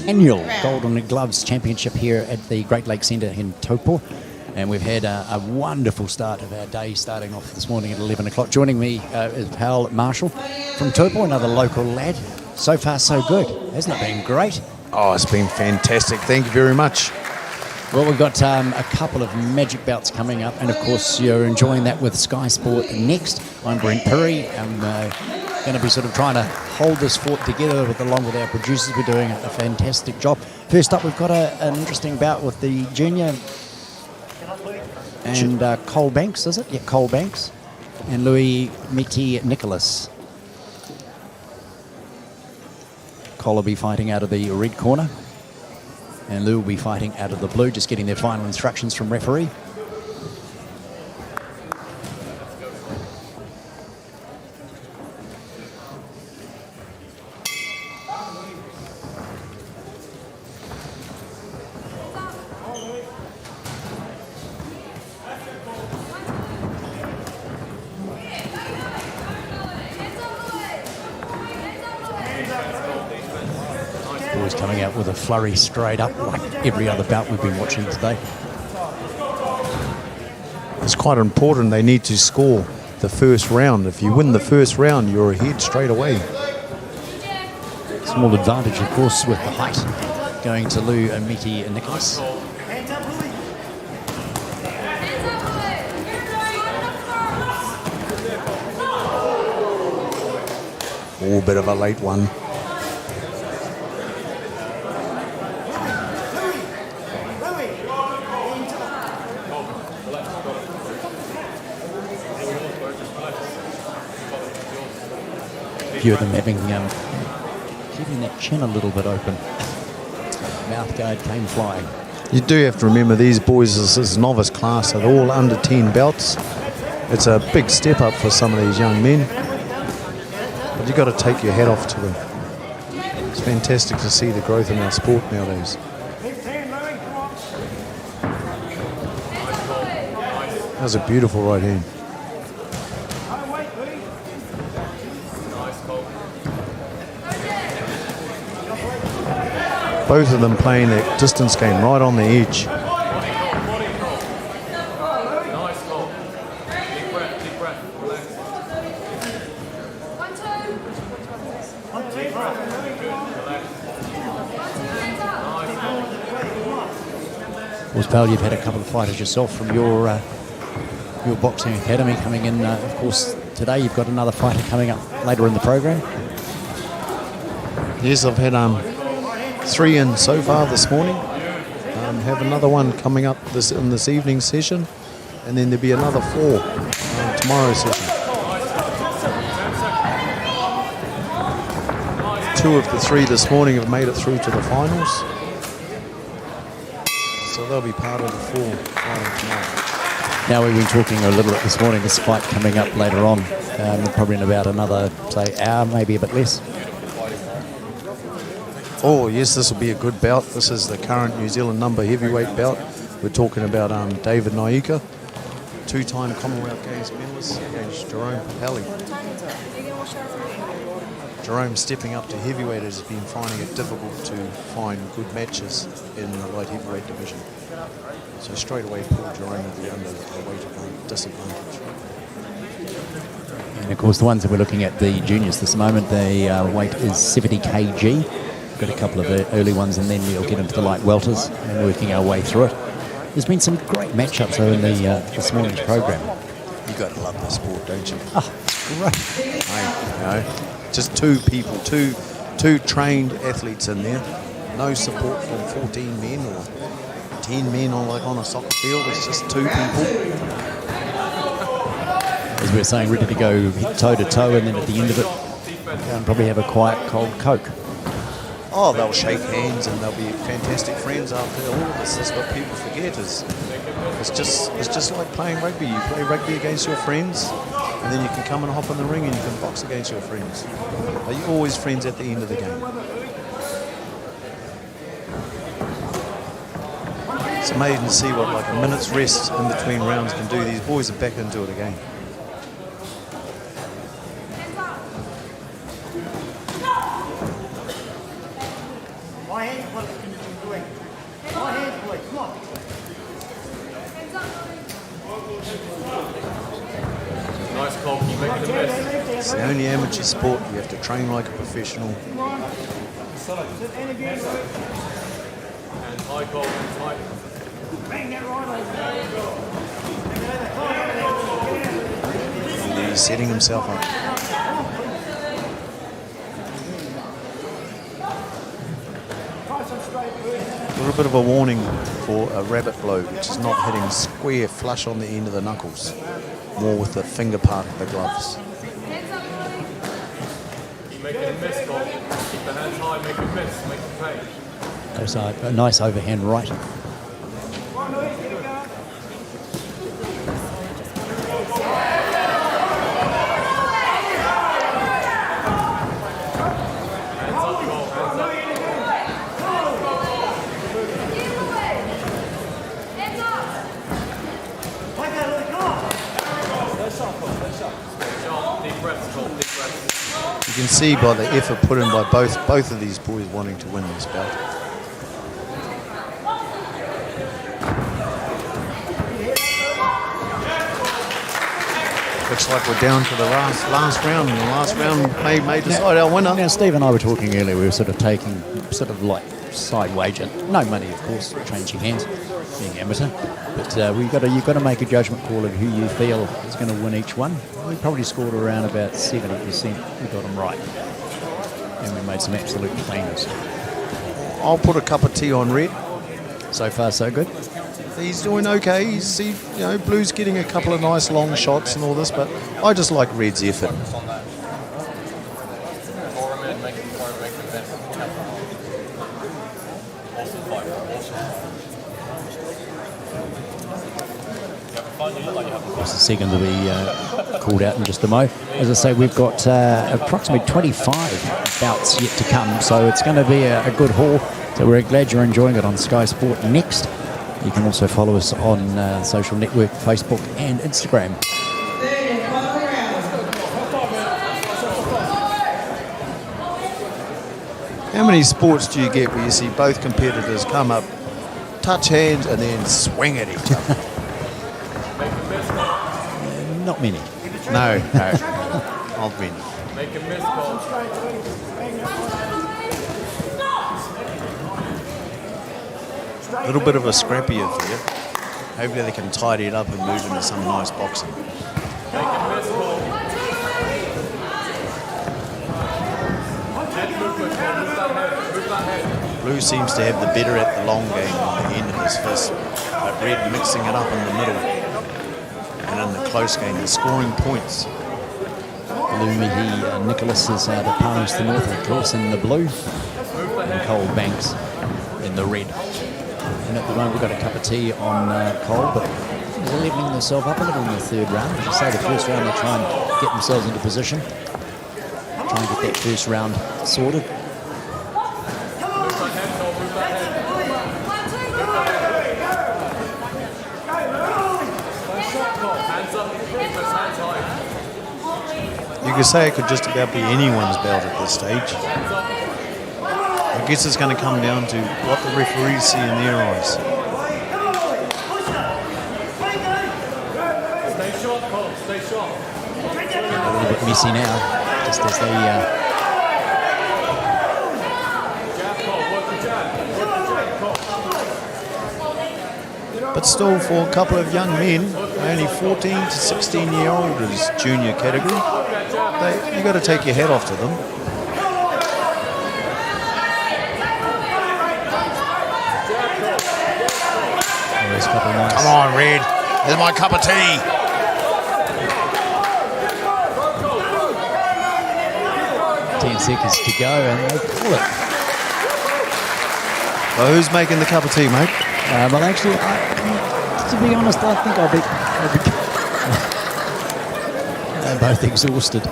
annual Golden Gloves Championship here at the Great Lakes Centre in Taupo. And we've had a wonderful start of our day, starting off this morning at 11 o'clock. Joining me is Pal Marshall from Taupo, another local lad. So far, so good. Hasn't it been great? Oh, it's been fantastic. Thank you very much. Well, we've got a couple of magic bouts coming up, and of course you're enjoying that with Sky Sport Next. I'm Brent Perry. I'm going to be sort of trying to hold this fort together along with our producers. We're doing a fantastic job. First up, we've got an interesting bout with the junior and Cole Banks, is it? Yeah, Cole Banks and Louis Meti Nicholas. Cole will be fighting out of the red corner, and Lou will be fighting out of the blue, just getting their final instructions from referee. Boys coming out with a flurry straight up, like every other bout we've been watching today. It's quite important. They need to score the first round. If you win the first round, you're ahead straight away. Small advantage, of course, with the height going to Lou Meti and Nicholas. Oh, bit of a late one. A few of them having keeping that chin a little bit open. Mouth guard came flying. You do have to remember these boys is novice class, so they're all under 10 belts. It's a big step up for some of these young men, but you've got to take your hat off to them. It's fantastic to see the growth in our sport nowadays. That was a beautiful right hand. Both of them playing that distance game right on the edge. Of course, Pal, you've had a couple of fighters yourself from your boxing academy coming in. Of course, today you've got another fighter coming up later in the program. Yes, I've had 3 in so far this morning. Have another one coming up in this evening session, and then there'll be another 4 tomorrow's session. 2 of the 3 this morning have made it through to the finals, so they'll be part of the 4 fighting tomorrow. Now, we've been talking a little bit this morning, this fight coming up later on, probably in about another, say, hour, maybe a bit less. Oh yes, this will be a good bout. This is the current New Zealand number heavyweight bout. We're talking about David Naika, 2-time Commonwealth Games medalist, against Jerome Papali. Jerome stepping up to heavyweight has been finding it difficult to find good matches in the light heavyweight division. So straight away pulled Jerome at the under the weight disadvantage. And of course the ones that we're looking at, the juniors this moment, the weight is 70 kg. Got a couple of early ones, and then we'll get into the light welters and working our way through it. There's been some great matchups though in this morning's program. You got to love the sport, don't you? Oh, great! Just 2 people, two trained athletes in there. No support from 14 men or 10 men on a soccer field. It's just 2 people. As we were saying, ready to go toe to toe, and then at the end of it, probably have a quiet cold Coke. Oh, they'll shake hands and they'll be fantastic friends after all of this. That's what people forget is it's just like playing rugby. You play rugby against your friends, and then you can come and hop in the ring and you can box against your friends. But you're always friends at the end of the game. It's amazing to see what like a minute's rest in between rounds can do. These boys are back into it again. Nice call, keep making the best. It's the only amateur sport you have to train like a professional. And high call, tight. And he's setting himself up. A little bit of a warning for a rabbit blow, which is not hitting square flush on the end of the knuckles, more with the finger part of the gloves. Keep making a miss, call. Keep the hands high, make a miss, make a pay. There's a nice overhand right. You can see by the effort put in by both of these boys wanting to win this bout. Looks like we're down to the last round, and the last round may decide our winner. Now, Steve and I were talking earlier. We were sort of taking like side wager, no money, of course, changing hands, being amateur. But you've got to make a judgment call of who you feel is going to win each one. We probably scored around about 70%. We got them right, and we made some absolute clangers. I'll put a cup of tea on Red. So far, so good. He's doing okay. Blue's getting a couple of nice long shots and all this, but I just like Red's effort. The second will be called out in just a mo. As I say, we've got approximately 25 bouts yet to come, so it's going to be a good haul. So we're glad you're enjoying it on Sky Sport Next. You can also follow us on social network, Facebook and Instagram. How many sports do you get where you see both competitors come up, touch hands, and then swing at each other? Not many. No. Not many. Make a miss, call. A little bit of a scrappy affair. Hopefully they can tidy it up and move into some nice boxing. Make a miss, call. Head movement, call. Move that head. Move that head. Blue seems to have the better at the long game on the end of his fist, but Red mixing it up in the middle. And in the close game, they're scoring points. Lumihi Nicholas is out of Palms to North, of course, in the blue. And Cole Banks in the red. And at the moment, we've got a cup of tea on Cole, but they're leveling themselves up a little in the third round. As I say, the first round, they try and get themselves into position. Try and get that first round sorted. You could say it could just about be anyone's bout at this stage. I guess it's going to come down to what the referees see in their eyes. Stay sharp, Cole. Stay sharp. A little bit messy now, just as they... Jab, Cole. Work the jab. Work the jab, Cole. But still, for a couple of young men, only 14 to 16-year-old is junior category. You got to take your hat off to them. There's a couple of nice... Come on, Red. There's my cup of tea. 10 seconds to go, and they call it. Well, who's making the cup of tea, mate? Well, actually, to be honest, I think I'll be they're both exhausted.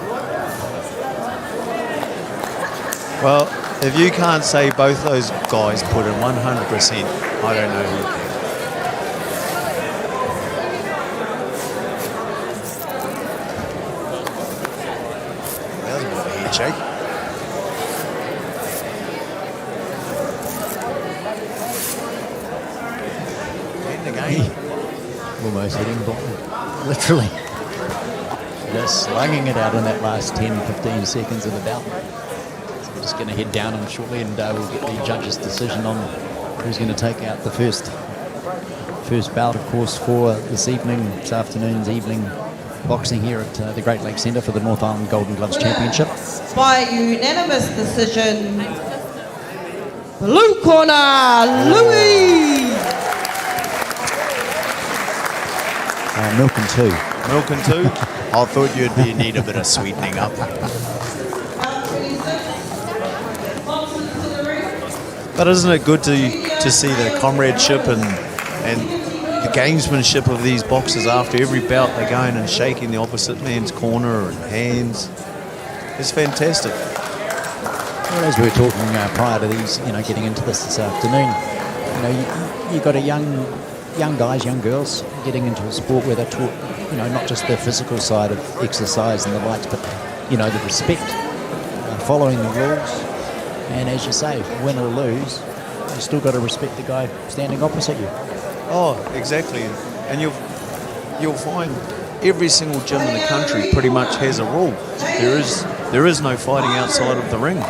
Well, if you can't say both those guys put in 100%, I don't know who can. That was a bit of a head shake. almost hitting ball. Literally. Just slugging it out in that last 10-15 seconds of the bout. So we're just going to head down him shortly, and we'll get the judge's decision on who's going to take out the first bout, of course, for this afternoon's evening boxing here at the Great Lakes Centre for the North Island Golden Gloves Championship. By unanimous decision, blue corner, Louis. Milk and two. Milk and two? I thought you'd need a bit of sweetening up. But isn't it good to see the comradeship and the gamesmanship of these boxers? After every bout, they're going and shaking the opposite man's corner and hands. It's fantastic. Well, as we were talking prior to these, getting into this afternoon, you got a young guys, young girls getting into a sport where they're taught, not just the physical side of exercise and the likes, but the respect, following the rules, and as you say, win or lose, you still got to respect the guy standing opposite you. Oh, exactly. And you'll find every single gym in the country pretty much has a rule. There is no fighting outside of the ring.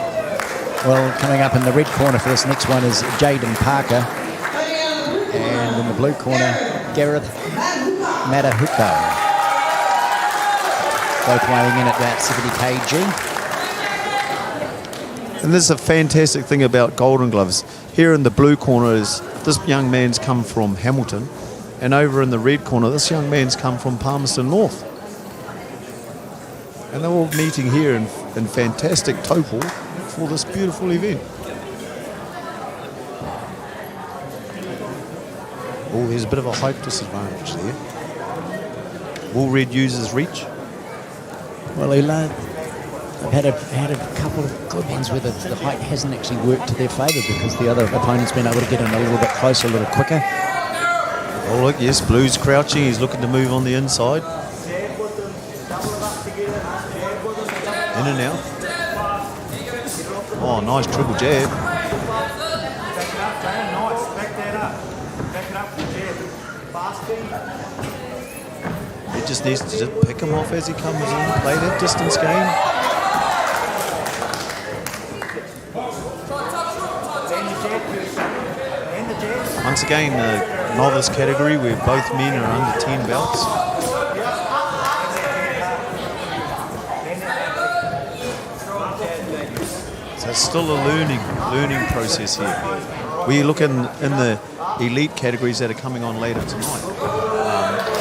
Well, coming up in the red corner for this next one is Jaden Parker, and in the blue corner, Gareth Matahuko. Both weighing in at that 70 kg. And this is a fantastic thing about Golden Gloves. Here in the blue corner is this young man's come from Hamilton, and over in the red corner, this young man's come from Palmerston North. And they're all meeting here in fantastic Taupo for this beautiful event. Oh, there's a bit of a height disadvantage there. Will Red uses reach? Well, they've had a couple of good ones where the height hasn't actually worked to their favour because the other opponent's been able to get in a little bit closer, a little quicker. Oh, look, yes, Blue's crouching. He's looking to move on the inside. In and out. Oh, nice triple jab. He just needs to just pick him off as he comes in, play that distance game. Once again, the novice category where both men are under 10 belts. So it's still a learning process here. We look in the elite categories that are coming on later tonight.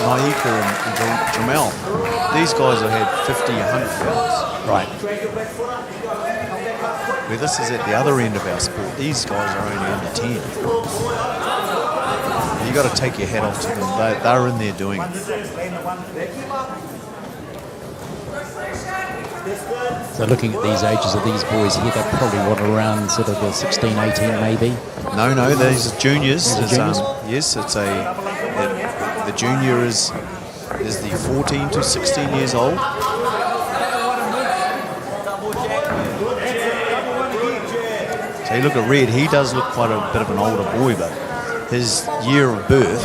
Naika and Jamel. These guys have had 50, 100 belts. Right. Where this is at the other end of our sport. These guys are only under 10. You got to take your hat off to them. They're in there doing it. So looking at these ages of these boys here, they're probably around sort of the 16, 18 maybe. No, these are juniors. These are juniors? Yes, it's the junior is the 14 to 16 years old. So you look at Red, he does look quite a bit of an older boy, but his year of birth,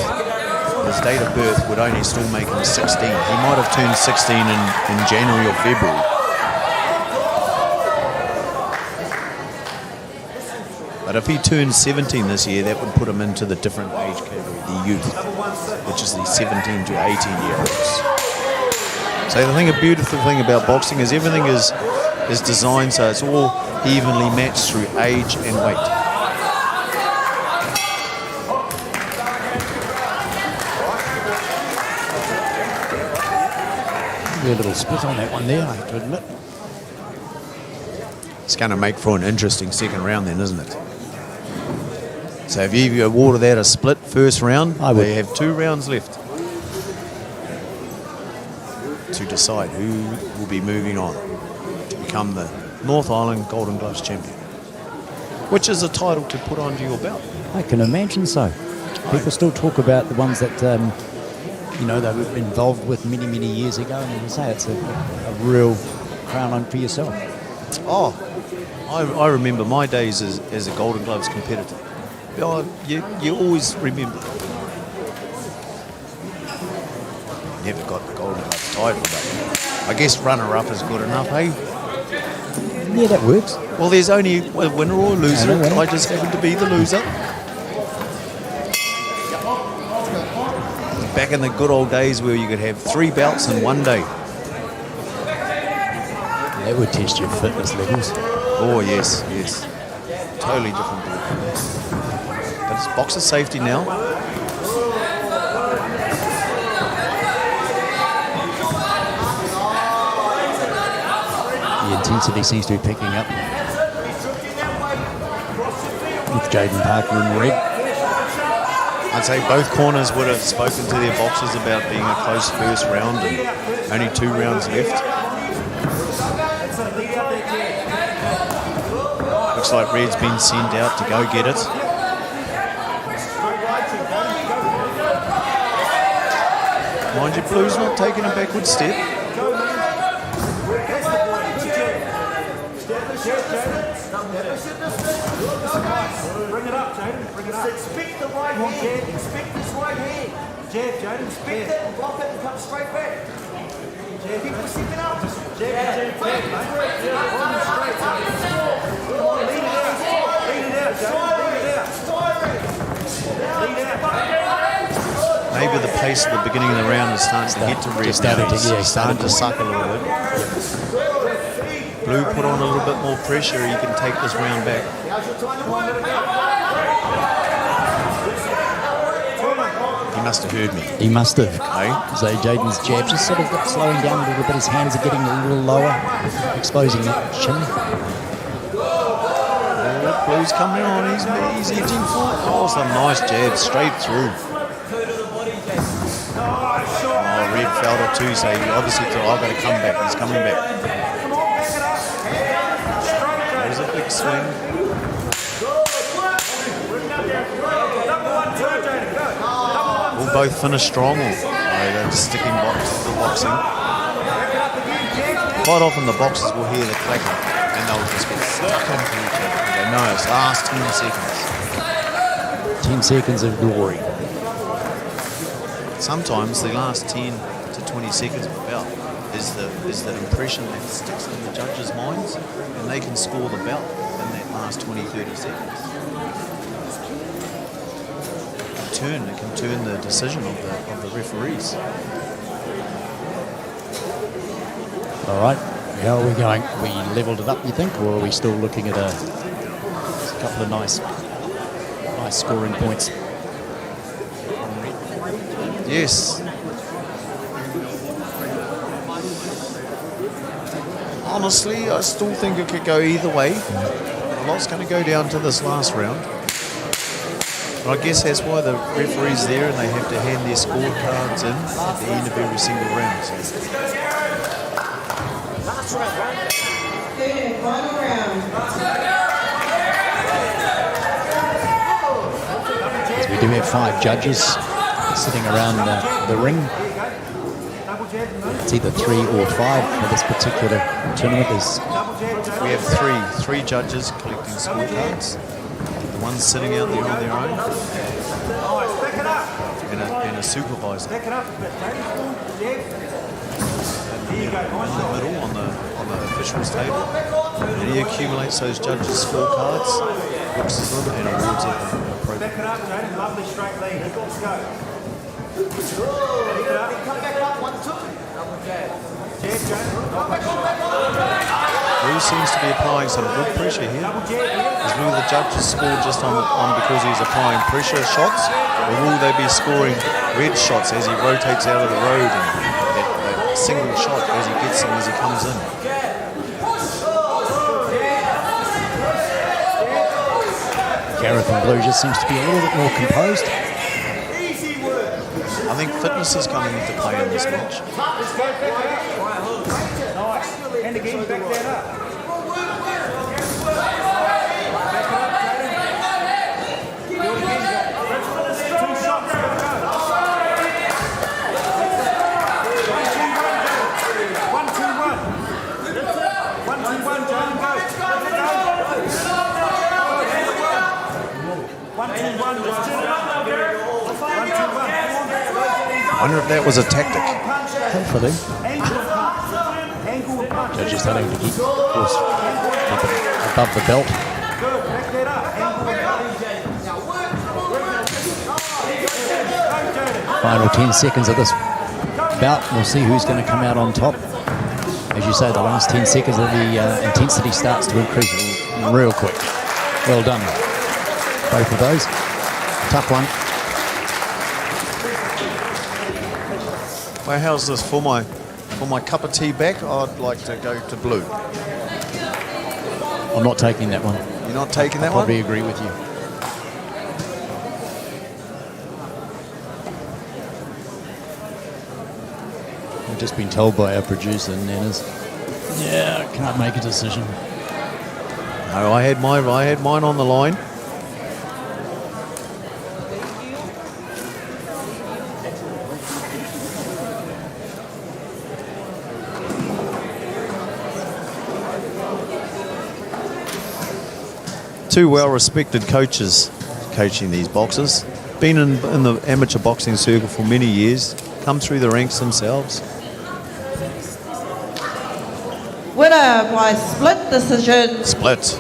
his date of birth would only still make him 16. He might have turned 16 in January or February. But if he turns 17 this year, that would put him into the different age category, the youth, which is the 17 to 18-year-olds. So the beautiful thing about boxing is everything is designed so it's all evenly matched through age and weight. A little split on that one there, I have to admit. It's going to make for an interesting second round then, isn't it? So if you awarded that a split first round, they have 2 rounds left to decide who will be moving on to become the North Island Golden Gloves champion, which is a title to put onto your belt. I can imagine so. People still talk about the ones that they were involved with many, many years ago, and as I say, it's a real crown on for yourself. Oh, I remember my days as a Golden Gloves competitor. You always remember. never got the Golden Gloves title, but I guess runner-up is good enough, eh? Yeah, that works. Well, there's only a winner or a loser. I just happen to be the loser. Back in the good old days where you could have 3 bouts in one day. That would test your fitness levels. Oh, yes, yes. Totally different ball. But it's boxer safety now. The intensity seems to be picking up with Jaden Parker in red. I'd say both corners would have spoken to their boxers about being a close first round and only 2 rounds left. Looks like red's been sent out to go get it. Mind you, blue's not taking a backward step. Bring it up, Jaden. Bring it up. Expect the right hand. Expect this right hand. Jab, Jaden. Expect it and block it and come straight back. Jab, keep stepping up. Jab, back, mate. On straight, Jaden. Come on, lead it out. Lead it out, Jaden. Lead it out. Maybe the pace at the beginning of the round is starting to get to red. Starting to suck a little bit. Blue put on a little bit more pressure. He can take this round back. He must have heard me. He must have. Okay. So Jaden's jab just sort of got slowing down a little bit. His hands are getting a little lower, exposing that chin. Oh, Blue's coming on. He's edging forward. Oh, some nice jabs straight through. Oh, red felt it too, so he obviously thought, I've got to come back. He's coming back. There's a big swing. Will both finish strong, or they're sticking to the boxing. Quite often the boxers will hear the clacker and they'll just get stuck into each other. They know it's last 10 seconds. 10 seconds of glory. Sometimes the last 10 to 20 seconds of a bout is the impression that sticks in the judges' minds, and they can score the bout in that last 20-30 seconds. It can turn the decision of the referees. All right, how are we going? We levelled it up, you think, or are we still looking at a couple of nice scoring points? Yes. Honestly, I still think it could go either way. A lot's going to go down to this last round. But I guess that's why the referee's there and they have to hand their scorecards in at the end of every single round. So. Third and final round. So we do have 5 judges sitting around the ring. It's either 3 or 5 for this particular tournament. We have three judges collecting scorecards. The ones sitting out there on their own, and a supervisor. In the middle on the officials table, and he accumulates those judges' scorecards, mixes them, and awards it appropriately. Back it up, Jaden. Lovely straight lead. Let's go. Come back up, 1, 2. Double jab. Jab, Jaden. Blue seems to be applying some good pressure here. Is will the judges score just on because he's applying pressure shots, or will they be scoring red shots as he rotates out of the road and that single shot as he gets them as he comes in? Gareth and Blue just seems to be a little bit more composed. I think fitness is coming into play in this match. Nice. And again, back that up. I wonder if that was a tactic. Hopefully. Angle punch. Judges telling to keep, of course, keep it above the belt. Good, back that up. Angle punch. Final 10 seconds of this bout. We'll see who's going to come out on top. As you say, the last 10 seconds of the intensity starts to increase real quick. Well done, both of those. Tough one. Well, how's this for my cup of tea back? I'd like to go to blue. I'm not taking that one. You're not taking that I one? probably agree with you. I've just been told by our producer, Nanas, yeah, I can't make a decision. No, I had mine on the line. Two well-respected coaches coaching these boxers. Been in the amateur boxing circle for many years. Come through the ranks themselves. Winner by split decision. Split.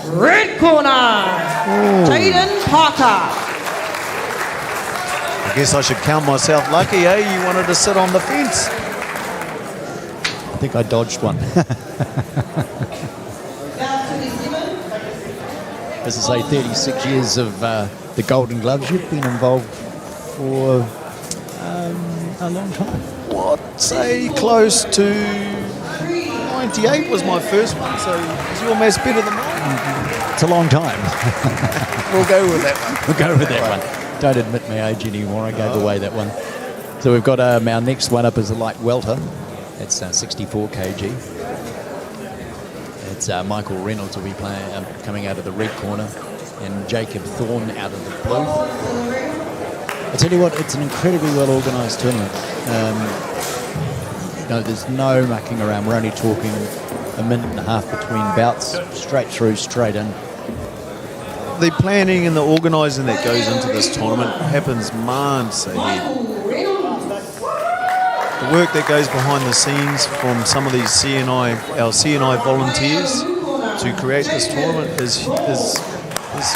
Red corner, Jaden Parker. I guess I should count myself lucky, eh? You wanted to sit on the fence. I think I dodged one. As I say, 36 years of the Golden Gloves. You've been involved for a long time. What? Say close to 98 was my first one, so is your maths better than mine? It's a long time. We'll go with that one. We'll go with that one. Don't admit my age anymore. I gave away that one. So we've got our next one up is a light welter. It's 64 kg. It's Michael Reynolds will be playing, coming out of the red corner, and Jacob Thorne out of the blue. I tell you what, it's an incredibly well-organised tournament. There's no mucking around. We're only talking a minute and a half between bouts, straight through, straight in. The planning and the organising that goes into this tournament happens months ahead. The work that goes behind the scenes from some of these our CNI volunteers to create this tournament is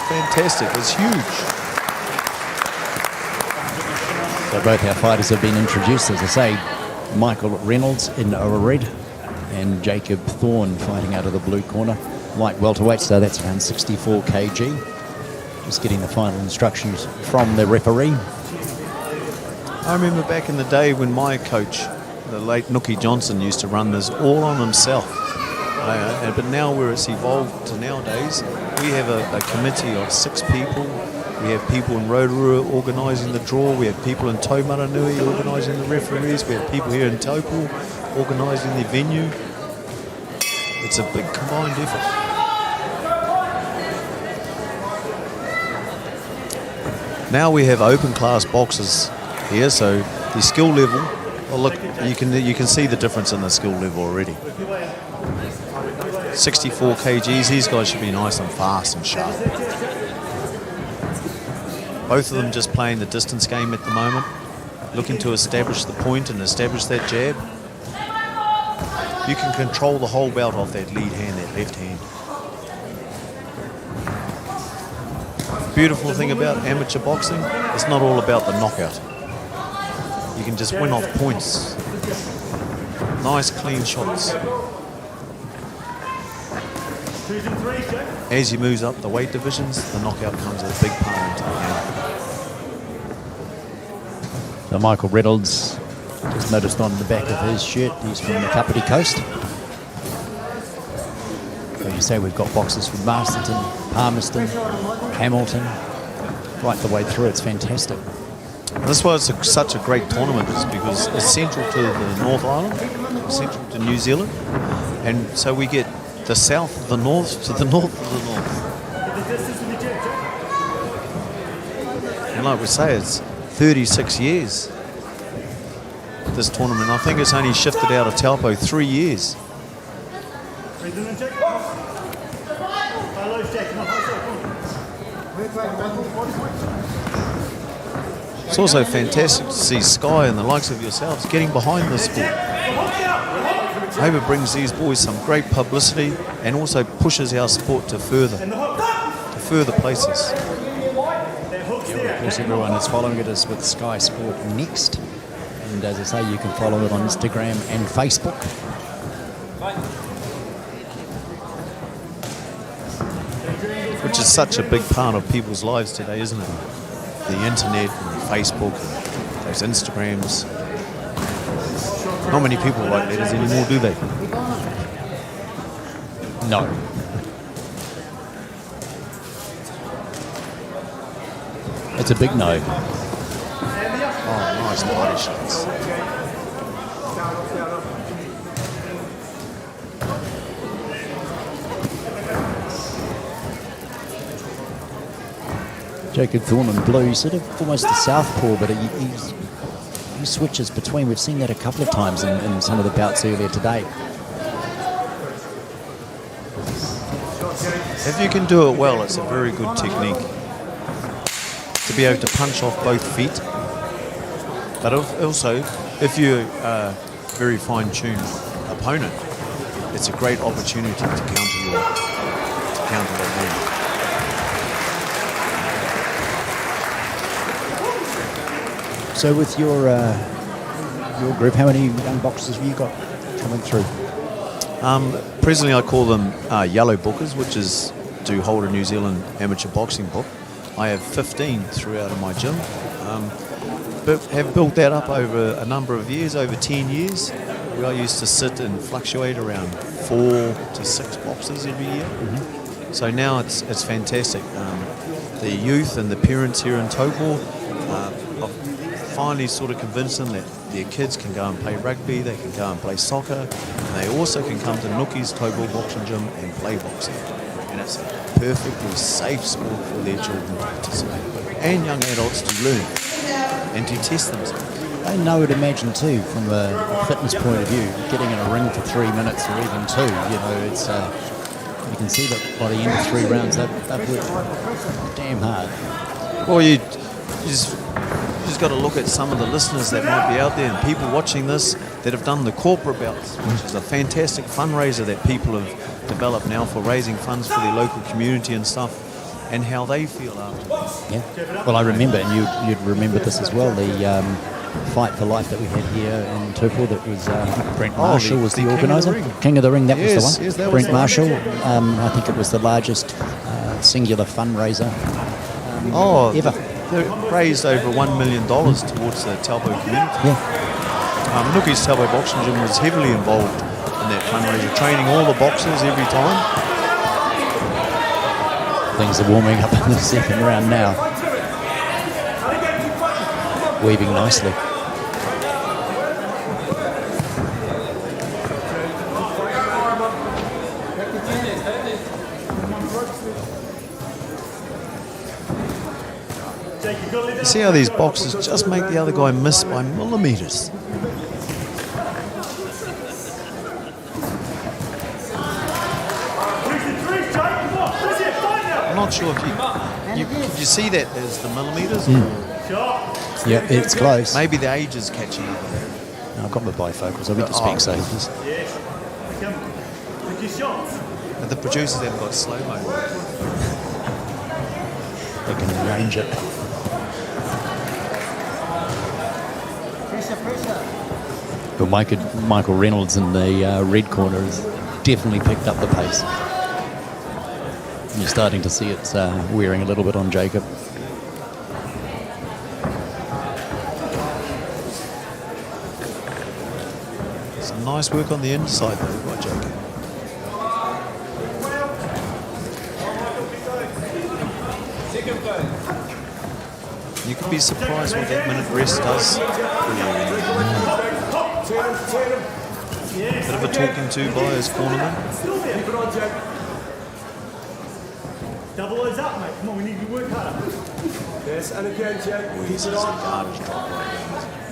fantastic. It's huge. So both our fighters have been introduced, as I say, Michael Reynolds in a red and Jacob Thorne fighting out of the blue corner. Light welterweight, so that's around 64 kg. Just getting the final instructions from the referee. I remember back in the day when my coach, the late Nookie Johnson, used to run this all on himself. But now where it's evolved to nowadays, we have a committee of 6 people. We have people in Rotorua organising the draw. We have people in Taumaranui organising the referees. We have people here in Taupo organising the venue. It's a big combined effort. Now we have open class boxers here, so the skill level, well, look, you can see the difference in the skill level already. 64 kgs, these guys should be nice and fast and sharp. Both of them just playing the distance game at the moment, looking to establish the point and establish that jab. You can control the whole bout off that lead hand, that left hand. Beautiful thing about amateur boxing, it's not all about the knockout. You can just win off points. Nice clean shots. As he moves up the weight divisions, the knockout comes a big part into the game. So Michael Reynolds, just noticed on the back of his shirt, he's from the Kapiti Coast. So you say we've got boxers from Masterton, Palmerston, Hamilton, right the way through. It's fantastic. And that's why it's such a great tournament, is because it's central to the North Island, central to New Zealand, and so we get the south of the north to the north of the north. And like we say, it's 36 years, this tournament. I think it's only shifted out of Taupo 3 years. It's also fantastic to see Sky and the likes of yourselves getting behind the sport. I hope it brings these boys some great publicity and also pushes our sport to further places. Of course, everyone is following it is with Sky Sport Next. And as I say, you can follow it on Instagram and Facebook. Which is such a big part of people's lives today, isn't it? The internet and Facebook and those Instagrams. Not many people write letters anymore, do they? No. It's a big no. Oh, nice body shots. Jacob Thorne in blue, sort of almost a southpaw, but he switches between. We've seen that a couple of times in some of the bouts earlier today. If you can do it well, it's a very good technique. To be able to punch off both feet. But also, if you're a very fine-tuned opponent, it's a great opportunity to counter that move. So with your group, how many young boxers have you got coming through? Presently I call them yellow bookers, which is to hold a New Zealand amateur boxing book. I have 15 throughout in my gym, but have built that up over a number of years, over 10 years, where I used to sit and fluctuate around 4 to 6 boxers every year. Mm-hmm. So now it's fantastic. The youth and the parents here in Taupo, finally sort of convinced them that their kids can go and play rugby, they can go and play soccer, and they also can come to Nuki's Taupo Boxing Gym and play boxing. And it's a perfectly safe sport for their children to participate with, and young adults to learn and to test themselves. I would imagine too, from a fitness point of view, getting in a ring for 3 minutes or even 2, it's you can see that by the end of 3 rounds they've worked damn hard. Well, you just got to look at some of the listeners that might be out there and people watching this that have done the corporate bouts, which is a fantastic fundraiser that people have developed now for raising funds for their local community and stuff, and how they feel after. Yeah. Well, I remember, and you'd remember this as well, the Fight for Life that we had here in Taupo that was Brent Marshall was the organiser. King of the Ring, that was the one. Yes, that Brent was Marshall, I think it was the largest singular fundraiser ever. They raised over $1 million towards the Taupo community. Yeah. Nuki's Taupo Boxing Gym was heavily involved in that fundraiser, training all the boxers every time. Things are warming up in the second round now. Weaving nicely. See how these boxers just make the other guy miss by millimetres. I'm not sure if did you see that as the millimetres? Yeah, it's close. Maybe the age is catching up. I've got my bifocals. I meant to speak so. But the producers haven't got slow-mo. They can arrange it. But Michael Reynolds in the red corner has definitely picked up the pace. And you're starting to see it's wearing a little bit on Jacob. Some nice work on the inside though by Jacob. You can be surprised what that minute rest does. Bit of a talking to by his cornerman. Double those up, mate. Come on, we need to work harder. Yes, and again, Jack. This is a garbage drop right now.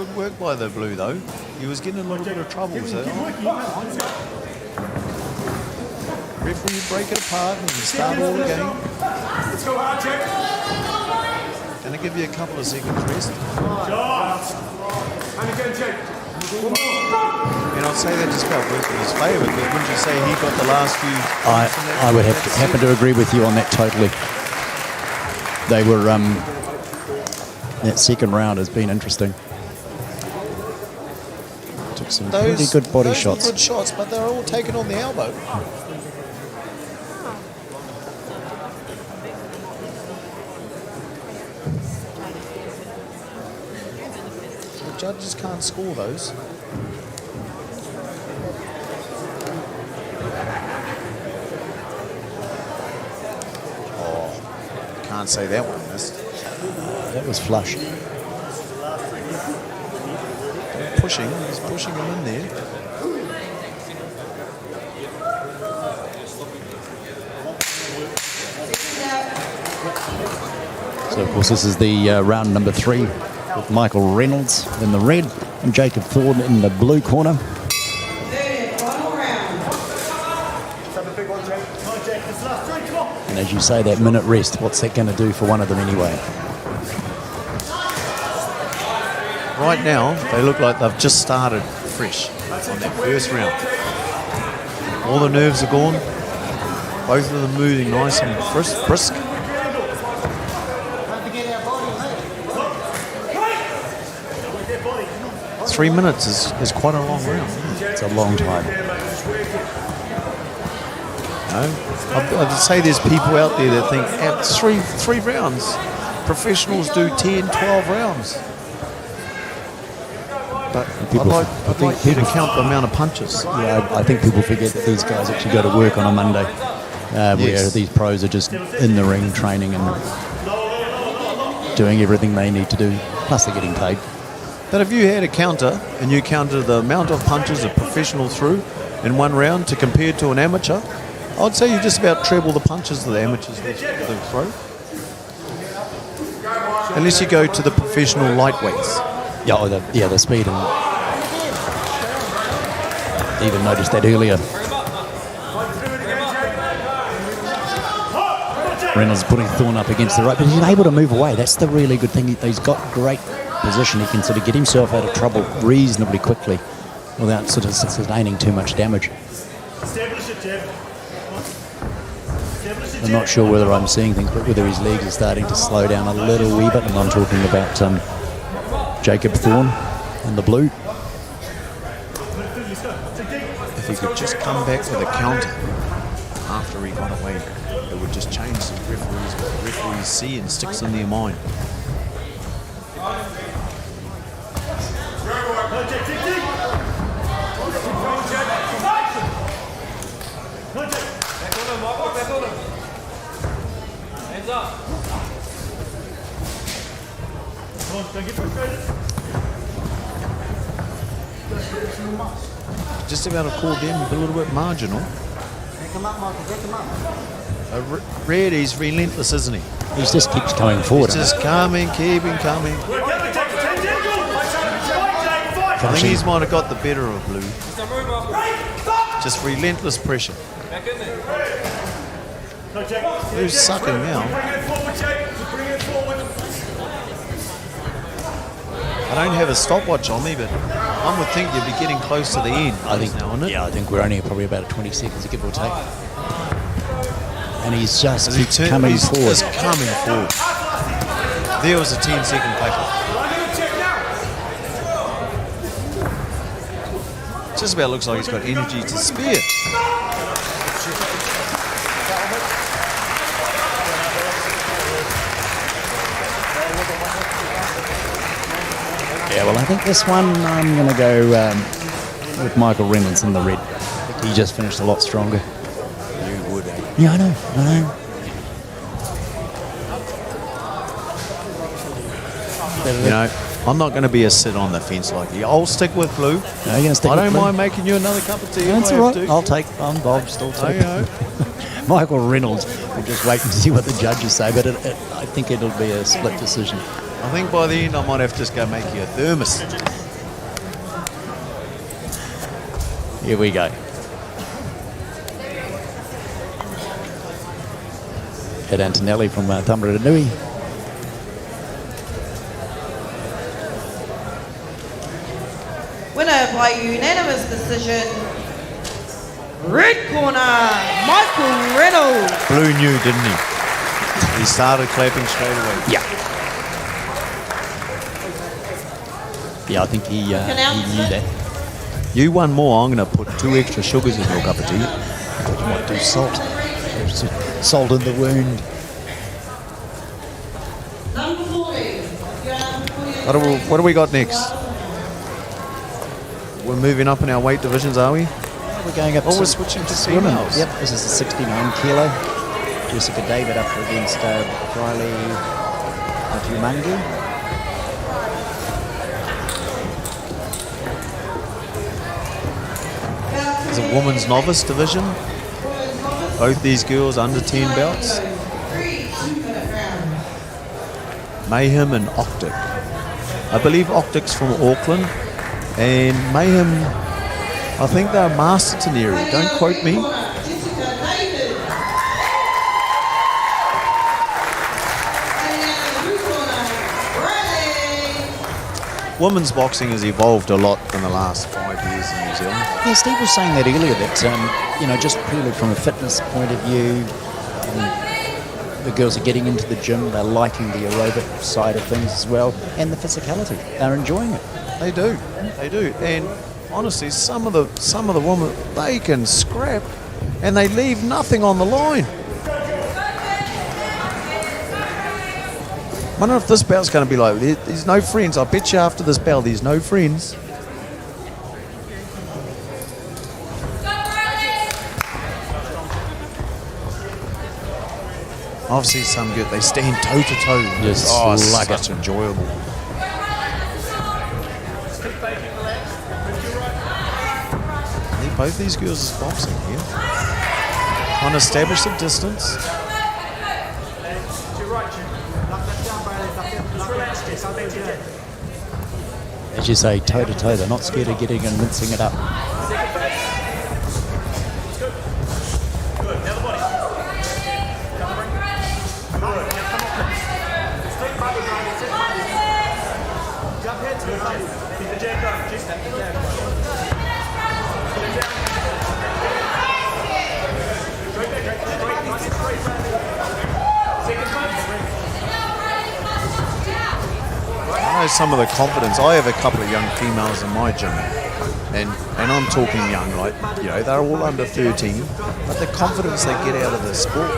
Good work by the blue, though. He was getting a little bit of trouble. So. Referee break it apart and start all again. Let's go hard, Jack. Going to give you a couple of seconds rest. And again, Jack. And I'd say that just about worked in his favour, but wouldn't you say he got the last few? I would happen to agree with you on that totally. They were that second round has been interesting. Took some pretty good body shots. Good shots, but they're all taken on the elbow. The judges can't score those. Can't say that one missed. That was flush. He's pushing him in there. So, of course, this is the round number 3 with Michael Reynolds in the red and Jacob Thorne in the blue corner. And as you say, that minute rest, what's that going to do for one of them anyway? Right now, they look like they've just started fresh on that first round. All the nerves are gone. Both of them moving nice and brisk. 3 minutes is quite a long round. It's a long time. I'd say there's people out there that think at three rounds, professionals do 10, 12 rounds. But I'd like you to count the amount of punches. Yeah, I think people forget that these guys actually go to work on a Monday, where these pros are just in the ring training and doing everything they need to do, plus they're getting paid. But if you had a counter and you counted the amount of punches a professional threw in one round to compare to an amateur, I'd say you just about treble the punches that the amateurs throw. Unless you go to the professional lightweights. Yeah, the speed, and even noticed that earlier. Reynolds putting Thorne up against the right, but he's able to move away. That's the really good thing. He's got great position. He can sort of get himself out of trouble reasonably quickly without sort of sustaining too much damage. I'm not sure whether I'm seeing things, but whether his legs are starting to slow down a little wee bit, and I'm talking about Jacob Thorne in the blue. If he could just come back with a counter after he got away, it would just change some referees. What the referees see and sticks in their mind. Just about to call them a little bit marginal. Red, he's relentless, isn't he? He just keeps coming forward. He's just keeping coming. I think he's might have got the better of blue. Just relentless pressure. Blue's sucking now. I don't have a stopwatch on me, but I would think you'd be getting close to the end. I think now, isn't it? Yeah, I think we're only probably about 20 seconds, give or take. And he's just coming forward. Just coming forward. There was a 10-second paper. Just about looks like he's got energy to spare. Yeah, well, I think this one I'm going to go with Michael Reynolds in the red. I think he just finished a lot stronger. You would, eh? Yeah, I know. You know, I'm not going to be a sit on the fence like you. I'll stick with blue. No, you're going to stick I with don't blue? mind making you another cup of tea. That's if I all have right. to. I'll take. I'll still take. Michael Reynolds. We'll just wait and see what the judges say, but I think it'll be a split decision. I think by the end I might have to just go make you a thermos. Here we go. Ed Antonelli from Tamaranui. Winner by unanimous decision, red corner, Michael Reynolds. Blue knew, didn't he? He started clapping straight away. Yeah. Yeah, I think he knew that. You won more. I'm going to put 2 extra sugars in your cup of tea. You might do salt. Salt in the wound. Number 40. What do we got next? We're moving up in our weight divisions, are we? We're going up. We're switching to women. females. Yep, this is the 69 kilo. Jessica David up against Riley Atumangu. There's a women's novice division. Both these girls under 10 belts. Mayhem and Optic. I believe Optic's from Auckland. And Mayhem, I think they're Masterton area. Don't quote me. Women's boxing has evolved a lot in the last 5 years in New Zealand. Yeah, Steve was saying that earlier, that, just purely from a fitness point of view, the girls are getting into the gym, they're liking the aerobic side of things as well, and the physicality. They're enjoying it. They do. And honestly, some of the women, they can scrap and they leave nothing on the line. I wonder if this bout's going to be like, there's no friends. I bet you after this bout, there's no friends. I've seen some good. They stand toe to toe. Just it's slug it. such enjoyable. Both these girls is boxing here. Trying to establish the distance. As you say, toe to toe, they're not scared of getting and mincing it up. I know some of the confidence. I have a couple of young females in my gym, and I'm talking young, like, they're all under 13, but the confidence they get out of the sport,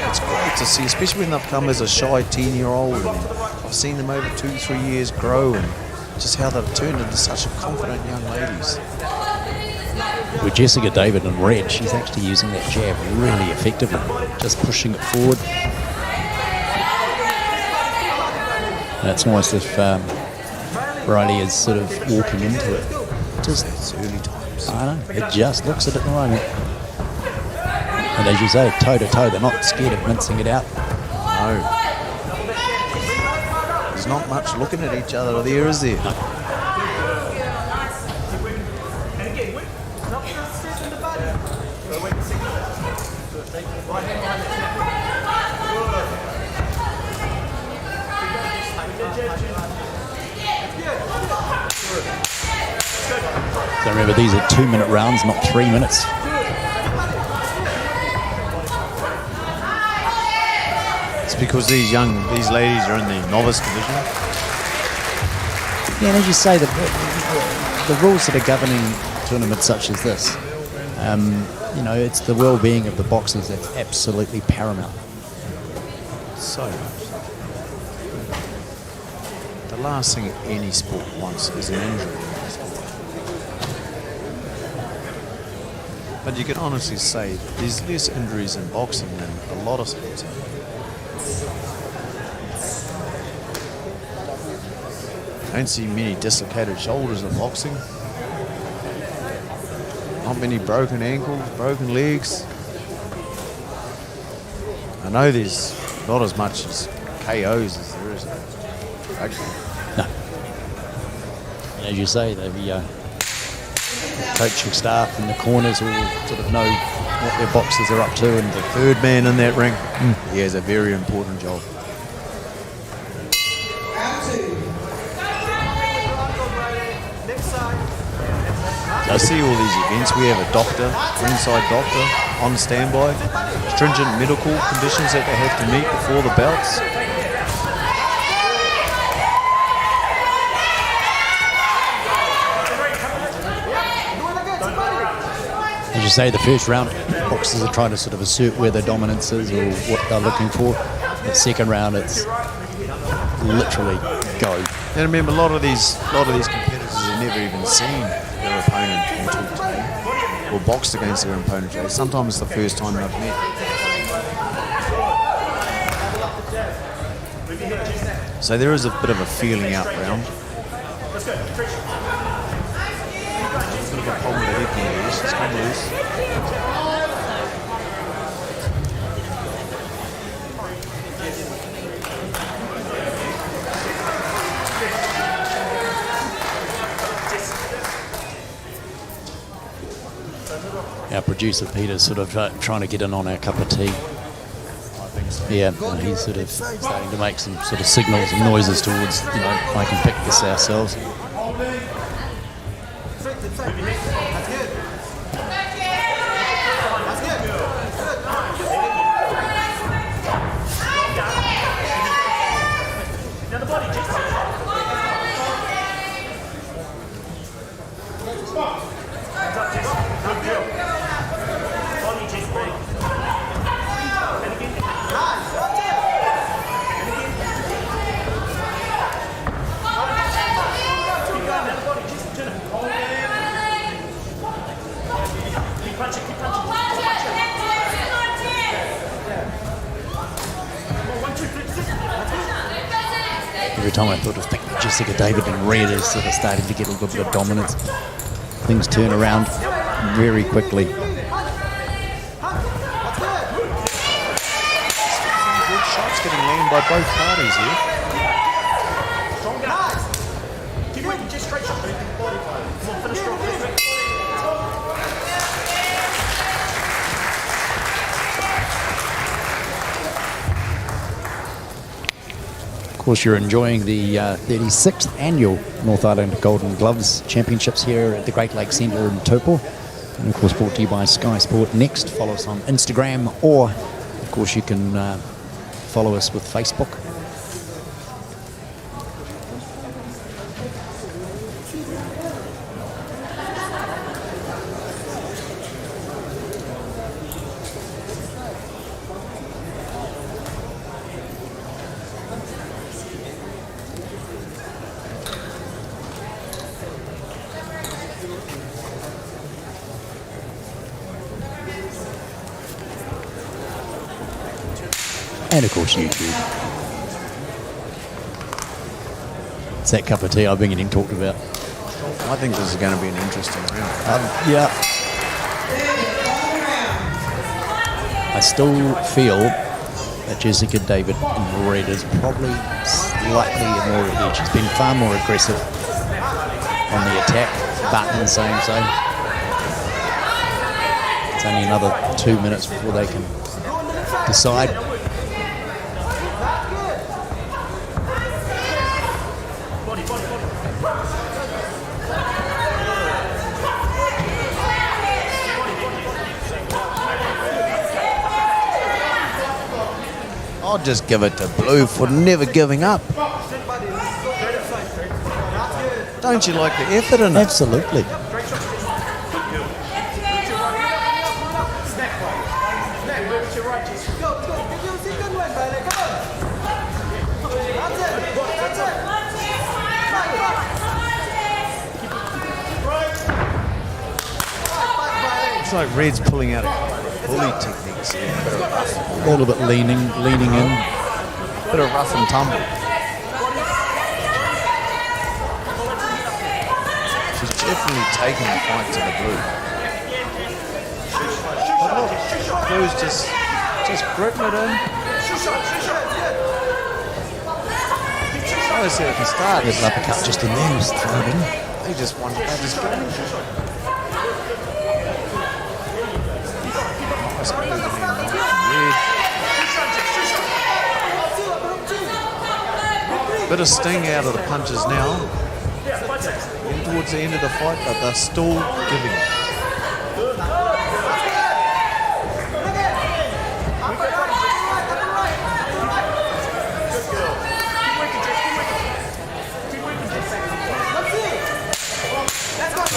it's great to see, especially when they've come as a shy 10-year-old, and I've seen them over 2-3 years grow, and just how they've turned into such confident young ladies. With Jessica David in red, she's actually using that jab really effectively, just pushing it forward. And it's almost as if Riley is sort of walking into it. Just It's early times. I know, it just looks at it at the moment. And as you say, toe to toe, they're not scared of mincing it out. No. There's not much looking at each other there, is there? So remember, these are 2-minute rounds, not 3 minutes. It's because these ladies are in the novice division. Yeah, and as you say, the rules that are governing tournaments such as this, it's the well-being of the boxers that's absolutely paramount. So much. The last thing any sport wants is an injury. But you can honestly say there's less injuries in boxing than a lot of sports. I don't see many dislocated shoulders in boxing. Not many broken ankles, broken legs. I know there's not as much as KOs as there is. rugby. No. And as you say, the coaching staff in the corners all sort of know what their boxers are up to, and The third man in that ring, he has a very important job. I see all these events. We have a doctor, ringside doctor, on standby. Stringent medical conditions that they have to meet before the bouts. as you say, the first round, boxers are trying to sort of assert where their dominance is or what they're looking for. The second round, it's literally go. And remember, a lot of these competitors have never even seen their opponent until today, or boxed against their opponent today. Sometimes it's the first time they've met. So there is a bit of a feeling out round. Bit of a problem with the head can loose. It's come loose. Our producer Peter's sort of trying to get in on our cup of tea. I think so. Yeah, and he's sort of starting to make some sort of signals and noises towards, you know, I can pick this ourselves. Every time I thought of thinking Jessica David and Red is sort of starting to get a little bit of dominance. Things turn around very quickly. Good shots getting landed by both parties here. Of course, you're enjoying the 36th annual North Island Golden Gloves Championships here at the Great Lakes Centre in Taupo. And of course, brought to you by Sky Sport Next. Follow us on Instagram, or of course, you can follow us with Facebook. And of course YouTube. It's that cup of tea I've been getting talked about. I think this is going to be an interesting round. Yeah. I still feel that Jessica David in red is probably slightly more ahead. She's been far more aggressive on the attack, but in the same. It's only another 2 minutes before they can decide. I'll just give it to Blue for never giving up. Don't you like the effort in it? Absolutely. It's like Red's pulling out a bully techniques here. A bit of rough, A little bit leaning in. bit of rough and tumble. She's definitely taking the fight to the Blue. But look, Blue's just gripping it in. So almost said at the start, Little uppercut just in there, just throw it in. they just won this game. Bit of sting out of the punches now. Getting towards the end of the fight, but they're still giving.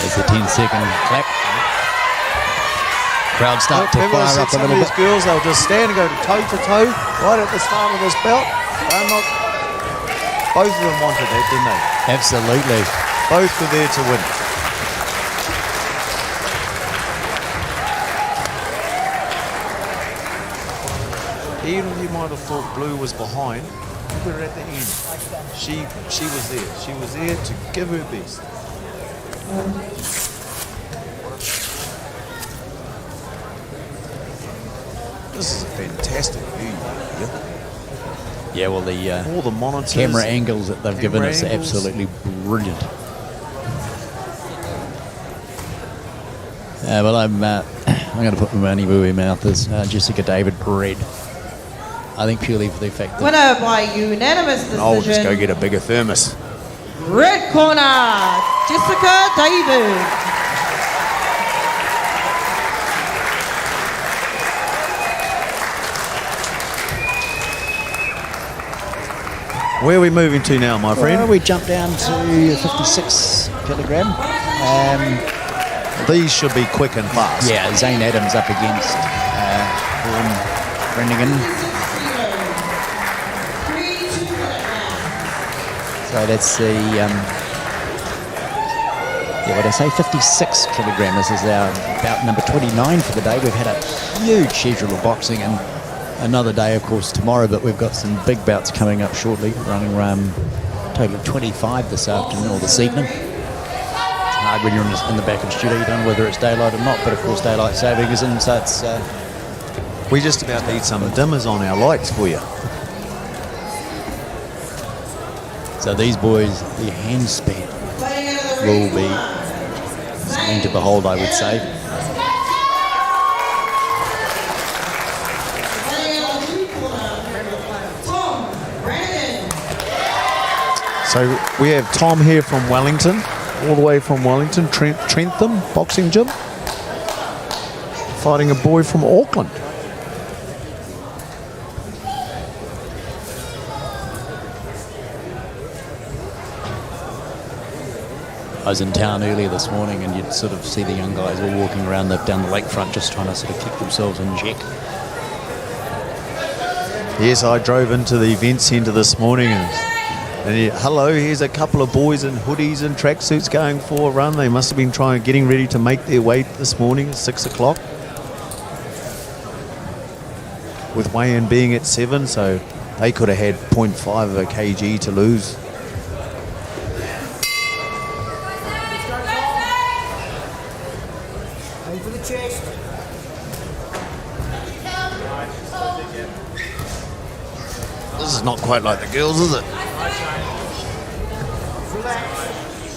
There's the 10-second clap. Crowd start to Remember, I fire said up a some of little these bit. girls, they'll just stand and go toe to toe right at the start of this bout. They're not. Both of them wanted that, didn't they? Absolutely. Both were there to win. Even you might have thought Blue was behind, we were at the end. She was there. She was there to give her best. This is a fantastic view. Yeah, well, the All the monitors. camera angles that they've given us are angles. absolutely brilliant. Well, I'm going to put my money where my mouth is. Jessica David red. I think purely for the fact that Winner by unanimous decision. I'll just go get a bigger thermos. Red corner, Jessica David. Where are we moving to now, my friend? well, we jumped down to 56 kilogram. These should be quick and fast. Yeah, Zane Adams up against Thorne Brennigan. So that's the, what did I say, 56 kilogram. This is our bout number 29 for the day. We've had a huge schedule of boxing and another day, of course, tomorrow, but we've got some big bouts coming up shortly, running around total of 25 this afternoon or this evening. It's hard when you're in the back of the studio, you don't know whether it's daylight or not, but of course daylight saving is in, so it's... We just about need some dimmers on our lights for you. So these boys, the hand span will be something to behold, I would say. So we have Tom here from Wellington, all the way from Wellington, Trentham Boxing Gym, fighting a boy from Auckland. I was in town earlier this morning and you'd sort of see the young guys all walking around down the lakefront just trying to sort of keep themselves in check. Yes, I drove into the event centre this morning and hello, here's a couple of boys in hoodies and tracksuits going for a run. They must have been getting ready to make their weight this morning at 6 o'clock. With weigh-in being at 7, so they could have had 0.5 of a kg to lose. Aim for the chest. This is not quite like the girls, is it? Relax.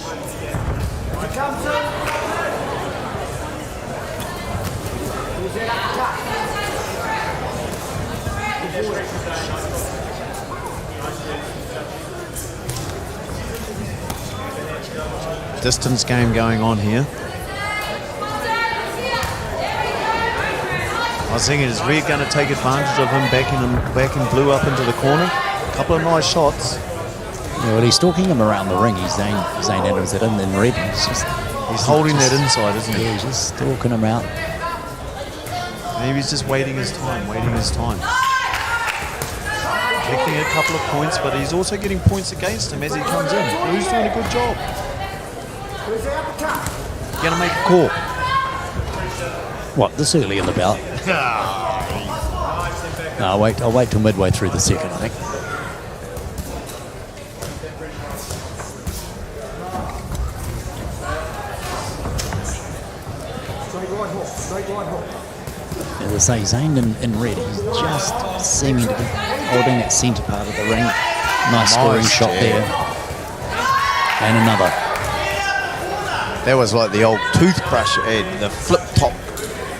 Here it comes in. Here's that uppercut. Distance game going on here. I was thinking, is Red going to take advantage of him backing Blue up into the corner? A couple of nice shots. Yeah, well, he's stalking him around the ring. He's Zane Adams at him, then Red. He's holding that inside, isn't he? Yeah, he's just stalking him out. Maybe he's just waiting his time. Collecting a couple of points, but he's also getting points against him as he comes in. Blue's doing a good job. Here's the uppercut. You're going to make a call. What, this early in the bout? No, I'll wait till midway through the second, I think. Straight right hook. As I say, Zane in red, he's just seeming to be holding that centre part of the ring. Nice scoring shot jab. there. And another. That was like the old toothbrush ad, the flip top.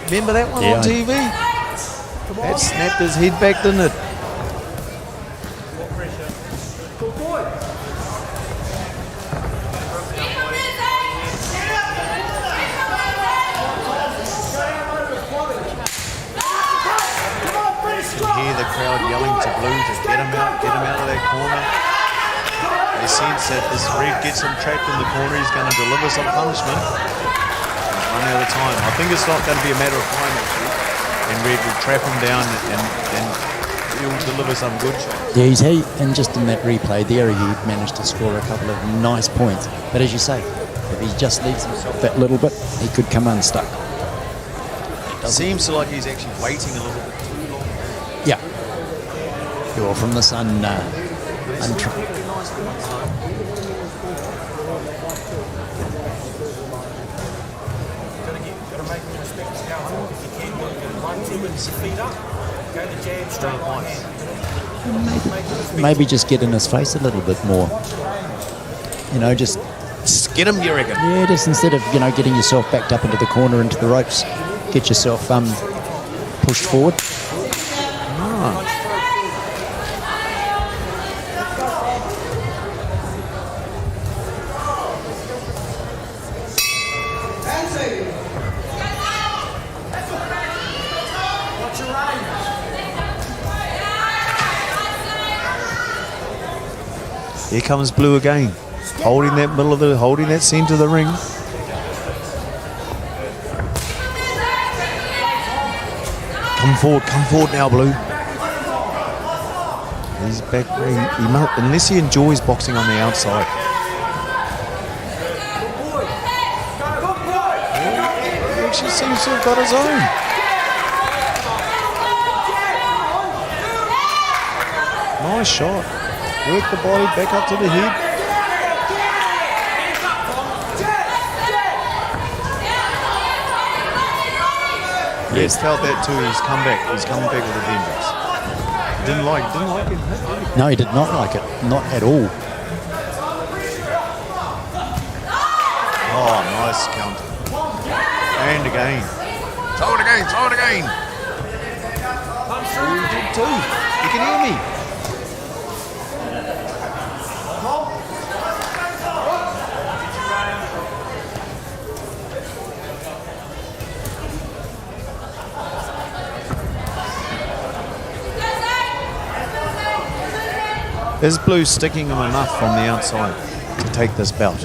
Remember that one on TV? That snapped his head back, didn't it? You hear the crowd yelling to Blue to get him out of that corner. They sense that this red gets him trapped in the corner, he's going to deliver some punishment. He's run out of time. I think it's not going to be a matter of time, actually. And Red will trap him down and he'll deliver some good shots. Yeah, and just in that replay there, he managed to score a couple of nice points. But as you say, if he just leaves himself that little bit, he could come unstuck. Seems like he's actually waiting a little bit too long. Yeah. Well, from this maybe just get in his face a little bit more. You know, just get him, you reckon? Yeah, just instead of, you know, getting yourself backed up into the corner, into the ropes, get yourself pushed forward. Here comes Blue again, holding that centre of the ring. Come forward now, Blue. He's back. Unless he enjoys boxing on the outside. He actually seems to have got his own. Nice shot. Work the body back up to the head. He's felt that too. He's come back. He's coming back with a vengeance. Didn't like it. No, he did not like it. Not at all. Oh, nice counter. And again. Throw it again. Oh, he did too. You can hear me. Is Blue sticking him enough from the outside to take this bout?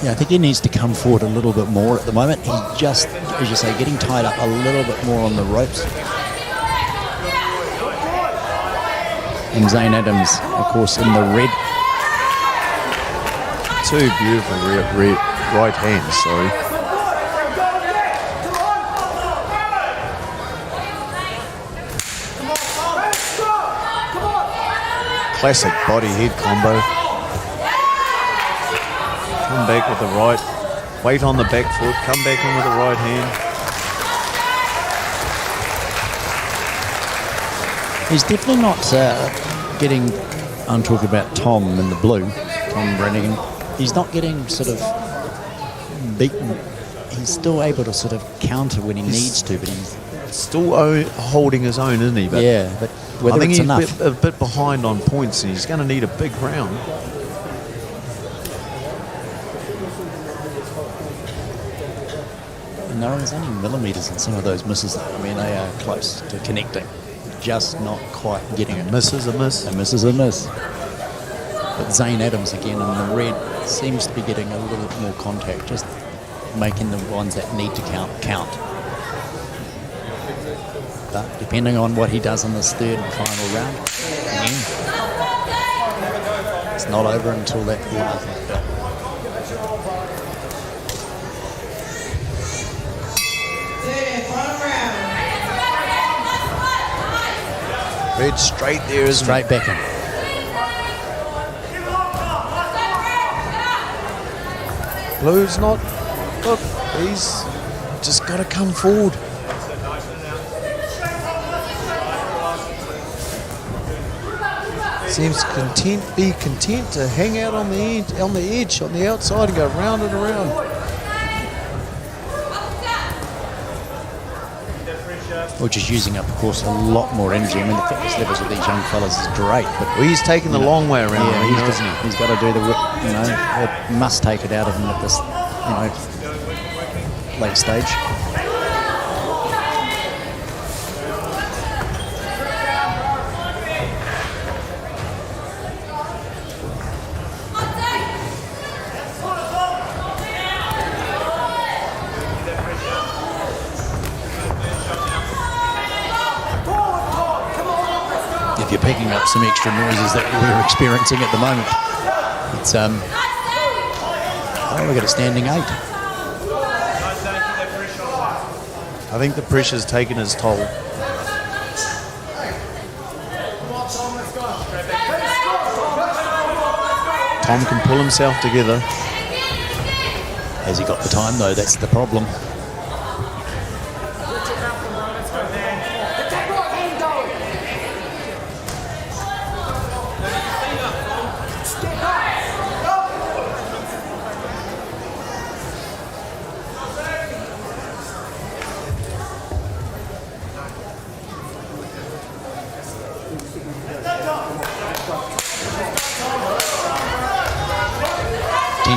Yeah, I think he needs to come forward a little bit more at the moment. He just, as you say, getting tied up a little bit more on the ropes. And Zane Adams, of course, in the red. Two beautiful right hands, sorry. Classic body head combo. Come back with the right. Weight on the back foot. Come back in with the right hand. He's definitely not getting... I'm talking about Tom in the blue. Tom Brannigan. He's not getting sort of beaten. He's still able to sort of counter when he needs to, but he's... Still holding his own, isn't he? But yeah, but whether I think it's he's enough. a bit behind on points, and he's going to need a big round. No, there's only millimetres in some of those misses. I mean, they are close to connecting, just not quite getting it. Miss is a miss. A miss is a miss. But Zane Adams again in the red seems to be getting a little bit more contact, just making the ones that need to count. But depending on what he does in this third and final round, again, it's not over until that last belt. Red straight there, isn't Straight it? back in. Blue's not. Look, he's just got to come forward. seems to be content to hang out on the edge, on the outside, and go round and around. Which is using up, of course, a lot more energy. I mean, the fitness levels of these young fellas is great, but Well, he's taking the long way around. yeah, he's got to do the work. You know, it must take it out of him at this, late stage. If you're picking up some extra noises that we're experiencing at the moment, it's we've got a standing 8. I think the pressure's taken its toll. Tom can pull himself together. Has he got the time though? That's the problem.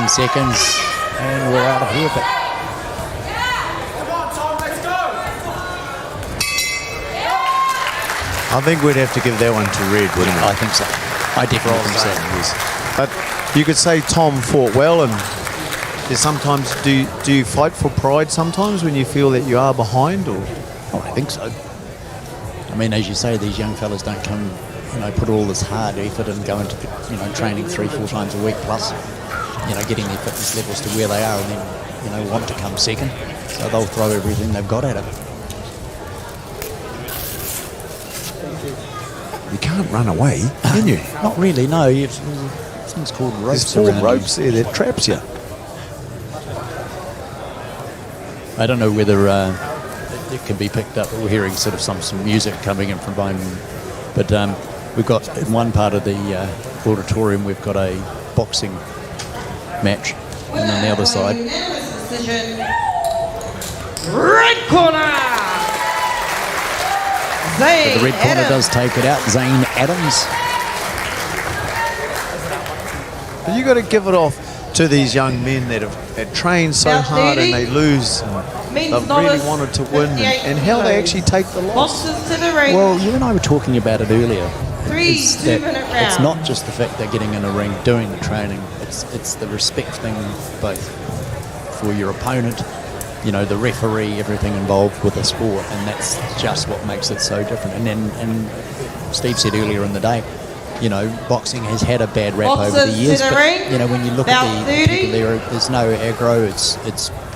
Seconds and we're out of here, but I think we'd have to give that one to Red, wouldn't we? I think so. I definitely think so. Yes. But you could say Tom fought well, and there's sometimes do you fight for pride sometimes when you feel that you are behind, or? Oh, I think so. I mean, as you say, these young fellas don't come, put all this hard effort and go into, training 3-4 times a week plus. Getting their fitness levels to where they are, and then, want to come second. So they'll throw everything they've got at it. You can't run away, can you? Not really, no. Things called ropes. There's 4 around ropes there that traps you. I don't know whether it can be picked up. We're hearing sort of some music coming in from behind. But we've got, in one part of the auditorium, we've got a boxing match, and on the other side, Decision. Red corner. Zane the red corner Adams. does take it out. Zane Adams. But you got to give it off to these young men that have trained so About hard 30. and they lose. Men's They've novice, really wanted to win, 58 and how they actually take the loss. Boxes to the ring. Well, you and I were talking about it earlier. 3 Is that 2-minute rounds. it's not just the fact they're getting in a ring, doing the training. It's the respect thing, both for your opponent, the referee, everything involved with the sport, and that's just what makes it so different. And Steve said earlier in the day, boxing has had a bad rap over the Boxes years, to the but ring. when you look About at the 30. people there's no aggro. It's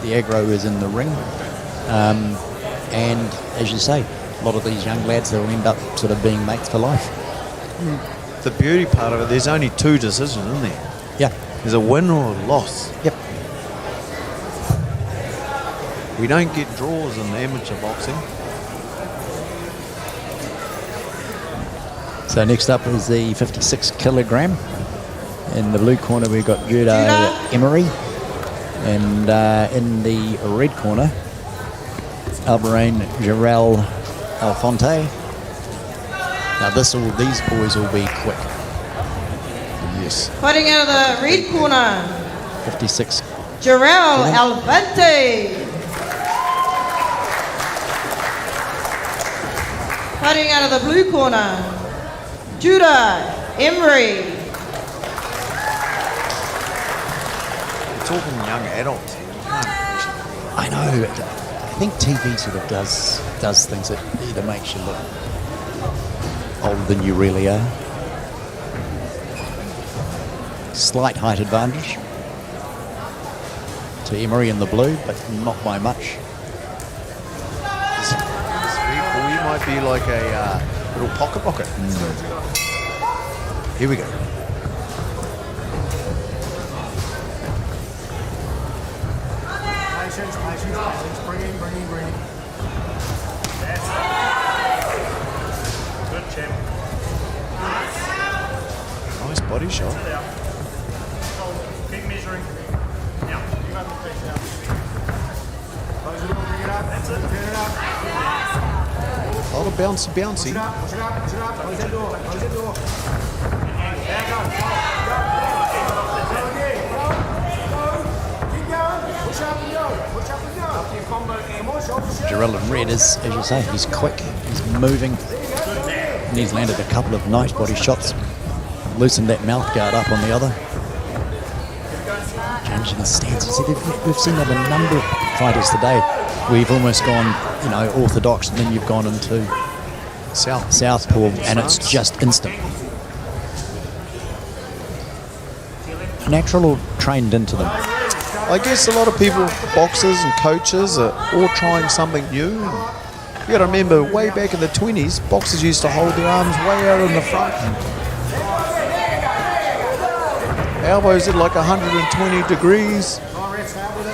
the aggro is in the ring, and as you say, a lot of these young lads that will end up sort of being mates for life. The beauty part of it, there's only 2 decisions, isn't there? Yeah. There's a win or a loss. Yep. We don't get draws in amateur boxing. So next up is the 56 kilogram. In the blue corner we've got Judo Emery, and in the red corner Albarrain Jarrell Alfonte. Now these boys will be quick. Yes. Fighting out of the red corner, 56. Jarrell Alfonte. Fighting out of the blue corner, Judah Emery. We're talking young adults here. You can't actually- I know. I think TV sort of does things that either makes you look older than you really are. Slight height advantage to Emery in the blue, but not by much. This red boy might be like a little pocket. Here we go. Patience. Bring in. That's it. Good champ. Keep measuring. Now, you got the face out. Close it all, bring it up. That's it. Turn it up. A lot of bouncy. Push it up, push it up, push it up. Close that door, close that door. There you go. Go again. Go. Keep going. Push up and go. Push up and go. Up to your combo again. Come on, shoulder. Jarrell and Red is, as you say, he's quick, he's moving, and he's landed a couple of nice body shots. Loosened that mouth guard up on the other. Changing his stance. You see, we've seen that a number of fighters today. We've almost gone, you know, orthodox, and then you've gone into southpaw, and it's just instant. Natural or trained into them? I guess a lot of people, boxers and coaches, are all trying something new. You got to remember, way back in the 20s, boxers used to hold their arms way out in the front. Elbows at like 120 degrees.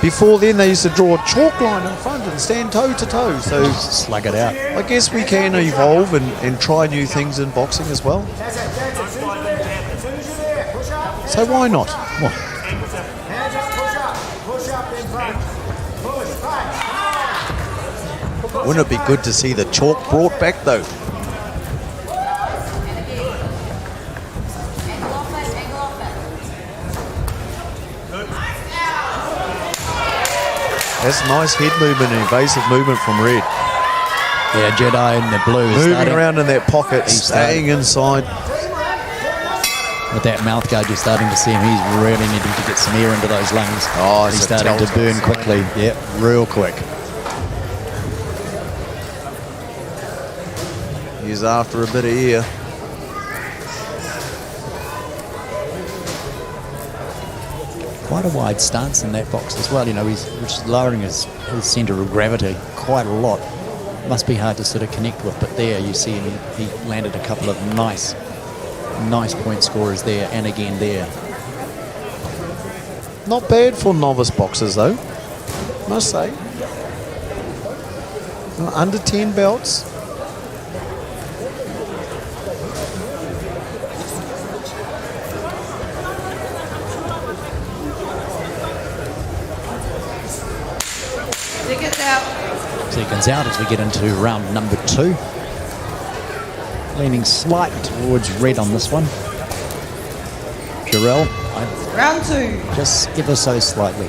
Before then, they used to draw a chalk line in front and stand toe to toe. So Slug it out. I guess we can evolve and try new things in boxing as well. So why not? Well, wouldn't it be good to see the chalk brought back though? That's nice head movement and evasive movement from Red. yeah, Jedi in the blue is Moving starting, around in that pocket, He's staying inside. with that mouth guard. You're starting to see him. He's really needing to get some air into those lungs. Oh, he's it's a starting to telltale burn sign. quickly. Yeah, real quick. He's after a bit of air. Quite a wide stance in that box as well. You know, he's just lowering his centre of gravity quite a lot. Must be hard to sort of connect with, but there you see him. He landed a couple of nice point scorers there, and again there. Not bad for novice boxers though, must say. Under 10 belts. Seconds out. Seconds out as we get into round number 2. Leaning slightly towards Red on this one. Jarrell, Round 2. just ever so slightly.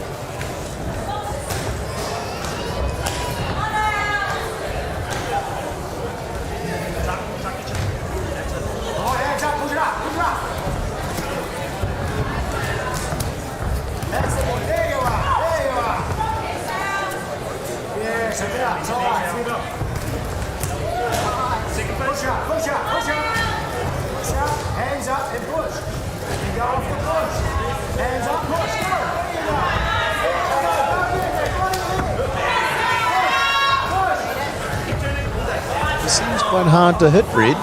It seems quite hard to hit Red.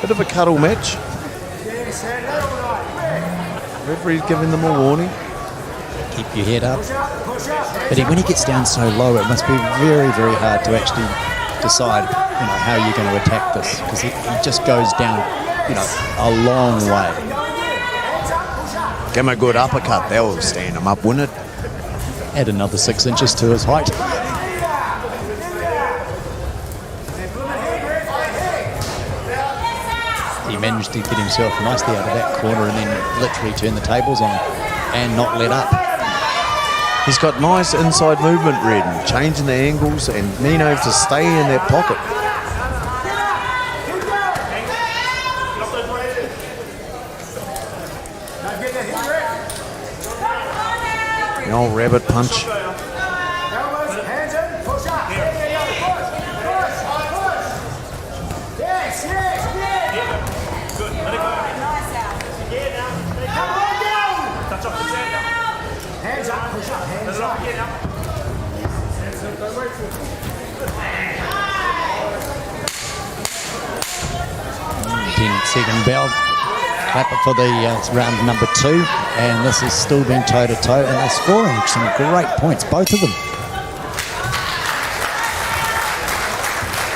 Bit of a cuddle match. Referee's giving them a warning. Keep your head up. But when he gets down so low, it must be very, very hard to actually decide, you know, how you're going to attack this, because he just goes down, you know, a long way. Give him a good uppercut. That will stand him up, wouldn't it? Add another 6 inches to his height. He managed to get himself nicely out of that corner and then literally turn the tables on and not let up. He's got nice inside movement, Red, and changing the angles, and Nino to stay in that pocket. The old rabbit punch. Second bell. Clap it for the round number 2, and this is still being toe to toe, and they're scoring some great points, both of them.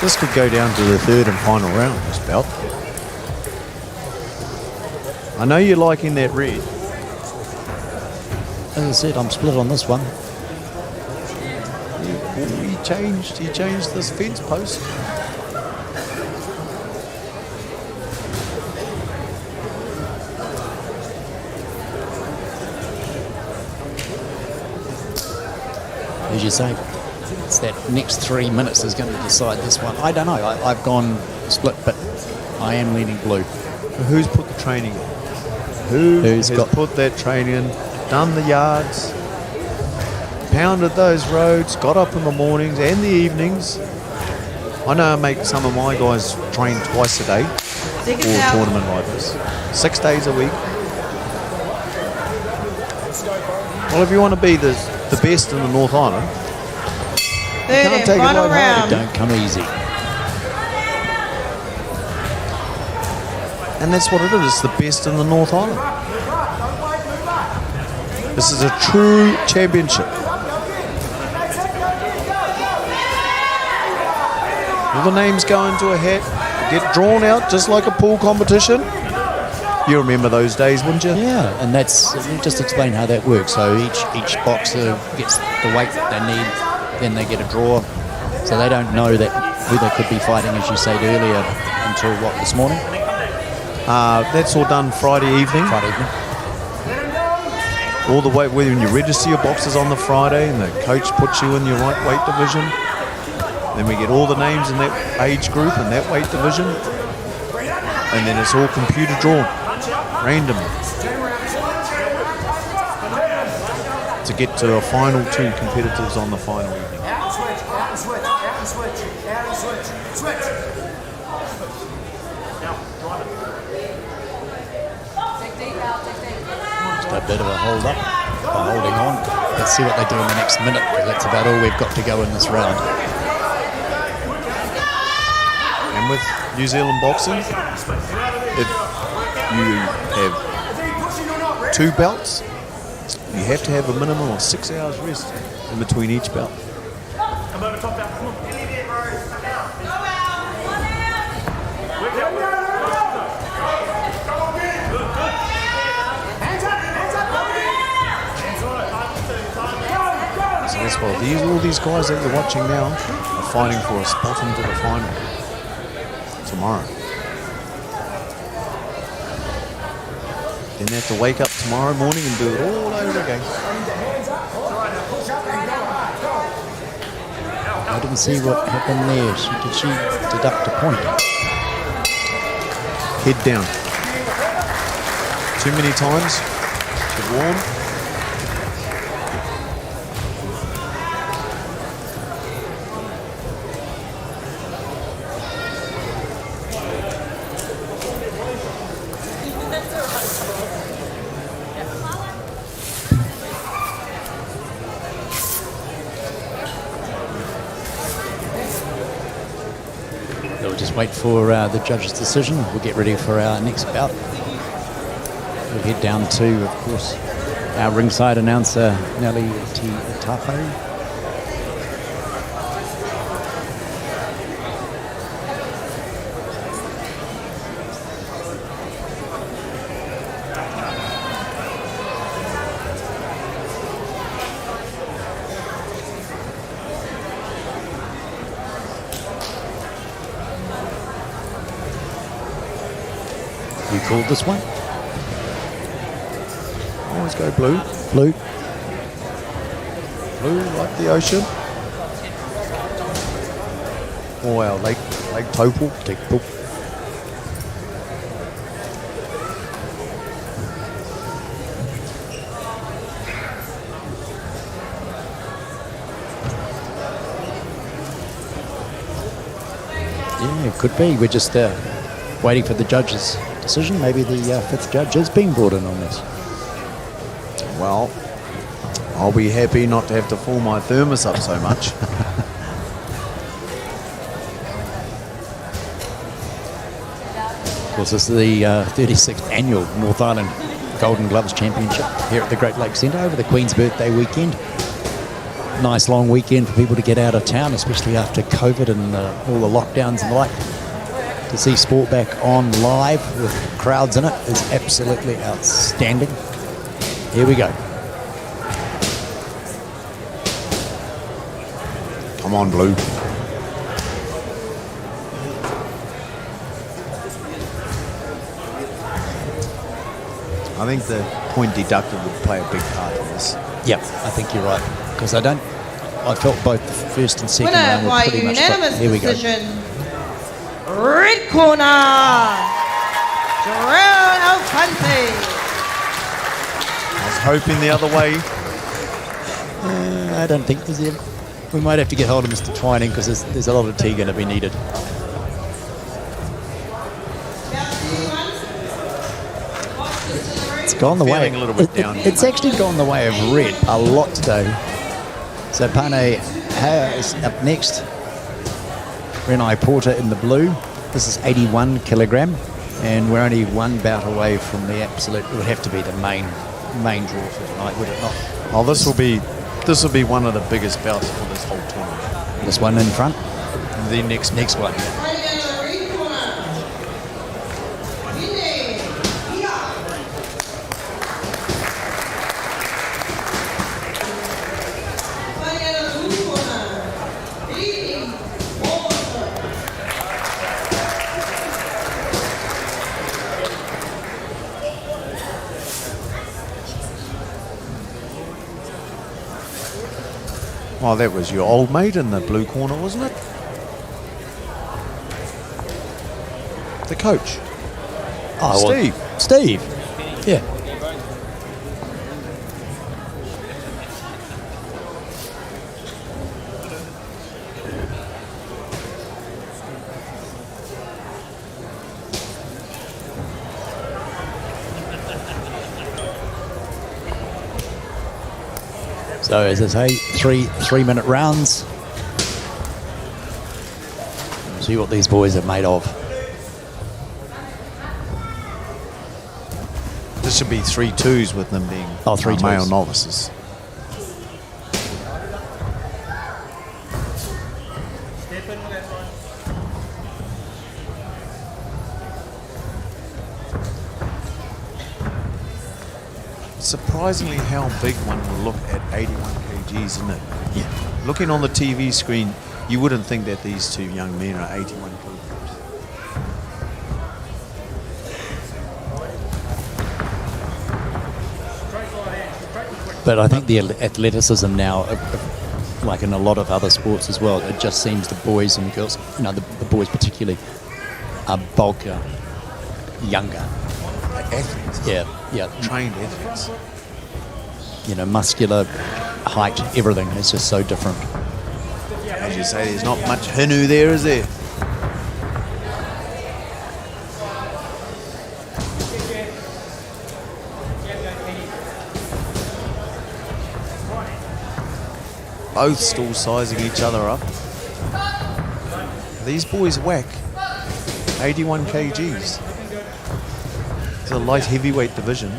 This could go down to the 3rd and final round, this belt. I know you're liking that Red. as I said, I'm split on this one. He changed this fence post. As you say, it's that next 3 minutes is going to decide this one. I don't know. I've gone split, but I am leaning blue. Who's put the training in? Who's put that training in, done the yards, pounded those roads, got up in the mornings and the evenings. I know I make some of my guys train twice a day for a tournament like this. 6 days a week. Well, if you want to be the best in the North Island, Third can't and take it final lighthearted. round. Don't come easy. and that's what it is. It's the best in the North Island. This is a true championship. All the names go into a hat, get drawn out just like a pool competition. You remember those days, wouldn't you? Yeah, and that's just explain how that works. So each boxer gets the weight they need, then they get a draw. So they don't know that who they could be fighting, as you said earlier, until what, this morning? That's all done Friday evening. Friday evening. All the way when you register your boxers on the Friday and the coach puts you in your right weight division. Then we get all the names in that age group and that weight division. And then it's all computer drawn, random. To get to a final two competitors on the final evening. Out and switch, out and switch, out and switch, out and switch, switch. Just a bit of a hold up by holding on. Let's see what they do in the next minute, because that's about all we've got to go in this round. And with New Zealand boxing, if you have 2 belts, you have to have a minimum of 6 hours rest in between each belt. So that's why all these guys that you're watching now are fighting for a spot into the final tomorrow. Then they have to wake up tomorrow morning and do it all over again. I didn't see what happened there. Did she deduct a point? Head down. Too many times. She's warm. We'll just wait for the judge's decision. We'll get ready for our next bout. We'll head down to, of course, our ringside announcer, Nelly Tapo. You called this one? Always go blue. Blue. Blue like the ocean. Or our Lake Taupo. Yeah, it could be. We're just waiting for the judge's decision. Maybe the 5th judge has been brought in on this. Well, I'll be happy not to have to fill my thermos up so much. Of course, this is the 36th annual North Island Golden Gloves Championship here at the Great Lakes Centre over the Queen's birthday weekend. Nice long weekend for people to get out of town, especially after COVID and all the lockdowns and the like. To see sport back on live with crowds in it is absolutely outstanding. Here we go. Come on, Blue. I think the point deducted would play a big part in this. Yeah, I think you're right. Because I felt both the first and second Winner round were by pretty much... unanimous Here we go. decision. Red corner, Alfonte. I was hoping the other way. I don't think there's any... We might have to get hold of Mr. Twining because there's a lot of tea going to be needed. It's gone the way. Feeling a little bit down. It's actually gone the way of red a lot today. So Pane is up next. Renai Porter in the blue. This is 81 kilogram, and we're only one bout away from the absolute. It would have to be the main draw for tonight, would it not? Oh, this will be one of the biggest bouts for this whole tournament. This one in front. The next one. Oh, that was your old mate in the blue corner, wasn't it? The coach. Oh, Steve. Well, Steve. Yeah. So as I say, three-minute rounds. See what these boys are made of. This should be 3-2s with them being three male twos. novices. Surprisingly how big one will look at 81 kgs, isn't it? Yeah. Looking on the TV screen, you wouldn't think that these two young men are 81 kilograms. But I think the athleticism now, like in a lot of other sports as well, it just seems the boys and girls, the boys particularly, are bulkier, younger. Athletes. Yeah. Trained athletes. Muscular, height, everything is just so different. As you say, there's not much hinu there, is there? Both still sizing each other up. These boys whack 81 kgs. It's a light heavyweight division.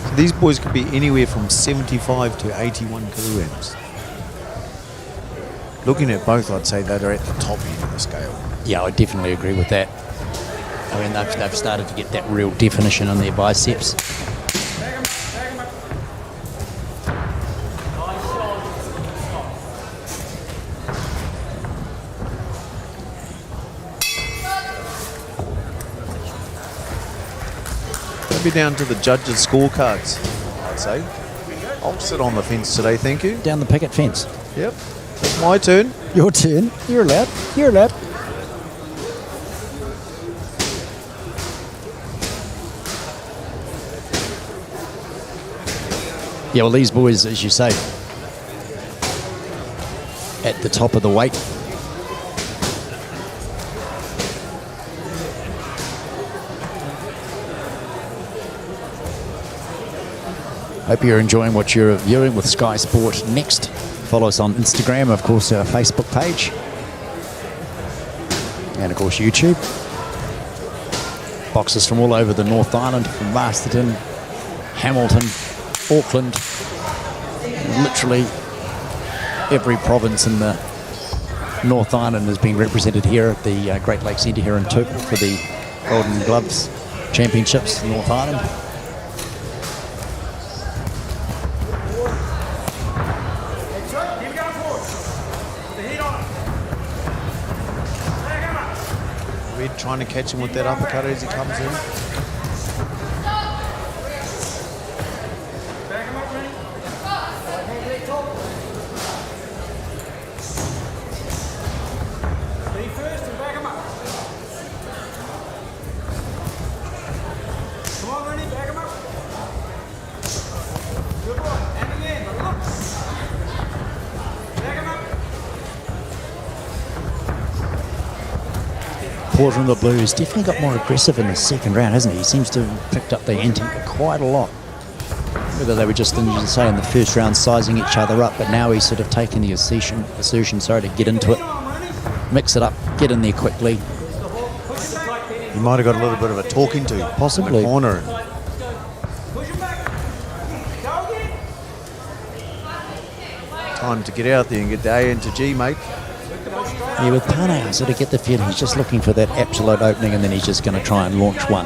So these boys could be anywhere from 75 to 81 kilograms. Looking at both, I'd say that are at the top end of the scale. Yeah, I definitely agree with that. I mean, they've started to get that real definition on their biceps. Maybe down to the judges' scorecards, I'd say. I'll sit on the fence today, thank you. Down the picket fence. Yep, it's my turn. Your turn. You're allowed. You're allowed. Yeah, well, these boys, as you say, at the top of the weight. Hope you're enjoying what you're viewing with Sky Sport Next. Follow us on Instagram, of course, our Facebook page, and of course YouTube. Boxers from all over the North Island, from Masterton, Hamilton, Auckland, literally every province in the North Island has been represented here at the Great Lakes Centre here in Tupelo for the Golden Gloves Championships, North Island. Red trying to catch him with that uppercut as he comes in. Porter in the blue has definitely got more aggressive in the second round, hasn't he? He seems to have picked up the ante quite a lot. Whether they were just, in the first round sizing each other up, but now he's sort of taken the assertion to get into it, mix it up, get in there quickly. He might have got a little bit of a talking to, Possibly. in the corner. Time to get out there and get the A into G, mate. Yeah, with Pane, I sort of get the feeling he's just looking for that absolute opening and then he's just going to try and launch one.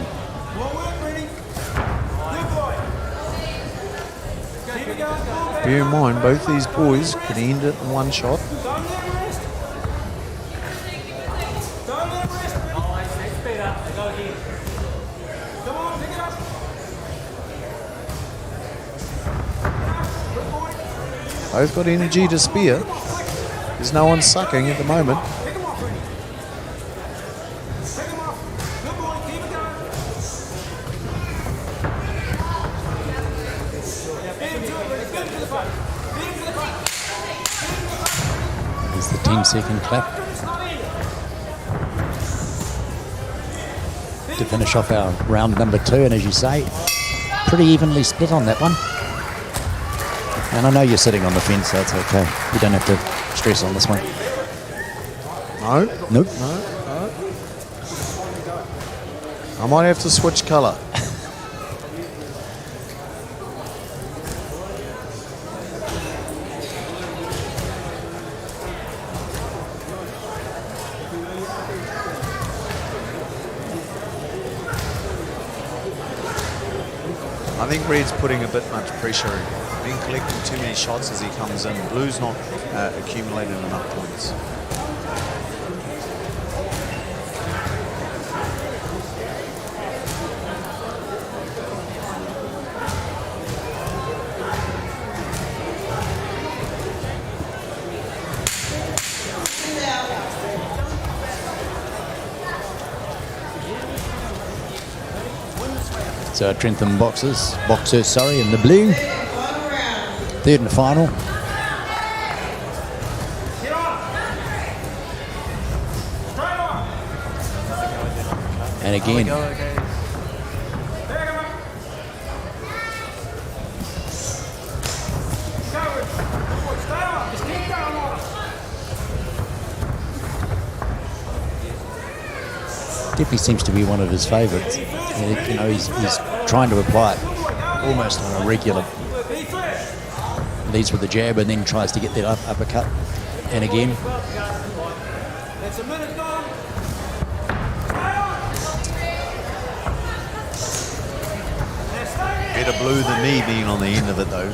Bear in mind, both these boys could end it in one shot. Both got energy to spear. There's no one sucking at the moment. There's the 10-second clap to finish off our round number 2, and as you say, pretty evenly split on that one. And I know you're sitting on the fence, so it's okay. You don't have to stress on this one. No? Nope. No. I might have to switch colour. I think Red's putting a bit much pressure in. Been collecting too many shots as he comes in. Blue's not accumulating enough points. So Trentham boxers in the blue. Third and final. And again. Definitely seems to be one of his favourites. You know, he's trying to apply it almost on a regular. Leads with the jab and then tries to get that uppercut. And again. Better blue than me being on the end of it though.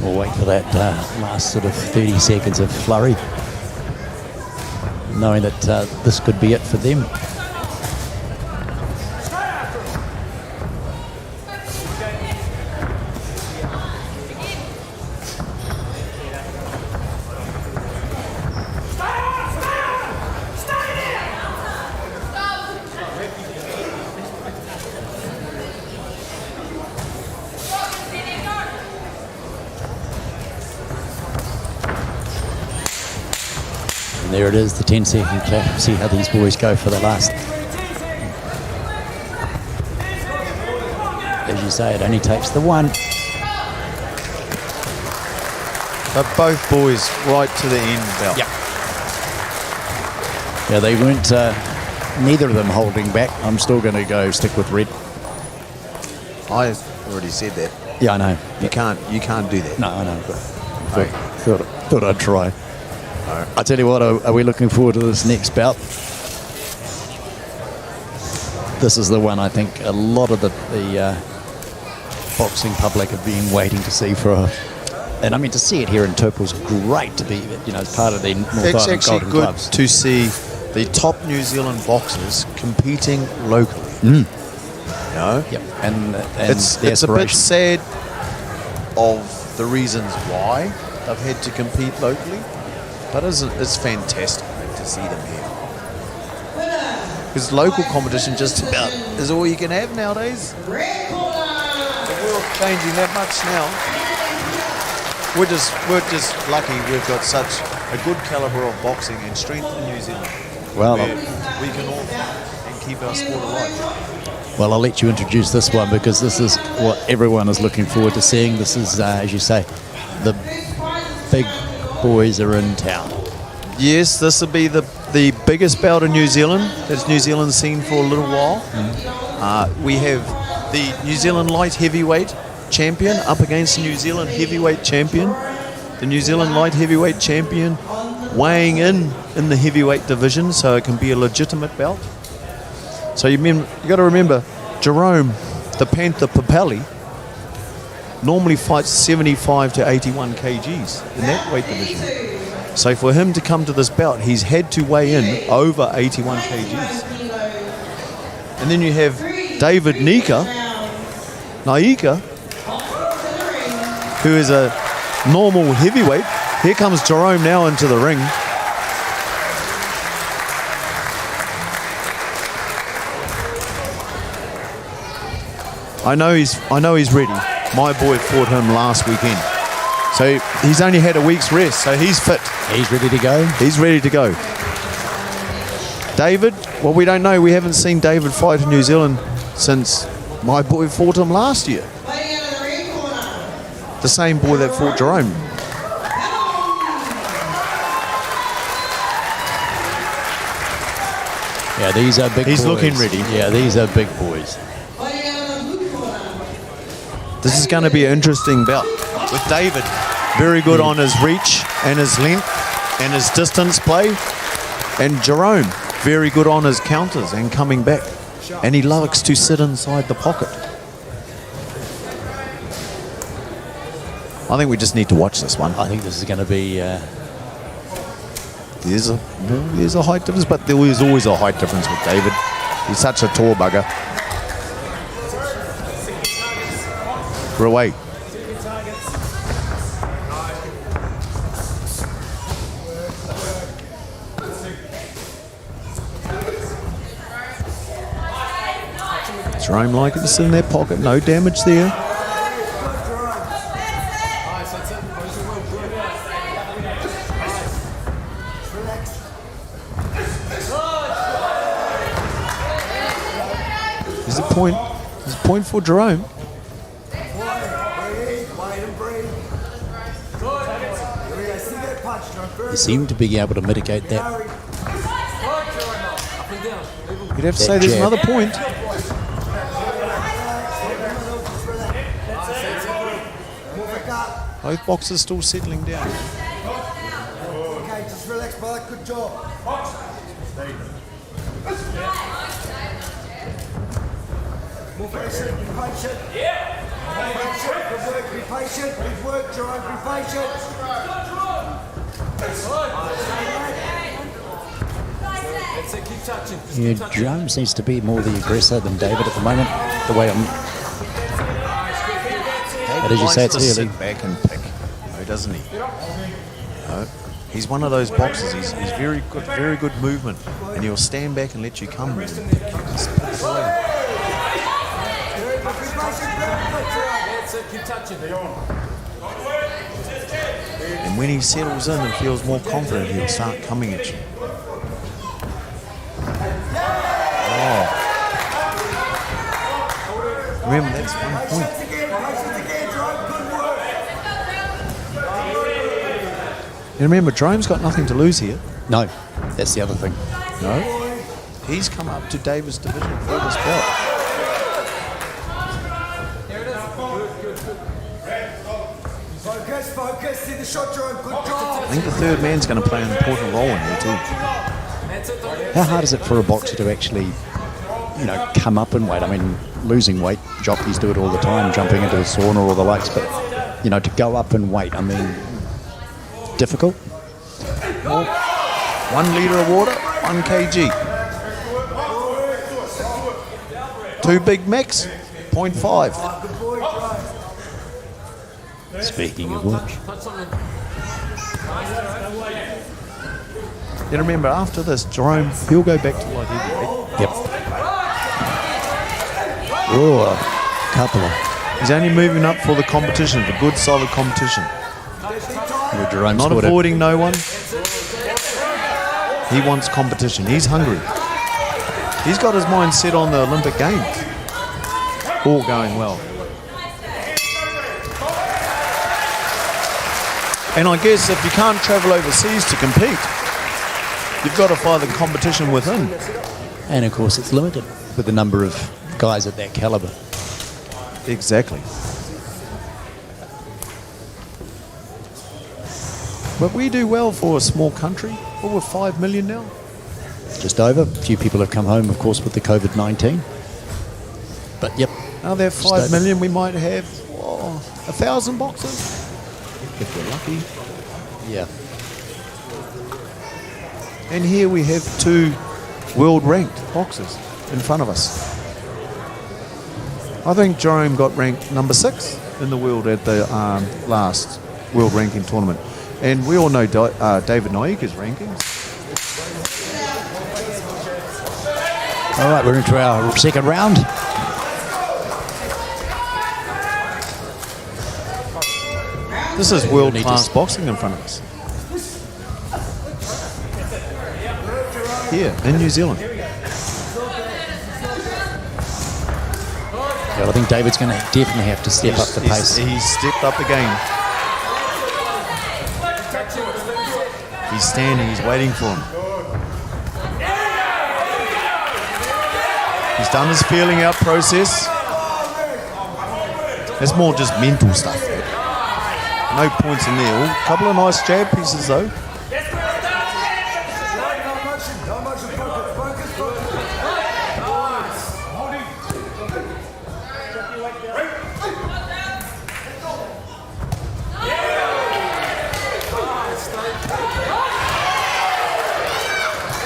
We'll wait for that last sort of 30 seconds of flurry, knowing that this could be it for them. And there it is, the 10-second clap. See how these boys go for the last. As you say, it only takes the one. But both boys right to the end, Belt. Yeah. Yeah, they weren't, neither of them holding back. I'm still going to go stick with red. I already said that. Yeah, I know. You can't do that. No, I know. But thought I'd try. I tell you what, are we looking forward to this next bout? This is the one I think a lot of the boxing public have been waiting to see for. And I mean, to see it here in Tupou's great to be, as part of the North It's Island actually Golden good Clubs. to see the top New Zealand boxers competing locally. Yep. And It's the a bit aspiration. sad of the reasons why they've had to compete locally, but it's fantastic to see them here. Because local competition just about is all you can have nowadays. The world's changing that much now. We're just lucky we've got such a good calibre of boxing and strength in New Zealand. Well, where we can all fight and keep our sport alive. Well, I'll let you introduce this one because this is what everyone is looking forward to seeing. This is, as you say, the big boys are in town. Yes, this will be the biggest bout in New Zealand that's New Zealand's seen for a little while. We have the New Zealand light heavyweight champion up against the New Zealand heavyweight champion. The New Zealand light heavyweight champion weighing in the heavyweight division, so it can be a legitimate bout. So you got to remember, Jerome, the Panther Papali, normally fights 75 to 81 kgs in that weight division. So for him to come to this bout, he's had to weigh in over 81 kgs. And then you have David Naika, who is a normal heavyweight. Here comes Jerome now into the ring. I know he's ready. My boy fought him last weekend. So he's only had a week's rest, so he's fit. He's ready to go. He's ready to go. David, well, we don't know. We haven't seen David fight in New Zealand since my boy fought him last year. The same boy that fought Jerome. Yeah, these are big boys. He's looking ready. Yeah, these are big boys. This is going to be an interesting bout with David. Very good on his reach and his length and his distance play. And Jerome, very good on his counters and coming back. And he likes to sit inside the pocket. I think we just need to watch this one. I think this is going to be... There's a height difference, but there is always a height difference with David. He's such a tall bugger. We're away. Jerome liking to sit in that pocket. No damage there. There's a point for Jerome. They seem to be able to mitigate that. You'd have to say there's another point. Both boxers still settling down. Okay, just relax, brother. Good job. More patient, be patient. Yeah. Be patient, good work, be patient. Good work, Jerome, be patient. Yeah, Jerome seems to be more the aggressor than David at the moment. The way I'm... But as you say, it's early. Sit back and pick, no, doesn't he? No. He's one of those boxers. He's very good movement, and he'll stand back and let you come and pick you. And when he settles in and feels more confident, he'll start coming at you. Oh. Remember, that's 1 point. And remember, Jerome's got nothing to lose here. No, that's the other thing. No. He's come up to David's division for this belt. Focus, see the shot, Jerome. Good job. I think the third man's going to play an important role in here too. How hard is it for a boxer to actually, come up in weight? I mean, losing weight, jockeys do it all the time, jumping into a sauna or the likes, but, to go up in weight, I mean, difficult? Well, 1 litre of water, 1 kg. 2 Big Macs, 0.5. Speaking of which. You remember, after this, Jerome, he'll go back to light heavyweight. Yep. Oh, a couple of. He's only moving up for the competition, the good, solid competition. Not avoiding no one. He wants competition. He's hungry. He's got his mind set on the Olympic Games. All going well. And I guess if you can't travel overseas to compete, you've got to find the competition within. And of course it's limited with the number of guys at that caliber. Exactly. But we do well for a small country. Well, we're 5 million now. Just over. A few people have come home, of course, with the COVID-19. But yep. Now they're 5 million, we might have 1,000 boxers. If we're lucky. Yeah. And here we have 2 world-ranked boxers in front of us. I think Jerome got ranked number 6 in the world at the last world ranking tournament. And we all know David Naika's rankings. All right, we're into our second round. This is world-class boxing in front of us. Here, in New Zealand. Yeah, I think David's going to definitely have to step up the pace. He's stepped up the game. He's standing, he's waiting for him. He's done his feeling out process. It's more just mental stuff. No points in there. A couple of nice jab pieces though.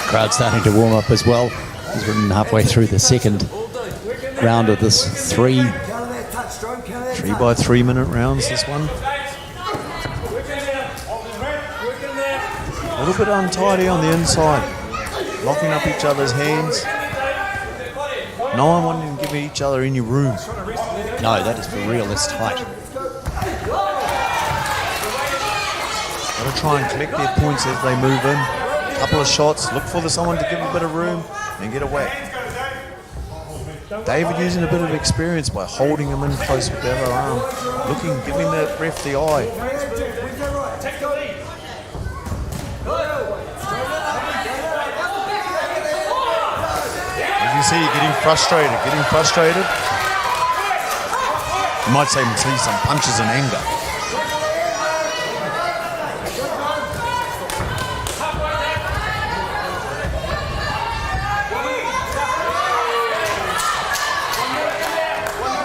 Crowd starting to warm up as well. He's running halfway through the second round of this 3 by 3 minute rounds, this one. A little bit untidy on the inside. Locking up each other's hands. No one wanting to give each other any room. No, that is for real, it's tight. Got to try and collect their points as they move in. Couple of shots, look for someone to give a bit of room and get a whack. David using a bit of experience by holding him in close with the other arm, giving the ref the eye. As you see, getting frustrated. You might say see some punches in anger.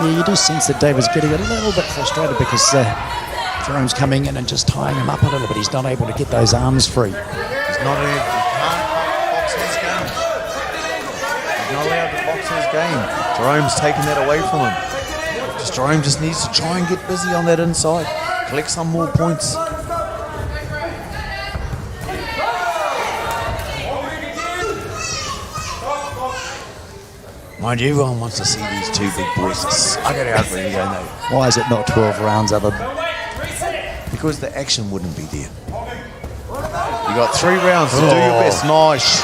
Yeah, you do sense that David's getting a little bit frustrated because Jerome's coming in and just tying him up a little bit. He's not able to get those arms free. He's not able to box his game. He's not allowed to box his game. Jerome's taking that away from him. Jerome just needs to try and get busy on that inside. Collect some more points. Mind you, everyone wants to see these 2 big boys slug it out really, don't they? Why is it not 12 rounds other Because the action wouldn't be there. You got 3 rounds to do your best. Nice.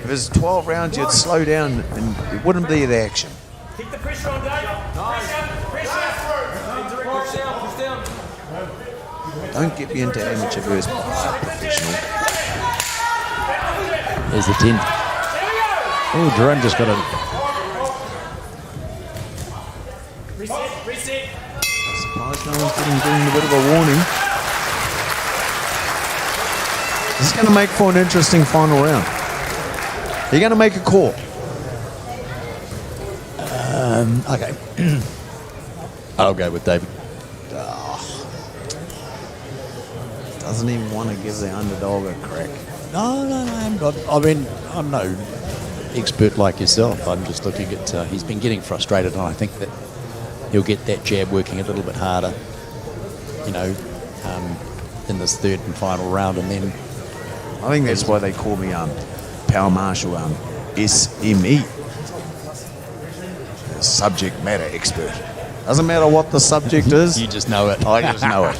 If it's 12 rounds, you'd slow down and it wouldn't be the action. Keep the pressure on, Dave. Push down. Don't get me into amateur versus professional. There's the 10th. Oh, Jerome just got a... Reset. Surprised no one's getting a bit of a warning. This is going to make for an interesting final round. You're going to make a call. Okay. I'll go with David. Doesn't even want to give the underdog a crack. No, I'm not. I mean, I'm no expert like yourself. I'm just looking at... he's been getting frustrated, and I think that he'll get that jab working a little bit harder, you know, in this third and final round, and then... I think that's why they call me Power Marshal, SME. Subject matter expert. Doesn't matter what the subject is. You just know it. I just know it.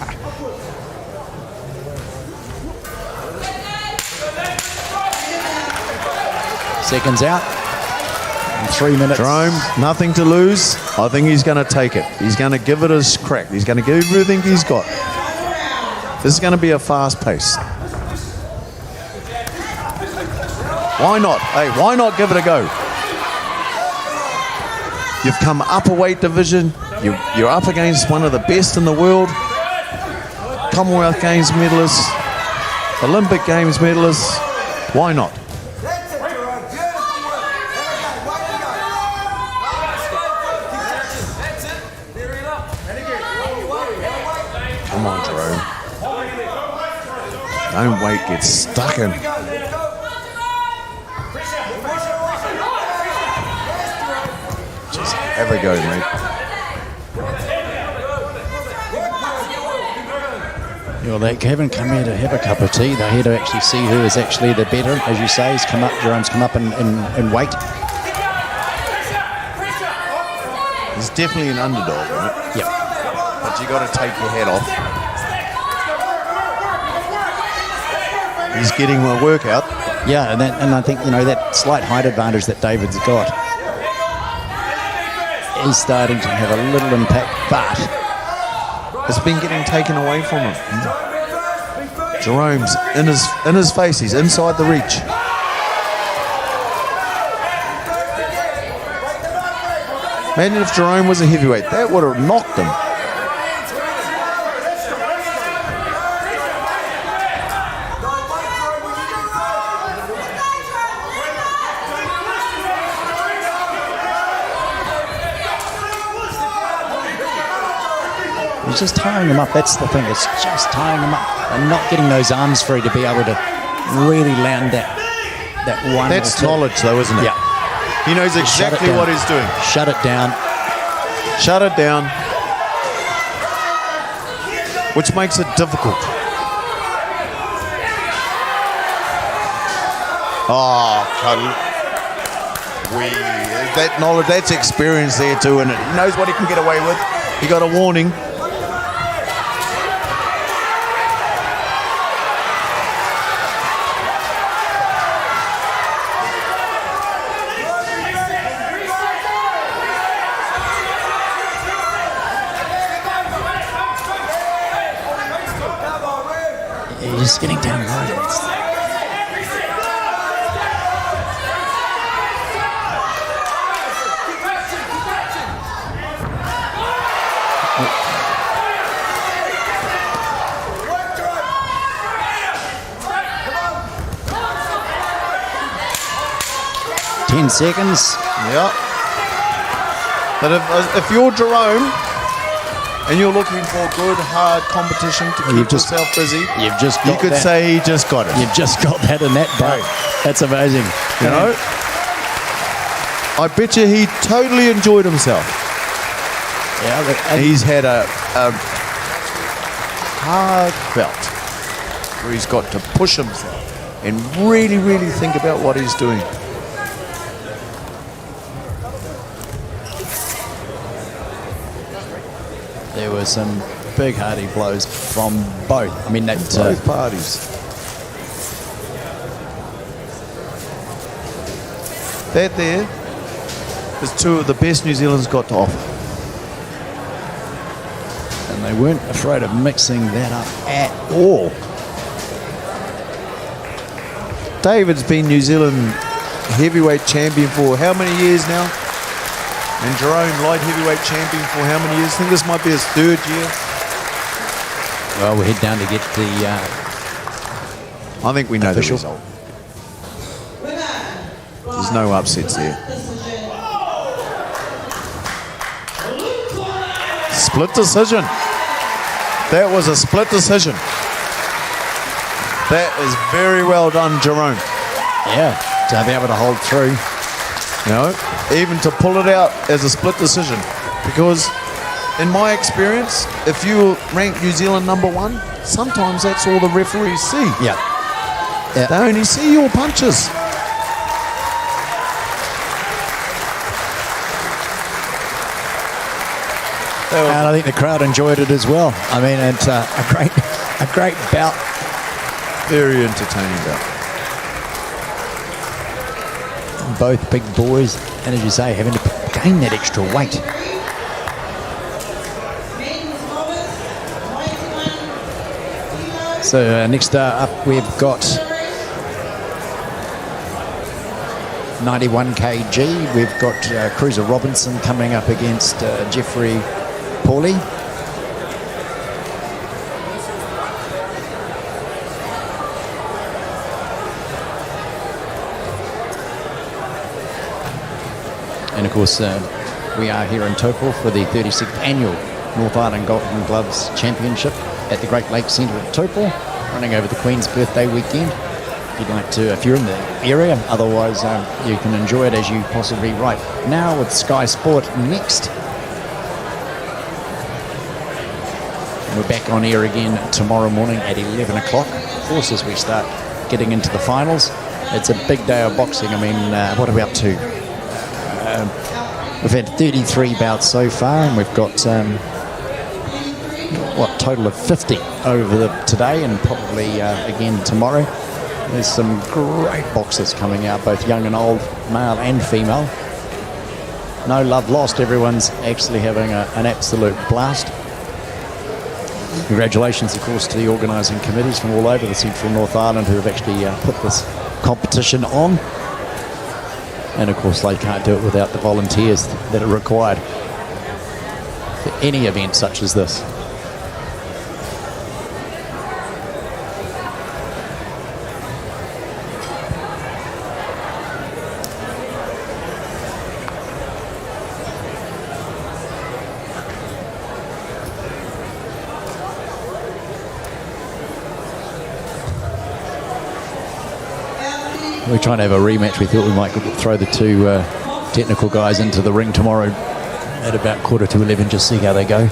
Seconds out. And 3 minutes. Jerome, nothing to lose. I think he's going to take it. He's going to give it his crack. He's going to give everything he's got. This is going to be a fast pace. Why not? Hey, why not give it a go? You've come up a weight division. You're up against one of the best in the world. Commonwealth Games medalists, Olympic Games medalists. Why not? Come on, Jerome. Don't wait, get stuck in. Just have a go, mate. Well, they haven't come here to have a cup of tea. They're here to actually see who is actually the better. As you say, Jerome's come up in weight. He's definitely an underdog, right? Yep. But you got to take your hat off. He's getting a workout. Yeah, and I think, you know, that slight height advantage that David's got is starting to have a little impact, but it's been getting taken away from him. Jerome's in his face. He's inside the reach. Imagine if Jerome was a heavyweight. That would have knocked him. He's just tying him up. That's the thing. It's just tying him up and not getting those arms free to be able to really land that one. That's knowledge, though, isn't it? Yeah. He knows exactly what he's doing. Shut it down. Shut it down. Which makes it difficult. That knowledge, that's experience there too, and he knows what he can get away with. He got a warning. He's getting down low. Ten seconds. Yeah. But if you're Jerome and you're looking for good, hard competition to keep yourself busy, you could say he just got it. You've just got that in that bout. That's amazing. You know? I bet you he totally enjoyed himself. Yeah, he's had a hard bout where he's got to push himself and really, really think about what he's doing. There were some big hardy blows from both. I mean, that Both parties. That there is two of the best New Zealand's got to offer. and they weren't afraid of mixing that up at all. David's been New Zealand heavyweight champion for how many years now? And Jerome, light heavyweight champion for how many years? I think this might be his third year. Well, we'll head down to get the I think we know official. the result. There's no upsets there. Split decision. That was a split decision. That is very well done, Jerome. Yeah, to be able to hold through. You know, even to pull it out as a split decision. Because in my experience, if you rank New Zealand #1, sometimes that's all the referees see. Yeah. They only see your punches. And I think the crowd enjoyed it as well. I mean, it's a great bout. Very entertaining bout. Both big boys, and as you say, having to gain that extra weight. So next up, we've got 91 kg. We've got Cruiser Robinson coming up against Jeffrey Paulie. And of course, we are here in Taupo for the 36th annual North Island Golden Gloves Championship at the Great Lakes Centre at Taupo, running over the Queen's birthday weekend. If you'd like to, if you're in the area, otherwise you can enjoy it as you possibly right now with Sky Sport Next. And we're back on air again tomorrow morning at 11 o'clock. Of course, as we start getting into the finals, it's a big day of boxing. I mean, what are we up to? We've had 33 bouts so far, and we've got total of 50 over today, and probably again tomorrow. There's some great boxers coming out, both young and old, male and female. No love lost. Everyone's actually having an absolute blast. Congratulations, of course, to the organising committees from all over the Central North Island who have actually put this competition on. And of course, they can't do it without the volunteers that are required for any event such as this. We're trying to have a rematch. We thought we might throw the two technical guys into the ring tomorrow at about 11:15, just see how they go.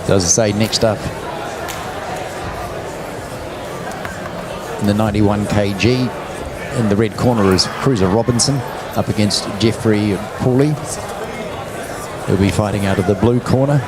So as I say, next up in the 91 kg, in the red corner is Cruiser Robinson up against Jeffrey Paulie. He'll be fighting out of the blue corner.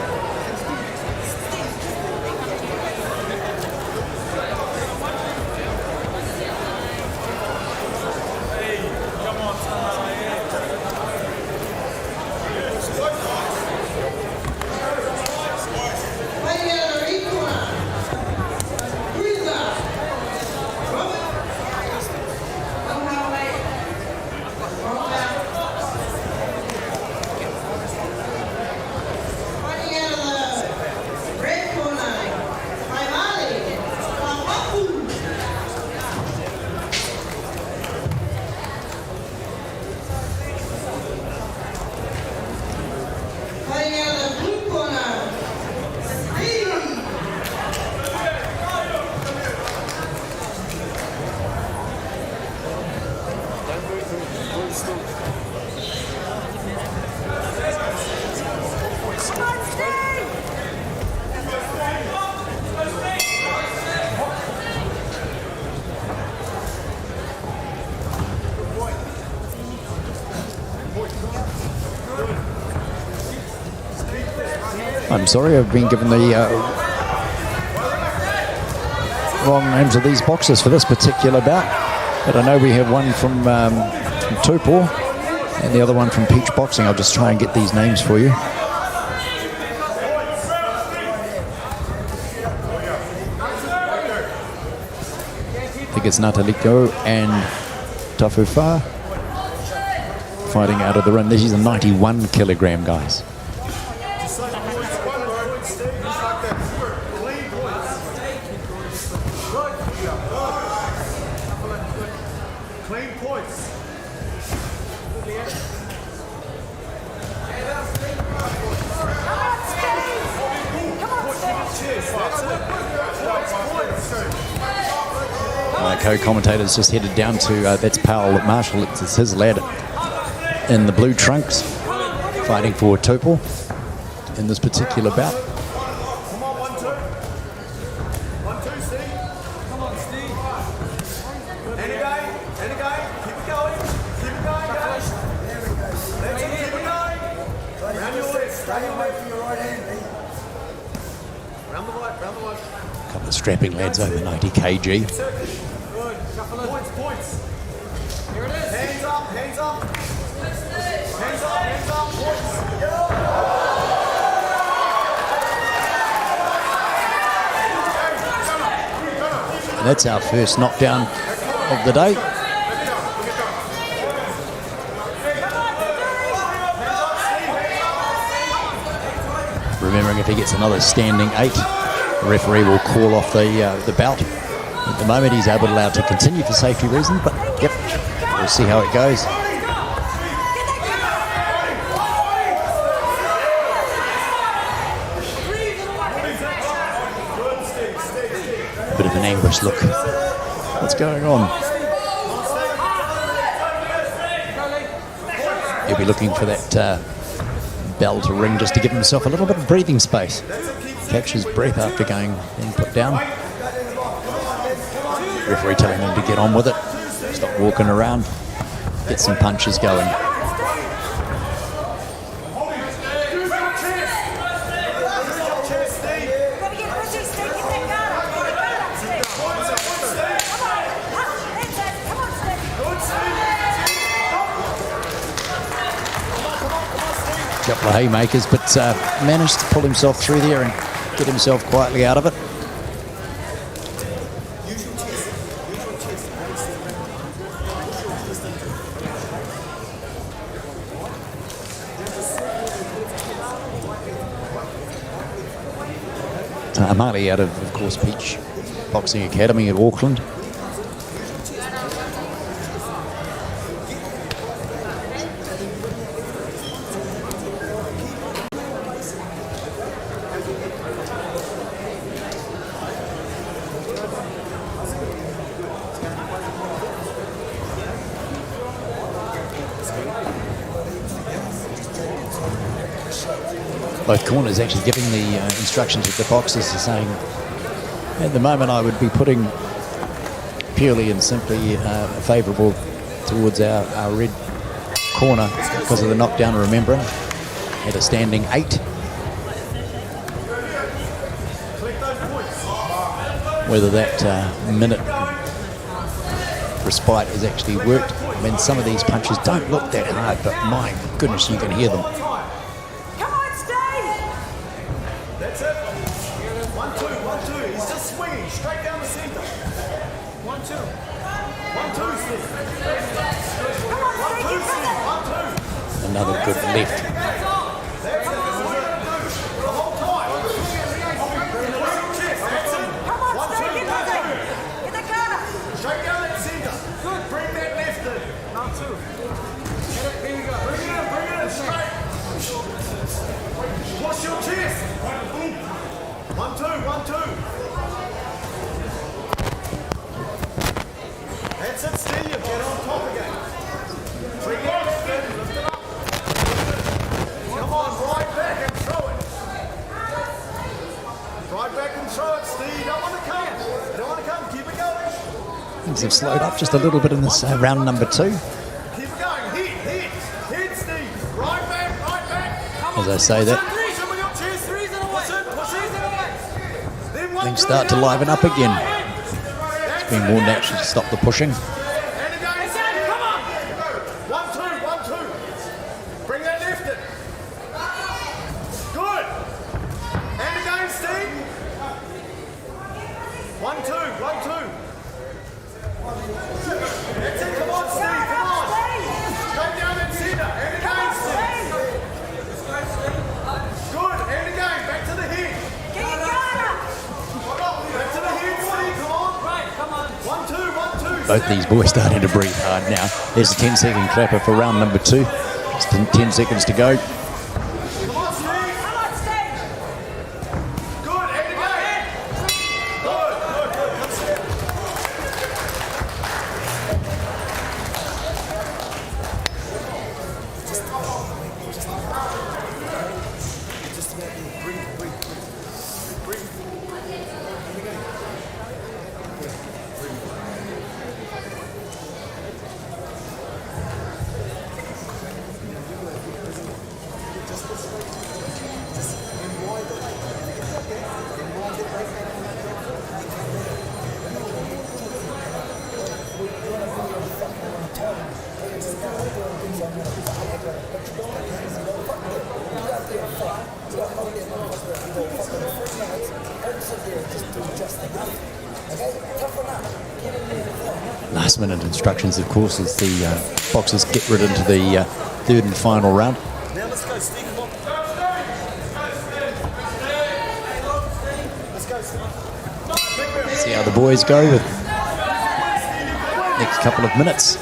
I'm sorry, I've been given the wrong names of these boxers for this particular bout. But I know we have one from Tupor and the other one from Peach Boxing. I'll just try and get these names for you. I think it's Nataliko and Tafufa fighting out of the ring. This is a 91 kilogram, guys. My co-commentator's just headed down to, that's Powell Marshall, it's his lad in the blue trunks, fighting for Tupor in this particular bout. Come on, 1, 2. 1, 2, Steve. Come on, Steve. And again. Keep it going. Keep it going, guys. Let's keep it going. Round your legs. Round your leg for your right hand, Lee. Round the right, round the right. A couple of strapping lads over 90 kg. Good. Shuffle it. Points. Here it is. Hands up, hands up. Hands up, hands up. Points. And that's our first knockdown of the day. Remembering if he gets another standing 8, the referee will call off the bout. At the moment he's allowed to continue for safety reasons, but yep, we'll see how it goes. Bit of an anguished look. What's going on? He'll be looking for that bell to ring just to give himself a little bit of breathing space. Catch his breath after being put down. Referee telling him to get on with it. Stop walking around. Get some punches going. Couple of haymakers, but managed to pull himself through there and get himself quietly out of it. Omani out of course, Peach Boxing Academy at Auckland. Both corners actually giving the instructions to the boxers, saying at the moment I would be putting purely and simply favourable towards our red corner because of the knockdown. Remembering at a standing 8. Whether that minute respite has actually worked. I mean, some of these punches don't look that hard, but my goodness, you can hear them. Another good left. Watch your chest. 1, 2, 1, 2. That's it, Steve. Get on top again. Lift it up. Come on, right back and throw it. Right back and throw it, Steve. Don't want to come. Don't want to come. Keep it going. Things have slowed up just a little bit in this round number 2. Keep it going. Hit, Steve. Right back, right back. As I say that, things start to liven up again. It's been more natural to stop the pushing. And again, come on. 1, 2, 1, 2. Bring that left in. Good. And again, Steve. 1, 2, 1, 2. That's it, come on, Steve, come on. Straight down that centre. And again, Steve. Good, and again, back to the head. Back to the head, Steve, come on. Right, come on. 1, 2, 1, 2. Both these boys starting to breathe hard now. There's a 10-second clapper for round number 2. It's 10 seconds to go. Come on, Steve. Come on, Steve. Good, and again. Good, good, good. Last minute instructions, of course, as the boxers get rid into the third and final round. Now let's go, Steve. Come on. Let's go, Steve. See how the boys go with next couple of minutes.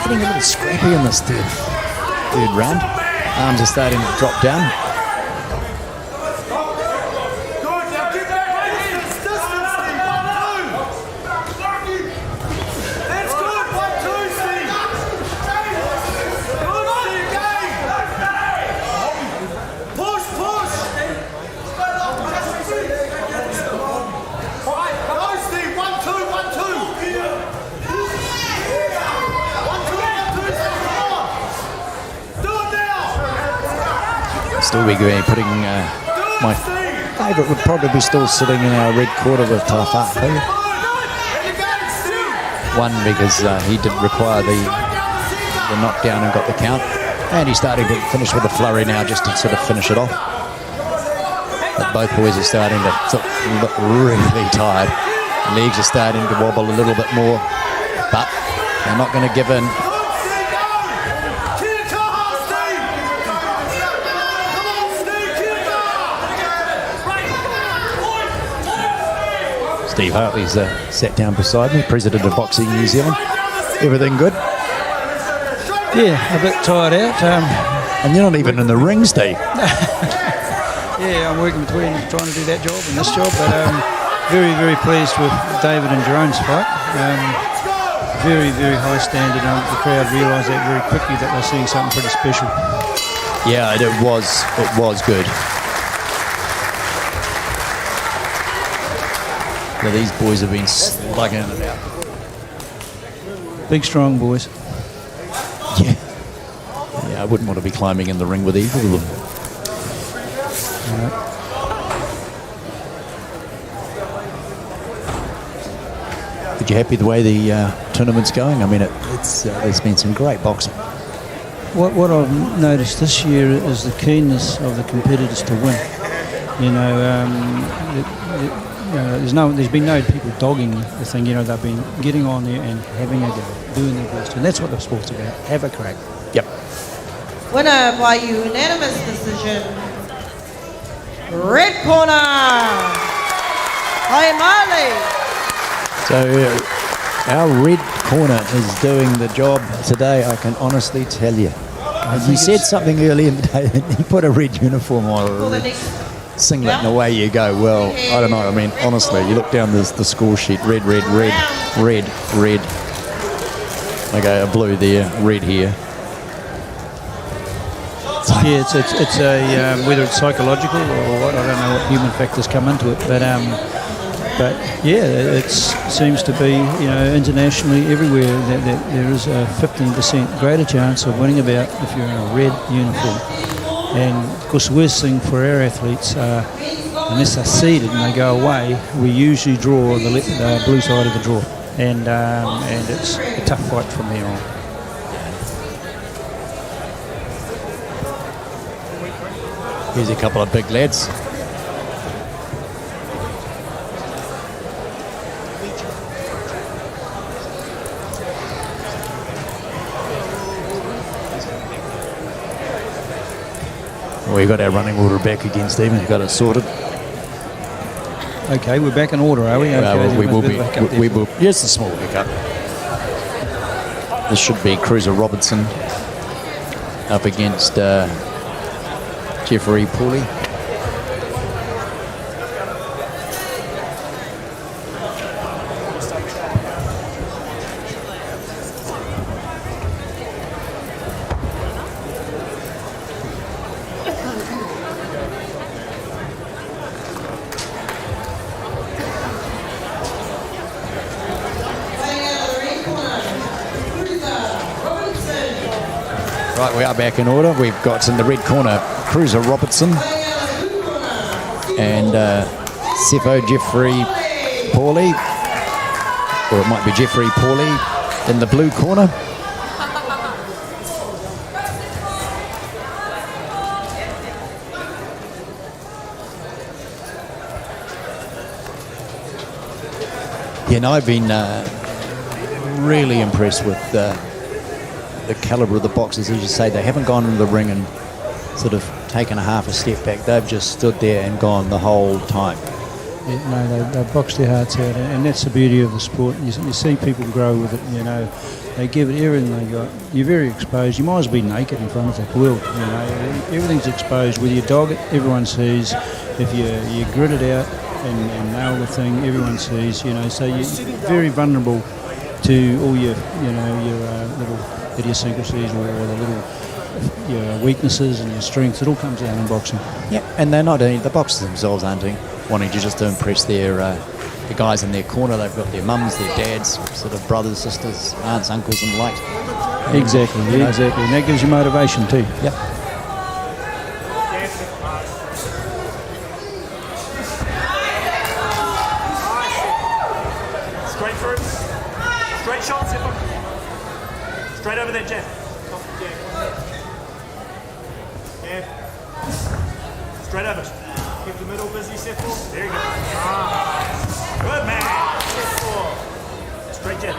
Getting a little scrappy in this third round. Arms are starting to drop down. Still be putting my favourite would probably be still sitting in our red quarter with Papali. One, because he did require the knockdown and got the count, and he's starting to finish with a flurry now just to sort of finish it off. But both boys are starting to look really tired. Legs are starting to wobble a little bit more, but they're not going to give in. Steve Hartley's sat down beside me, President of Boxing New Zealand. Everything good? Yeah, a bit tired out. And you're not even in the ring, Steve. Yeah, I'm working between trying to do that job and this job, but very, very pleased with David and Jerome's fight. Very, very high standard. The crowd realised that very quickly that they're seeing something pretty special. Yeah, it was good. Now, these boys have been slugging it out. Big, strong boys. Yeah. Yeah, I wouldn't want to be climbing in the ring with either of them. Are you happy the way the tournament's going? I mean, there's been some great boxing. What I've noticed this year is the keenness of the competitors to win. You know, there's been no people dogging the thing. You know, they've been getting on there and having a go, doing their best, and that's what the sport's about. Have a crack. Yep. Winner by unanimous decision. Red corner, Omani. So our red corner is doing the job today, I can honestly tell you. He said something earlier in the day that he put a red uniform on, or a red singlet, and away you go. Well, I don't know. I mean, honestly, you look down the score sheet, red, red, red, red, red. Okay, a blue there, red here. Yeah, it's a whether it's psychological or what, I don't know what human factors come into it, but yeah, it seems to be, internationally everywhere that there is a 15% greater chance of winning a bout if you're in a red uniform. And of course, the worst thing for our athletes, unless they're seeded and they go away, we usually draw the blue side of the draw, and it's a tough fight from there on. Here's a couple of big lads. We got our running order back again, Stephen. We've got it sorted. Okay, we're back in order, are we? Okay, we will be. We will. Yes, a small hiccup. This should be Cruiser Robertson up against Jeffrey Paulie. Right, we are back in order. We've got in the red corner Cruiser Robertson and Sepho Jeffrey Paulie, or it might be Jeffrey Paulie in the blue corner. Yeah, no, I've been really impressed with the calibre of the boxers. As you say, they haven't gone into the ring and sort of taken a half a step back. They've just stood there and gone the whole time. Yeah, no, they box their hearts out, and that's the beauty of the sport. You see people grow with it, they give it everything they got. You're very exposed. You might as well be naked in front of the world, Everything's exposed. Whether you dog it, everyone sees. If you grit it out and nail the thing, everyone sees, So you're very vulnerable to all your little idiosyncrasies or the little your weaknesses and your strengths. It all comes out in boxing. Yeah, and they're not the boxers themselves aren't wanting to just impress their the guys in their corner. They've got their mums, their dads, sort of brothers, sisters, aunts, uncles, and the like. Exactly, exactly, and that gives you motivation too. Yep. Straight through. Straight shots. Straight over there, Jeff. Yeah. Straight over. Keep the middle busy, Sepho. There you go. Good man. Sepho. Straight, Jeff.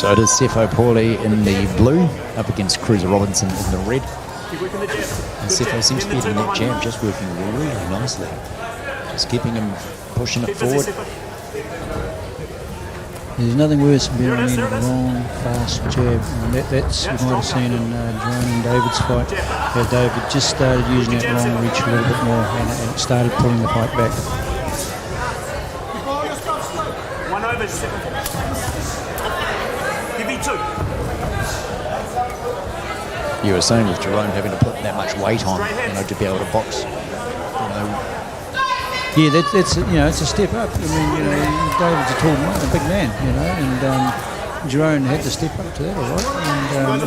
So it is Sepho Paulie in the blue up against Cruiser Robinson in the red. Keep working the Jeff. And Sepho seems to be in that jab, just working really nicely. Just keeping him pushing it forward. There's nothing worse than being in a long, fast jab. And that's you might have seen in Jerome and David's fight. David just started using that long reach a little bit more, and it started pulling the fight back. One over, give me two. You were saying with Jerome having to put that much weight on, to be able to box. Yeah, that's it's a step up. I mean, David's a tall man, a big man, and Jerome had to step up to that, all right. And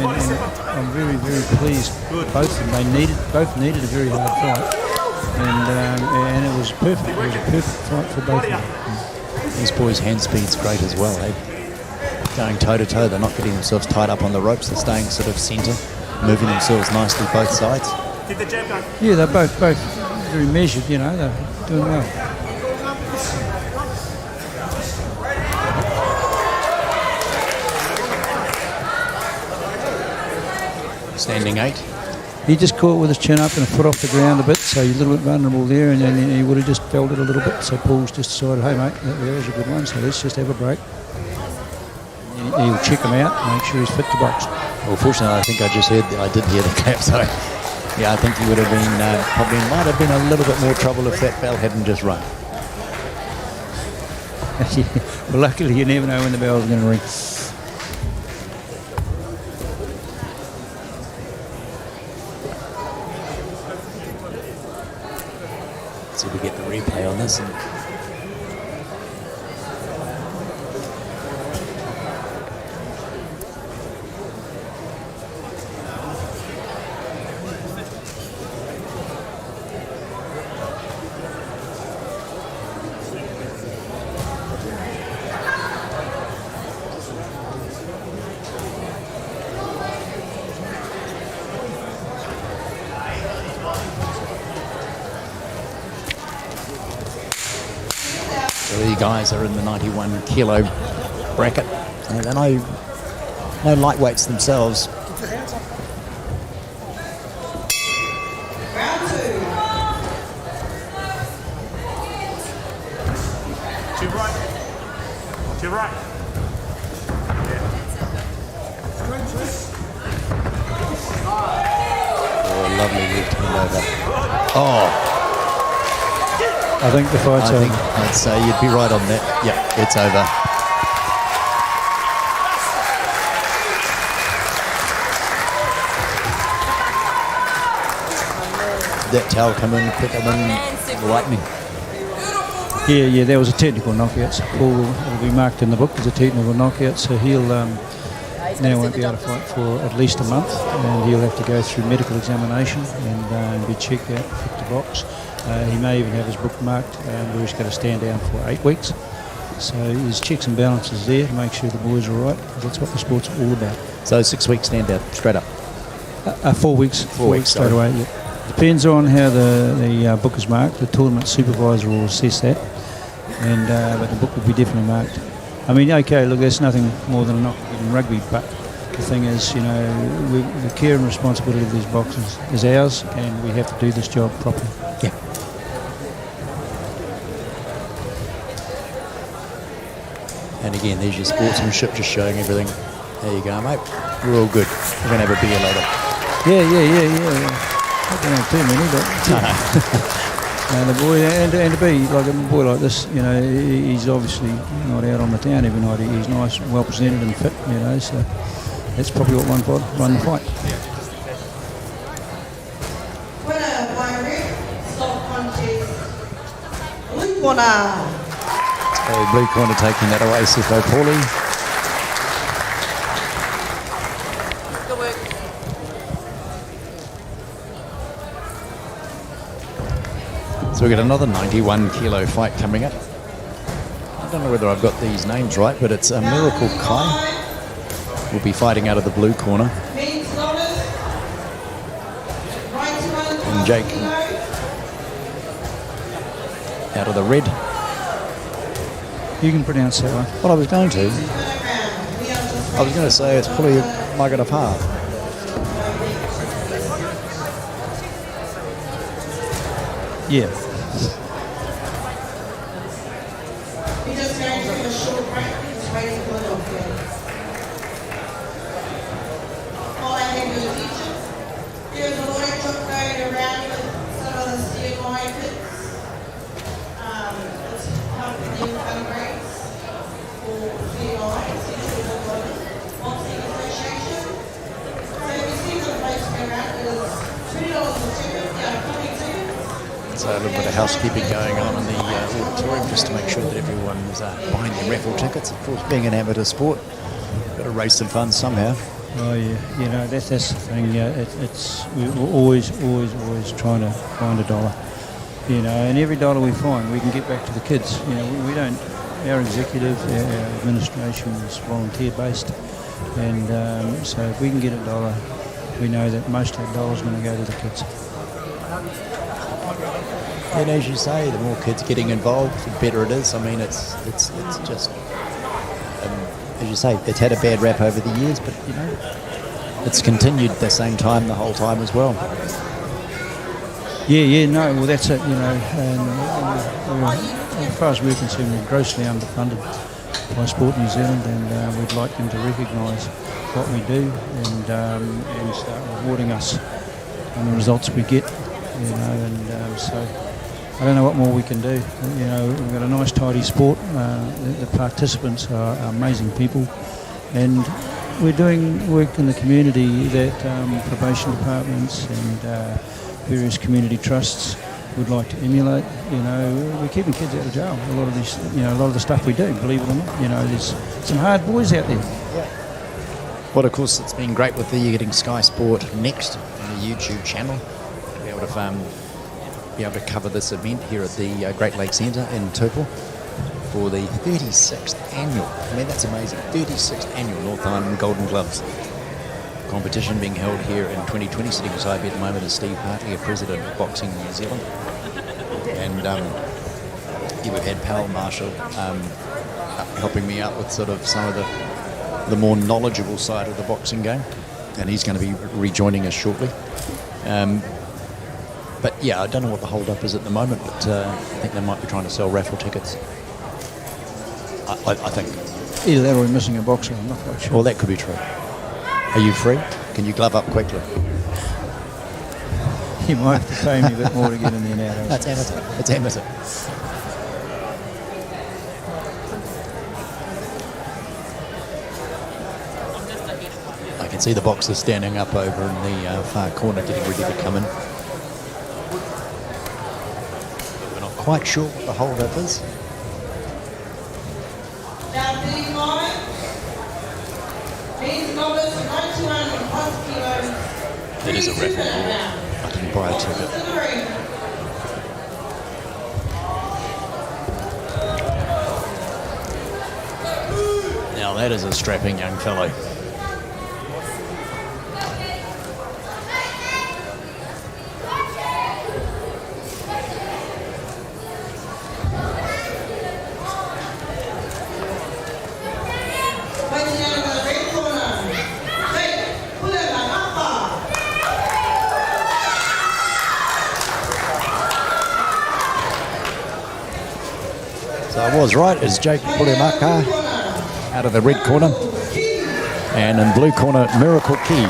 I'm very, very pleased. Both of them, both needed a very hard fight, and it was perfect. It was a perfect fight for both of them. These boys' hand speed's great as well. Going toe to toe, they're not getting themselves tied up on the ropes. They're staying sort of centre, moving themselves nicely both sides. Keep the jab going. Yeah, they're both very measured. They're doing well. Standing 8. He just caught with his chin up and a foot off the ground a bit, so he's a little bit vulnerable there, and then he would have just felt it a little bit. So Paul's just decided, hey mate, that was a good one, so let's just have a break. He'll check him out, make sure he's fit to box. Well, fortunately, I think I did hear the clap, so yeah, I think he would have been, might have been a little bit more trouble if that bell hadn't just rung. Well, luckily you never know when the bell's going to ring. So we get the replay on this. And the guys are in the 91 kilo bracket. And they're no lightweights themselves. To your right. Oh, lovely left hand over. Oh, I think the fight's I over. think I'd say you'd be right on that. Yep, it's over. That towel come in, pick him in, lightning. Yeah, that was a technical knockout. So Paul will be marked in the book as a technical knockout, so he'll now won't be able to fight for at least a month, and he'll have to go through medical examination and be checked out, fit the box. He may even have his book marked where he's got to stand down for 8 weeks. So there's checks and balances there to make sure the boys are right, because that's what the sport's all about. So 6 weeks stand down, straight up. 4 weeks. 4 weeks, straight away. Yeah. Depends on how the book is marked. The tournament supervisor will assess that, and but the book will be definitely marked. I mean, okay, look, there's nothing more than a knockout in rugby, but the thing is, you know, the care and responsibility of these boxers is ours, and we have to do this job properly. Yeah. And again, there's your sportsmanship, just showing everything. There you go, mate. We're all good. We're going to have a beer later. Yeah. I don't have too many, but and the boy, and to be like a boy like this, you know, he's obviously not out on the town every night. He's nice, well presented and fit, you know. So that's probably what won the fight. Winner by red, stop contest. Blue corner. So blue corner taking that away, Sifo Paulie. So we've got another 91 kilo fight coming up. I don't know whether I've got these names right, but it's a Miracle Kai. Will be fighting out of the blue corner. And Jake out of the red. You can pronounce that one. Well, I was going to. I was going to say it's probably Margaret of Half. Yeah. We're just going to have a short break. Just waiting for the doctor. All I have is a teacher. There's a lot of truck going around with some of the CMI kids. It's helping them fundraise for CMI, Central Boxing Association. So if you see some folks go around, there's $20 a ticket. Yeah, coming tickets. So a little bit of housekeeping going on in the auditorium just to make sure that everyone is buying their raffle tickets. Of course, being an amateur sport, got to raise some funds somehow. Oh yeah, you know that's the thing. We're always trying to find a dollar. You know, and every dollar we find, we can get back to the kids. You know, we don't. Our executive, our administration is volunteer based, and so if we can get a dollar, we know that most of that dollar is going to go to the kids. And as you say, the more kids getting involved, the better it is. I mean, it's just, as you say, it's had a bad rap over the years, but you know, it's continued at the same time the whole time as well. No, well that's it, you know, and as far as we're concerned, we're grossly underfunded by Sport New Zealand, and we'd like them to recognise what we do and start rewarding us on the results we get, you know, and so I don't know what more we can do. You know, we've got a nice, tidy sport. The participants are amazing people, and we're doing work in the community that probation departments and various community trusts would like to emulate. You know, we're keeping kids out of jail. A lot of this, you know, a lot of the stuff we do, believe it or not. You know, there's some hard boys out there. Well, of course, it's been great with you getting Sky Sport Next on the YouTube channel to be able to cover this event here at the Great Lakes Centre in Tupelo for the 36th annual. I mean, that's amazing. 36th annual North Island Golden Gloves competition being held here in 2020. Sitting beside me at the moment is Steve Hartley, a president of Boxing New Zealand, and we've had Powell Marshall helping me out with sort of some of the more knowledgeable side of the boxing game, and he's going to be rejoining us shortly. But yeah, I don't know what the hold-up is at the moment, but I think they might be trying to sell raffle tickets. I think. Either that or we're missing a boxer, I'm not quite sure. Well, that could be true. Are you free? Can you glove up quickly? You might have to pay me a bit more to get in there now. That's amateur. It's amateur. I can see the boxer standing up over in the far corner getting ready to come in. We're not quite sure what the hold-up is. Now, 35. Men's novice, 91 kilos. It is a raffle draw. I didn't buy a ticket. Now that is a strapping young fellow. So I was right, it's Jake Pulemaka out of the red corner, and in blue corner, Miracle Key.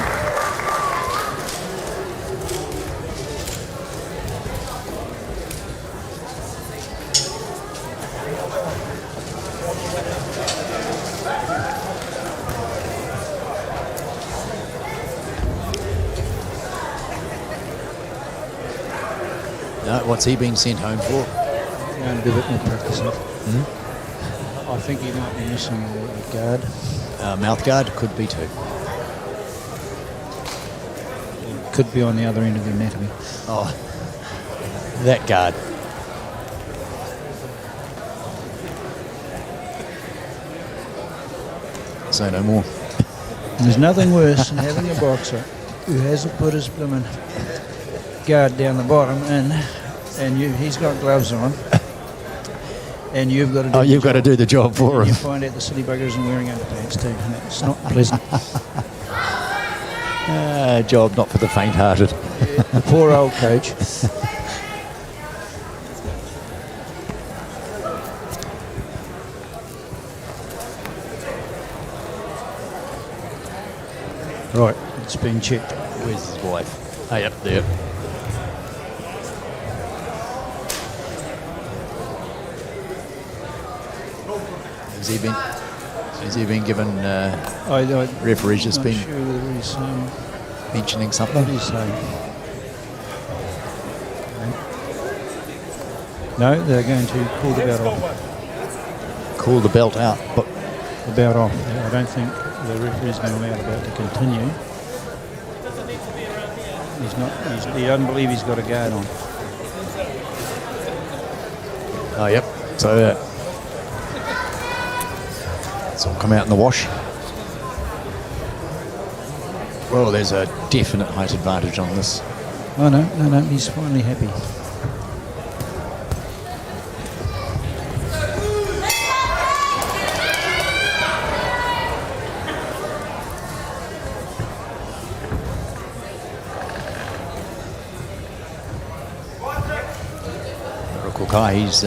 No, what's he been sent home for? Going to do a bit more practicing. I think he might be missing a guard. Mouth guard could be too. Could be on the other end of the anatomy. Oh, that guard. Say no more. There's nothing worse than having a boxer who hasn't put his blooming guard down the bottom, and he's got gloves on. And you've got to do you've got to do the job for him. You find out the silly bugger isn't wearing underpants too, and it's not pleasant. Job not for the faint-hearted. Yeah, the poor old coach. Right, it's been checked. Where's his wife? Hey, up there. Has he been given referees just been sure whether he's mentioning something? What do you say? No, they're going to pull the belt off. Call the belt out. But the belt off. I don't think the referee's going to allow the belt to continue. He's not. He doesn't believe he's got a guard on. Oh, yep. So it's all come out in the wash. Well, there's a definite height advantage on this. Oh, no, he's finally happy. He's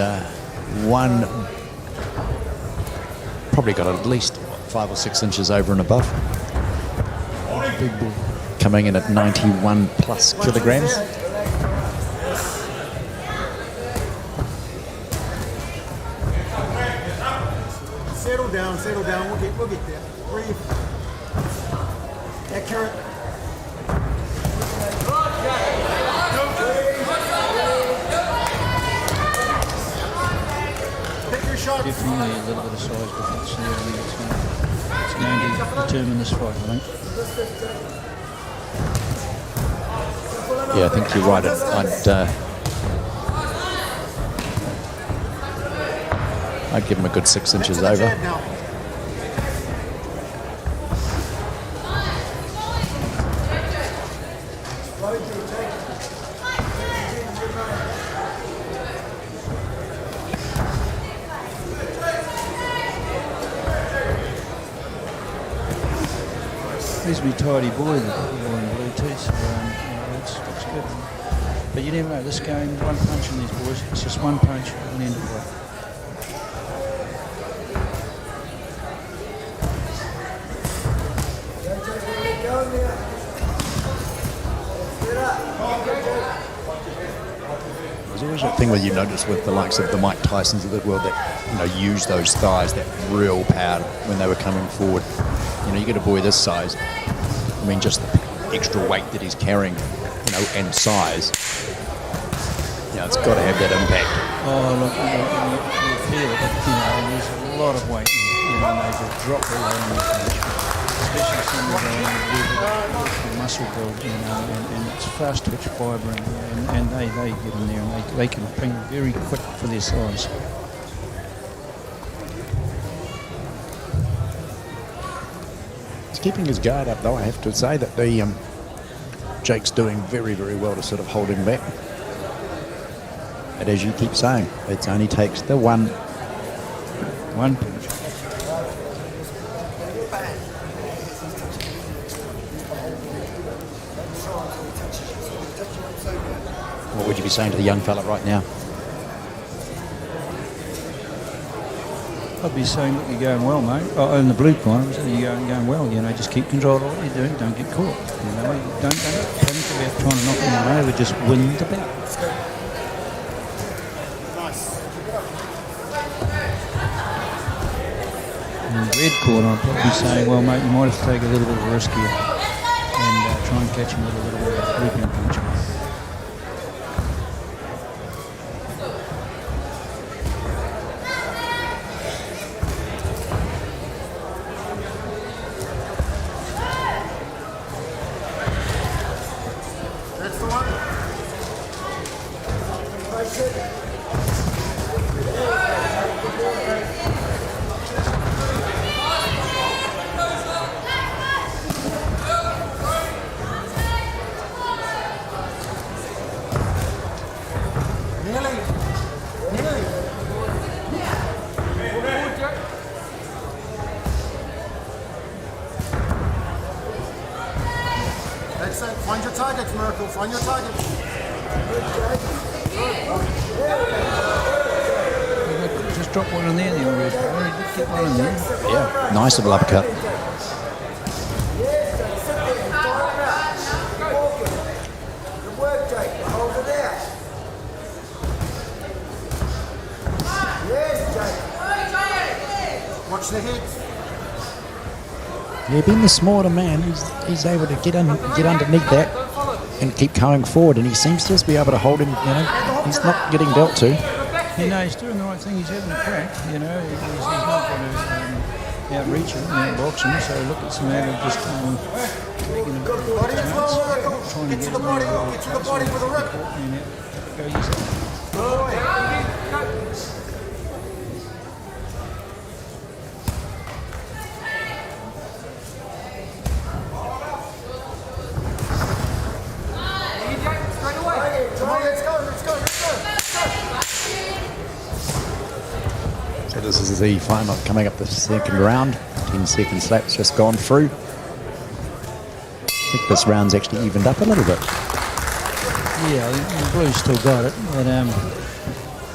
won, probably got at least 5 or 6 inches over and above. Big bull. Coming in at 91 plus kilograms. down, settle down. We'll get there. Breathe. Accurate. Pick your shots. Definitely a little bit of size difference there. I think it's going to determine this fight, I think. Yeah, I think you're right. I'd give him a good 6 inches over. He's a tidy boy, the boy in blue too, so it's good. But you never know, this game, one punch in these boys, it's just one punch and the end of the fight. There's always that thing where you notice with the likes of the Mike Tysons of the world that use those thighs, that real power when they were coming forward. You get a boy this size. I mean, just the extra weight that he's carrying, and size. It's got to have that impact. Oh, look, you feel it. There's a lot of weight. They just drop all over the punch. Especially some of the muscle build, and it's fast twitch fibre, and they get in there and they can ping very quick for their size. He's keeping his guard up, though. I have to say that Jake's doing very, very well to sort of hold him back. But as you keep saying, it only takes the one punch. What would you be saying to the young fella right now? I'd be saying, look, you're going well, mate. Oh, in the blue corner, you're going well. Just keep control of what you're doing. Don't get caught. Don't panic about trying to knock him over. Just win the bout. In the red corner, I'd probably be saying, well, mate, you might have to take a little bit of a risk here and try and catch him with a little bit of a looping punch. Find your targets, Miracle. Find your targets. Just drop one in there, the red. Get one in there. Yeah, nice little uppercut. Good work, Jake. Hold it there. Yes, Jake. Watch the hits. Yeah, being the smaller man, he's able to get underneath that and keep going forward, and he seems to just be able to hold him. He's not getting dealt to. He's doing the right thing. He's having a crack. He's not going to outreach him and outbox him. So look, it's a matter of just taking him trying to get to the body with a rip. Go use it. So this is the final coming up the second round. 10-second slaps just gone through. I think this round's actually evened up a little bit. Yeah, the Blues still got it,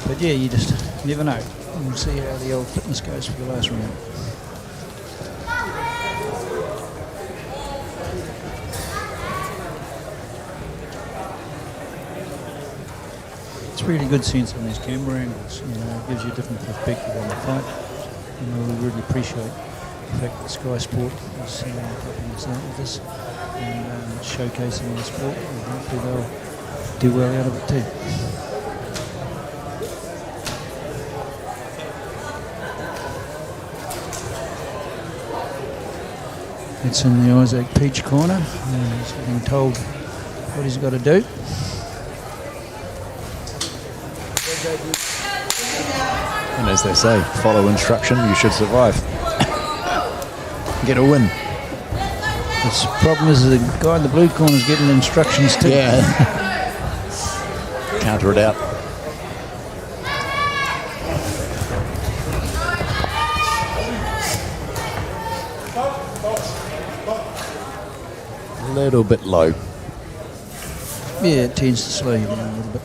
but yeah, you just never know. We'll see how the old fitness goes for the last round. It's really good sense on these camera angles. It gives you a different perspective on the fight. we really appreciate the fact that Sky Sport is helping us out with this and showcasing the sport. And hopefully they'll do well out of it too. It's in the Isaac Peach corner. He's being told what he's got to do. And as they say, follow instruction, you should survive. Get a win. The problem is the guy in the blue corner is getting instructions too. Yeah. Counter it out. A little bit low. Yeah, it tends to slow you down a little bit.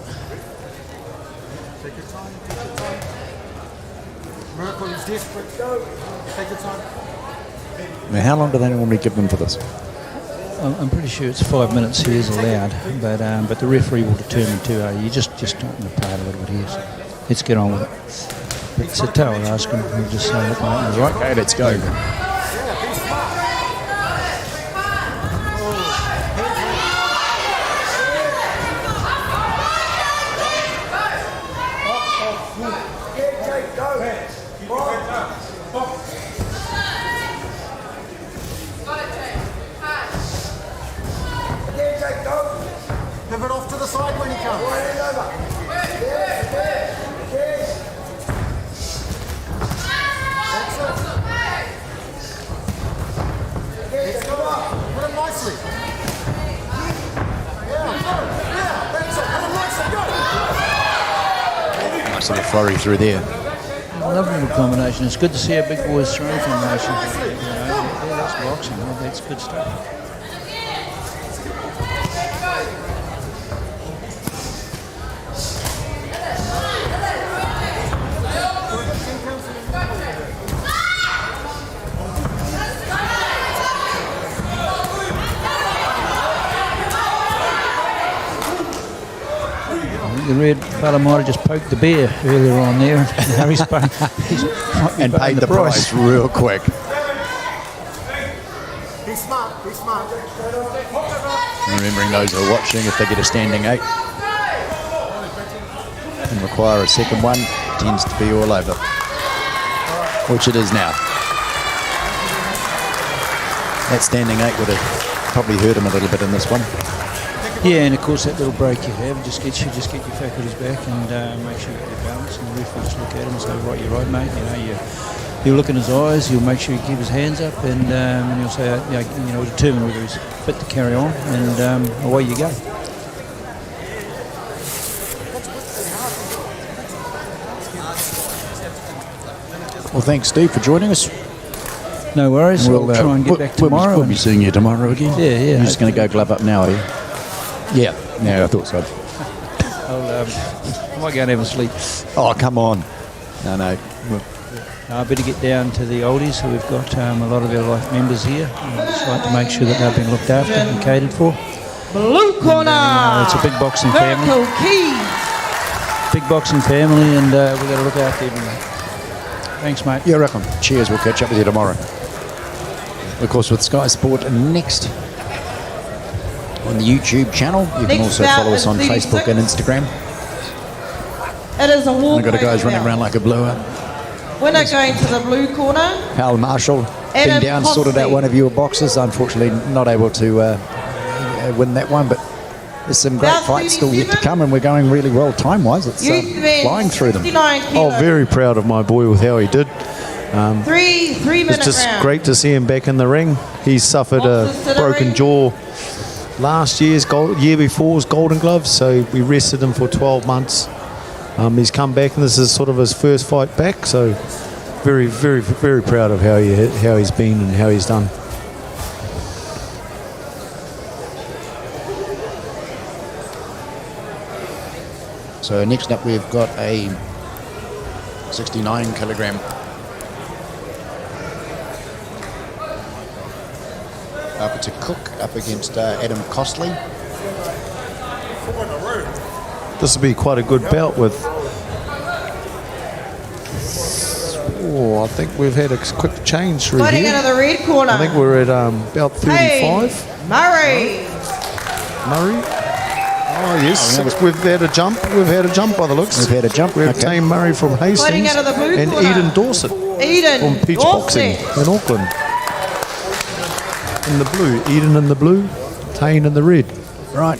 Take your time. Miracle is desperate. Go. Take your time. Now, how long do they normally give them for this? I'm pretty sure it's 5 minutes here is allowed, but the referee will determine too. You just talking to play a little bit here. So let's get on with it. It's a tail ask him. We'll just say, look, mate, right. Okay, let's go. Pivot off to the side when he comes. Let's go up. Put him nicely. Yeah, go. Yeah, that's it. Put him nicely. Go. Nice little flurry through there. Lovely little combination. It's good to see our big boys throwing combination. Yeah, that's boxing. That's good stuff. The red fella might have just poked the bear earlier on there. Now he's And paid the price real quick. Be smart. Be smart. Remembering those who are watching, if they get a standing 8 and require a second one, tends to be all over, which it is now. That standing 8 would have probably hurt him a little bit in this one. Yeah, and of course that little break you have just get your faculties back and make sure you get your balance. And the ref will just look at him and say, right, you're right, mate. You know, you'll look in his eyes. You'll make sure you keep his hands up, and you'll say, determine whether he's fit to carry on, and away you go. Well, thanks, Steve, for joining us. No worries. We'll try and get back tomorrow. We'll be seeing you tomorrow again. Yeah. You're just going to go glove up now, are you? Yeah, I thought so. I might go and have a sleep. Oh, come on. No. I better get down to the oldies, who we've got a lot of our life members here. I just like to make sure that they've been looked after and catered for. Blue corner. It's a big boxing family. Big boxing family, and we've got to look after everyone. Thanks, mate. Yeah, I reckon. Cheers. We'll catch up with you tomorrow. Of course, with Sky Sport Next on the YouTube channel. You can also follow us on Facebook and Instagram. It is a walk. We've got a guys running around like a blower. Winner going to the blue corner. Hal Marshall been down, sorted out one of your boxes. Unfortunately, not able to win that one, but there's some great fights still yet to come, and we're going really well time-wise. It's flying through them. Oh, very proud of my boy with how he did. 3 minutes. It's just great to see him back in the ring. He suffered a broken jaw last year before's Golden Gloves, so we rested him for 12 months. He's come back, and this is sort of his first fight back, so very, very, very proud of how he's been and how he's done. So next up we've got a 69 kilogram up to Cook up against Adam Costley. This will be quite a good bout with Oh, I think we've had a quick change through Fighting here. out of the red corner. I think we're at about 35. Murray. Murray. Oh, yes. We've had a jump. We've had a jump by the looks. We've had a jump. We have Okay. Tame Murray from Hastings. Fighting out of the blue and corner. Eden Dorset Eden. from Peach Boxing Dorset. in Auckland. In the blue. Eden in the blue. Tane in the red. Right.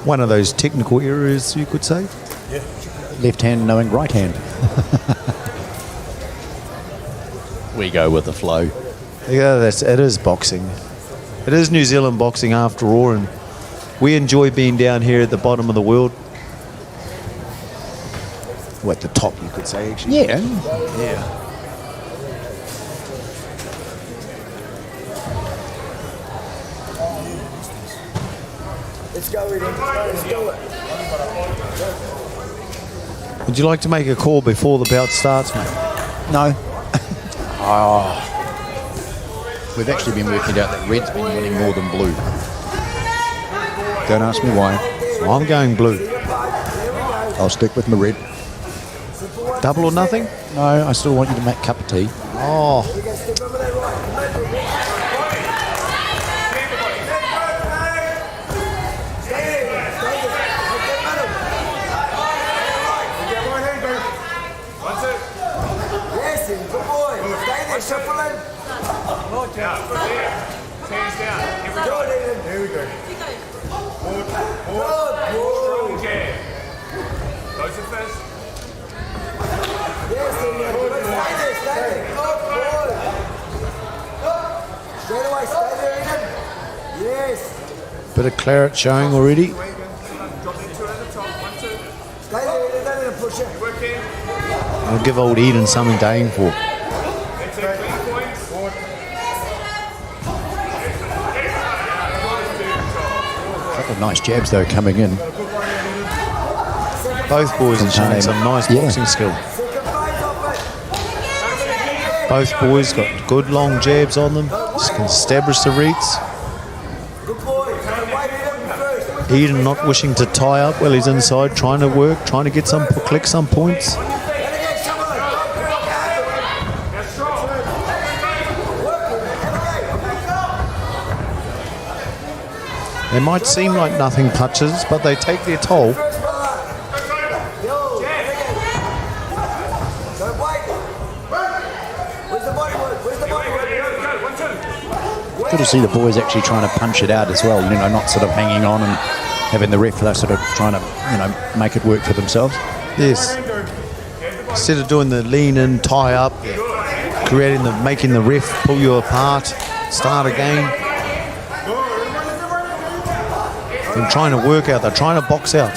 One of those technical areas, you could say. Left hand knowing right hand. We go with the flow. Yeah, it is boxing. It is New Zealand boxing after all, and we enjoy being down here at the bottom of the world. Well, at the top, you could say, actually. Yeah. Yeah. Let's go, Eden. Let's do it. Would you like to make a call before the bout starts, mate? No. We've actually been working out that red's been winning more than blue. Don't ask me why. I'm going blue. I'll stick with my red. Double or nothing? No, I still want you to make a cup of tea. Oh, Yes, good boy. Stay there, shuffling. Hands down. Here we go. Here we go. Strong jab. Those are first. Yes, stay there. Good boy. Straight away, stay there, Eden. Yes. bit of claret showing already. Drop them two at the top. 1, 2. Stay there, Eden. Don't let him push it. Work in. I'll give old Eden something to aim for. That's it. Clean points. Couple of nice jabs though coming in. Both boys are showing some nice boxing skill. Both boys got good long jabs on them. Just can establish the reads. Good boy. Wait, Eden first. Eden not wishing to tie up while he's inside, trying to work, trying to get some, collect some points. They might seem like nothing touches, but they take their toll. Don't wait. Where's the body work? Where's the body work? Good to see the boys actually trying to punch it out as well, you know, not sort of hanging on and having the ref, they're sort of trying to, you know, make it work for themselves. Yes. Instead of doing the lean in, tie up, making the ref pull you apart, start again. They're trying to work out, they're trying to box out.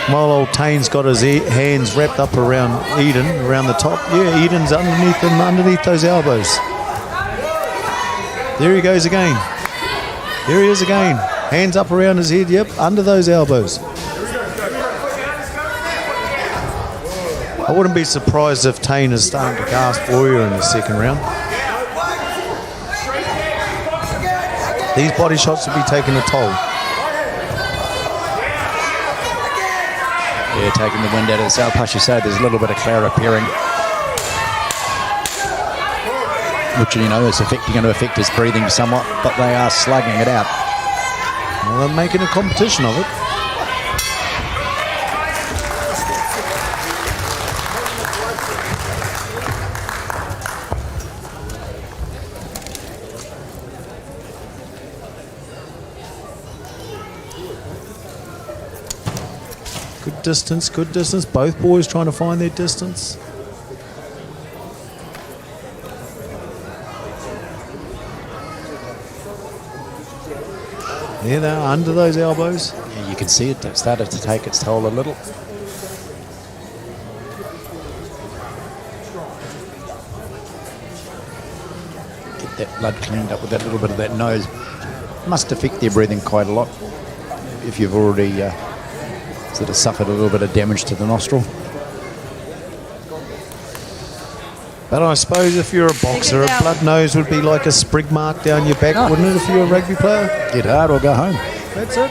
While old Tane's got his hands wrapped up around Eden, around the top. Yeah, Eden's underneath him, underneath those elbows. There he goes again. There he is again. Hands up around his head, yep, under those elbows. I wouldn't be surprised if Tane is starting to cast for you in the second round. These body shots will be taking a toll. Yeah, taking the wind out of the sail. Plus, you say there's a little bit of cloud appearing, which, you know, is going to affect his breathing somewhat, but they are slugging it out. Well, they're making a competition of it. Good distance. Both boys trying to find their distance. There they are, under those elbows. Yeah, you can see it started to take its toll a little. Get that blood cleaned up with that little bit of that nose. Must affect their breathing quite a lot if you've already sort of suffered a little bit of damage to the nostril. But I suppose if you're a boxer, a blood nose would be like a sprig mark down your back, wouldn't it, if you're a rugby player? Get hard or go home. That's it.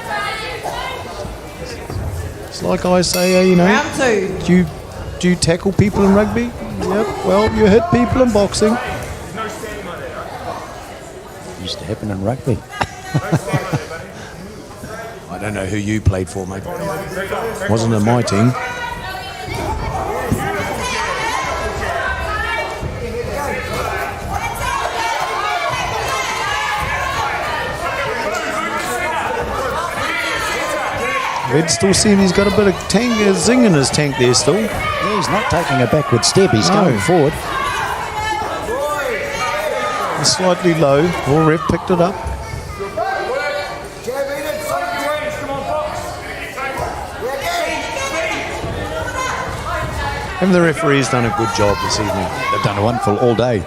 It's like I say, you know, Round 2. do you tackle people in rugby? Yep, well, you hit people in boxing. Used to happen in rugby. I don't know who you played for, mate. Wasn't in my team. Red still seeing he's got a bit of zing in his tank there still. Yeah, he's not taking a backward step. He's going forward. It's slightly low. Well, Ref picked it up. And the referee's done a good job this evening. They've done a wonderful all day.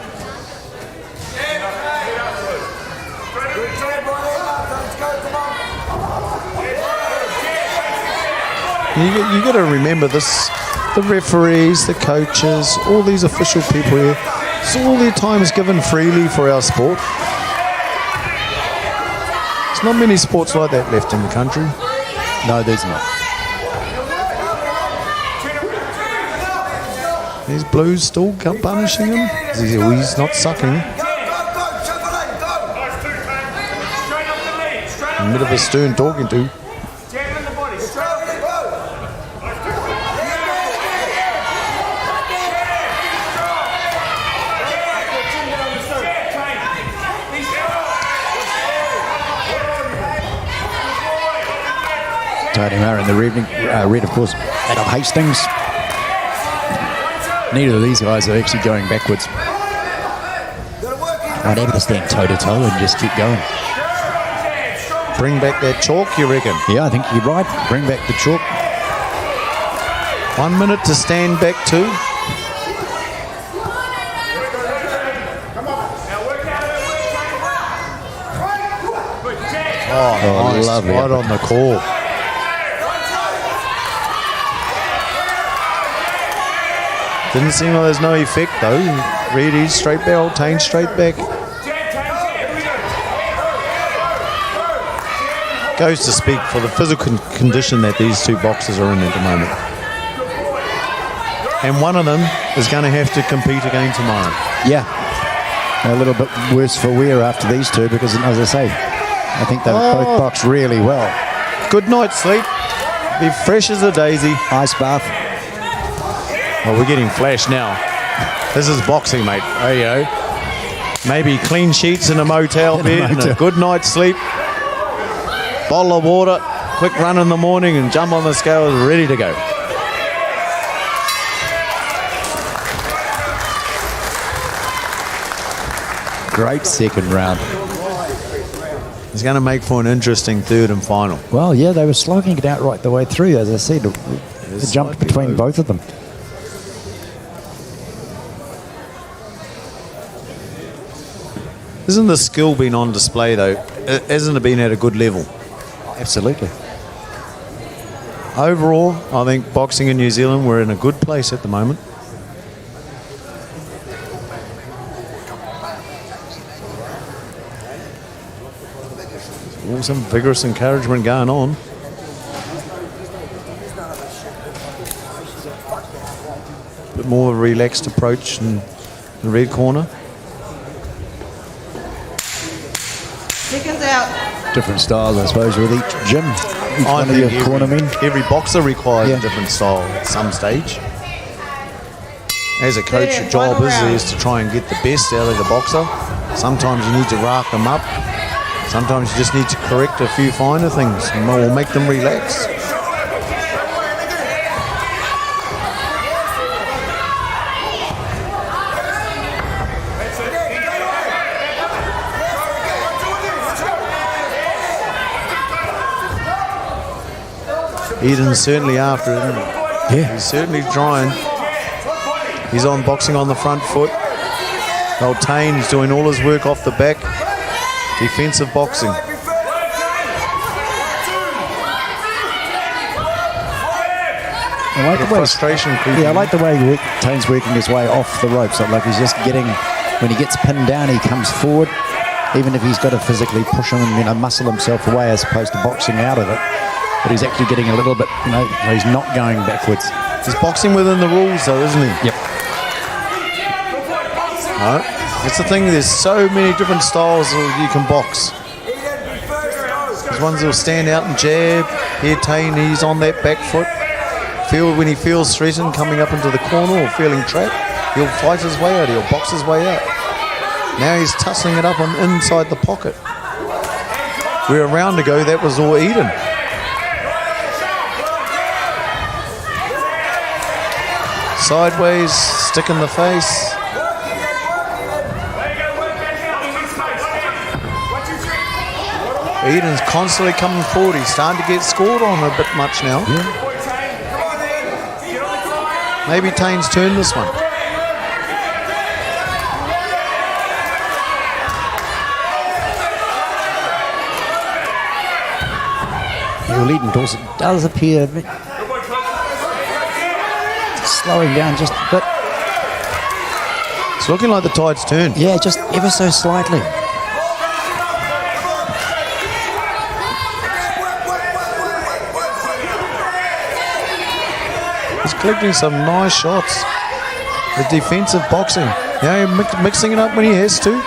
You got to remember this, the referees, the coaches, all these official people here, it's all their time is given freely for our sport. There's not many sports like that left in the country. No, there's not. These Blues still punishing him. He's not sucking. A bit of a stern talking to. Tony Murray in the evening. Red, of course, out of Hastings. Neither of these guys are actually going backwards. I'd have to stand toe-to-toe and just keep going. Bring back that chalk, you reckon? Yeah, I think you're right. Bring back the chalk. 1 minute to stand back to. Oh, nice. Lovely. Right on the call. Didn't seem like there's no effect though. Reedy straight back, Oltane straight back. Goes to speak for the physical condition that these two boxers are in at the moment. And one of them is going to have to compete again tomorrow. Yeah. A little bit worse for wear after these two because, as I say, I think they've both boxed really well. Good night's sleep. Be fresh as a daisy. Ice bath. Well, we're getting flash now. This is boxing, mate. Oh, you know. Maybe clean sheets in a motel bed and a good night's sleep. Bottle of water, quick run in the morning and jump on the scales, ready to go. Great second round. It's going to make for an interesting third and final. Well, yeah, they were slogging it out right the way through. As I said, it jumped between both of them. Isn't the skill been on display, though? Hasn't it been at a good level? Absolutely. Overall, I think boxing in New Zealand, we're in a good place at the moment. Some vigorous encouragement going on. Bit more of a relaxed approach in the red corner. Seconds out. Different styles, I suppose, with each gym. Each I one of your think cornermen. every boxer requires Yeah. a different style at some stage. As a coach, Yeah, your job final round. is to try and get the best out of the boxer. Sometimes you need to rack them up. Sometimes you just need to correct a few finer things and will make them relax. Eden's certainly after it, isn't he? Yeah. He's certainly trying. He's on boxing on the front foot. Oltane's doing all his work off the back. Defensive boxing. I like the way frustration creeping. Yeah, I like the way Tane's working his way off the ropes. Like he's just getting, when he gets pinned down, he comes forward, even if he's got to physically push him and muscle himself away as opposed to boxing out of it. But he's actually getting a little bit, so he's not going backwards. He's boxing within the rules, though, isn't he? Yep. No, that's the thing. There's so many different styles that you can box. There's ones that'll stand out and jab. Here, Tane, he's on that back foot. When he feels threatened coming up into the corner or feeling trapped, he'll fight his way out. He'll box his way out. Now he's tussling it up on inside the pocket. Where a round ago, that was all Eden. Sideways, stick in the face. Eden's constantly coming forward. He's starting to get scored on a bit much now. Yeah. Maybe Tane's turned this one. Well, Eden Dorset does appear a bit slowing down just a bit. It's looking like the tide's turned. Yeah, just ever so slightly. He's collecting some nice shots. The defensive boxing. Now he's mixing it up when he has to.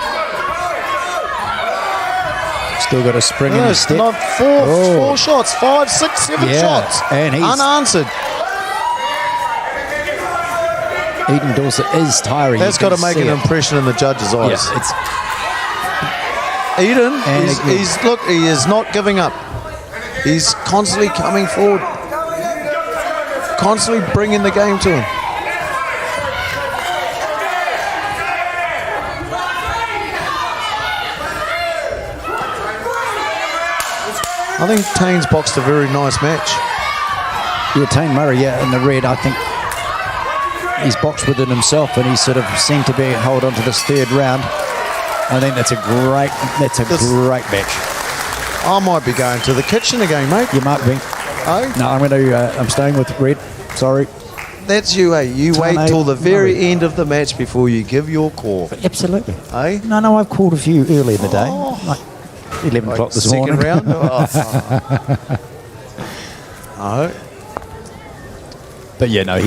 Still got a spring in his step. Not four shots, 5, 6, 7 shots. And he's unanswered. Eden Dorset is tiring. That's got to make an impression in the judge's eyes. Yeah, Eden, he is not giving up. He's constantly coming forward. Constantly bringing the game to him. I think Tane's boxed a very nice match. Yeah, Tane Murray, in the red, I think he's boxed within himself and he's sort of seemed to be hold on to this third round. I think that's a great match. I might be going to the kitchen again, mate. You might be. Oh? No, I'm staying with red. Sorry. That's you, eh? You wait till the very end of the match before you give your call. Absolutely. Eh? No, I've called a few early in the day. Like 11 o'clock this morning. Second round? Oh. But yeah, no,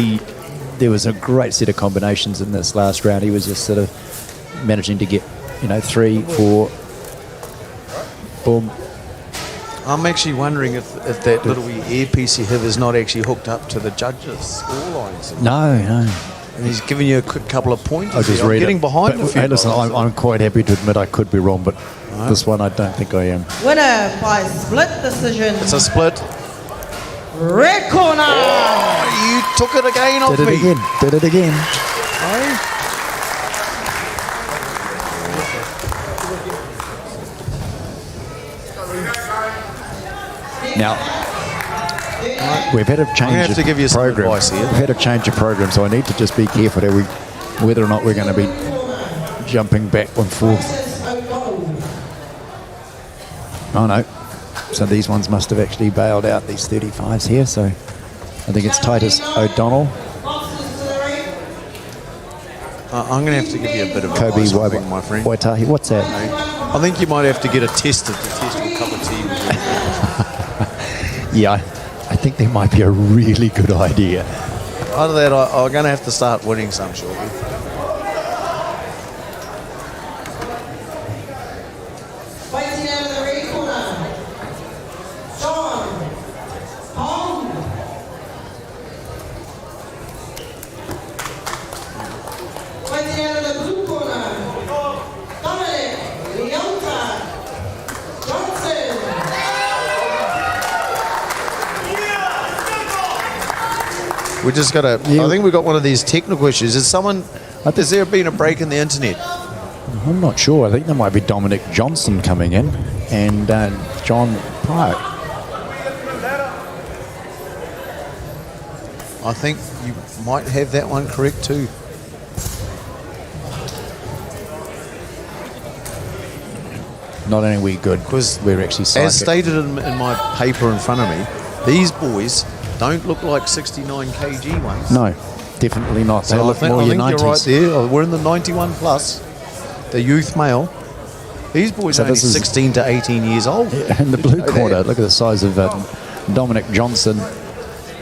there was a great set of combinations in this last round. He was just sort of managing to get, 3, 4, boom. I'm actually wondering if that little earpiece you have is not actually hooked up to the judges' score lines. No. And he's giving you a quick couple of points. I'll just read getting it. behind But, a few hey, listen, guys. I'm quite happy to admit I could be wrong, but this one I don't think I am. Winner by split decision. It's a split. Red corner. Oh, you took it again off me. Did it again. Eh? Now, we've had a change I'm gonna have to give you some program. advice here. We've had a change of program, so I need to just be careful whether or not we're going to be jumping back and forth. Oh no. So these ones must have actually bailed out, these 35s here, so I think it's Titus O'Donnell. I'm going to have to give you a bit of Kobe advice, I think, my friend. Waitahi. What's that? I think you might have to get a tester to test your cup of tea. Yeah, I think there might be a really good idea. Other than that, I'm going to have to start winning some shortly. Fighting out of the red corner, Thorne. Fighting out of the blue corner, Dominic Leonta Johnson. We just got to. I think we got one of these technical issues. Has there been a break in the internet? I'm not sure. I think there might be Dominic Johnson coming in and John Pryor. I think you might have that one correct too. Not only are we good, because we're actually psychic. As stated in my paper in front of me, these boys don't look like 69 kg ones. No, definitely not. They So I look think, more I your think you're 90s. right there. Oh, we're in the 91 plus, the youth male. These boys So are only this is- 16 to 18 years old. In the blue You know corner, that? look at the size of Dominic Johnson.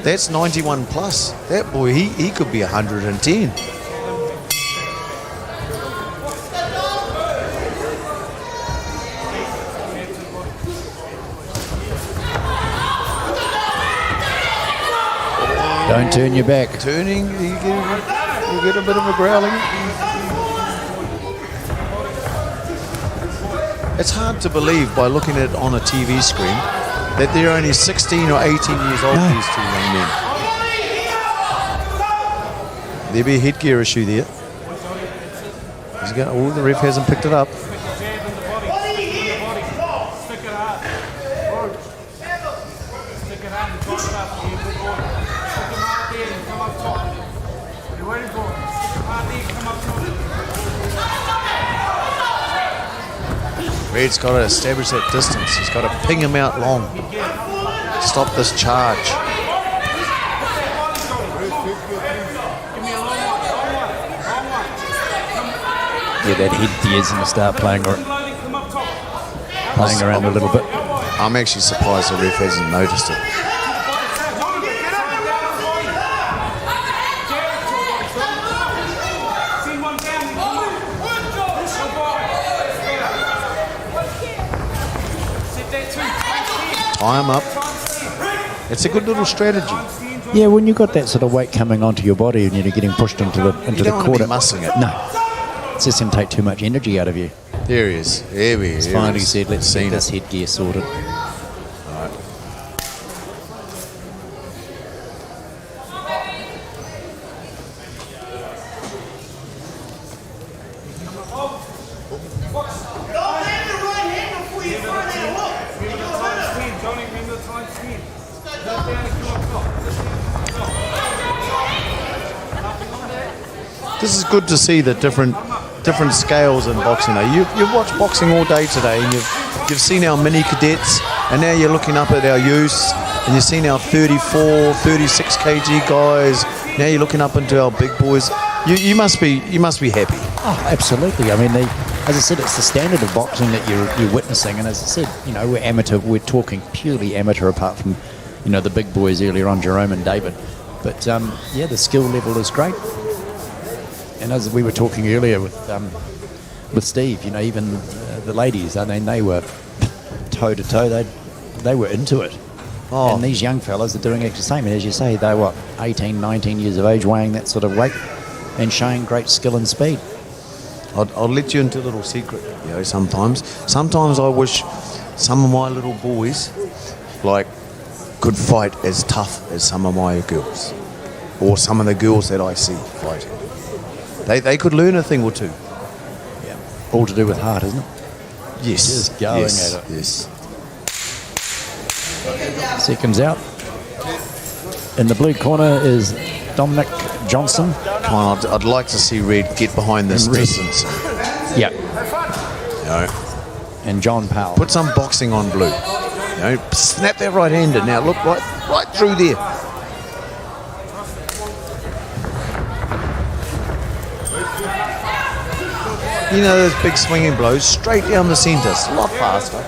That's 91 plus. That boy, he could be 110. Don't turn your back. Turning, you get a bit of a growling. It's hard to believe by looking at it on a TV screen that they're only 16 or 18 years old, these two young men. There'll be a headgear issue there. The ref hasn't picked it up. Red's got to establish that distance. He's got to ping him out long. Stop this charge. Yeah, that headgear's going to start playing around a little bit. I'm actually surprised the ref hasn't noticed it. Tie him up. It's a good little strategy. Yeah, when you've got that sort of weight coming onto your body and you're getting pushed into the You don't want to quarter. be mussing it. No, it's just going to take too much energy out of you. There he is. There he is. He's finally said, let's Seen get this it. headgear sorted. This is good to see the different scales in boxing. Now, you've watched boxing all day today, and you've seen our mini cadets, and now you're looking up at our youths, and you've seen our 34, 36 kg guys. Now you're looking up into our big boys. You must be happy. Oh, absolutely. I mean, as I said, it's the standard of boxing that you're witnessing, and as I said, we're amateur. We're talking purely amateur, apart from the big boys earlier on, Jerome and David. But the skill level is great. And as we were talking earlier with Steve, even the ladies, I mean, they were toe to toe. They were into it. Oh. And these young fellas are doing exactly the same. And as you say, they're 18, 19 years of age, weighing that sort of weight and showing great skill and speed. I'll let you into a little secret. Sometimes I wish some of my little boys could fight as tough as some of my girls, or some of the girls that I see fighting. They could learn a thing or two. Yeah, all to do with heart, isn't it? Yes. Just going yes. at it. Yes. Seconds out. In the blue corner is Dominic Johnson. Come on, I'd like to see Red get behind this Red. distance. Yeah. And John Powell. put some boxing on Blue. Snap that right-hander. Now look right through there. Those big swinging blows straight down the centre. It's a lot faster.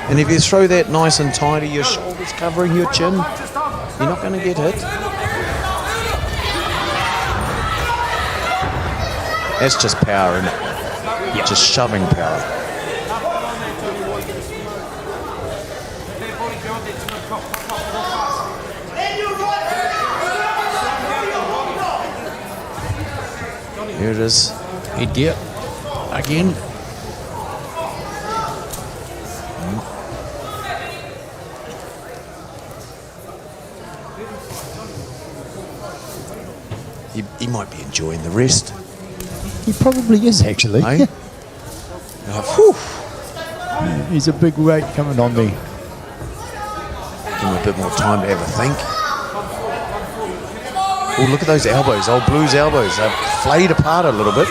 And if you throw that nice and tidy, your shoulders covering your chin, you're not going to get hit. That's just power, isn't it? Yeah. Just shoving power. Here it is. Headgear again. He might be enjoying the rest. He probably is, actually. Eh? He's a big weight coming on me. Give him a bit more time to have a think. Oh, look at those elbows. Old Blue's elbows. They've flayed apart a little bit.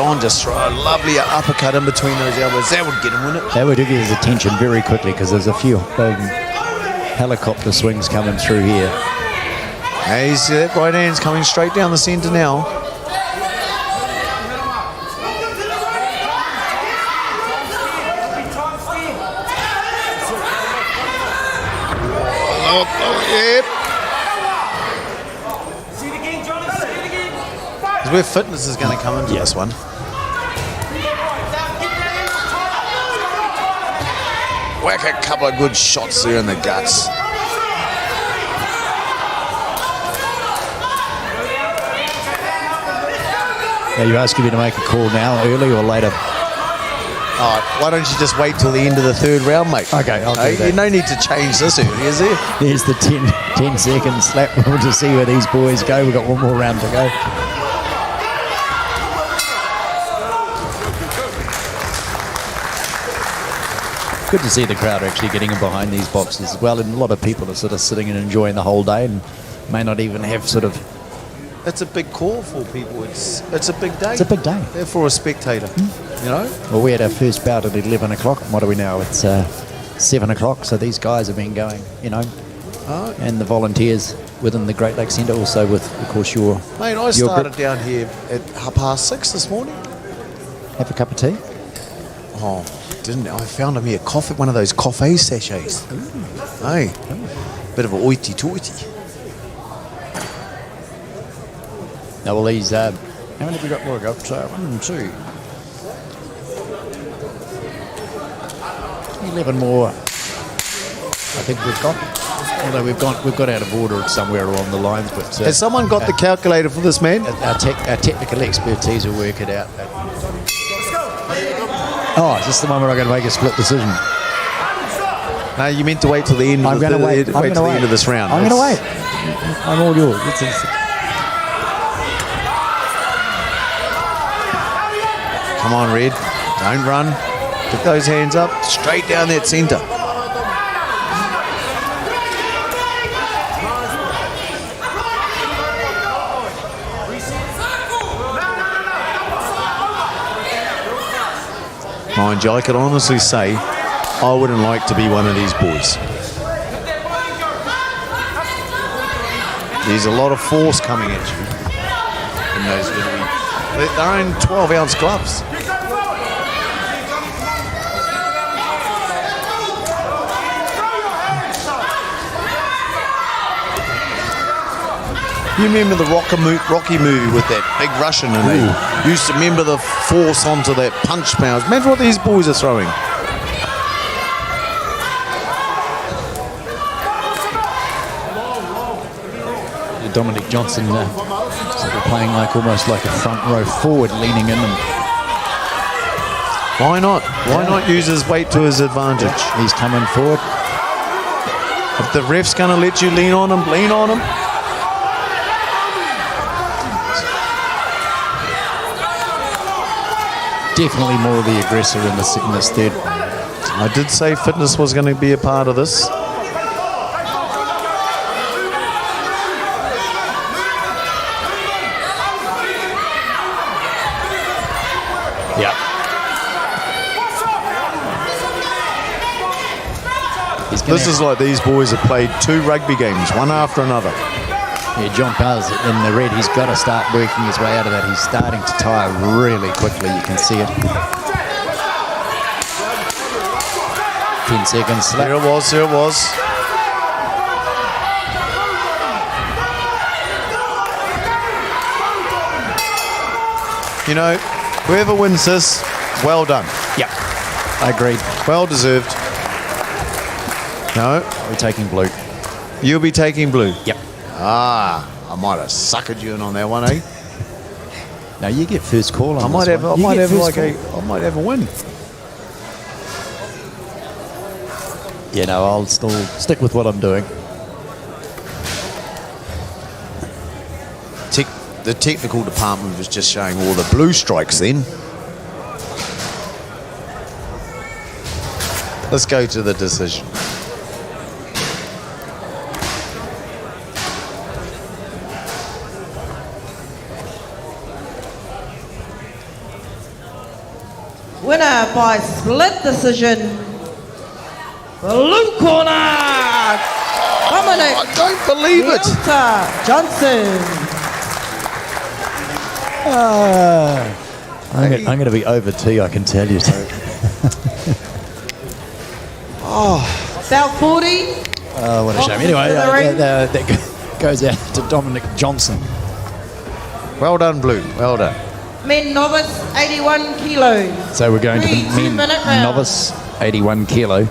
John just throw a lovely uppercut in between those elbows. That would get him, wouldn't it? That would give you his attention very quickly because there's a few helicopter swings coming through here. Hey, see that right hand's coming straight down the centre now. Yep. See it again, Johnny. See it again. Because where fitness is going to come into this one. Whack a couple of good shots there in the guts. Are you asking me to make a call now, early or later? All right, why don't you just wait till the end of the third round, mate? Okay, I'll do that. No need to change this early, is there? There's the 10 second slap. We'll just see where these boys go. We've got one more round to go. Good to see the crowd actually getting in behind these boxes as well. And a lot of people are sort of sitting and enjoying the whole day and may not even have sort of... It's a big call for people. It's a big day. It's a big day. They're for a spectator, you know? Well, we had our first bout at 11 o'clock. What are we now? It's 7 o'clock. So these guys have been going, you know. Oh. And the volunteers within the Great Lakes Centre also with, of course, your... Mate, I started down here at 6:30 this morning. Have a cup of tea? Oh, didn't I? found him here, coffee, one of those coffee sachets. Hey, bit of a oity-toity. Now, well, these... how many have we got more? We've got 1 and 2. 11 more. I think we've got... Although we've got out of order somewhere along the lines, but... Has someone got the calculator for this, man? Our technical expertise will work it out. Oh, is this the one where I'm going to make a split decision? No, you meant to wait till the end. I'm going to wait. Wait till the end of this round. I'm going to wait. I'm all yours. Come on, Red. Don't run. Put those hands up. Straight down that centre. Mind you, I could honestly say I wouldn't like to be one of these boys. There's a lot of force coming at you in those little... They're only 12-ounce gloves. You remember the Rocky movie with that big Russian and they used to remember the force onto that punch powers. Imagine what these boys are throwing. Dominic Johnson sort of playing almost like a front row forward, leaning in. And why not? Why not use his weight to his advantage? He's coming forward. If the ref's going to let you lean on him, lean on him. Definitely more of the aggressor in this third. I did say fitness was going to be a part of this. Yeah. This is like these boys have played 2 rugby games, one after another. Yeah, John Powers in the red, he's got to start working his way out of that. He's starting to tire really quickly, you can see it. 10 seconds slap. There it was, there it was. You know, whoever wins this, well done. Yeah, I agree. Well deserved. No, we're taking blue. You'll be taking blue? Yep. Ah, I might have suckered you in on that one, eh? Now you get first call on I might this have, one. I might have a win. Yeah, no, I'll still stick with what I'm doing. The technical department was just showing all the blue strikes then. Let's go to the decision. Winner by split decision. Blue corner. Dominic. I don't believe it. Johnson. I'm going to be over tea, I can tell you. Bout 40. Oh, what a shame. Anyway, that goes out to Dominic Johnson. Well done, Blue. Well done. Men novice, 81 kilos. So we're going to the 3 men 2-minute round. novice, 81 kilo.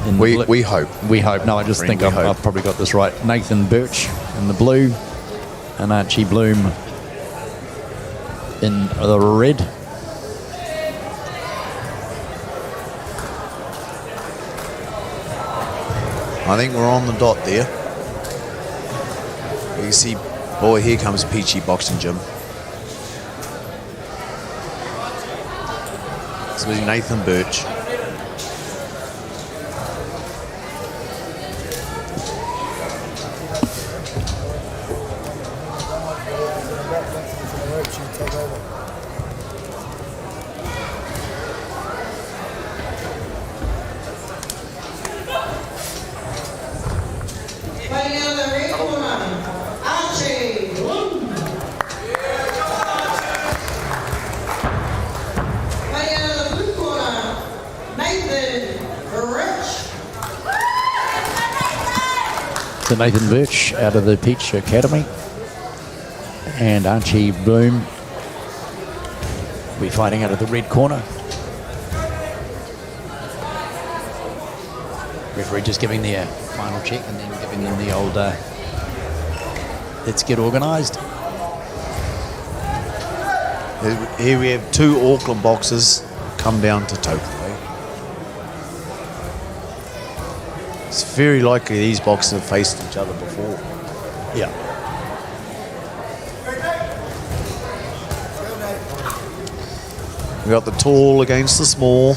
In the We hope. We hope. No, I just think I've probably got this right. Nathan Birch in the blue and Archie Bloom in the red. I think we're on the dot there. You can see, boy, here comes Peachy Boxing Gym. This is Nathan Birch. Fighting out of the red corner, Archie Bloom. Fighting out of the blue corner, Nathan Birch. So Nathan Birch out of the Peach Academy. And Archie Bloom will be fighting out of the red corner. Referee just giving their final check and then giving them the old let's get organised. Here we have two Auckland boxers come down to Tokyo. It's very likely these boxers have faced each other before. Yeah. We got the tall against the small.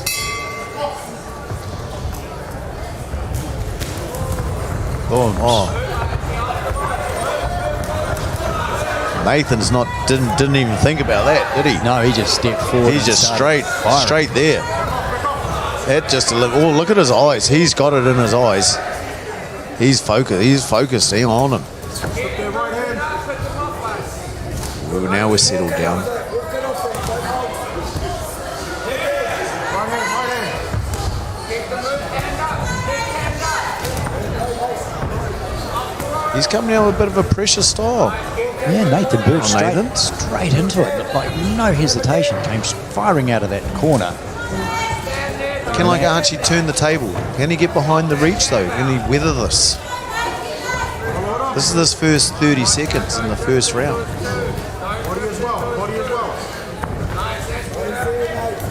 Oh. Nathan's didn't even think about that, did he? No, he just stepped forward. He's just straight there. That just look at his eyes. He's got it in his eyes. He's focused. He's focusing on him. Well, now we're settled down. He's coming out with a bit of a pressure style. Yeah, Nathan Birch Nathan. straight into it, but like no hesitation, came firing out of that corner. Can like Archie turn the table? Can he get behind the reach though? Can he weather this? This is his first 30 seconds in the first round.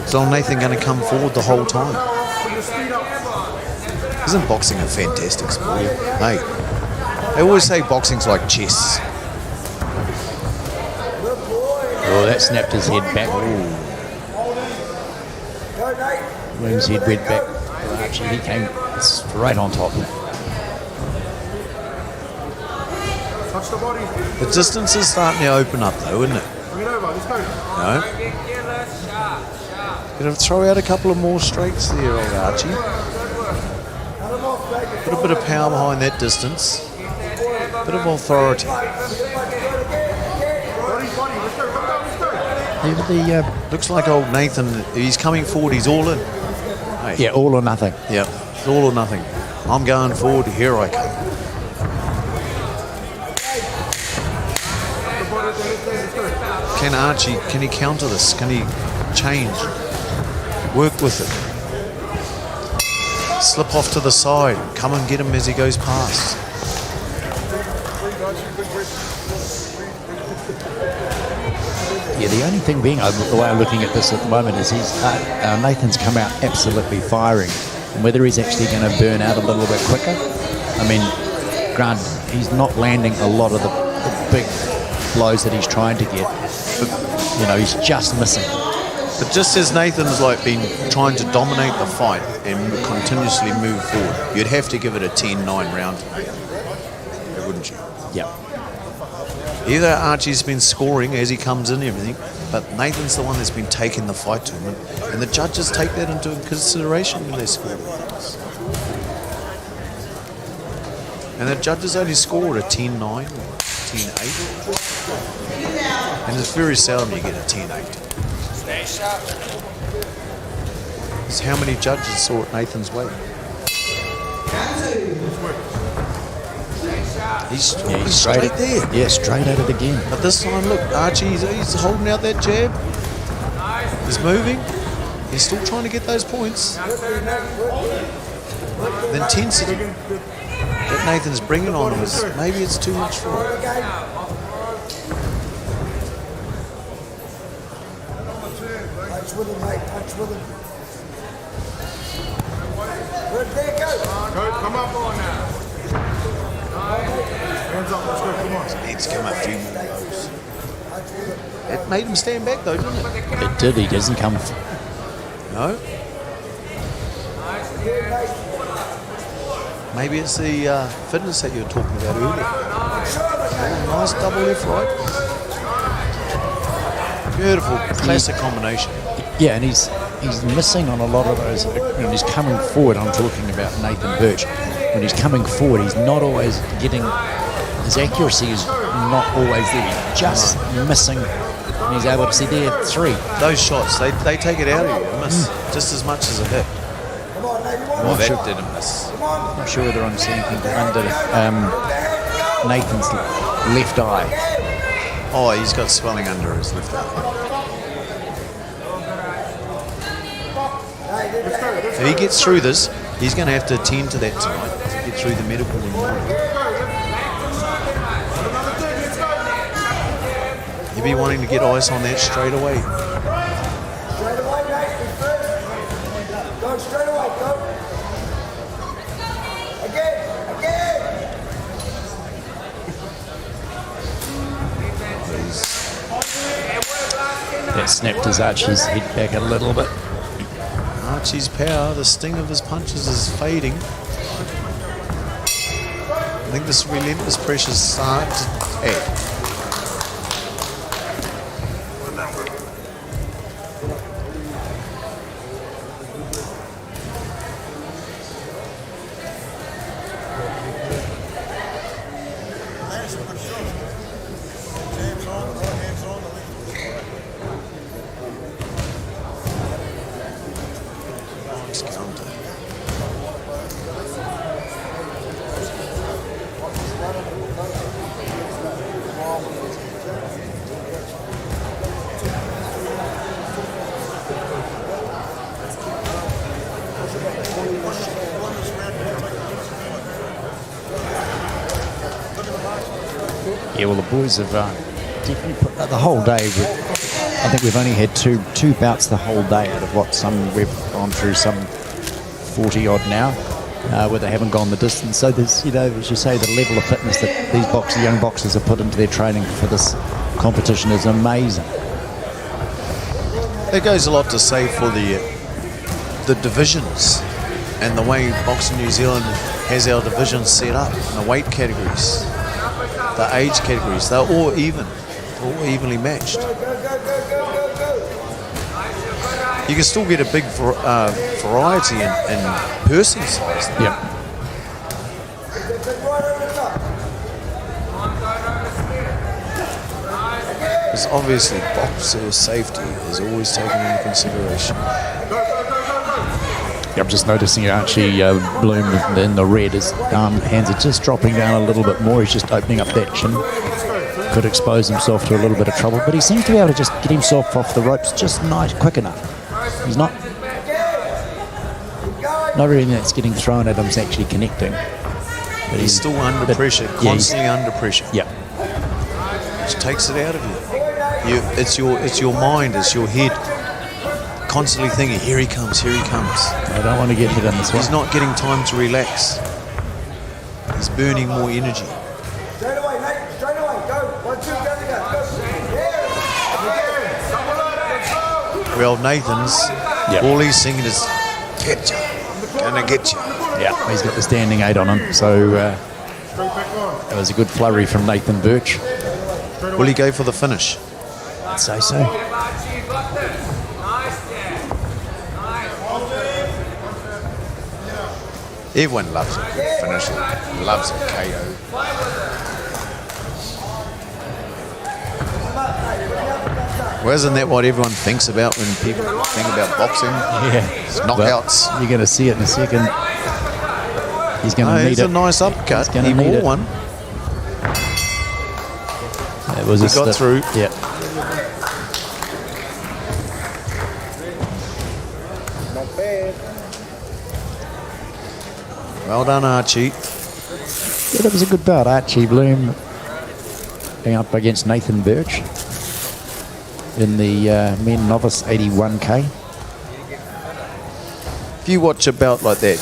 So Nathan going to come forward the whole time? Isn't boxing a fantastic sport? Hey, they always say boxing's like chess. Oh, that snapped his head back. Bloom's head went back. Actually, he came straight on top. The distance is starting to open up though, isn't it? No? Gonna throw out a couple of more straights there, old Archie. Put a bit of power behind that distance. Bit of authority. Looks like old Nathan, he's coming forward, he's all in. Hey. Yeah, all or nothing. Yeah, it's all or nothing. I'm going forward, here I come. Can Archie, can he counter this? Can he change? Work with it. Slip off to the side. Come and get him as he goes past. Yeah, the only thing being, the way I'm looking at this at the moment is Nathan's come out absolutely firing. And whether he's actually going to burn out a little bit quicker. I mean, Grant, he's not landing a lot of the big blows that he's trying to get. But, you know, he's just missing. But just as Nathan's like been trying to dominate the fight and continuously move forward, you'd have to give it a 10-9 round, wouldn't you? Yeah. Either Archie's been scoring as he comes in and everything, but Nathan's the one that's been taking the fight to him. And the judges take that into consideration when they score. And the judges only scored a 10-9 or 10-8. And it's very seldom you get a 10-8. It's how many judges saw it Nathan's way. He's straight there. Yeah, straight at it again. But this time, look, Archie, he's holding out that jab. He's moving. He's still trying to get those points. The intensity that Nathan's bringing on him is maybe it's too much for him. Touch with him, mate. Touch with him. Good, there, go. Go, come up on now. Hands up, let's go, come on. Needs to come up a few more of those. It made him stand back though, didn't it? It did. He doesn't come. No. Maybe it's the fitness that you were talking about earlier. Oh, nice double left right. Beautiful, classic combination. Yeah, and he's missing on a lot of those. When he's coming forward, I'm talking about Nathan Birch. When he's coming forward, he's not always getting, his accuracy is not always there. He's just missing, and he's able to see there 3. Those shots, they take it out of you, a miss, just as much as a hit. Well, that did a miss. I'm not sure whether I'm seeing people under Nathan's left eye. Oh, he's got swelling under his left eye. If he gets through this, he's going to have to attend to that tonight to get through the medical in the morning. He'll be wanting to get ice on that straight away. Straight away, mate. Go straight away, go. Again. That snapped his Archie's head back a little bit. Archie's power, the sting of his punches is fading. I think this relentless pressure is starting to add. Yeah, well, the boys have definitely put the whole day. I think we've only had two bouts the whole day out of what we've gone through some 40 odd now, where they haven't gone the distance. So there's, as you say, the level of fitness that these young boxers have put into their training for this competition is amazing. It goes a lot to say for the divisions and the way Boxing New Zealand has our divisions set up, and the weight categories, the age categories, they're all evenly matched. You can still get a big variety in person size. Yeah. Because obviously boxer safety is always taken into consideration. I'm just noticing Archie Bloom in the red. His hands are just dropping down a little bit more. He's just opening up that chin. Could expose himself to a little bit of trouble, but he seems to be able to just get himself off the ropes just quick enough. He's not everything that's getting thrown at him is actually connecting. But he's still under pressure, constantly under pressure. Yeah. Which takes it out of you. It's your mind, it's your head. Constantly thinking, here he comes. I don't want to get hit in this one. He's not getting time to relax. He's burning more energy. Straight away, Nate. Straight away. Go. 1, 2, go. Well, Nathan's, all he's singing is, get you. Gonna get you. Yeah, he's got the standing 8 on him. So it was a good flurry from Nathan Birch. Will he go for the finish? I'd say so. Archie, you got this. Nice, yeah. Nice. Everyone loves a good finish. Loves a KO. Well, isn't that what everyone thinks about when people think about boxing? Yeah. It's knockouts. Well, you're going to see it in a second. He's going to No, need it's it. a nice uppercut. He's gonna He need bore it. one. It was He a got stiff. through. Yeah. Well done, Archie. Yeah, that was a good bout. Archie Bloom going up against Nathan Birch in the men novice 81k. If you watch a bout like that,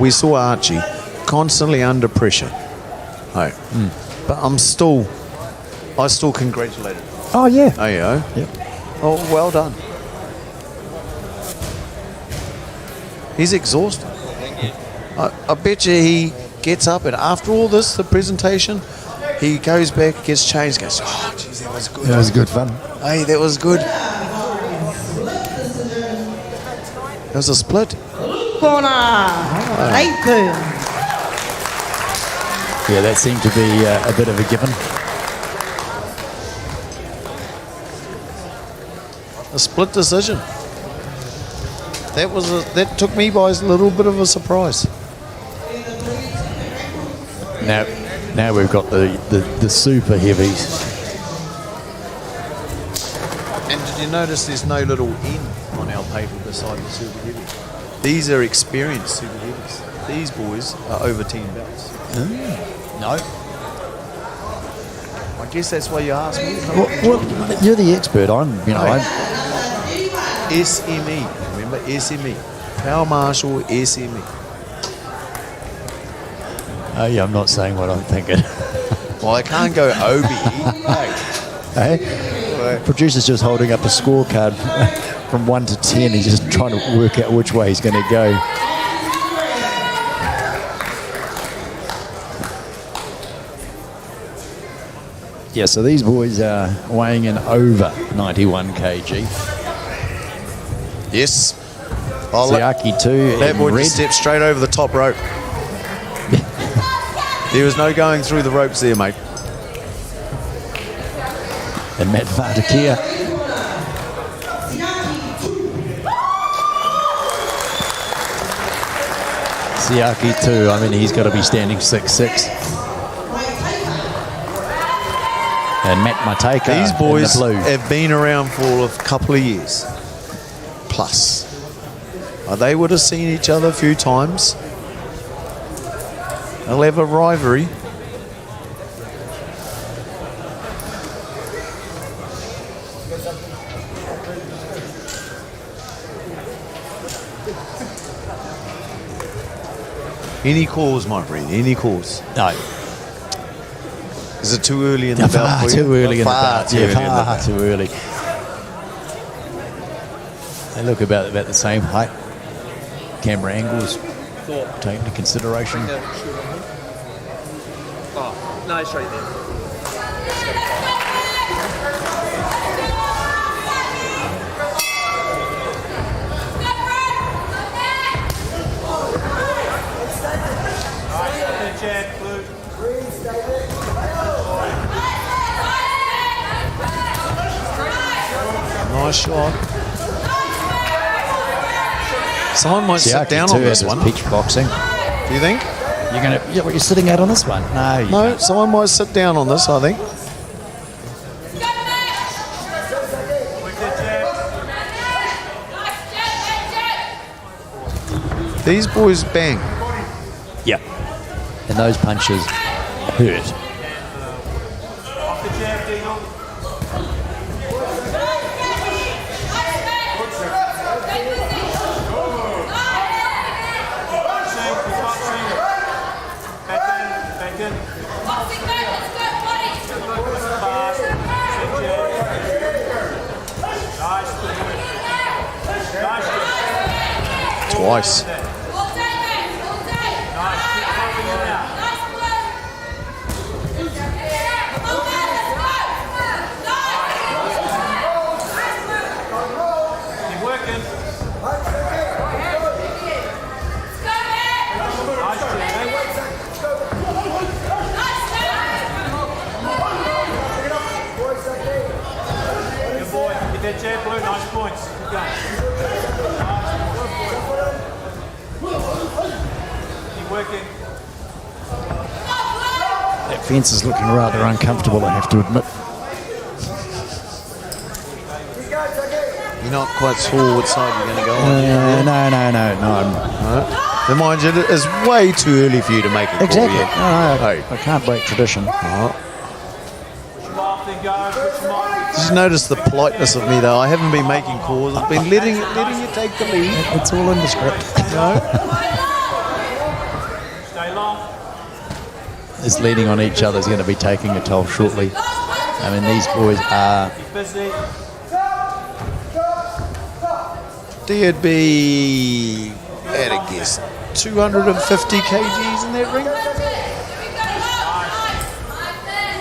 we saw Archie constantly under pressure. Hey. But I still congratulate him. Oh, yeah. Oh, yeah. Yep. Oh, well done. He's exhausted. I bet you he gets up and after all this, the presentation, he goes back, gets changed, goes, oh, geez, that was good. That was good fun. Hey, that was good. That was a split. Corner. Nathan. Yeah, that seemed to be a bit of a given. A split decision. That took me by a little bit of a surprise. Now we've got the super heavies. And did you notice there's no little N on our paper beside the super heavy? These are experienced super heavies. These boys are over 10 belts. No. I guess that's why you asked me. Well, you're the expert. SME. Remember, SME. Power Marshal SME. Oh, yeah, I'm not saying what I'm thinking. Well, I can't go OBE. Hey. Hey? Producer's just holding up a scorecard from 1 to 10. He's just trying to work out which way he's going to go. Yeah, so these boys are weighing in over 91 kg. Yes. Siaki too. That boy red. just stepped straight over the top rope. There was no going through the ropes there, mate. And Matt Vardakia. Siaki too. I mean, he's got to be standing 6'6". And Matt Mateka. These boys in the blue. have been around for a couple of years plus. They would have seen each other a few times. They'll have a rivalry. Any calls, my friend? Any calls? No. Is it too early in the bout? Far for you? too early in the Far bout. too Yeah, early in the far bout. too early. They look about the same height. Camera angles taken into consideration. Oh, no, straight there. Nice shot. Someone might sit Siaki down too on this has one. Peach boxing. Do you think? You're gonna. Yeah, what, you're sitting out on this one? No. You No, can't. someone might sit down on this, I think. These boys bang. Yeah. And those punches hurt. Twice. that jab, Blue. Nice points. Keep going. Keep working. That fence is looking rather uncomfortable, I have to admit. You're not quite sure what side you're going to go on. No. Then mind you, it's way too early for you to make a call Exactly. yet. No, I can't break tradition. Push them off, then go. Push them off. Just notice the politeness of me, though. I haven't been making calls. I've been letting you take the lead. It's all in the script. Stay long. This leaning on each other is going to be taking a toll shortly. I mean, these boys are... Keep busy. There'd be, at a guess, 250 kgs in that ring?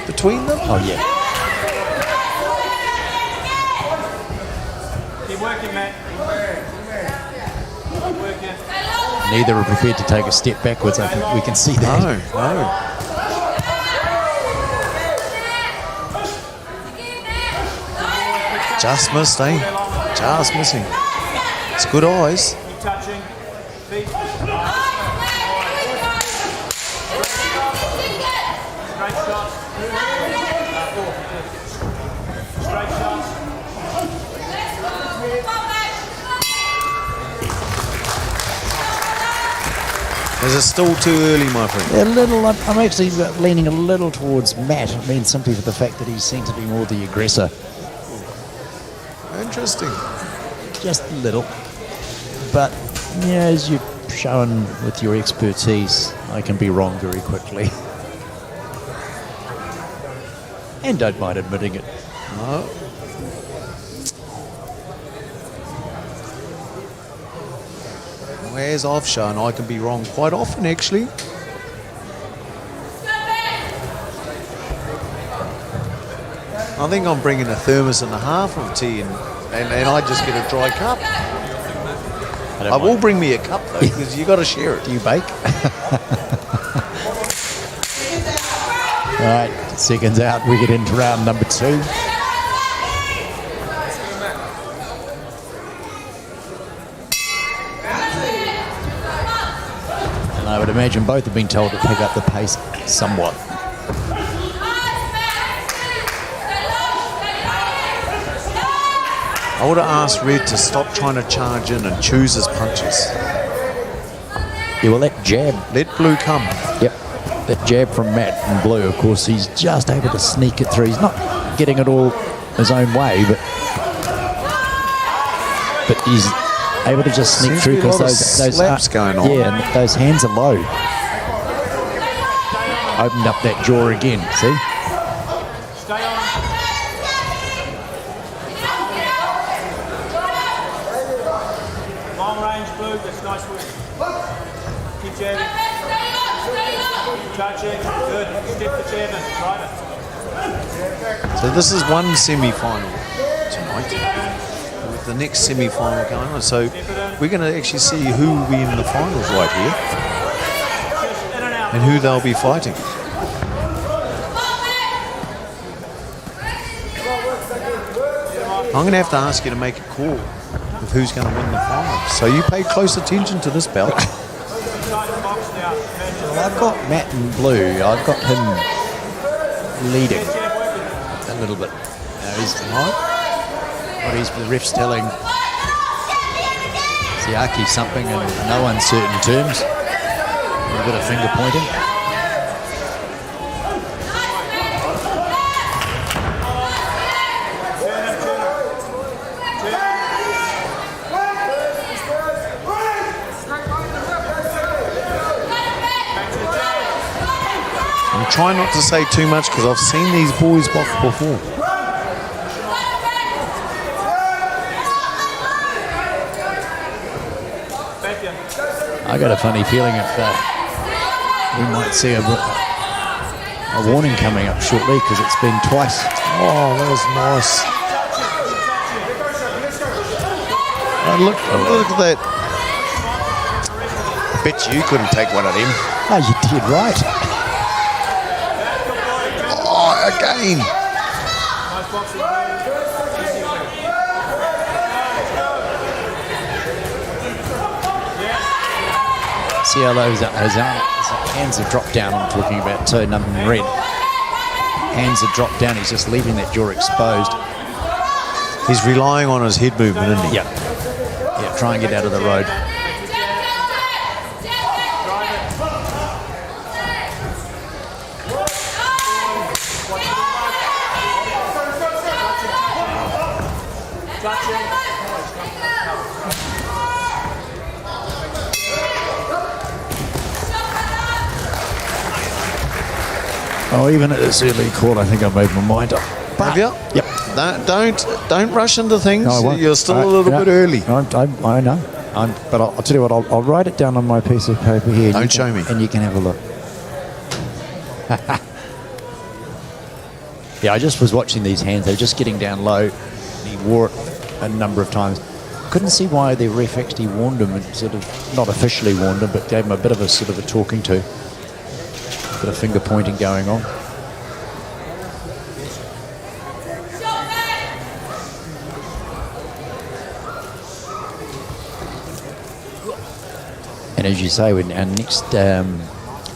Between them? Oh, yeah. Keep working, Matt. Keep working. Neither are prepared to take a step backwards. I think we can see that. No. Just missed, eh? Just missing. It's good eyes. Keep touching. Feet. Straight shots. Straight shots. Is it still too early, my friend? A little. I'm actually leaning a little towards Matt. I mean, simply for the fact that he seemed to be more the aggressor. Interesting. Just a little. But, yeah, as you've shown with your expertise, I can be wrong very quickly. And don't mind admitting it. No. As I've shown, I can be wrong quite often, actually. I think I'm bringing a thermos and a half of tea and I just get a dry cup. I will bring me a cup, though, because you got to share it. Do you bake? All right, seconds out. We get into round number 2. And I would imagine both have been told to pick up the pace somewhat. I would have asked Red to stop trying to charge in and choose his punches. Yeah, well, that jab. Let Blue come. Yep. That jab from Matt and Blue, of course, he's just able to sneak it through. He's not getting it all his own way, but he's able to just sneak through because those slaps going on. Yeah, and those hands are low. Opened up that jaw again. See? Stay on. Long range, Blue. That's nice work. Keep jabbing. Touching. Good. Step the jab in. Drive it. So this is one semi-final tonight, with the next semi-final going on. So we're going to actually see who will be in the finals right here and who they'll be fighting. I'm going to have to ask you to make a call of who's going to win the finals. So you pay close attention to this bout. Well, I've got Matt and Blue. I've got him leading a little bit. He's behind. What is the ref's telling Siaki something in no uncertain terms. A bit of finger pointing. I'm trying not to say too much because I've seen these boys box before. I got a funny feeling if we might see a warning coming up shortly because it's been twice. Oh, that was nice. Oh, look at that. I bet you couldn't take one of them. Oh, you did right. Oh, again. see how his hands have dropped down. I'm talking about toe number in red. Hands have dropped down. He's just leaving that jaw exposed. He's relying on his head movement, isn't he? Yeah, try and get out of the road. Oh, even at this early call, I think I made my mind up. Have you? Yep. Don't rush into things. No, I won't. You're still a little bit early. I know. But I'll tell you what, I'll write it down on my piece of paper here. Don't show me. And you can have a look. Yeah, I just was watching these hands. They're just getting down low. He wore it a number of times. Couldn't see why the ref actually warned him, and sort of, not officially warned him, but gave him a bit of a sort of a talking to. Bit of finger pointing going on. And as you say, when our next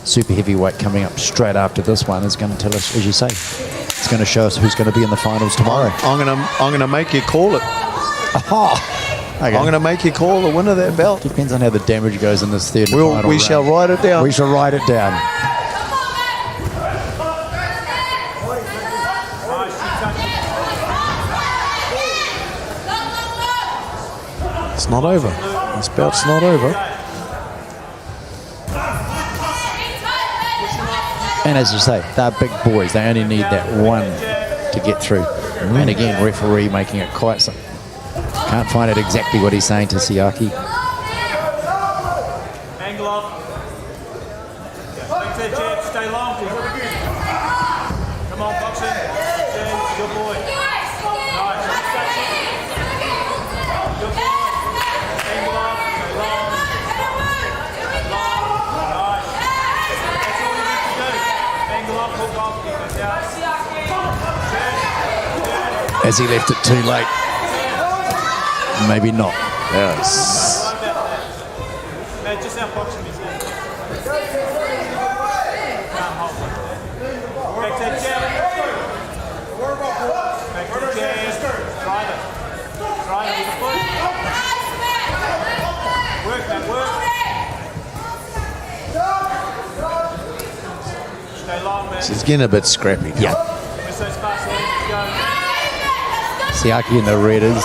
super heavyweight coming up straight after this one is going to tell us, as you say, it's going to show us who's going to be in the finals tomorrow. I'm gonna make you call it. Aha! Okay. I'm going to make you call the winner of that belt. Depends on how the damage goes in this third and final We round. shall write it down. We shall write it down. It's not over. This belt's not over. And as you say, they're big boys. They only need that one to get through. And again, referee making it quite some. Can't find out exactly what he's saying to Siaki. Angle off. Back there, Jeb. Stay long. Come on, boxing. Jeb, good boy. Nice. Good boy. Angle off. Stay long. Nice. That's all you need to do. Angle off, hook off, keep it down. As he left it too late. Maybe not. Yes. Just our boxing is here. Back to Jeb. Back to Jeb. Drive it. Drive it with the foot. Work that, work. Stay long, man. She's getting a bit scrappy. Yeah. Just those fast hands, go. Siaki in the red is.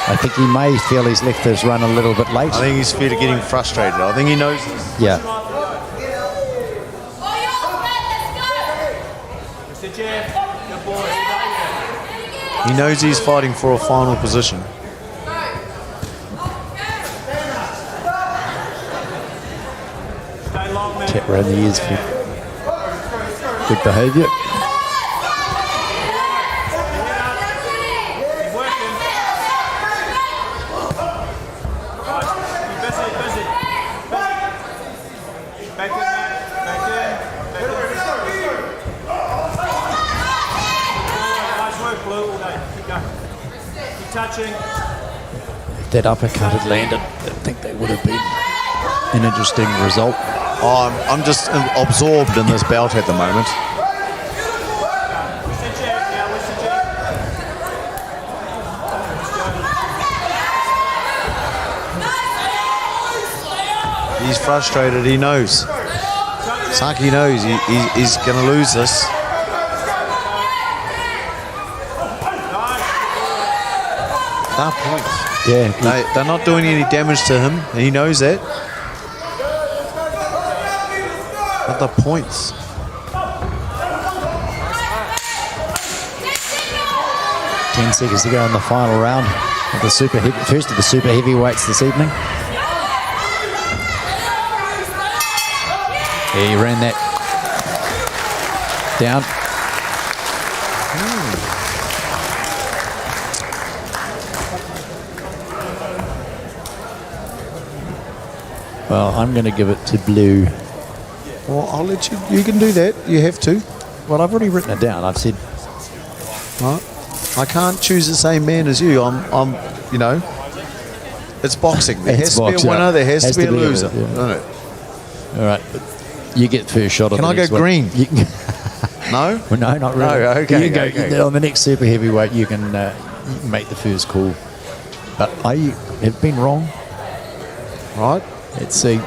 I think he may feel he's left his run a little bit late. I think he's getting frustrated. I think he knows this. Yeah. Mr. Jeb, good boy. He knows he's fighting for a final position. Stay long, man. Tap around the ears for good behaviour. Touching. If that uppercut had landed, I think that would have been an interesting result. Oh, I'm just absorbed in this belt at the moment. He's frustrated. He knows. Saki knows he's going to lose this. That points. Yeah. They're not doing any damage to him, and he knows that. But the points. Ten seconds to go in the final round of the first of the super heavyweights this evening. Yeah, he ran that down. Well, I'm going to give it to blue. Well, I'll let you. You can do that. You have to. Well, I've already written it down. I've said. Right. I can't choose the same man as you. I'm. You know. It's boxing. There It's has to be boxing. a winner. There has to be a winner, loser. yeah. No. All right. You get first shot. Can I go green? You can, No? well, no, not really. No, okay, You can go, okay. on the next super heavyweight, you can make the first call. But I have been wrong. Right. Let's see.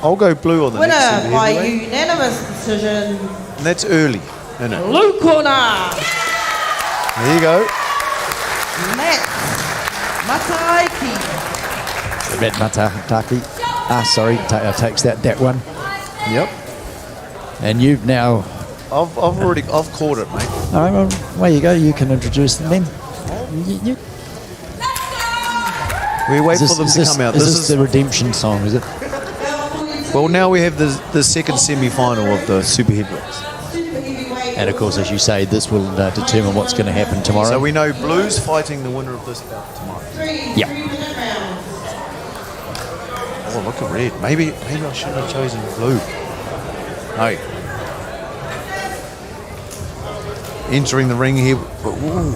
I'll go blue on the next Winner super by heavyweight. unanimous decision. And that's early, isn't it? Blue corner. There you go. Matt Mataiki. Red Mataki. Takes that one. Yep. And you've now. I've caught it, mate. All right, well, there you go. You can introduce them then. We wait for them to come out. Is this the redemption song, is it? Well, now we have the second semi-final of the super heavyweights. And of course, as you say, this will determine what's going to happen tomorrow. So we know Blue's fighting the winner of this bout tomorrow. Yeah. Oh, look at red. Maybe I should have chosen blue. No. Entering the ring here. Ooh.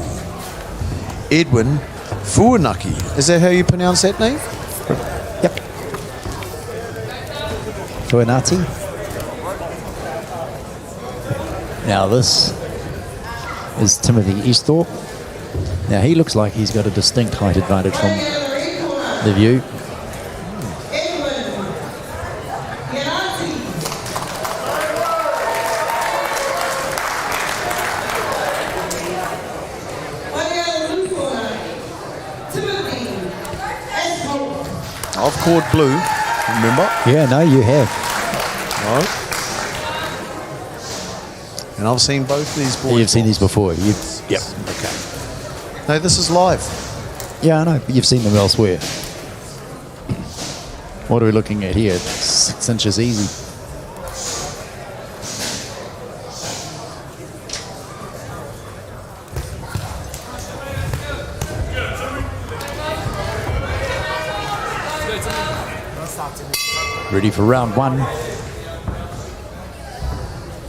Edwin Fuanaki. Is that how you pronounce that name? Yep. Tuanati. Now this is Timothy Easthorpe. Now he looks like he's got a distinct height advantage from the view. I've caught blue, remember? Yeah, no, you have. Right. And I've seen both these boys. You've seen these before. Yep. Okay. No, this is live. Yeah, I know, but you've seen them elsewhere. What are we looking at here? 6 inches easy. Ready for round one.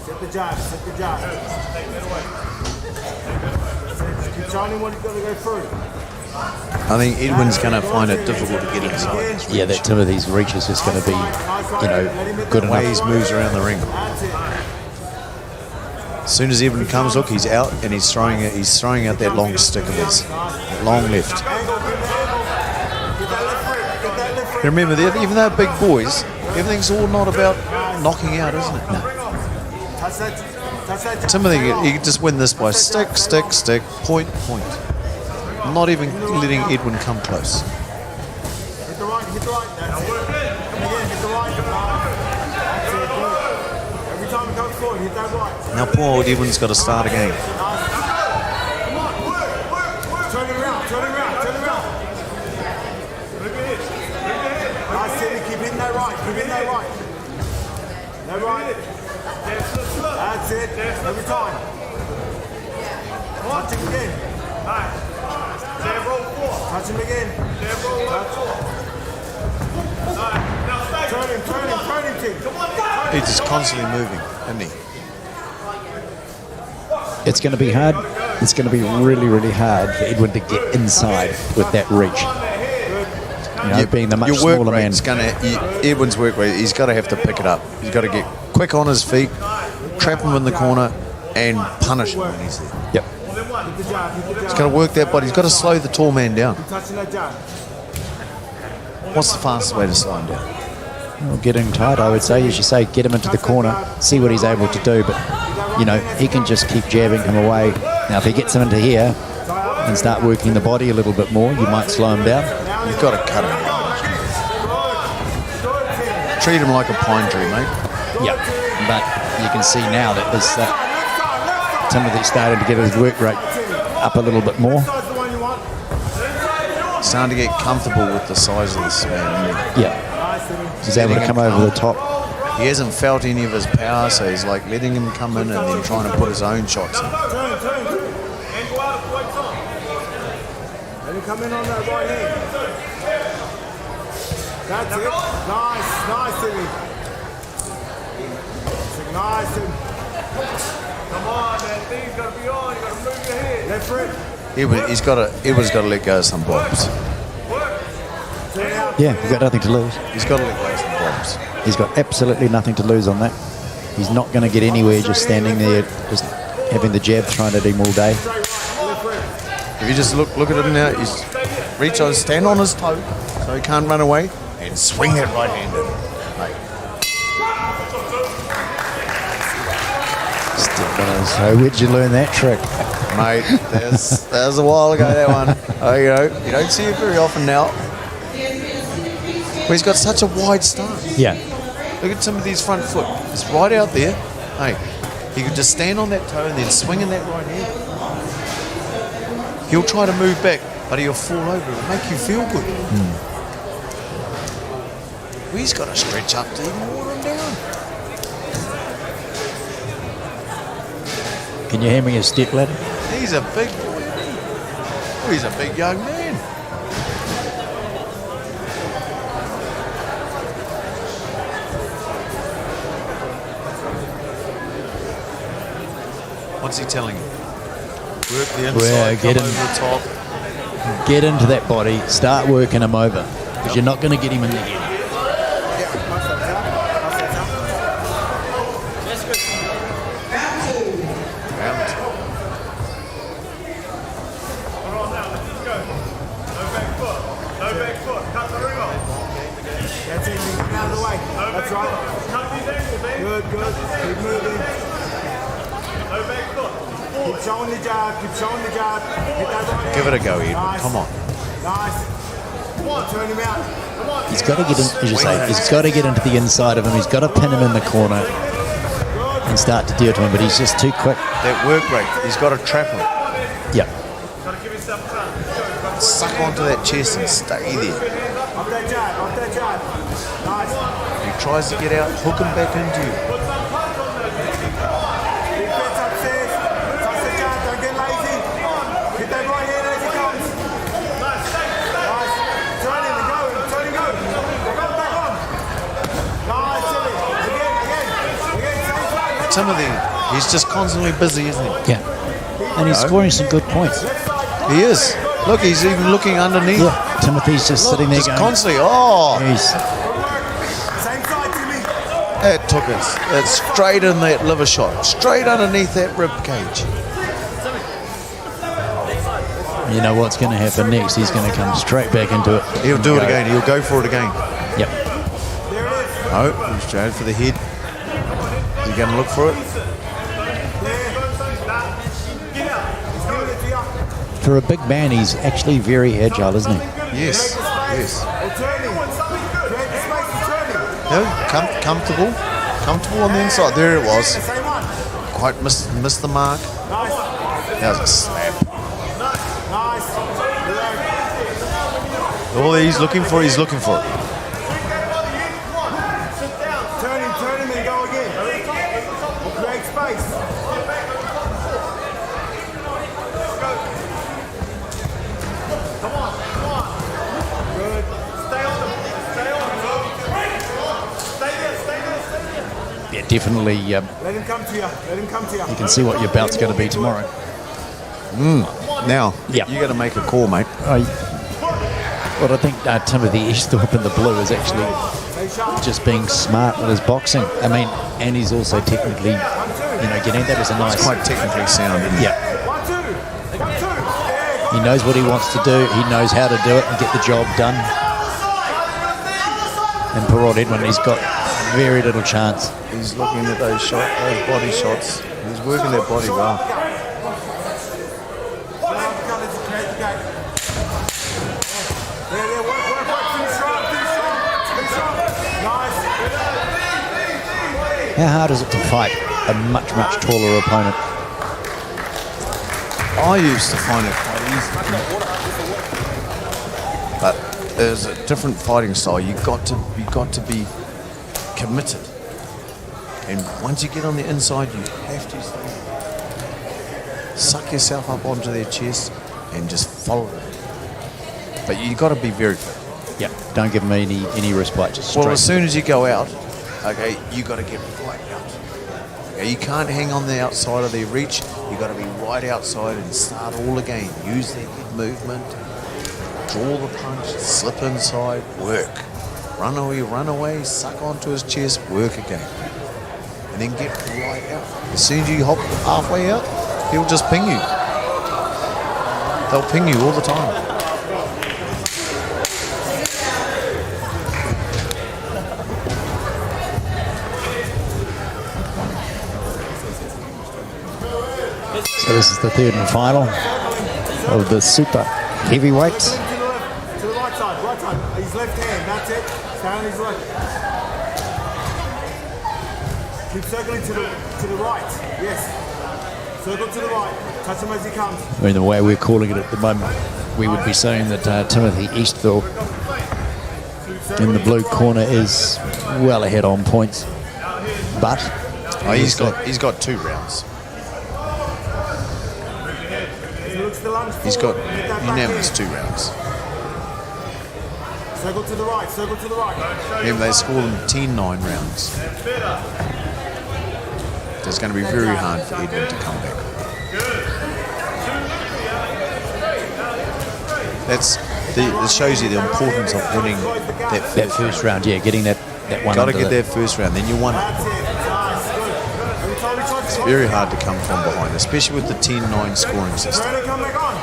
Set the jab, set the jab. Keep shining what you've got to go through. I think Edwin's going to find it difficult to get inside. Yeah, that Timothy's reach is just going to be, good The way enough. he moves around the ring. As soon as Edwin comes, look, he's out and he's throwing out that long stick of his, that long left. Remember, even though big boys, everything's all not about knocking out, isn't it? No. Timothy, he can just win this by stick, point. Not even letting Edwin come close. Hit the right, that's it. And again, hit the right. That's it, good. Every time it comes forward, hit that right. Now poor old Edwin's got to start again. Turn it around. Nice, Timmy, keep hitting that right. That right. That's it, every time. Touch him again. Touch him again. Turn him, King. He's just constantly moving, isn't he? It's going to be hard. It's going to be really, really hard for Edwin to get inside with that reach. Being the much Your work smaller man. rate's Edwin's work rate, he's got to have to pick it up. He's got to get quick on his feet, trap him in the corner, and punish him when he's there. Yep. He's got to work that body. He's got to slow the tall man down. What's the fastest way to slow him down? Well, get him tight, I would say. As you say, get him into the corner, see what he's able to do. But, he can just keep jabbing him away. Now, if he gets him into here and start working the body a little bit more, you might slow him down. You've got to cut him. Treat him like a pine tree, mate. Yep. But you can see now that this Timothy's starting to get his work rate up a little bit more. Starting to get comfortable with the size of this man. Yeah. He's able to come over the top. He hasn't felt any of his power, so he's like letting him come in and then trying to put his own shots in. Let him come in on that right hand. That's it. Nice, Timmy. Nice, Timmy. Come on, that thing's got to be on. You got to move your head. Left foot. Edwin's got to let go of some bobs. Yeah, he's got nothing to lose. He's got to let go some bombs. He's got absolutely nothing to lose on that. He's not going to get anywhere just standing there, just having the jab thrown at him all day. If you just look at him now, he's reach on, stand on his toe so he can't run away, and swing that right hand in. So where'd you learn that trick? Mate, that was a while ago, that one. Oh, you don't see it very often now. But he's got such a wide stance. Yeah. Look at some of these front foot. It's right out there. Hey, he could just stand on that toe and then swing in that right hand. He'll try to move back, but he'll fall over. It'll make you feel good. Well, he's got to stretch up to even water him down. Can you hand me a step ladder? He's a big boy. Oh, he's a big young man. What's he telling you? Work the inside, come over the top. Get into that body, start working him over, because you're not going to get him in the head. That's right. Good. Keep moving. Keep showing the jab. Give it a go, Edwin. Come on. Nice. Turn him out. He's got to get in, as you say, he's got to get into the inside of him. He's got to pin him in the corner and start to deal to him, but he's just too quick. That work rate, he's got to trap him. Yeah. Suck onto that chest and stay there. Off that jab. Nice. He tries to get out, hook him back into you. Big fence upstairs. Touch the jab. Don't get lazy. Get that right hand as it comes. Nice. Turn him and go. Back on. Nice, silly. Again. Timothy, he's just constantly busy, isn't he? Yeah. And he's scoring some good points. He is. Look, he's even looking underneath. Yeah. Timothy's just sitting there Just going, constantly, oh! He's, Same side to me. It took it. It's straight in that liver shot. Straight underneath that rib cage. you know what's going to happen next. He's going to come straight back into it. He'll do it again. He'll go for it again. Yep. Oh, he's straight for the head. Is he going to look for it? For a big man, he's actually very agile, isn't he? Yes. No, comfortable on the inside. There it was. Quite missed the mark. That was a slap. All he's looking for, he's looking for it. Turn him and go again. Create space. Come on. Good. Stay on him. Stay there. Yeah, definitely. Let him come to you. You can see what your bout's going to be tomorrow. Now, Yeah. you got to make a call, mate. What I think Timothy Easthorpe in the blue is actually just being smart with his boxing. I mean, and he's also technically, getting that as a nice. It's quite technically sound, isn't it? Yeah. He knows what he wants to do. He knows how to do it and get the job done. And poor old Edwin, he's got very little chance. He's looking at those body shots. He's working that body well. How hard is it to fight a much taller opponent? I used to find it quite easy, but there's a different fighting style. You got to be committed, and once you get on the inside, you have to suck yourself up onto their chest and just follow it. But you got to be very fit. Yeah. Don't give him any respite. Just straight. Well, as soon as you go out, okay, you got to get right out. Okay, you can't hang on the outside of their reach. You got to be right outside and start all again. Use their head movement. draw the punch, slip inside, work. Run away, suck onto his chest, work again. And then get right out. As soon as you hop halfway out, he'll just ping you. They'll ping you all the time. So this is the third and final of the super heavyweights. To the right side. His left hand, that's it. Stay on his left. Keep circling to the right. Yes. Circle to the right. Touch him as he comes. I mean, the way we're calling it at the moment, we would be saying that Timothy Eastville in the blue corner is well ahead on points, but he's got 2 rounds. He's got unanimous 2 rounds. Circle to the right. Circle to the right. Remember, they score them 10-9 rounds. So it's going to be very hard for Edmund to come back. This shows you the importance of winning that first round. Yeah, getting that one. Got to get that first round, then you won it. It's very hard to come from behind, especially with the 10-9 scoring system. Come back on.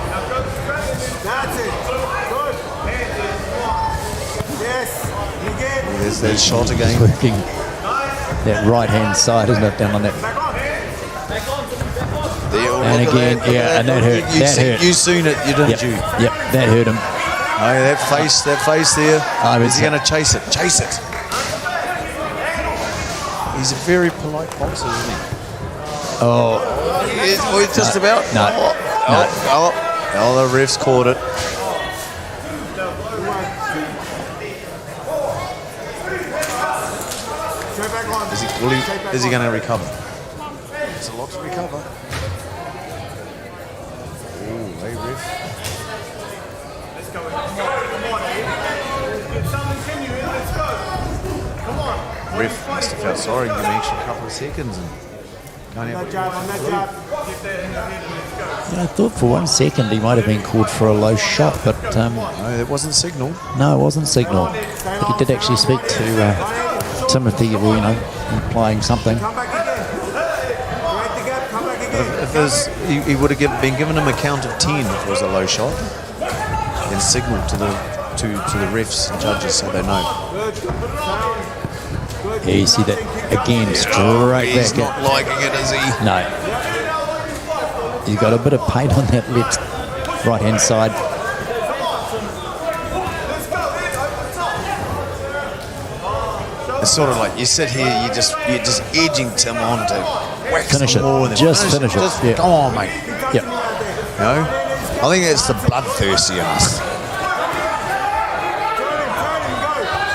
That's it. Good. Yes. There's that shot again. Working that right hand side, isn't it, down on that? And again, yeah, and that hurt. You seen it, you didn't you? Yep, that hurt him. Oh, that face there. Is he going to chase it? Chase it. He's a very polite boxer, isn't he? He's just about. No. The ref's caught it. Is he going to recover? It's a lot to recover. Oh, hey, ref. Let's go. Come on, Get something continue. Let's go. Come on. Ref must have felt sorry, give me an extra couple of seconds and can't have I thought for 1 second he might have been called for a low shot, but no, that wasn't signal. No, it wasn't signal. But he did actually speak to Timothy, implying something. If he would have been given him a count of 10 if it was a low shot, and signal to the refs and judges so they know. Yeah, you see that again, straight He's back. Not liking it, is he? No. He's got a bit of pain on that left right hand side. It's sort of like you sit here, you're just edging Tim on to whack Finish some it. more. Just finish it. Just Yeah. Come on, mate. Yep. You know? I think it's the bloodthirsty in us.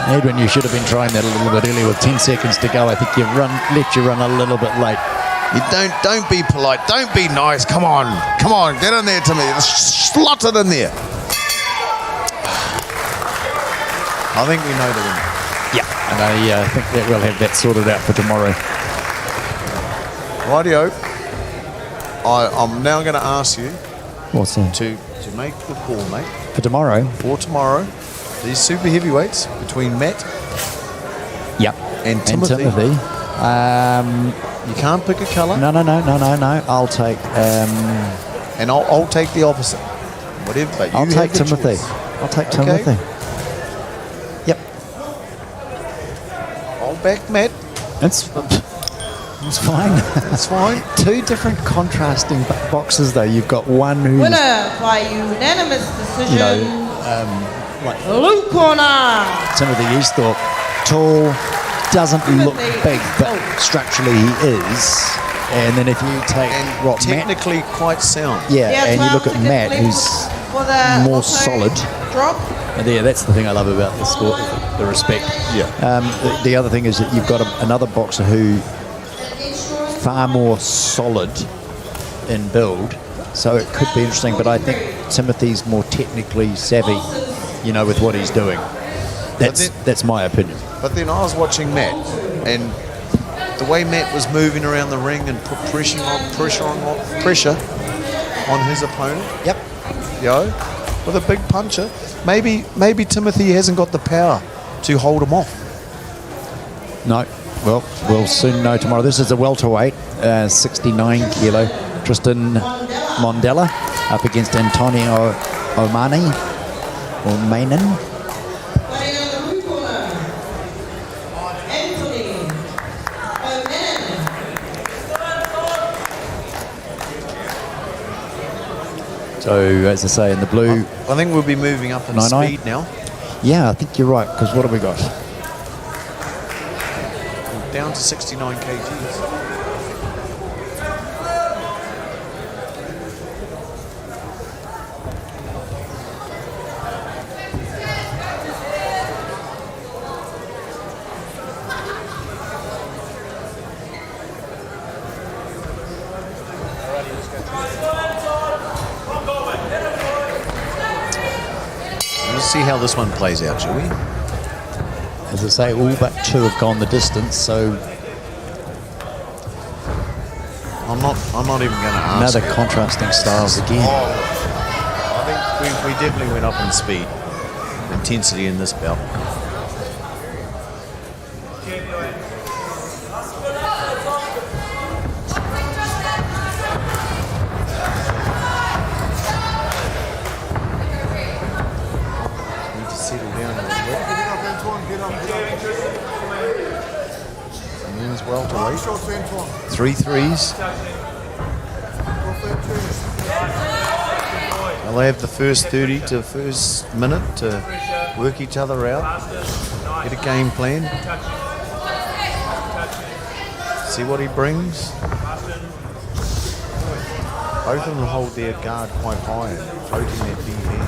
Edwin, you should have been trying that a little bit earlier with 10 seconds to go. I think you've let you run a little bit late. You don't be polite. Don't be nice. Come on. Get in there to me. Slot it in there. I think we know the winner. Yeah. And I think that we'll have that sorted out for tomorrow. Rightio. I'm now going to ask you What's that? to make the call, mate. For tomorrow? For tomorrow. These super heavyweights between Matt Yep. and Timothy. You can't pick a colour. No. I'll take... and I'll take the opposite. Whatever. But I'll you take have the Timothy. choice. I'll take Okay. Timothy. Yep. I'll back Matt. It's fine. That's fine. Two different contrasting boxes, though. You've got one who's... Winner by unanimous decision. Blue corner. Timothy Easthorpe, tall, doesn't look big, but structurally he is. And then if you take And what technically quite sound. and you look at 12 Matt, tickets who's for the more auto solid. Drop. And that's the thing I love about the sport, the respect. Yeah. The other thing is that you've got another boxer who far more solid in build, so it could be interesting. But I think Timothy's more technically savvy, with what he's doing. That's my opinion. But then I was watching Matt, and the way Matt was moving around the ring and put pressure on his opponent. Yep. With a big puncher. maybe Timothy hasn't got the power to hold him off. No. Well, we'll soon know tomorrow. This is a welterweight, 69 kilo. Tristan Mandella up against Antonio Omani, or Mainan. Playing on the blue corner, Anthony O'Mann. So, as I say, in the blue... I think we'll be moving up in 9-9. speed now. Yeah, I think you're right, because what have we got? Down to 69 kgs. Let's see how this one plays out, shall we? As I say, all but two have gone the distance, so I'm not even going to ask. another contrasting styles again. I think we definitely went up in speed, intensity in this bout. Need to settle down a little bit. Get up, Antoine. Get up. Men's welterweight. Short to Antoine. 3 threes. They'll have the first 30 to first minute to work each other out, get a game plan, see what he brings. Both of them hold their guard quite high and floating their big head.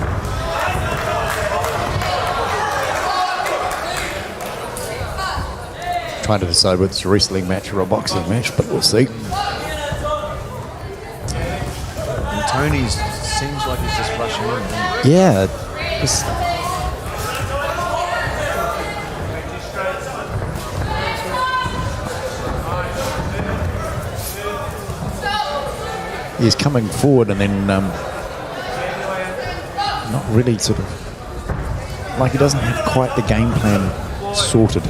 Trying to decide whether it's a wrestling match or a boxing match, but we'll see. And Tony's seems like he's just rushing in. doesn't he? Yeah. He's coming forward and then not really sort of, like he doesn't have quite the game plan sorted.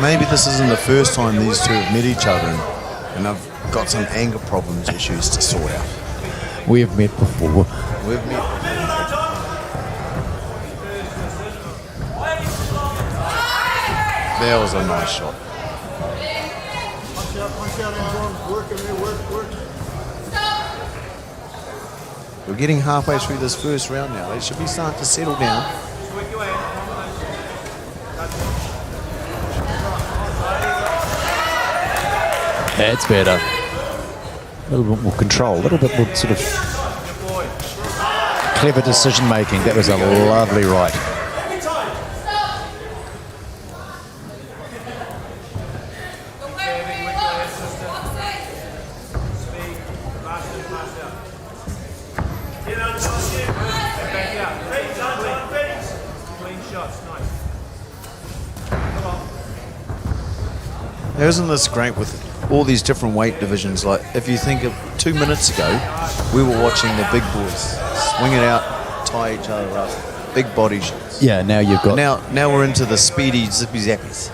Maybe this isn't the first time these two have met each other and I've got some anger problems issues to sort out. We have met before. We've met. That was a nice shot. Punch out, Antoine. Work in there, work. We're getting halfway through this first round now. They should be starting to settle down. That's better. A little bit more control, a little bit more sort of clever decision making. That was a lovely right. Isn't this great with all these different weight divisions? Like, if you think of 2 minutes ago, we were watching the big boys swing it out, tie each other up, big body shots. Yeah, now you've got... Now we're into the speedy zippy zappies,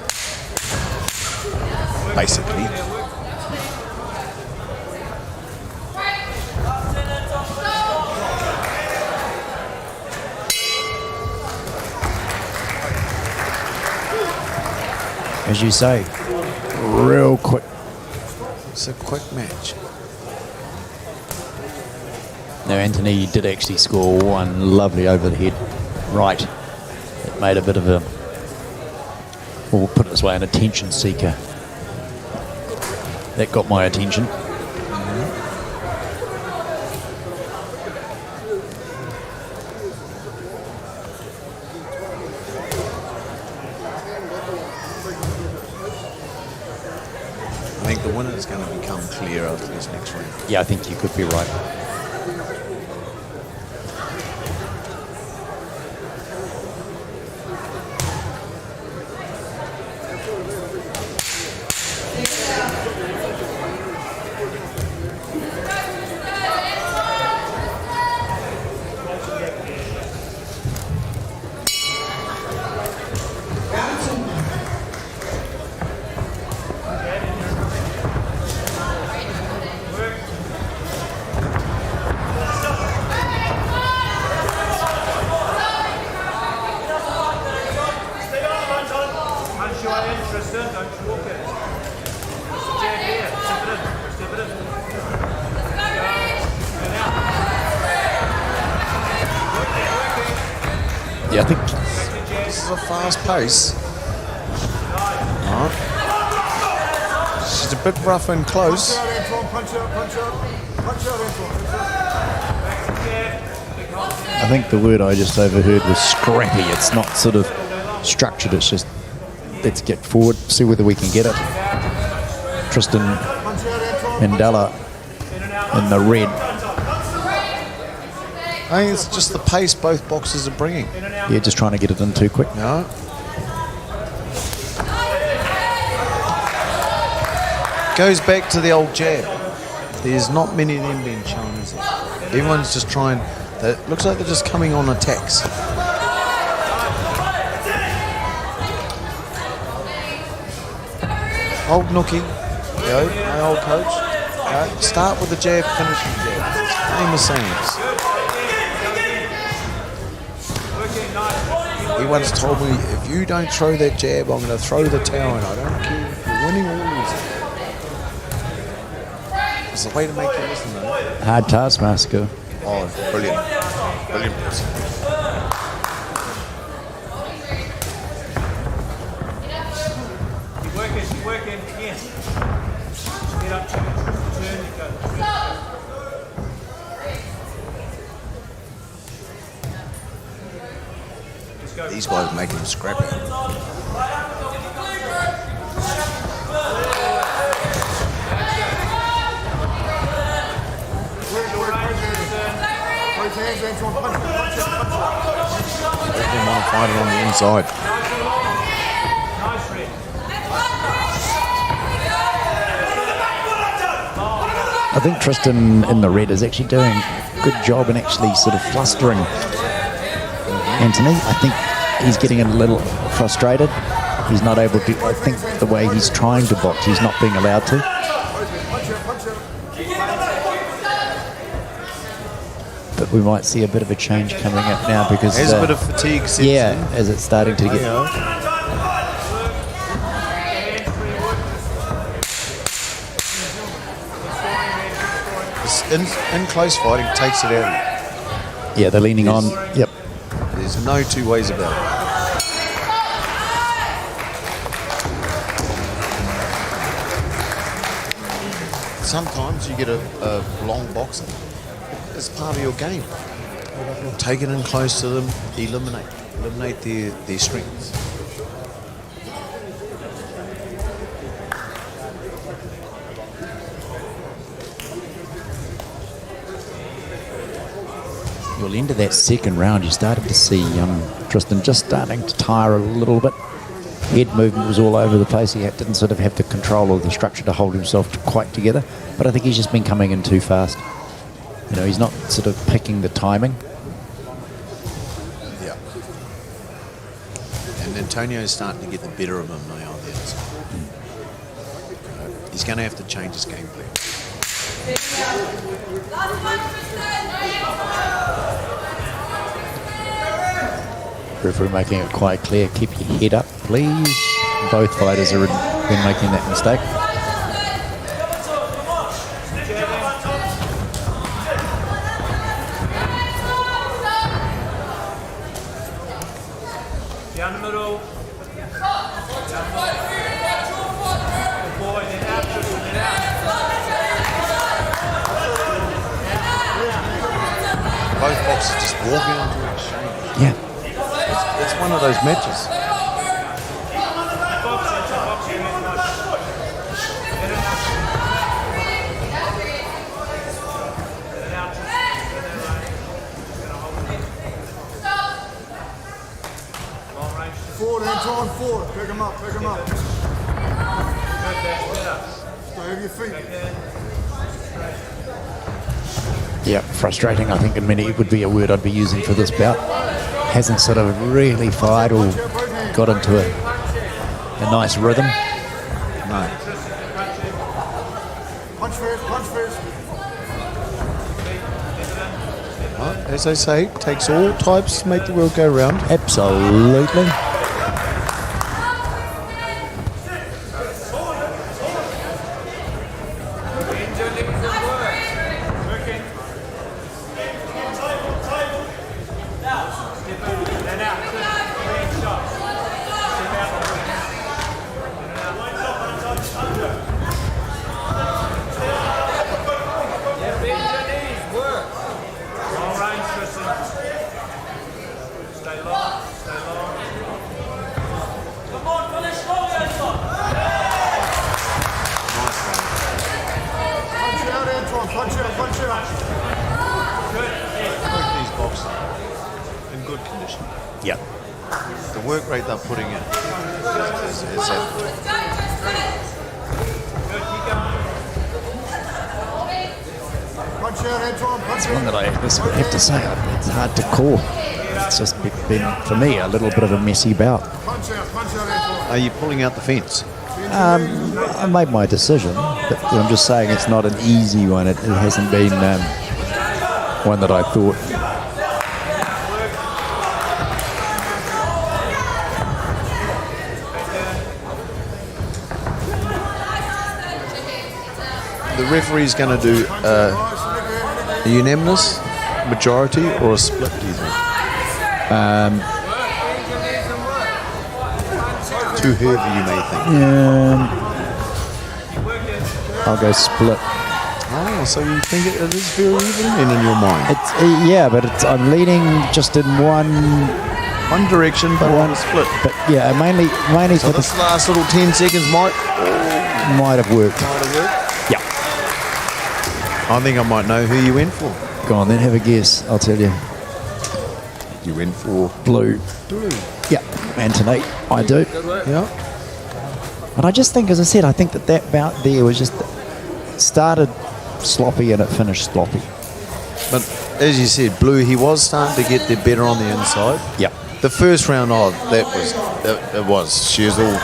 basically. As you say, real quick. It's a quick match. Now, Anthony did actually score one lovely over the head right. It made a bit of a, we'll put it this way, an attention seeker. That got my attention. I think the winner is going to become clear after this next round. Yeah, I think you could be right. Yeah, I think This is a fast pace. Right. She's a bit rough and close. Punch out, Antoine. Punch out, punch out. Punch out, Antoine. I think the word I just overheard was scrappy. It's not sort of structured. It's just let's get forward, see whether we can get it. Tristan Mandella in the red. I think it's just the pace both boxers are bringing. Yeah, just trying to get it in too quick. No. Goes back to the old jab. There's not many of them being shown, is there? Everyone's just trying. It looks like they're just coming on attacks. Old Nookie, my old coach. Start with the jab, finish with the jab. Famous sayings. He once told me, if you don't throw that jab, I'm going to throw the towel, and I don't care if you're winning or losing. It's a way to make you listen, though. Hard taskmaster. Oh, brilliant. Brilliant. Keep working, yes. Get up, turn, go. Just go. These guys making them scrappy. Both hands, Antoine. Punch it, punch it, punch it. They didn't want to fight it on the inside. Nice, Red. I think Tristan in the red is actually doing a good job in actually sort of flustering Anthony. I think he's getting a little frustrated. He's not able to, I think the way he's trying to box, he's not being allowed to. But we might see a bit of a change coming up now because... There's a bit of fatigue sets in. as it's starting to get... In close fighting, takes it out. Yeah, they're leaning on. Yep. There's no two ways about it. Sometimes you get a long boxer. It's part of your game. Take it in close to them, eliminate their strengths. Well, into that second round, you started to see Tristan just starting to tire a little bit. Head movement was all over the place. He didn't sort of have the control of the structure to hold himself quite together. But I think he's just been coming in too fast. You know, he's not sort of picking the timing. Yeah. And Antonio's starting to get the better of him now on the outside. He's going to have to change his game plan. Referee making it quite clear, keep your head up, please. Both fighters have been making that mistake. Down the middle. Good boy, then out, Tristan, then out. Both boxers just walking into exchange. Yeah. It's one of those matches. Forward, Antoine, forward. Pick him up, pick him up. Stay over your feet. Yeah, frustrating, I think, in many would be a word I'd be using for this bout. Hasn't sort of really fired or got into a nice rhythm. No. Punch first, punch first. As I say, takes all types to make the world go round. Absolutely. These boxes in good condition. Yep. The work rate they're putting in is It's one that I have to say, it's hard to call. It's just been, for me, a little bit of a messy bout. Are you pulling out the fence? I made my decision, but I'm just saying it's not an easy one. It hasn't been one that I thought. The referee's going to do a unanimous, majority, or a split, do you think? To whoever you may think. I'll go split. Oh, so you think it is very even then in your mind? It's yeah, but I'm leaning just in one direction, but one split. But yeah, mainly So for this last little 10 seconds might might have worked. Yeah. I think I might know who you went for. Go on then, have a guess. I'll tell you. You went for Blue. Yeah, Anthony, I do. yeah. But I just think, as I said, I think that bout there was just started sloppy and it finished sloppy. But as you said, Blue, he was starting to get there better on the inside. Yeah. The first round, it was. She was all.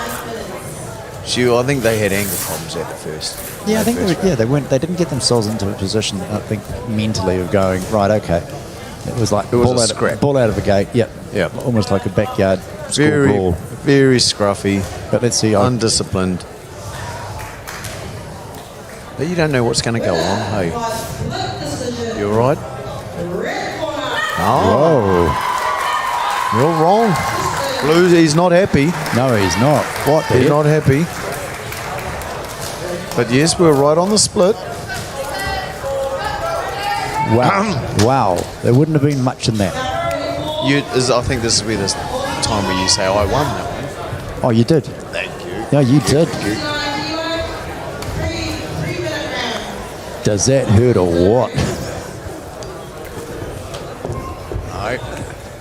I think they had anger problems at the first. Yeah, I think they didn't get themselves into a position, I think, mentally of going, right, okay. It was like ball out of a gate. Yeah. Almost like a backyard school brawl. Very scruffy. But let's see. Undisciplined. But you don't know what's going to go on, hey? You all right? Oh. You're wrong. Blue, he's not happy. No, he's not. What? He's not happy. But yes, we're right on the split. Wow. Wow. There wouldn't have been much in that. I think this will be the time where you say, I won that one. Oh, you did? Thank you. No, you did. Does that hurt or what? No.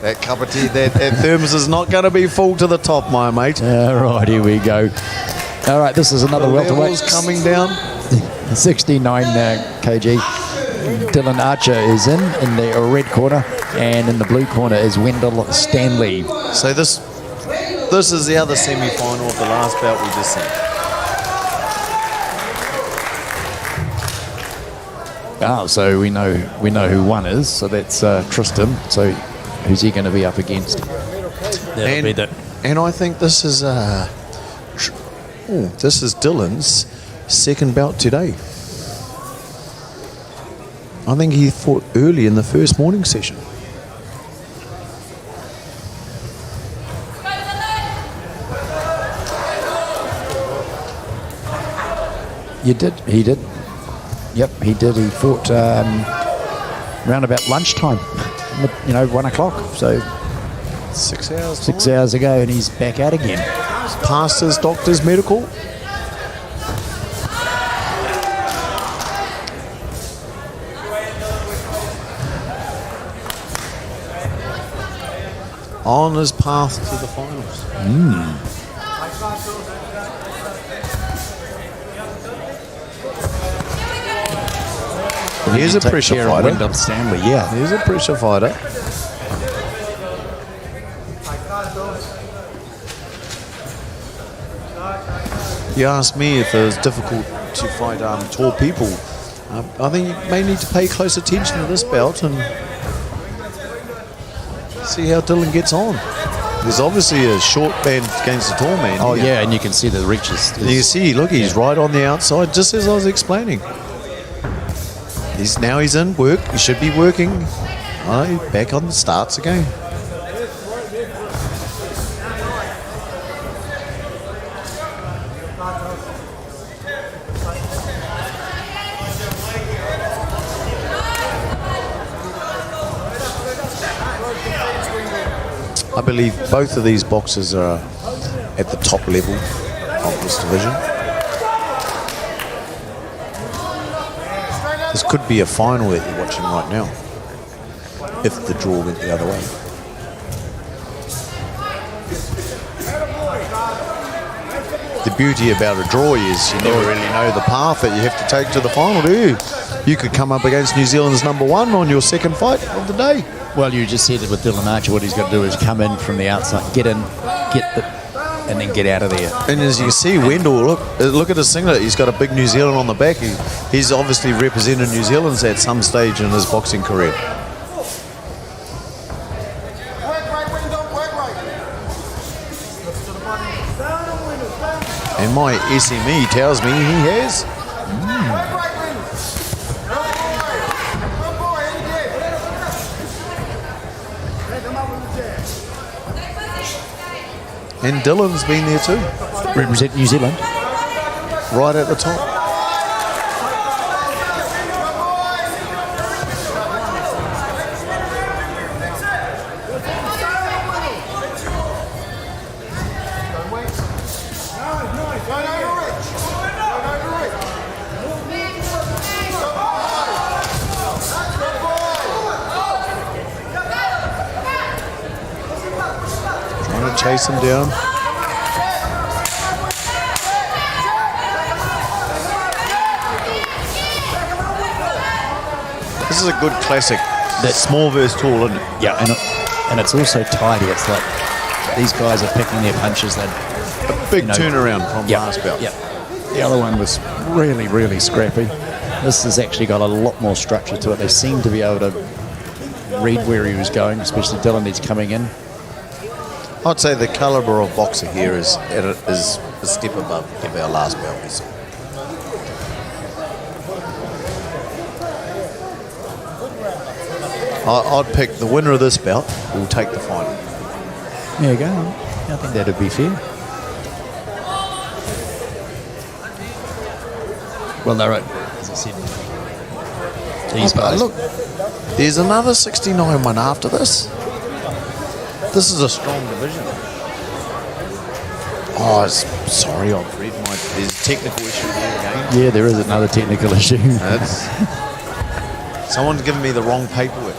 That cup of tea, that thermos is not going to be full to the top, my mate. All right, here we go. All right, this is another welterweight. Levels coming down. 69 kg. Dylan Archer is in the red corner, and in the blue corner is Wendell Stanley. So this is the other semi-final of the last bout we just seen. Oh, so we know who one is. So that's Tristan. So who's he going to be up against? That'll be that. And I think this is Dylan's second bout today. I think he fought early in the first morning session. He did. Yep, he did. He fought round about lunchtime, 1 o'clock. So 6 hours. 6 hours ago, and he's back out again. Passed his doctor's medical. On his path to the finals. Here's a pressure fighter. Wendell Stanley, yeah. Here's a pressure fighter. You asked me if it was difficult to fight tall people. I think you may need to pay close attention to this bout and see how Dylan gets on. There's obviously a short man against a tall man. Oh, yeah, and you can see the reaches. You can see, look, he's right on the outside, just as I was explaining. He's in work. He should be working. Oh, back on the starts again. I believe both of these boxers are at the top level of this division. This could be a final that you're watching right now, if the draw went the other way. The beauty about a draw is you never really know the path that you have to take to the final, do you? You could come up against New Zealand's #1 on your second fight of the day. Well, you just said it with Dylan Archer. What he's got to do is come in from the outside, get in, and then get out of there. And as you can see, Wendell, look at his singlet. He's got a big New Zealand on the back. He's obviously represented New Zealand at some stage in his boxing career. And my SME tells me he has. And Dylan's been there too. Represent New Zealand. Right at the top. Trying to chase him down. This is a good classic. That small versus tall, isn't it? Yeah, and it's also tidy. It's like these guys are picking their punches. That A big turnaround from last bout. Yeah, the other one was really, really scrappy. This has actually got a lot more structure to it. They seem to be able to read where he was going, especially Dylan. He's coming in. I'd say the caliber of boxer here is a step above our last bout. I'd pick the winner of this bout will take the final. There you go. I think that'd be fair. Well, they're right. As I said, these guys. Look, there's another 69 one after this. This is a strong division. Oh, sorry, I've read there's a technical issue here again. Yeah, there is another technical issue. Someone's given me the wrong paperwork.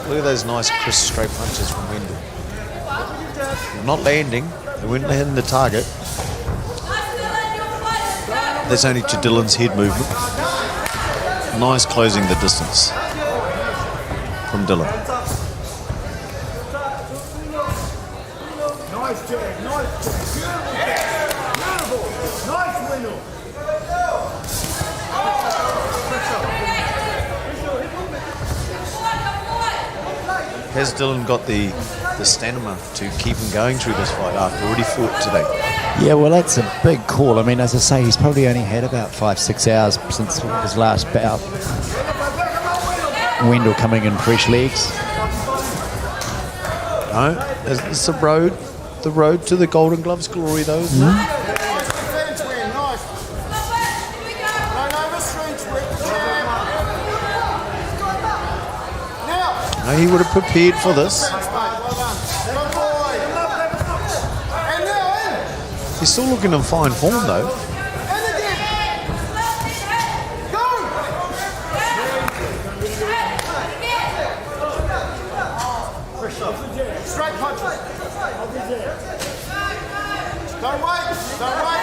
Look at those nice crisp straight punches from Wendell. Not landing, they weren't hitting the target. That's only to Dylan's head movement. Nice closing the distance from Dylan. Nice, Jack. Nice, Jack. Beautiful. Nice, Wendell. Has Dylan got the stamina to keep him going through this fight after already fought today? Yeah, well, that's a big call. I mean, as I say, he's probably only had about 5-6 hours since his last bout. Wendell coming in fresh legs. No, it's the road to the Golden Gloves glory, though, isn't it? No, he would have prepared for this. He's still looking in fine form, though. Straight punches. Don't wait. Don't wait.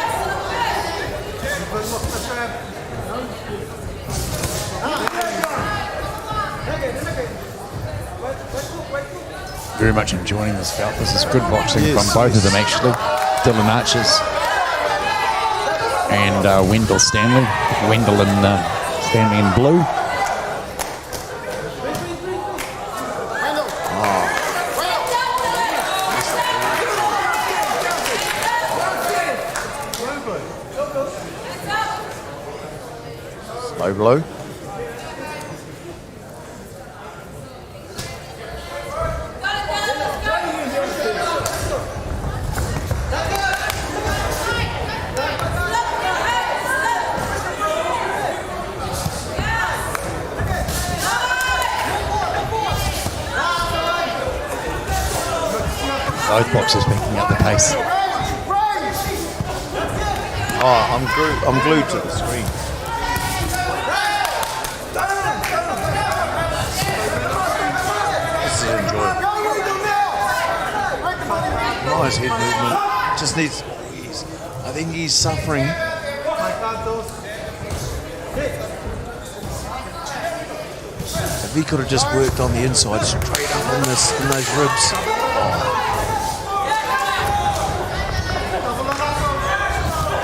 Very much enjoying this bout. This is good boxing from both of them, actually. Dylan Archers and Wendell Stanley. Wendell and Stanley in blue. Low blow. both boxers picking up the pace. Oh, I'm glued to the screen. This is enjoyable. Nice head movement. Just needs. I think he's suffering. If he could have just worked on the inside, straight up in those ribs.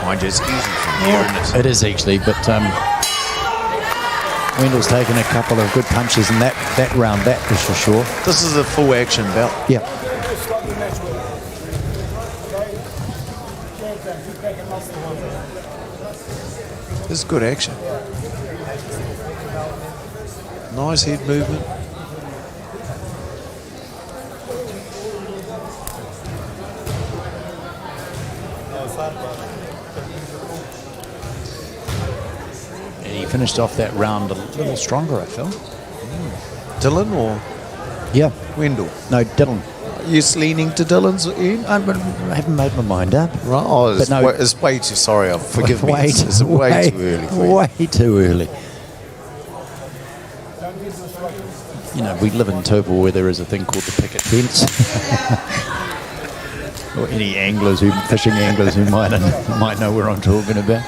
Mind you, it's easy from here, isn't it? It is actually, but Wendell's taken a couple of good punches in that round, that is for sure. This is a full action bout. Yeah. This is good action. Nice head movement. And he finished off that round a little stronger, I felt. Dylan or Yeah. Wendell? No, Dylan. You're leaning to Dylan's end? I haven't made my mind up. Right. Oh, But no- it's way too. Sorry, forgive me. Way It's way too early for you. Way too early. You know, we live in Tupelo where there is a thing called the picket fence. Or any anglers, fishing anglers who might know what I'm talking about.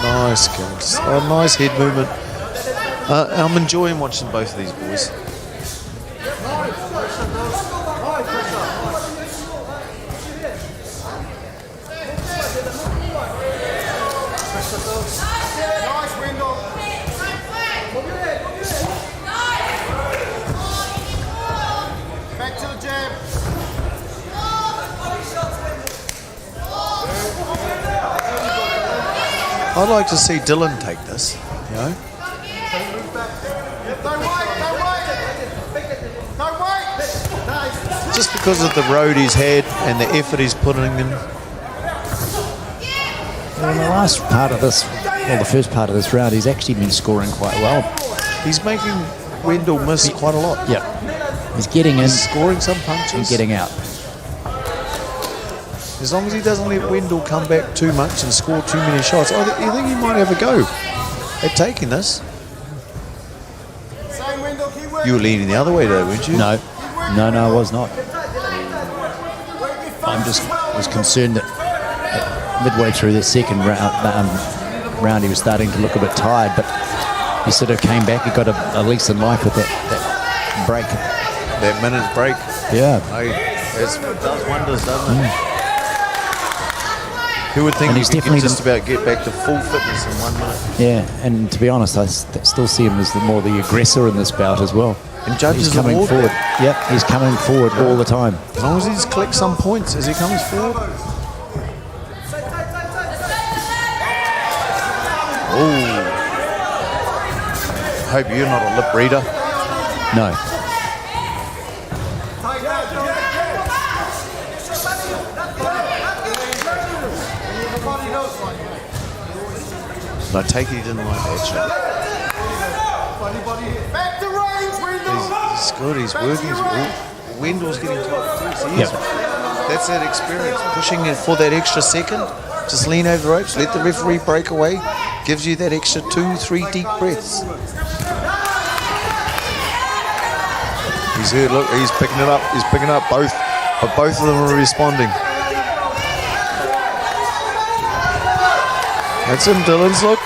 Nice skills. Oh, nice head movement. I'm enjoying watching both of these boys. Nice, Wendell. Back to the jab. I'd like to see Dylan take this, you know. Don't wait. Just because of the road he's had and the effort he's putting in. Well, in the last part of this, well, the first part of this round, he's actually been scoring quite well. He's making Wendell miss quite a lot. Yeah. He's getting in He's scoring some punches. and getting out. As long as he doesn't let Wendell come back too much and score too many shots, I think he might have a go at taking this. Same Wendell, keep working. You were leaning the other way though, weren't you? No, I was not. I'm just was concerned that midway through the second round he was starting to look a bit tired, but he sort of came back. He got a lease in life with that break. That minute's break. Yeah. Hey, it does wonders, doesn't it? Who would think And he he's could definitely just about get back to full fitness in 1 minute? Yeah, and to be honest, I still see him as more the aggressor in this bout as well. And judges He's coming award forward. that. Yep, he's coming forward all the time. As long as he just collects some points as he comes forward. Oh. Hope you're not a lip reader. No. But I take it he didn't like that shot. Back to range, Wendell. He's good, he's working. Wendell's getting top too. Yep. That's that experience. Pushing it for that extra second. Just lean over the ropes, let the referee break away. Gives you that extra 2-3 deep breaths. He's here, look, he's picking it up. He's picking up both. But both of them are responding. That's him, Dylan's look.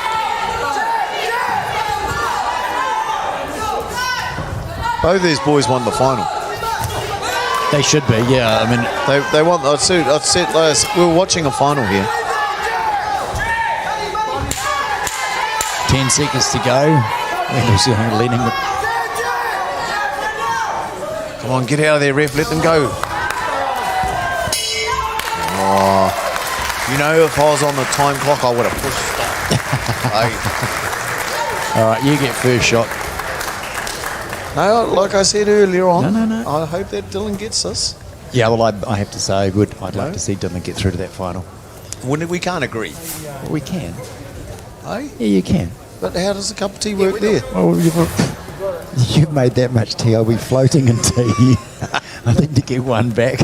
Both of these boys won the final. They should be, yeah. I mean, They want. I'd said last. We were watching a final here. 10 seconds to go. Wendell's leaning. Come on, get out of there, ref. Let them go. Oh, you know, if I was on the time clock, I would have pushed stop. Hey. All right, you get first shot. No, like I said earlier on. No. I hope that Dylan gets this. Yeah, well, I have to say, I'd like to see Dylan get through to that final. We can't agree. Well, we can. Eh? Yeah, you can. But how does a cup of tea work there? Well, you've made that much tea. I'll be floating in tea. I need to get one back.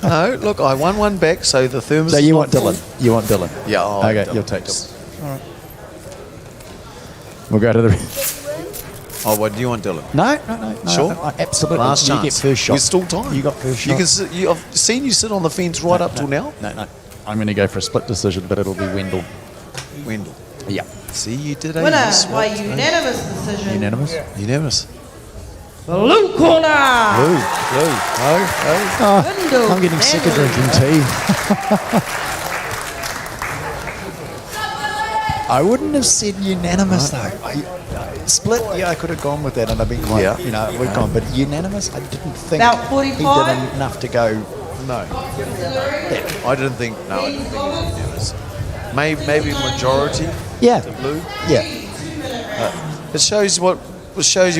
No, look, I won one back, so the thermos. So is you not want full. Dylan? You want Dylan? Yeah. Okay, you'll take Dylan. All right. We'll go to the... Oh, what do you want, Dylan? No. Sure? Absolutely. Last you chance. get first shot. There's still time. You got first shot. You can sit, I've seen you sit on the fence right up till now. No. I'm going to go for a split decision, but it'll be Wendell. Wendell. Yeah. See, you did a Winner swap, by eh? unanimous decision. Unanimous? Unanimous. Blue corner. Blue. Oh, Wendell I'm getting sick of Emery. drinking tea. I wouldn't have said unanimous though. Split, yeah, I could have gone with that, and I've been quite, we've gone. But unanimous, I didn't think About he 45? did enough to go. No. I didn't think it was unanimous. Maybe majority Yeah, to blue. yeah. It shows you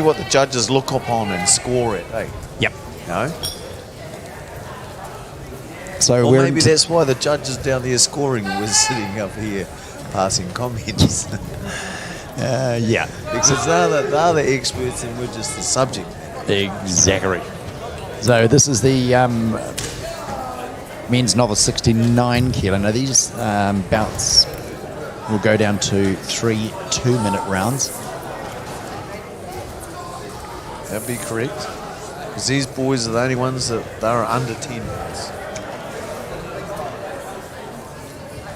what the judges look upon and score it, eh? Yep. You know? So Or we're maybe that's why the judges down there scoring was sitting up here passing comments. yeah, Because they're the experts and we're just the subject. exactly. So this is the men's novice 69 kilo. Now these bouts will go down to 3 2-minute rounds. That'd be correct. Because these boys are the only ones that are under 10 minutes.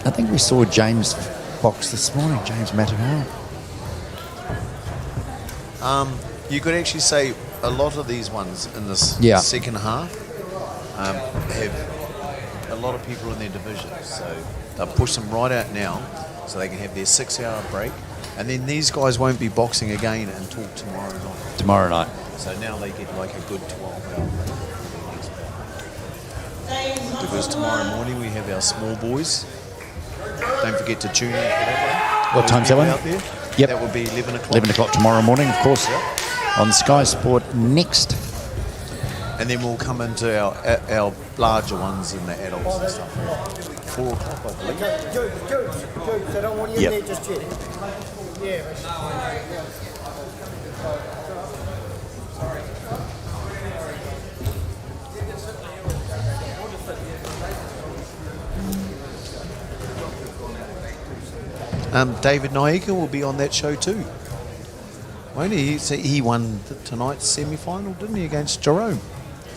I think we saw James box this morning, James Matahara. You could actually say a lot of these ones in this second half have a lot of people in their divisions. So they'll push them right out now so they can have their 6-hour break. And then these guys won't be boxing again until tomorrow night. Tomorrow night. So now they get like a good 12-hour break. Because tomorrow morning we have our small boys. Don't forget to tune in for that one. What time's that one? Out there. Yep. That will be 11 o'clock. 11 o'clock tomorrow morning, of course, on Sky Sport Next. And then we'll come into our larger ones and the adults and stuff. 4 o'clock, I believe. Jokes, I don't want you Yep. in there just yet. Yeah. David Naika will be on that show too. Won't he? He won tonight's semi-final, didn't he, against Jerome?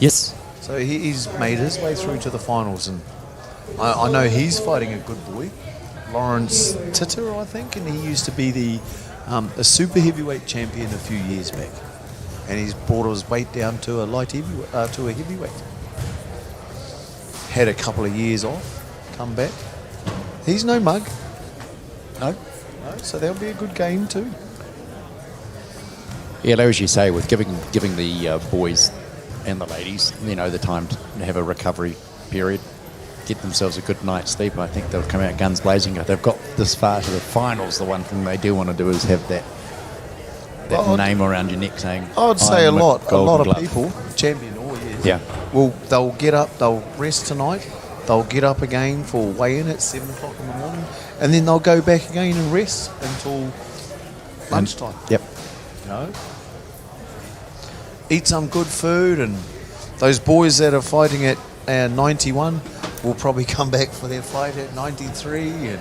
Yes. So he's made his way through to the finals, and I know he's fighting a good boy, Lawrence Titter, I think, and he used to be a super heavyweight champion a few years back, and he's brought his weight down to a light heavyweight, to a heavyweight. Had a couple of years off, come back. He's no mug. No, so that'll be a good game too. Yeah, as you say, with giving the boys and the ladies, the time to have a recovery period, get themselves a good night's sleep, I think they'll come out guns blazing. If they've got this far to the finals, the one thing they do want to do is have that name around your neck saying, I would say a "I'm lot Golden of Glove." people, champion all years. Yeah. Well, they'll get up, they'll rest tonight, they'll get up again for weigh-in at 7 o'clock in the morning, and then they'll go back again and rest until lunchtime. Yep. Eat some good food, and those boys that are fighting at 91 will probably come back for their fight at 93, and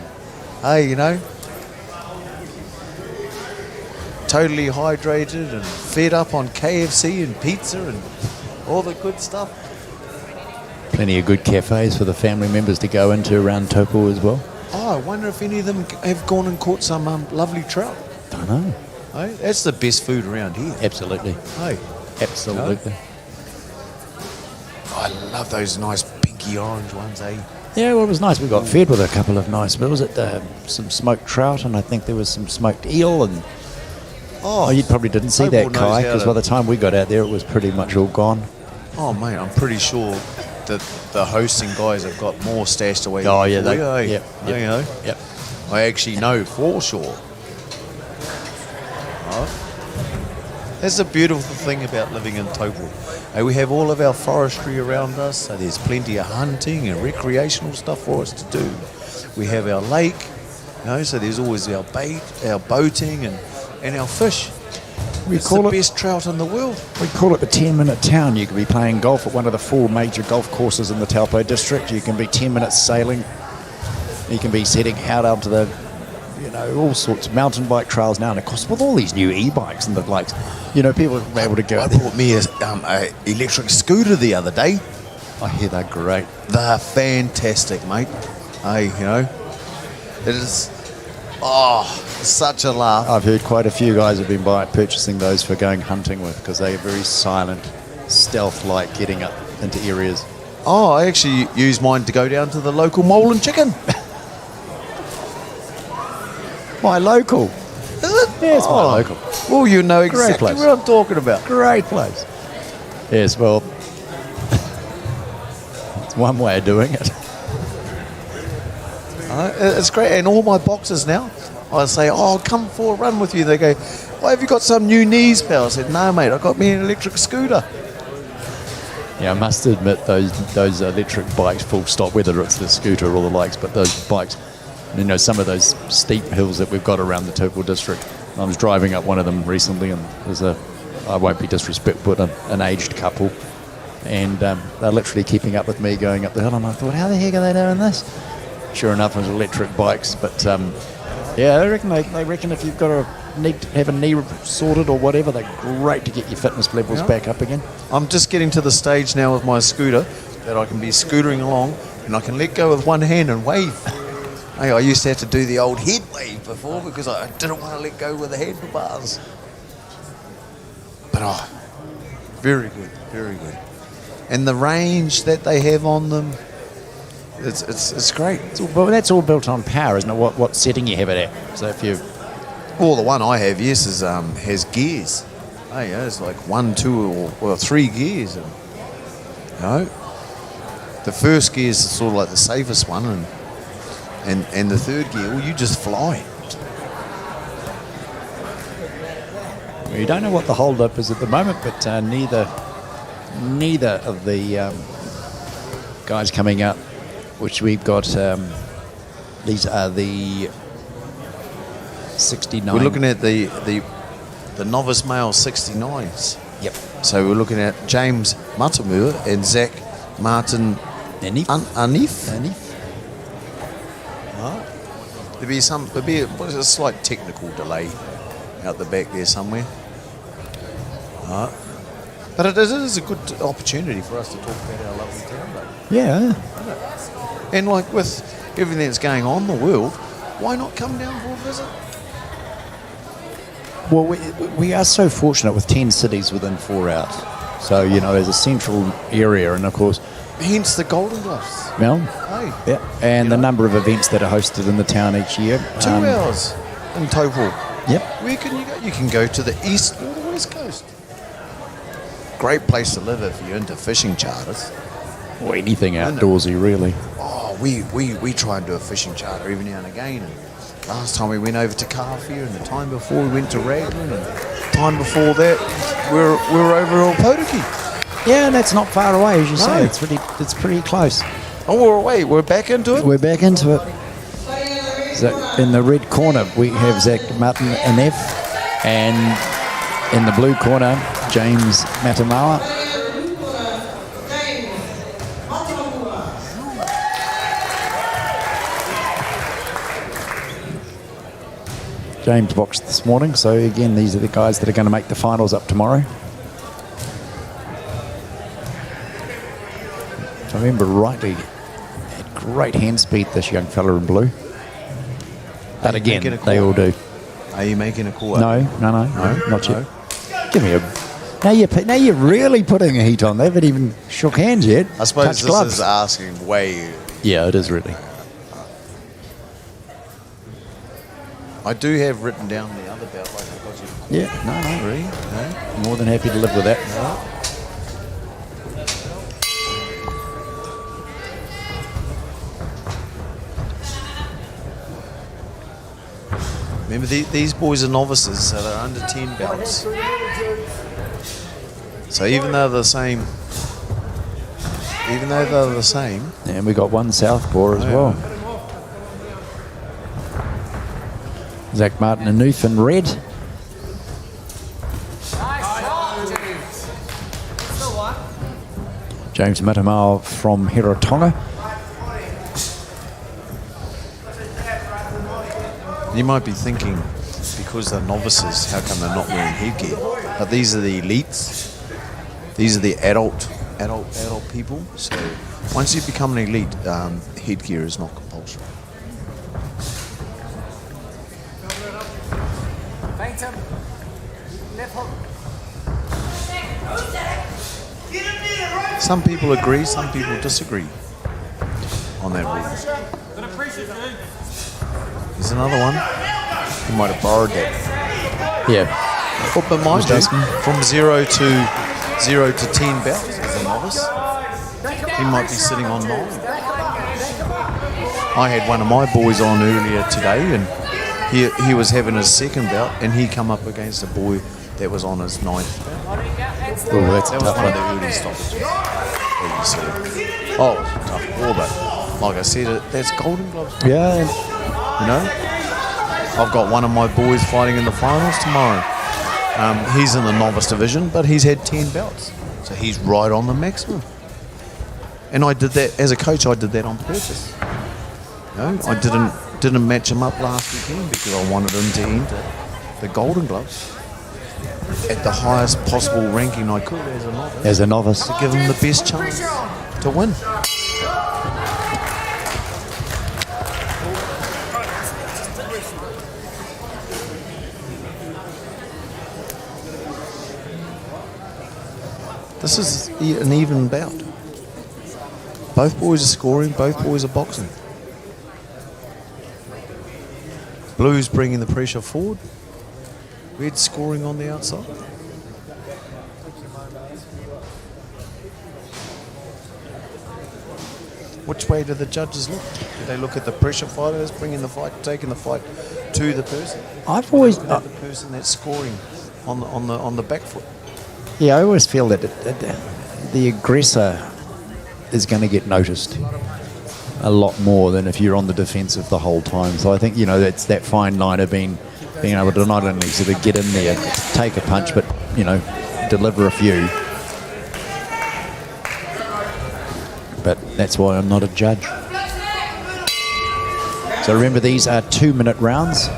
hey, totally hydrated and fed up on KFC and pizza and all the good stuff. Plenty of good cafes for the family members to go into around Taupo as well. Oh, I wonder if any of them have gone and caught some lovely trout. Don't know. Hey, that's the best food around here. Absolutely. Hey, Absolutely. I love those nice pinky orange ones, eh? Yeah, well, it was nice. We got fed with a couple of nice meals. Some smoked trout, and I think there was some smoked eel. And you probably didn't see that, Taupo knows Kai, how because to- by the time we got out there, it was pretty much all gone. Oh, mate, I'm pretty sure that the hosting guys have got more stashed away. Oh, yeah, than they- we, yep, You yep, know? yep. I actually know for sure. That's the beautiful thing about living in Taupo. We have all of our forestry around us, so there's plenty of hunting and recreational stuff for us to do. We have our lake, so there's always our bait, our boating, and our fish. It's the best trout in the world. We call it the 10-minute town. You can be playing golf at one of the 4 major golf courses in the Taupo district. You can be 10 minutes sailing. You can be setting out onto the, all sorts of mountain bike trails now. And of course, with all these new e-bikes and the likes, people are able to go. I bought me a electric scooter the other day. I hear they're great. They're fantastic, mate. It is, such a laugh. I've heard quite a few guys have been purchasing those for going hunting with because they are very silent, stealth-like, getting up into areas. Oh, I actually use mine to go down to the local mole and chicken. My local. Is it? Yeah, it's my local. Well, you know exactly place. what I'm talking about. Great place. Yes, well, it's one way of doing it. It's great. And all my boxers now, I say, come for a run with you. They go, have you got some new knees, pal? I said, no, mate, I got me an electric scooter. Yeah, I must admit those electric bikes, full stop, whether it's the scooter or the likes, but those bikes, some of those steep hills that we've got around the Taupo district. I was driving up one of them recently, and there's I won't be disrespectful, but an aged couple, and they're literally keeping up with me going up the hill, and I thought, how the heck are they doing this? Sure enough, it was electric bikes, but I reckon they reckon if you've got to have a knee sorted or whatever, they're great to get your fitness levels back up again. I'm just getting to the stage now with my scooter that I can be scootering along and I can let go with one hand and wave. Hey, I used to have to do the old head wave before because I didn't want to let go with the handlebars. But very good, very good. And the range that they have on them, it's great. Well, that's all built on power, isn't it? What setting you have it at? So if you... Well, the one I have, yes, has gears. Hey, it's like 1, 2, or 3 gears. And, the first gear is sort of like the safest one, and the third gear, well, you just fly. Well, you don't know what the hold-up is at the moment, but neither of the guys coming up, which we've got, these are the 69. We're looking at the novice male 69s. Yep. So we're looking at James Matamua and Zach Martin Anif. There'll be a slight technical delay out the back there somewhere. But it is a good opportunity for us to talk about our lovely town, though. Yeah. And like with everything that's going on in the world, why not come down for a visit? Well, we are so fortunate with 10 cities within 4 hours. So, there's a central area, and of course... Hence the Golden Gloves. Well, Hey. yeah, and the number of events that are hosted in the town each year. 2 hours in Taupo. Yep. Where can you go? You can go to the east or the west coast. Great place to live if you're into fishing charters. Or anything outdoorsy, really. Oh, we try and do a fishing charter every now and again. And last time we went over to Carfair, and the time before we went to Raglan, and the time before that we were over on Potiki. Yeah, and that's not far away, as you say. It's pretty close. Oh, we're away. We're back into it. We're back into it. So in the red corner, we have Zach Martin Anef, and in the blue corner, James Matamawa. James boxed this morning, so again, these are the guys that are going to make the finals up tomorrow. If I remember rightly, had great hand speed, this young fella in blue. But again, they all do. Are you making a call? No, not yet. Give me a... Now you're really putting a heat on. They haven't even shook hands yet. I suppose Touched this gloves. is asking way... Yeah, it is really. I do have written down the other belt like I got you. Yeah, no. Really? No? More than happy to live with that. Remember, these boys are novices, so they're under 10 belts. So even though they're the same... And we got one southpaw as well. Zach Martin and Noof in red. James Mitamau from Hiratonga. You might be thinking, because they're novices, how come they're not wearing headgear? But these are the elites. These are the adult people. So once you become an elite, headgear is not compulsory. Some people agree, some people disagree on that rule. There's another one. You might have borrowed that. Yeah. Oh, but mind you, from 0 to 10 belts as a novice, he might be sitting on 9. I had one of my boys on earlier today, and he was having his second bout, and he come up against a boy that was on his 9th bout. Oh, that's That a was tough one of one. the early stoppages. Oh, it was a tough war, but like I said, that's Golden Gloves. Yeah. You know, I've got one of my boys fighting in the finals tomorrow. He's in the novice division, but he's had 10 belts, so he's right on the maximum. And I did that as a coach. I did that on purpose. You know, I didn't match him up last weekend because I wanted him to enter the Golden Gloves at the highest possible ranking I could as a novice. As a novice. To give him the best chance to win. This is an even bout. Both boys are scoring, both boys are boxing. Blue's bringing the pressure forward. Red's scoring on the outside. Which way do the judges look? Do they look at the pressure fighters bringing the fight, taking the fight to the person? I've always... Or the person that's scoring on the back foot. Yeah, I always feel that the aggressor is going to get noticed a lot more than if you're on the defensive the whole time. So I think, you know, that's that fine line of being able to not only sort of get in there, take a punch, but, you know, deliver a few. But that's why I'm not a judge. So remember, these are 2-minute rounds.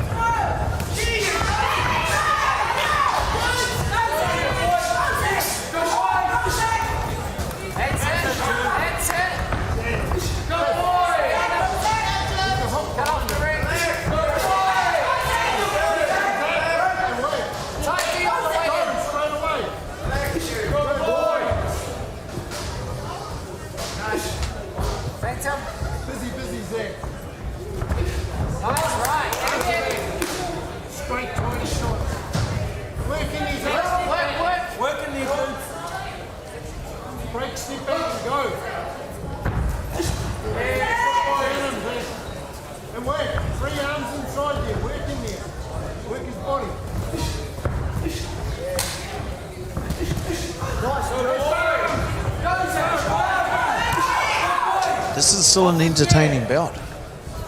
This is still an entertaining bout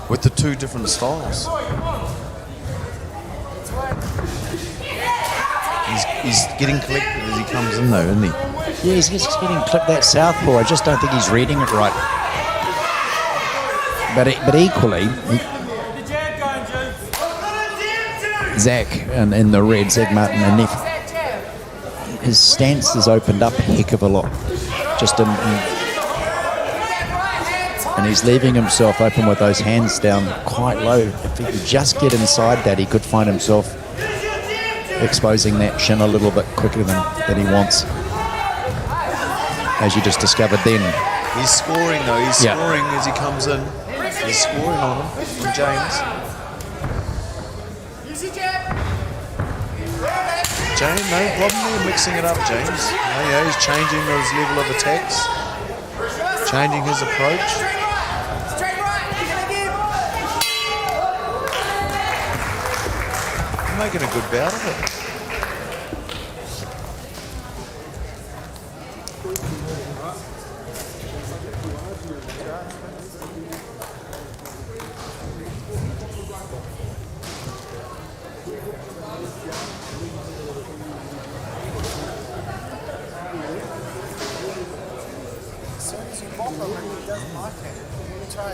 with the two different styles. He's getting collected as he comes in though, isn't he? Yeah, he's just getting clipped that southpaw. I just don't think he's reading it right. But equally, Zach in the red, Zach Martin and Neff, his stance has opened up a heck of a lot. And he's leaving himself open with those hands down quite low. If he could just get inside that, he could find himself exposing that shin a little bit quicker than he wants. As you just discovered then. He's scoring though, he's scoring as he comes in. He's scoring on him from James. James, no problem there, mixing it up, James. Oh, yeah, he's changing his level of attacks, changing his approach. Making a good bout of it.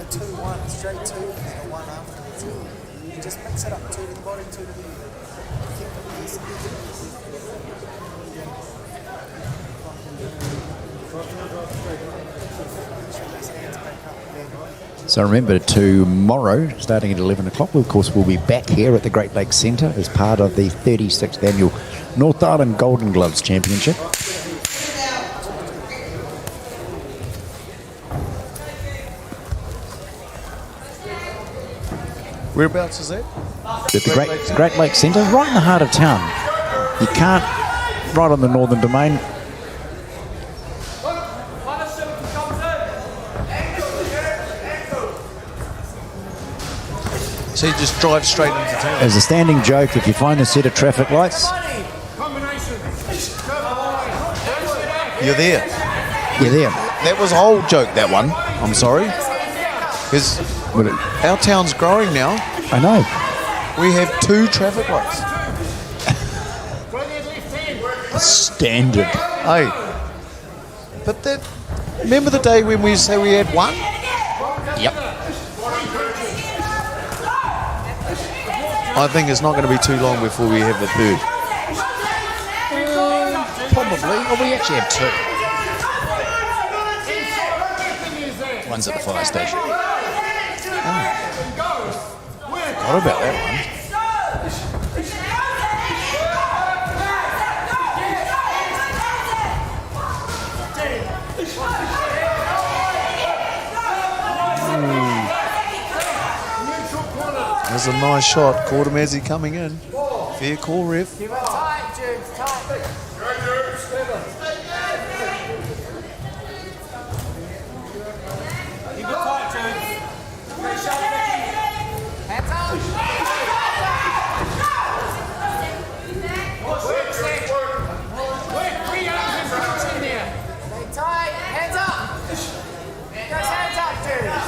2-1, straight 2, and then a 1 afterwards. You just mix it up, 2 to the body, 2 to the keep the piece. So remember, tomorrow, starting at 11 o'clock, of course, we'll be back here at the Great Lakes Centre as part of the 36th Annual North Island Golden Gloves Championship. Whereabouts is that? At the Great Lakes Centre, right in the heart of town. You can't, right on the Northern Domain. So you just drive straight into town. As a standing joke, if you find a set of traffic lights, You're there. you're there. That was a whole joke, that one. I'm sorry. Because our town's growing now. I know. We have 2 traffic lights. Standard. Hey. But that... Remember the day when we say we had 1? Yep. I think it's not going to be too long before we have the 3rd. Probably. Well, we actually have 2. One's at the fire station. What about that one? There's a nice shot. Caught him as he coming in. Fair call, ref. Keep it tight, James, tight. Keep it tight, James. Hands up. Work, 3 arms and punch in there. Stay tight, hands up. Guys, hands up, James.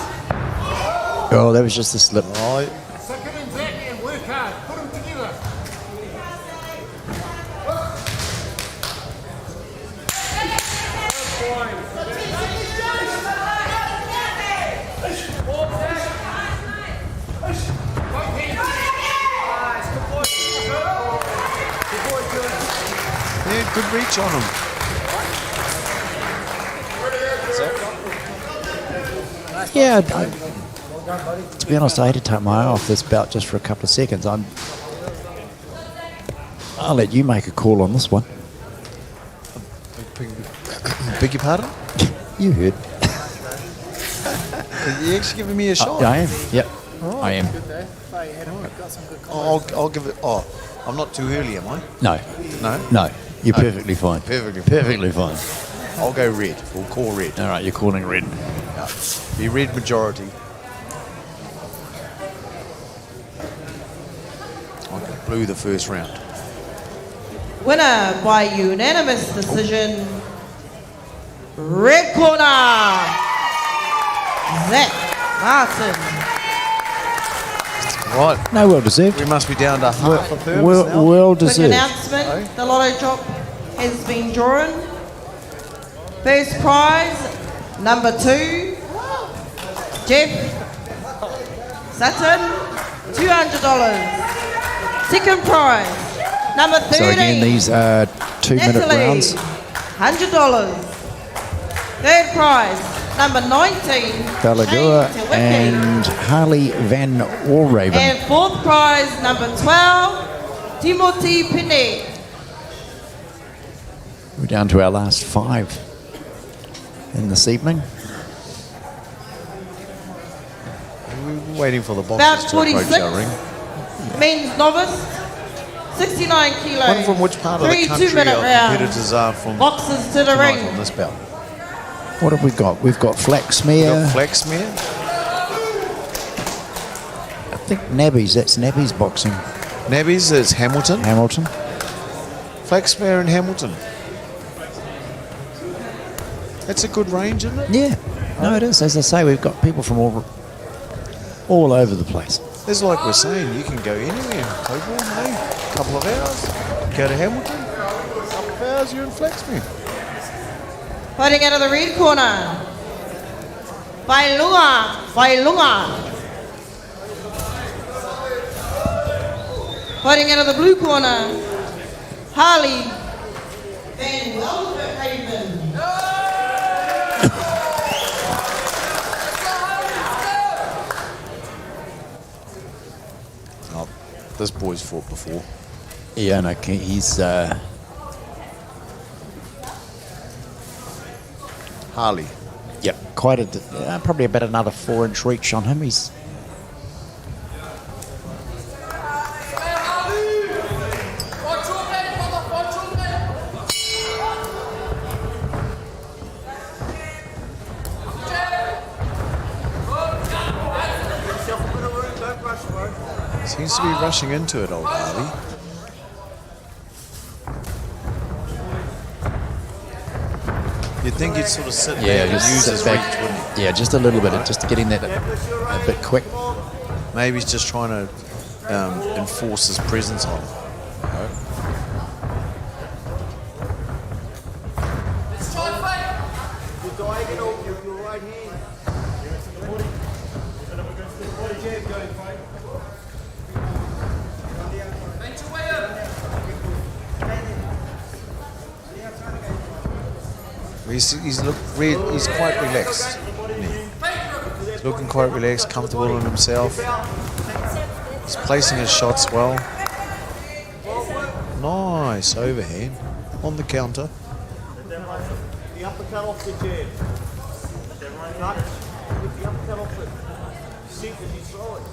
Oh, that was just a slip. Right. Second and Zach and work hard. Put them together. Yeah, good reach on him. Yeah, to be honest, I had to take my eye off this bout just for a couple of seconds. I'll let you make a call on this one. Beg your pardon? You heard. Are you actually giving me a shot? I am. Yep, I am. I'll give it... Oh, I'm not too early, am I? No, No? no, you're perfectly fine. Perfectly fine. I'll go red. We'll call red. All right, you're calling red. Be red majority. I got blue the first round. Winner by unanimous decision, red corner, Zach Martin. Right. No, well deserved. We must be down to half a third. Well Quick deserved. announcement, the lotto drop has been drawn. First prize, number 2, Jeff Sutton, $200. Second prize, number 13. So again, these are 2-minute Natalie, rounds. $100. Third prize, number 19. Balagua Shane Tewicki. and Harley Van Orraven. And fourth prize, number 12, Timothy Pinney. We're down to our last 5 in this evening. We're waiting for the About boxes to approach 46. our ring. Men's novice, 69 kilos. Wonder from which part of the 3 country 2-minute our rounds. competitors are from Boxes to the tonight ring. on this bout. What have we got? We've got Flaxmere. Got Flaxmere. I think Nabby's. That's Nabby's boxing. Nabby's is Hamilton. Hamilton. Flaxmere and Hamilton. That's a good range, isn't it? Yeah. No, it is. As I say, we've got people from all over the place. It's like we're saying, you can go anywhere. Coburn, hey, a couple of hours. Go to Hamilton. A couple of hours, you're in Flaxmere. Fighting out of the red corner, Vailunga. Fighting out of the blue corner, Harley Van Welterweight. Oh, this boy's fought before. Yeah, no, he's Harley. yep, quite a probably about another 4-inch reach on him. He's Seems to be rushing into it, old Harley. You'd think he'd sort of sit back and use his reach, wouldn't he? yeah, just a little bit, just getting that a bit quick. Maybe he's just trying to enforce his presence on him. He's quite relaxed. He's looking quite relaxed, comfortable in himself. He's placing his shots well. Nice overhand on the counter. The uppercut off the jab. Cut. The uppercut off it. Sink and you throw it.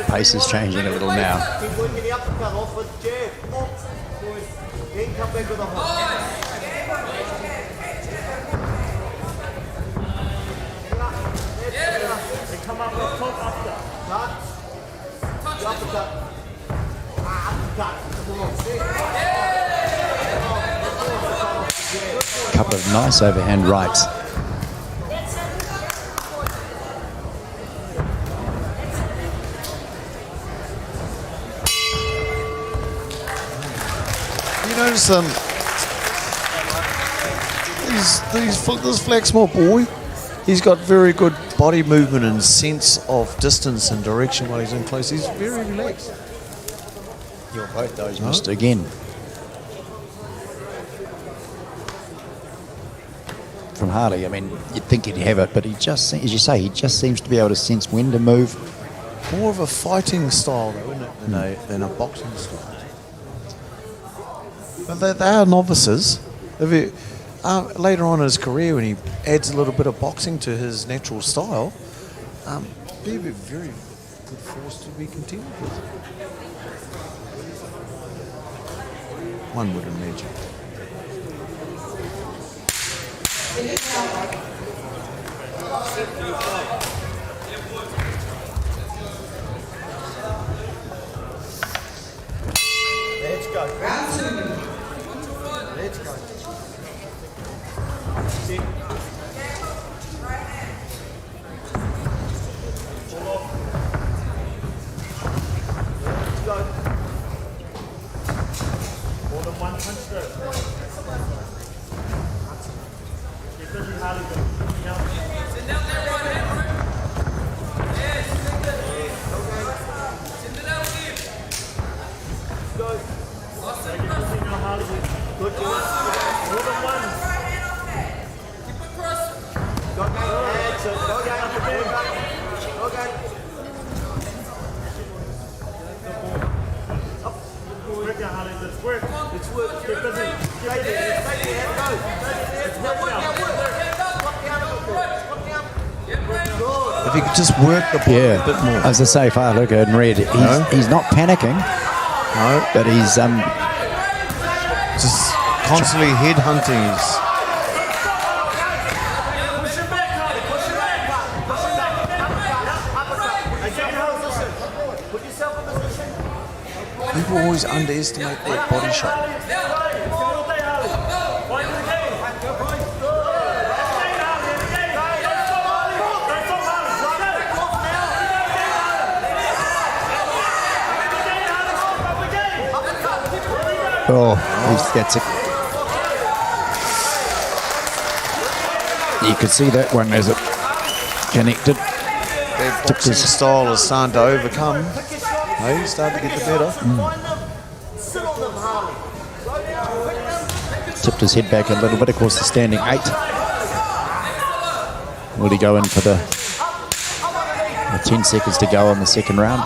Pace is changing a little now. Keep working the uppercut off with jab. Then come back with a hook. They come up with top after. Cut. The uppercut. Uppercut. Couple of nice overhand rights. You notice this Flaxmore boy, he's got very good body movement and sense of distance and direction while he's in close. He's very relaxed. You're both those missed again. From Harley, I mean, you'd think he'd have it, but he just, as you say, he just seems to be able to sense when to move. More of a fighting style, though, isn't it, than a boxing style. But they are novices. Later on in his career, when he adds a little bit of boxing to his natural style, he'd be a very good force to be contended with. One would imagine. Let's go. Round 2. Let's go. Sit. Let's go. More than one punch through. Get busy, Harley. Send out that right hand, bro. Yes. Send it out again. Let's go. Good job. More than one. Keep it cross. Go again. Go again. Go again. Up. Work now, Harley. Let's work. Let's work. Get busy. Stay there. Stay there. Go. Let's work now. If he could just work the ball a bit more. As I say, if I look at in red, he's not panicking. No, but he's just constantly headhunting. Push him back, Harley. Push him back. Push him back. Put yourself in position. People always underestimate that body shot. Oh, that's it. You could see that one as it connected. Their boxing style is starting to overcome. Hey, starting to get the better. Sit on them, Harley. Tipped his head back a little bit. Of course, the standing 8. Will he go in for the 10 seconds to go on the second round?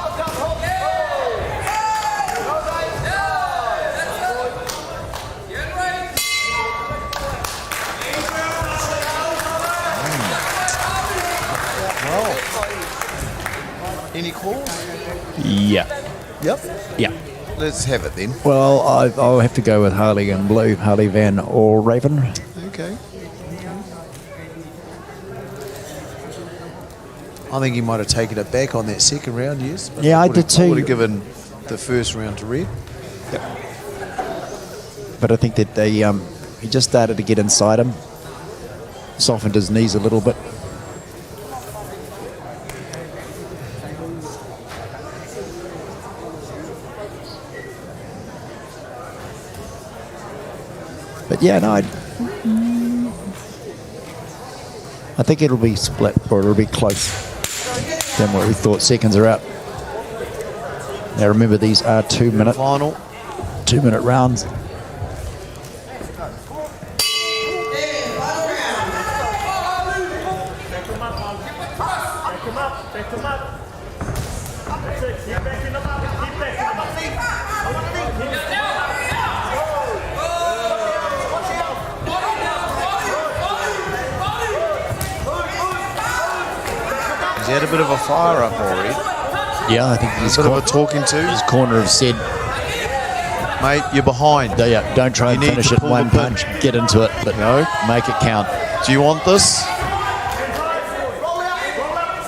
Any calls? Yeah. Yep. Yeah. Let's have it then. Well, I'll have to go with Harley in blue, Harley Van or Raven. Okay. I think he might have taken it back on that second round, yes. But Yeah, I did I too. would have given the first round to Red. Yep. But I think that he just started to get inside him, softened his knees a little bit. But yeah, no, I think it'll be split, or it'll be close than what we thought. Seconds are out. Now remember, these are 2-minute Final. 2-minute rounds. He's had a bit of a fire up already. Yeah, I think he's A bit of a talking to. his corner have said, Mate, you're behind. yeah, don't try and You need finish to it pull one the pin." punch, get into it, but No. make it count. Do you want this? Roll out,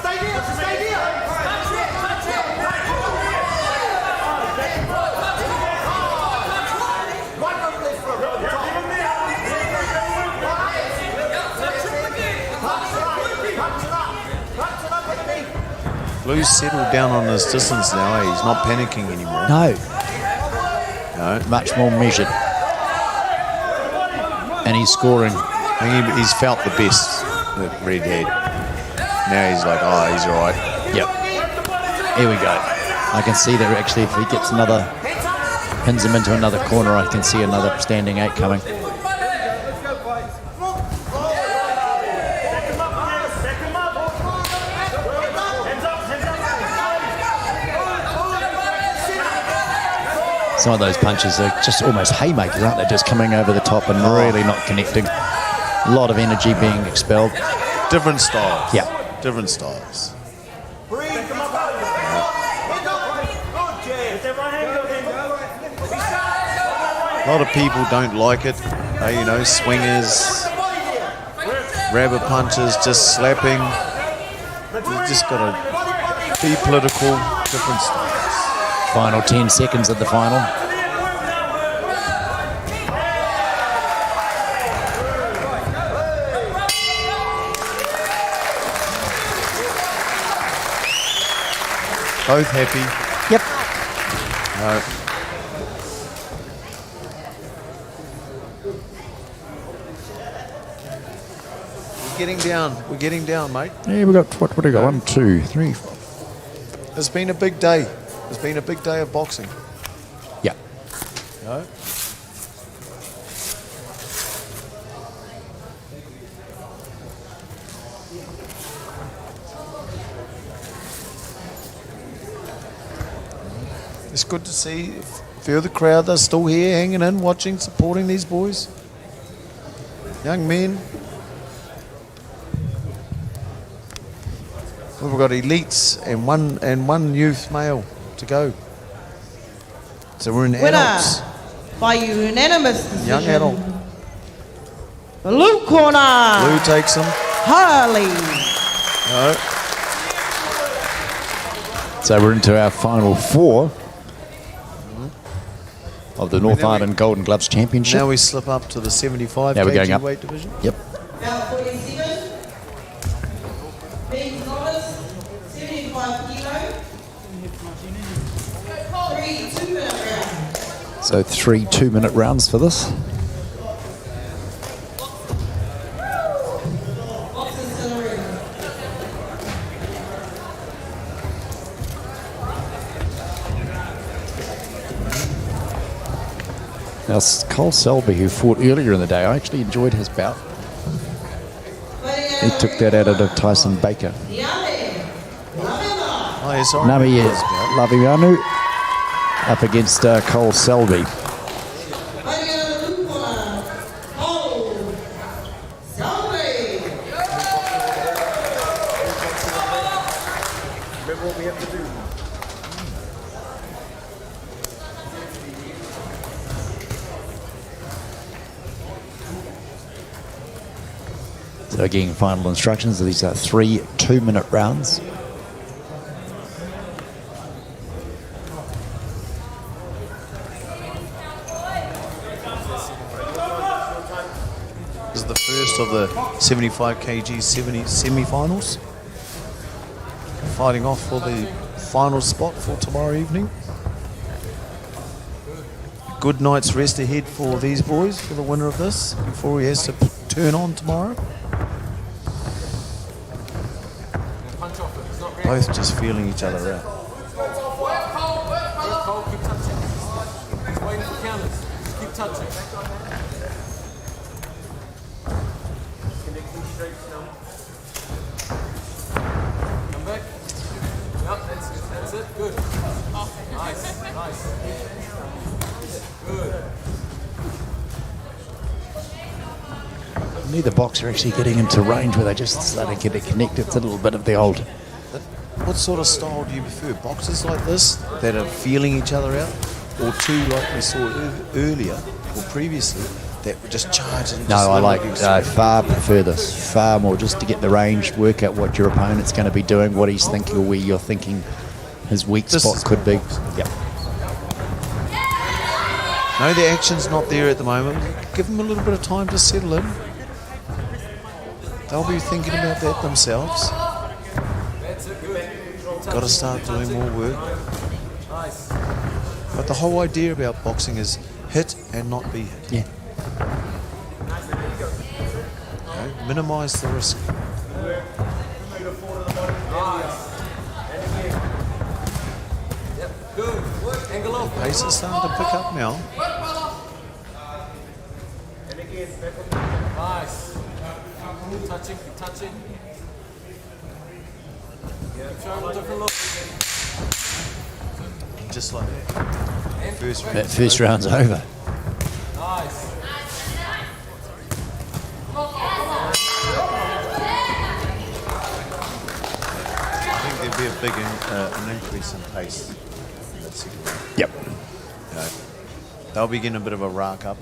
stay here, stay here. Right over left foot. Punch it up underneath. Blue's settled down on his distance now. Eh? He's not panicking anymore. No, No. much more measured. And he's scoring. I think he's felt the best that Red had. Now he's like, oh, he's all right. Yep. Here we go. I can see that actually if he gets another, pins him into another corner, I can see another standing 8 coming. Some of those punches are just almost haymakers, aren't they? Just coming over the top and really not connecting. A lot of energy being expelled. Different styles. Yeah. Different styles. Breathe. Head up. Good jab. A lot of people don't like it. You know, swingers, rabbit punches, just slapping. You just got to be political. Different styles. Final 10 seconds of the final. Both happy. Yep. No. We're getting down, mate. Yeah, we got, what do we got? 1, 2, 3, 4. It's been a big day. It's been a big day of boxing. Yeah. No? It's good to see a few of the crowd that's still here, hanging in, watching, supporting these boys. Young men. We've got elites and one youth male to go. So we're in adults. Winner by unanimous decision. Young adult. Blue corner. Blue takes him. Harley. No. So we're into our final 4 of the North Island Golden Gloves Championship. Now we slip up to the 75 Now we're going kg up. weight division. Yep. Now 47. Being novice, 75 kilo. 3 2-minute rounds. So 3 2-minute rounds for this. Now, Cole Selby, who fought earlier in the day, I actually enjoyed his bout. He took that out of Tyson Baker. Oh, yes, Nami Lavianu up against Cole Selby. Remember what we have to do. So again, final instructions. These are 3 2-minute rounds. This is the first of the 75 kg semi-finals. Fighting off for the final spot for tomorrow evening. Good night's rest ahead for these boys, for the winner of this, before he has to turn on tomorrow. Both just feeling each other out. Keep touching. He's waiting for counters. Keep touching. Connecting straight now. Come back. Yep, that's it. Good. Nice. Good. Neither boxer actually getting into range where they just starting to get it connected. It's a little bit of the old. What sort of style do you prefer? Boxers like this that are feeling each other out, or two like we saw earlier or previously that were just charging? No, I like far prefer this. Far more just to get the range, work out what your opponent's going to be doing, what he's thinking, or where you're thinking his weak spot could be. Yep. No, the action's not there at the moment. Give them a little bit of time to settle in. They'll be thinking about that themselves. Got to start doing more work. But the whole idea about boxing is hit and not be hit. Yeah. Okay? Minimise the risk. Good. Angle off. Pace is starting to pick up now. Nice. Keep touching. Yeah, show him a different look. Just like that. That first round's over. Nice. I think there'd be a big an increase in pace. Yep. They'll be getting a bit of a rack up.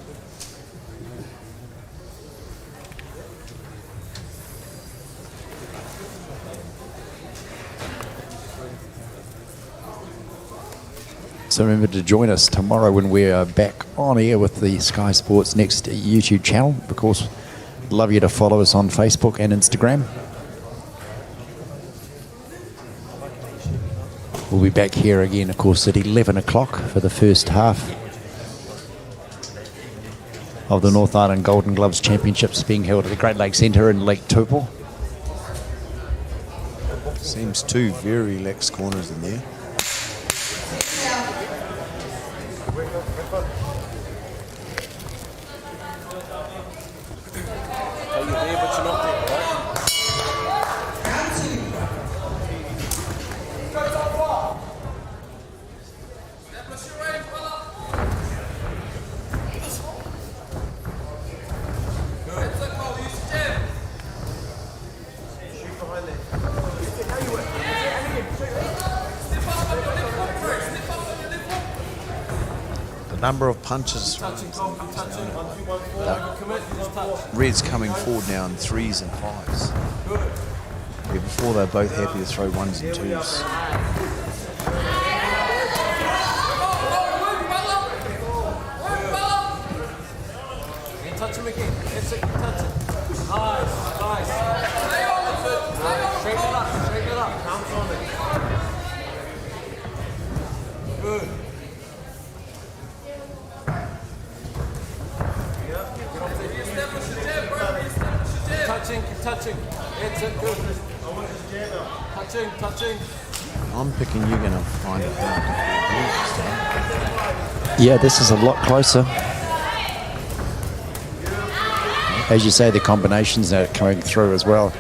So remember to join us tomorrow when we are back on air with the Sky Sports Next YouTube channel. Of course, love you to follow us on Facebook and Instagram. We'll be back here again, of course, at 11 o'clock for the first half of the North Island Golden Gloves Championships being held at the Great Lakes Centre in Lake Taupo. Seems two very lax corners in there. Number of punches. Red's coming forward now in 3s and 5s. Yeah, before they're both happy to throw 1s and 2s. Touch him again. That's it. Touch it. Nice. Straighten it up. Counts on it. Good. Touching. I'm picking you're going to find it hard to Yeah, this is a lot closer. As you say, the combinations are coming through as well.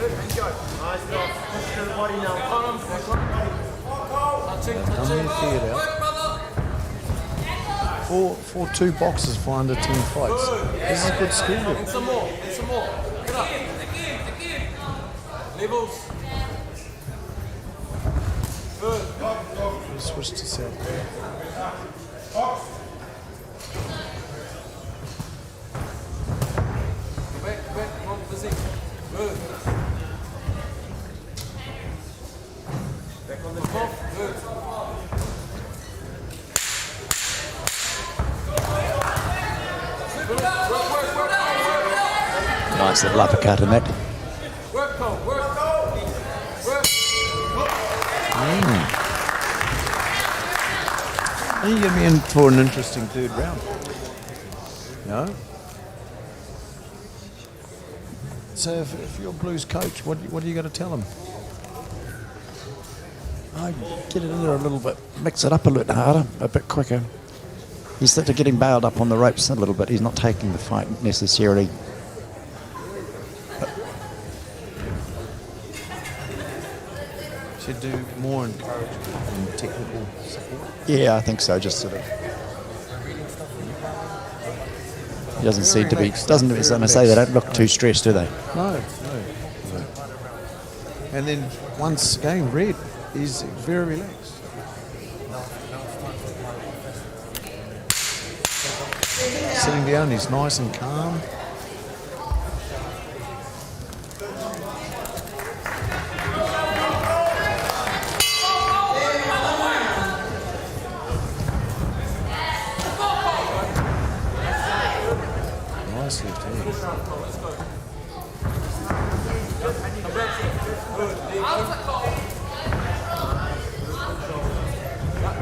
For 2 boxes for under 10 fights. This is a good school. And some more. Get up. Levels. Good. Switch to South Bay. Back, wrong position. Good. Back on the top. Good. Nice little uppercut in that. Work. You get me in for an interesting 3rd round. No? So if you're Blues coach, what are you going to tell him? I get it in there a little bit, mix it up a little harder, a bit quicker. He's sort of getting bailed up on the ropes a little bit. He's not taking the fight necessarily. Should do more encouragement and technical support. Yeah, I think so. Just sort of. He doesn't seem to be. Doesn't. As I say, they don't look too stressed, do they? No. And then once again, Red is very relaxed. Sitting down, he's nice and calm. Nice left hand.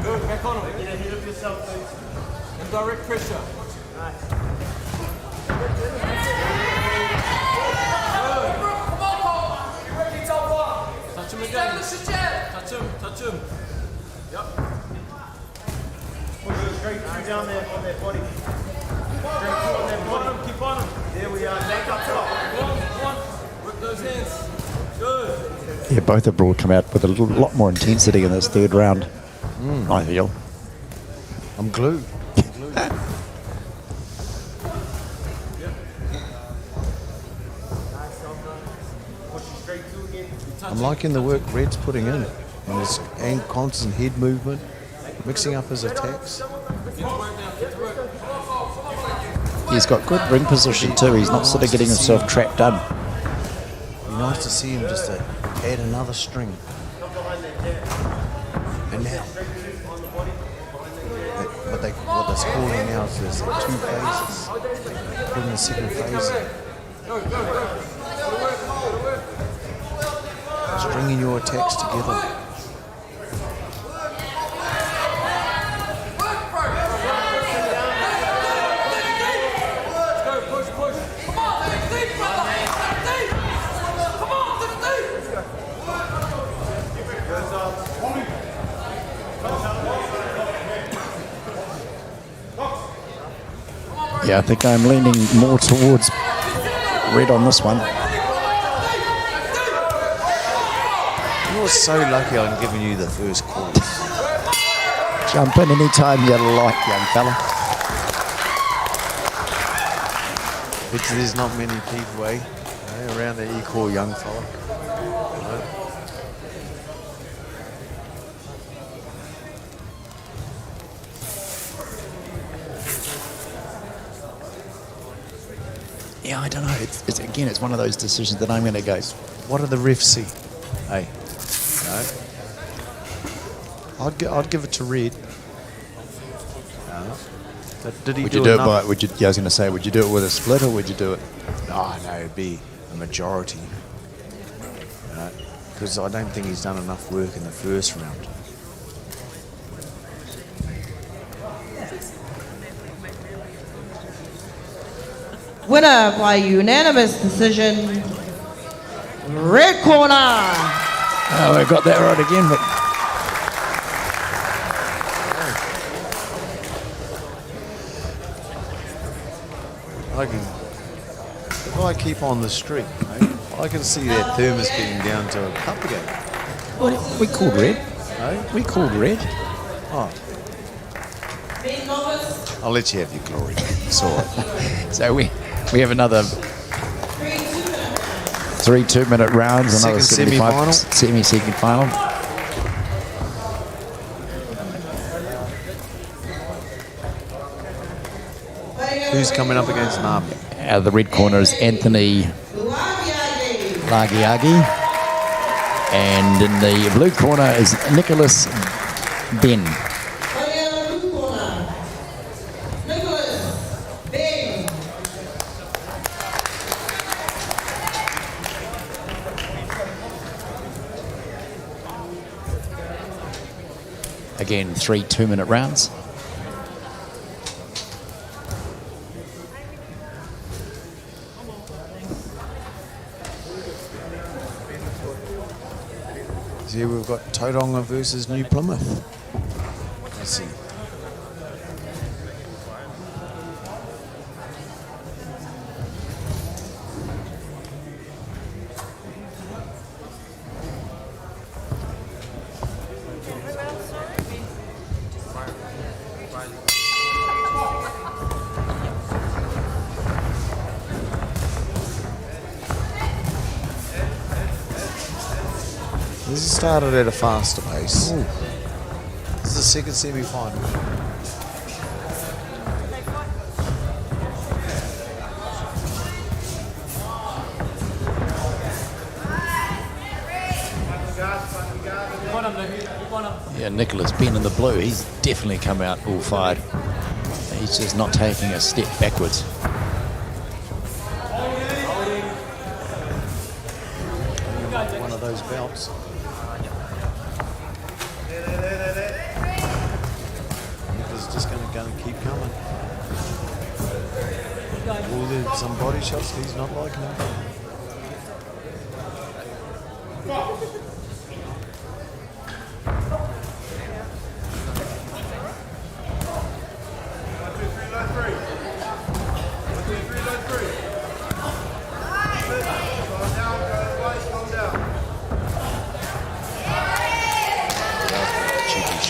Good, back on him. And direct pressure. Touch him again. Touch him. Yep. Straight through down there on their body. Straight through on their body. Keep on him. There we are. Neck up top. Come on. Whip those hands. Good. Yeah, both have come out with a lot more intensity in this 3rd round. I feel. I'm glued. I'm liking the work Red's putting in. And constant head movement, mixing up his attacks. He's got good ring position too. He's not sort of getting himself trapped in. Be nice to see him just to add another string. And now, what they're calling now is there's 2 phases. Put in the 2nd phase. Stringing your attacks together. Yeah, I think I'm leaning more towards Red on this one. You're so lucky I'm giving you the first call. Jump in anytime you like, young fella. But there's not many people, around that you call young fella. Yeah, I don't know. It's one of those decisions that I'm going to go. What do the refs see? Hey, no. I'd give it to Red. Did he Would do you do it enough? by? I was going to say, would you do it with a split or would you do it? Oh, no, it'd be a majority. Because I don't think he's done enough work in the first round. Winner by unanimous decision, Red corner. Oh, we got that right again, but if I keep on the streak, mate, I can see that Thermos getting down to a cup again. well, we called red. No? We called red. Oh, Big novice, I'll let you have your glory. It's all right. So we have another 3 2-minute rounds, another Second 75 semi-final. second final. Who's coming up against Nami? Out of the red corner is Anthony Lagiagi. And in the blue corner is Nicholas Ben. blue corner. Nicholas, Ben. Again, 3 2-minute rounds. Here we've got Tauranga versus New Plymouth. Let's see. This has started at a faster pace. This is the second semi-final. Yeah, Nicholas Ben in the blue, he's definitely come out all fired. He's just not taking a step backwards. One of those belts. Nicholas is just going to go and keep coming. Well, there's some body shots he's not liking them.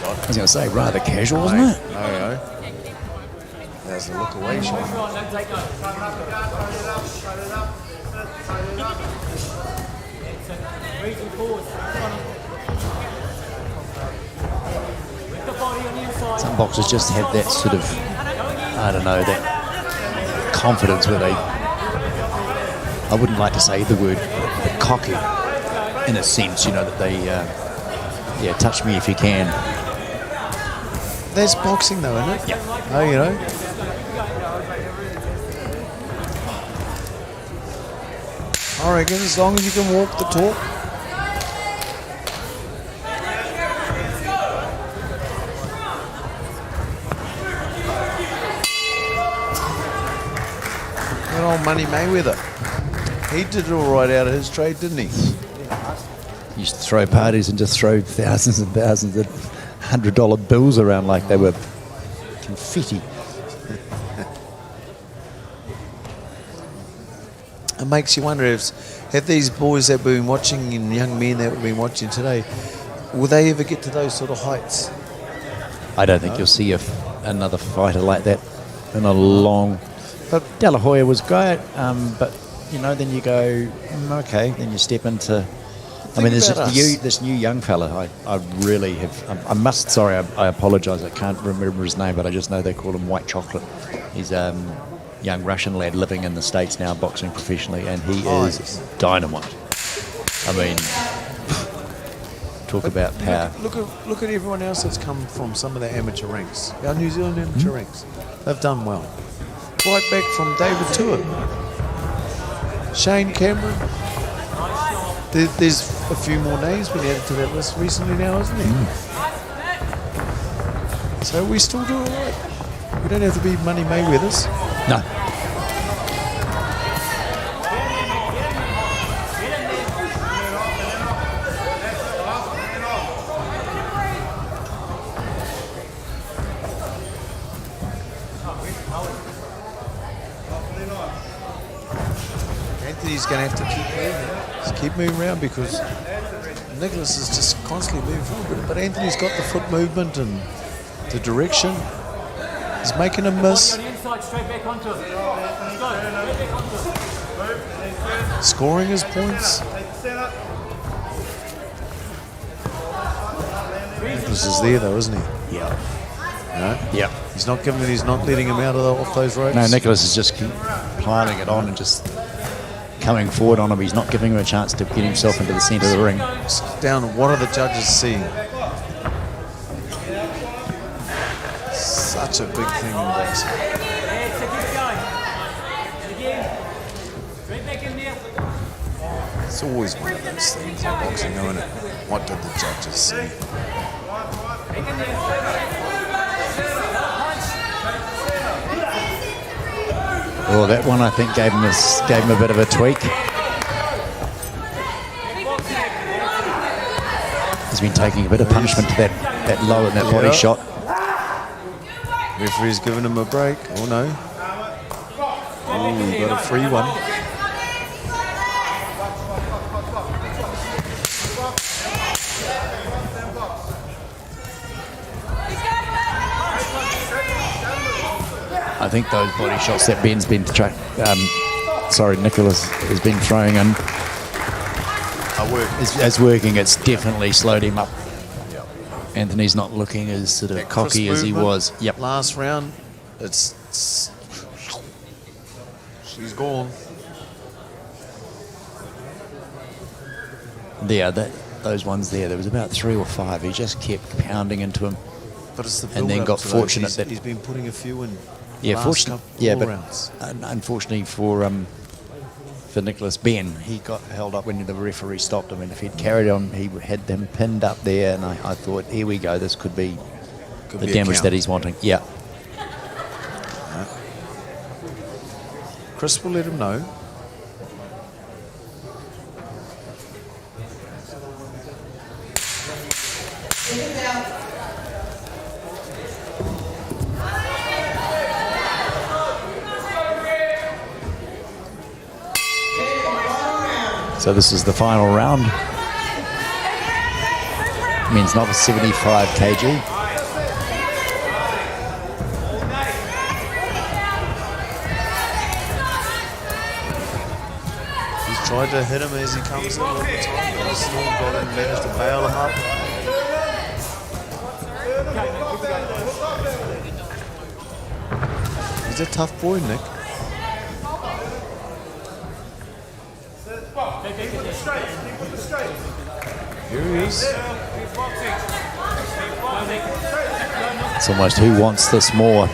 I was going to say, rather casual, wasn't it? No. There's the look away shot. Some boxers just have that sort of, I don't know, that confidence where they, I wouldn't like to say the word, but cocky in a sense, you know, that they, yeah, touch me if you can. That's boxing though, isn't it? Yeah. Oh, you know. I reckon as long as you can walk the talk. Good old Money Mayweather. He did all right out of his trade, didn't he? He used to throw parties and just throw thousands and thousands of $100 bills around like they were confetti. It makes you wonder have these boys that we've been watching and young men that we've been watching today, will they ever get to those sort of heights? I don't think you'll see another fighter like that in a long... But De La Hoya was great, but, you know, then you go, okay, then you step into... I mean, there's this new young fella. I really have... I apologise, I can't remember his name, but I just know they call him White Chocolate. He's a young Russian lad living in the States now, boxing professionally, and he is dynamite. I mean, talk about power. Look at everyone else that's come from some of the amateur ranks. Our New Zealand amateur ranks. They've done well. Right back from David Tuah. Shane Cameron. There's a few more names been added to that list recently now, isn't there? So we still do all right. We don't have to be Money Mayweathers. No. Referee's going to have to keep moving. Just keep moving around because Nicholas is just constantly moving forward. But Anthony's got the foot movement and the direction. He's making a miss. On the inside, straight back onto him. Let's go. Straight back onto him. Scoring his points. Nicholas is there though, isn't he? Yeah. No? Yeah. He's not giving it, he's not letting him out of off those ropes. No, Nicholas is just piling it on and just coming forward on him. He's not giving him a chance to get himself into the centre of the ring. Down, what are the judges seeing? Such a big thing in boxing. It's always one of those things in boxing, isn't it? What did the judges see? Oh, that one I think gave him a bit of a tweak. He's been taking a bit of punishment to that low in that body shot. Referee's giving him a break. Oh no. Oh, he got a free one. I think those body shots that Ben's been Nicholas has been throwing in is working. It's definitely slowed him up. Yep. Anthony's not looking as sort of That cocky crisp as he movement, was. Yep. Last round, it's she's gone. Yeah, those ones there was about 3 or 5. He just kept pounding into him. But it's the and then got fortunate that he's been putting a few in. Yeah, fortunate. Yeah, but rounds. Unfortunately for Nicholas, Ben, he got held up when the referee stopped him, and if he'd carried on, he had them pinned up there, and I thought, here we go, this could be the damage that he's wanting. Yeah. Chris will let him know. So this is the final round. Men's novice 75 kg. He's tried to hit him as he comes in all the time, but he's still got him, managed to bail him up. He's a tough boy, Nick. Here he is. It's almost who wants this more.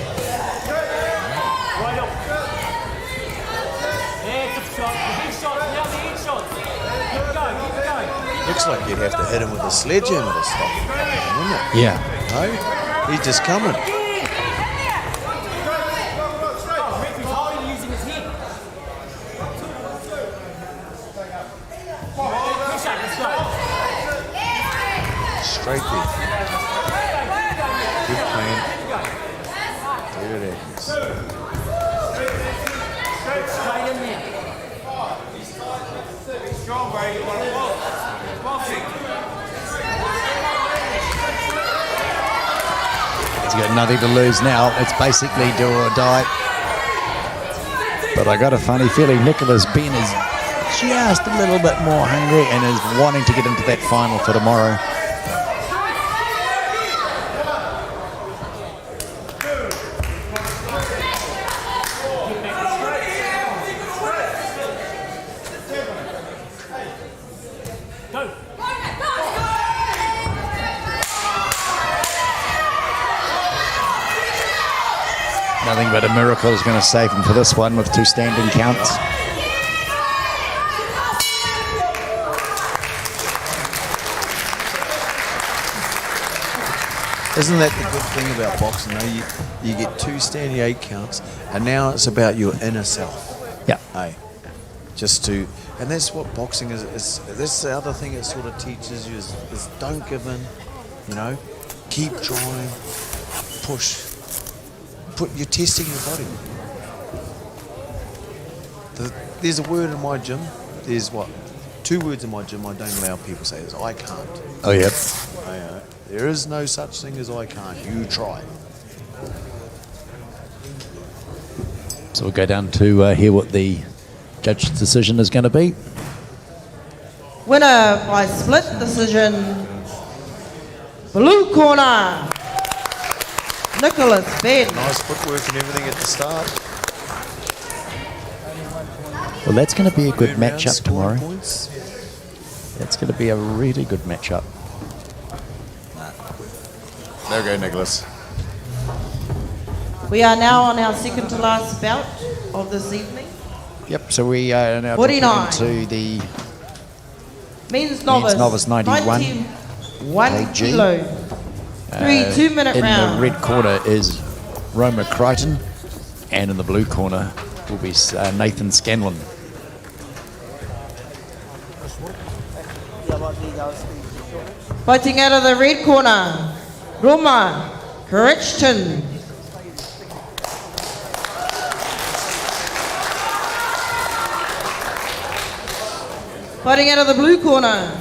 Looks like you'd have to hit him with a sledgehammer to stop him, wouldn't it? Yeah. No? He's just coming. Straight there. Good plan. There it is. Straight in there. Strong, Brady. He's got nothing to lose now. It's basically do or die. But I got a funny feeling Nicholas Ben is just a little bit more hungry and is wanting to get into that final for tomorrow. Nothing but a miracle is going to save him for this one with 2 standing counts. Isn't that the good thing about boxing, though? You get 2 standing 8 counts, and now it's about your inner self. Yeah. Hey, just to, and that's what boxing is. That's the other thing it sort of teaches you is don't give in, you know, keep trying, push. You're testing your body. there's a word in my gym. There's 2 words in my gym I don't allow people to say. Is I can't. Oh, yep. There is no such thing as I can't. You try. So we'll go down to hear what the judge's decision is going to be. Winner by split decision, blue corner, Nicholas Ben. Nice footwork and everything at the start. Well, that's going to be a good Third round, matchup scoring tomorrow. points. That's going to be a really good matchup. There we go, Nicholas. We are now on our second to last bout of this evening. Yep, so we are now 49. into the Men's novice, 91 91 kg. kilo. 3 2-minute in rounds. the red corner is Romero Crichton, and in the blue corner will be Nathan Scanlon. Fighting out of the red corner, Romero Crichton. Fighting out of the blue corner,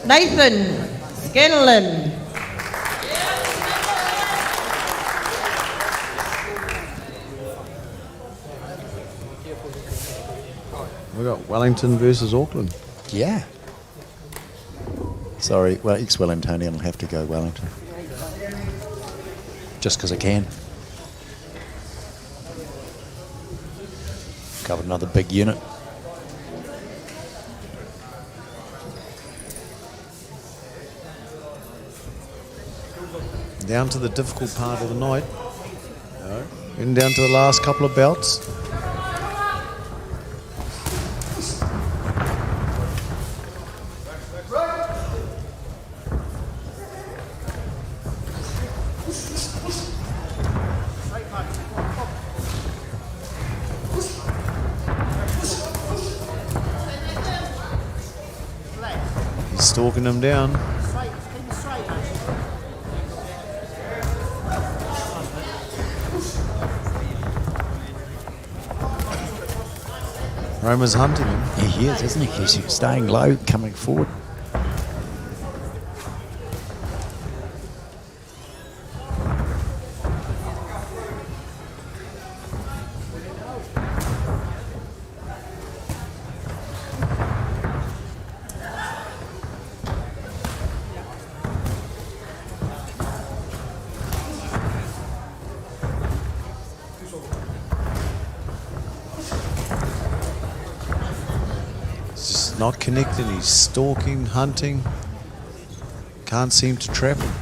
Nathan Scanlon. We got Wellington versus Auckland. Yeah. Sorry, well, it's Wellingtonian. I'll have to go Wellington. Just because I can. Covered another big unit. Down to the difficult part of the night. And down to the last couple of bouts. He's stalking him down. Romer's hunting him. Yeah, he is, isn't he? He's staying low, coming forward. Not connected, he's stalking, hunting. Can't seem to trap him.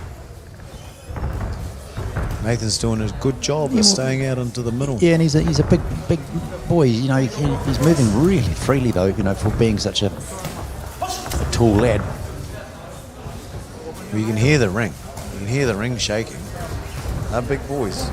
Nathan's doing a good job of staying out into the middle. Yeah, and he's a big boy. You know, he's moving really freely though. You know, for being such a tall lad. Well, you can hear the ring. You can hear the ring shaking. They're big boys.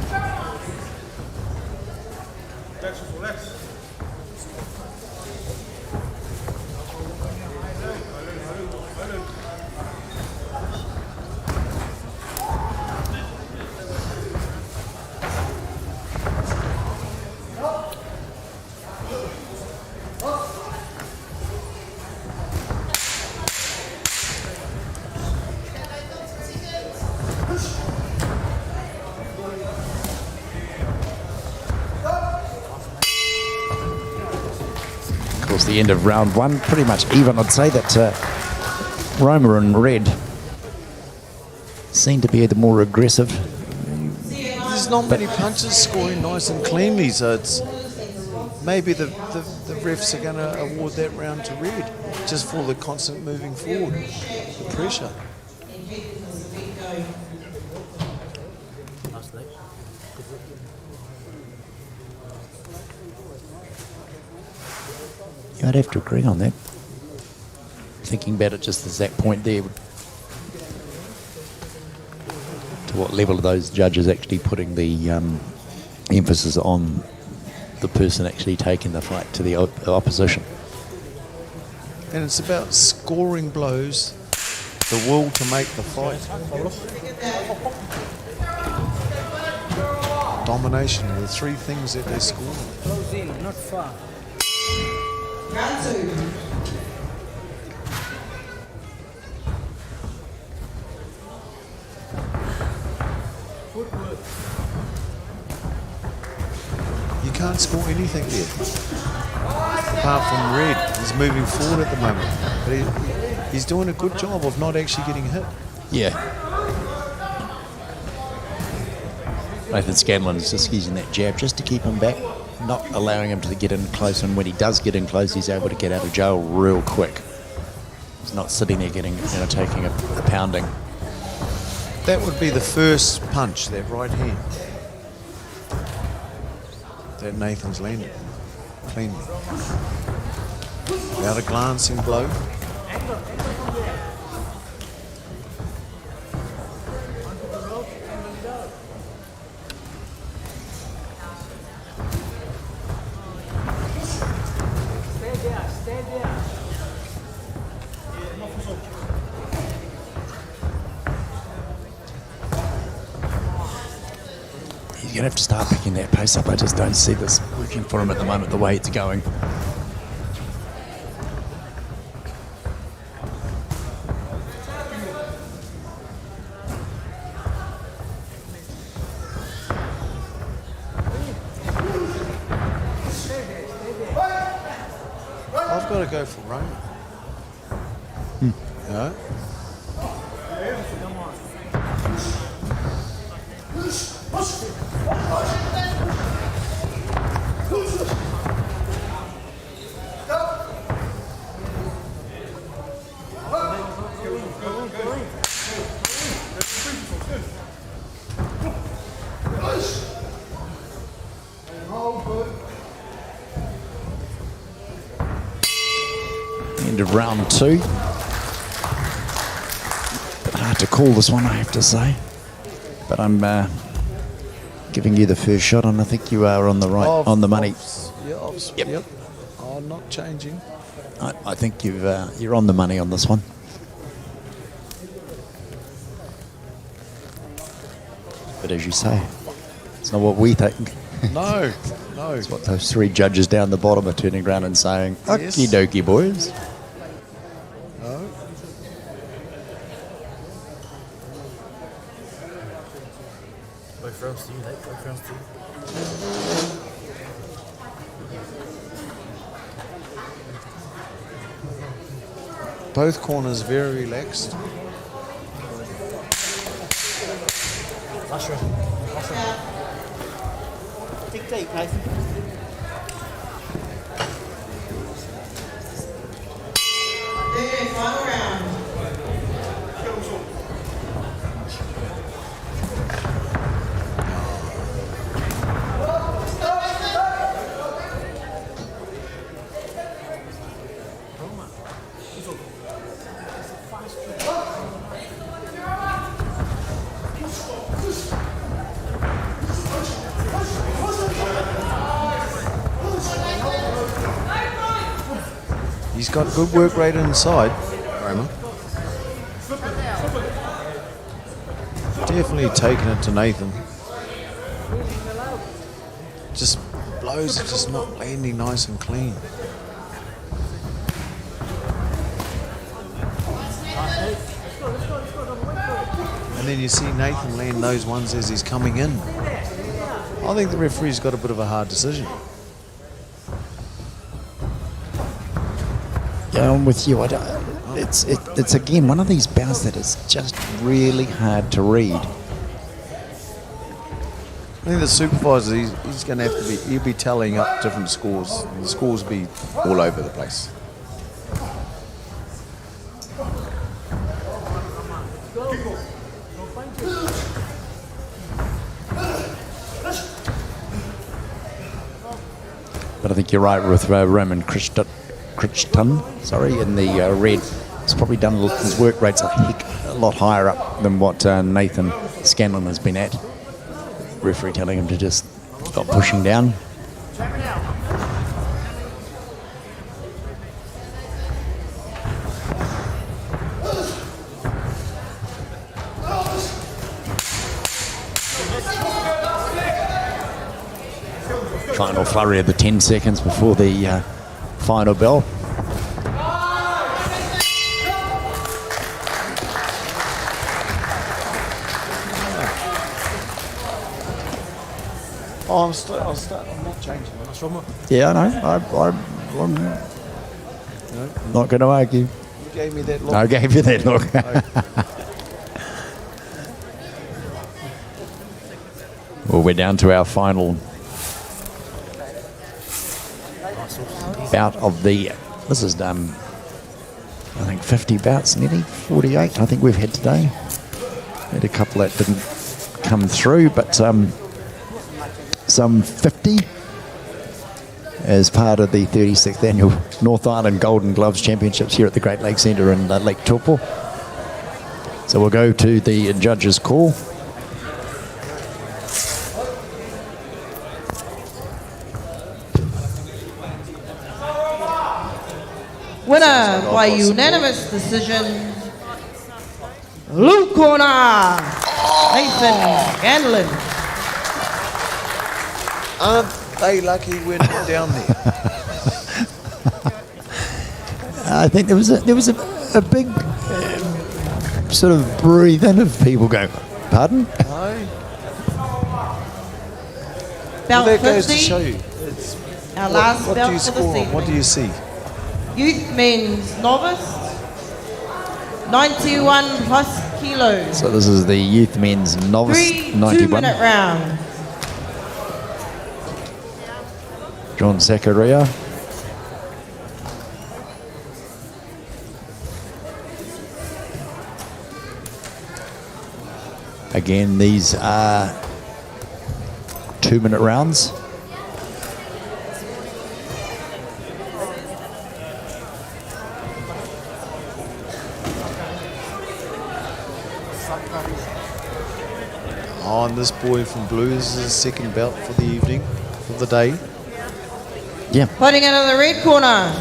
The end of round one, pretty much even. I'd say that Romero in red seemed to be the more aggressive. There's not many punches scoring nice and cleanly, so it's maybe the refs are going to award that round to red just for the constant moving forward, the pressure. I'd have to agree on that. Thinking about it just as that point there, to what level are those judges actually putting the emphasis on the person actually taking the fight to the opposition? And it's about scoring blows, the will to make the fight. Domination are the three things that they score. Close in, not far. Round 2. You can't score anything there. Apart from Red, he's moving forward at the moment. But he's doing a good job of not actually getting hit. Yeah. Nathan Scanlon is just using that jab just to keep him back, not allowing him to get in close. And when he does get in close, he's able to get out of jail real quick. He's not sitting there getting, taking a pounding. That would be the first punch, that right hand. That Nathan's landed cleanly. Without a glancing blow. He's going to have to start picking that pace up. I just don't see this working for him at the moment, the way it's going. I've got to go for Romero. No? End of round 2. Bit hard to call this one, I have to say. But I'm giving you the first shot, and I think you are on the on the money. Yep. Oh, not changing. I think you're on the money on this one. But as you say, it's not what we think. No. It's what those 3 judges down the bottom are turning around and saying, Yes. okie dokie, boys. No. Both rounds to you, Nate. Both rounds to you. Both corners very relaxed. Last round. Dig deep, Nathan. Okay, final round. He's got good work rate inside, Roman. Definitely taking it to Nathan. Just blows are just not landing nice and clean. And then you see Nathan land those ones as he's coming in. I think the referee's got a bit of a hard decision. Yeah, I'm with you. It's again one of these bouts that is just really hard to read. I think the supervisor, he's going to have to be, he'll be tallying up different scores. And the scores will be all over the place. But I think you're right with Roman Crichton, in the red. He's probably done his work rates a lot higher up than what Nathan Scanlon has been at. Referee telling him to just stop pushing down. Final flurry of the 10 seconds before the final bell. Oh, I'm not changing. Yeah, I know. I'm not going to argue. You gave me that look. I gave you that look. Well, we're down to our final bout of the. This is I think 50 bouts, nearly 48. I think we've had today. Had a couple that didn't come through, but some 50 as part of the 36th annual North Island Golden Gloves Championships here at the Great Lakes Centre in Lake Taupo. So we'll go to the judges' call. Winner by unanimous decision, blue corner, Nathan Scanlon. Aren't they lucky we're not down there? I think there was a big sort of breathe in of people going, pardon? No. Belt That goes to 50, show you. our last What do belt you for the score on? season. What do you see? Youth men's novice, 91 plus kilos. So this is the youth men's novice 3 91. 2-minute round. John Zakaria. Again, these are 2-minute rounds. Oh, and this boy from blue is his second belt for the evening, for the day. Yeah. Fighting out of the red corner,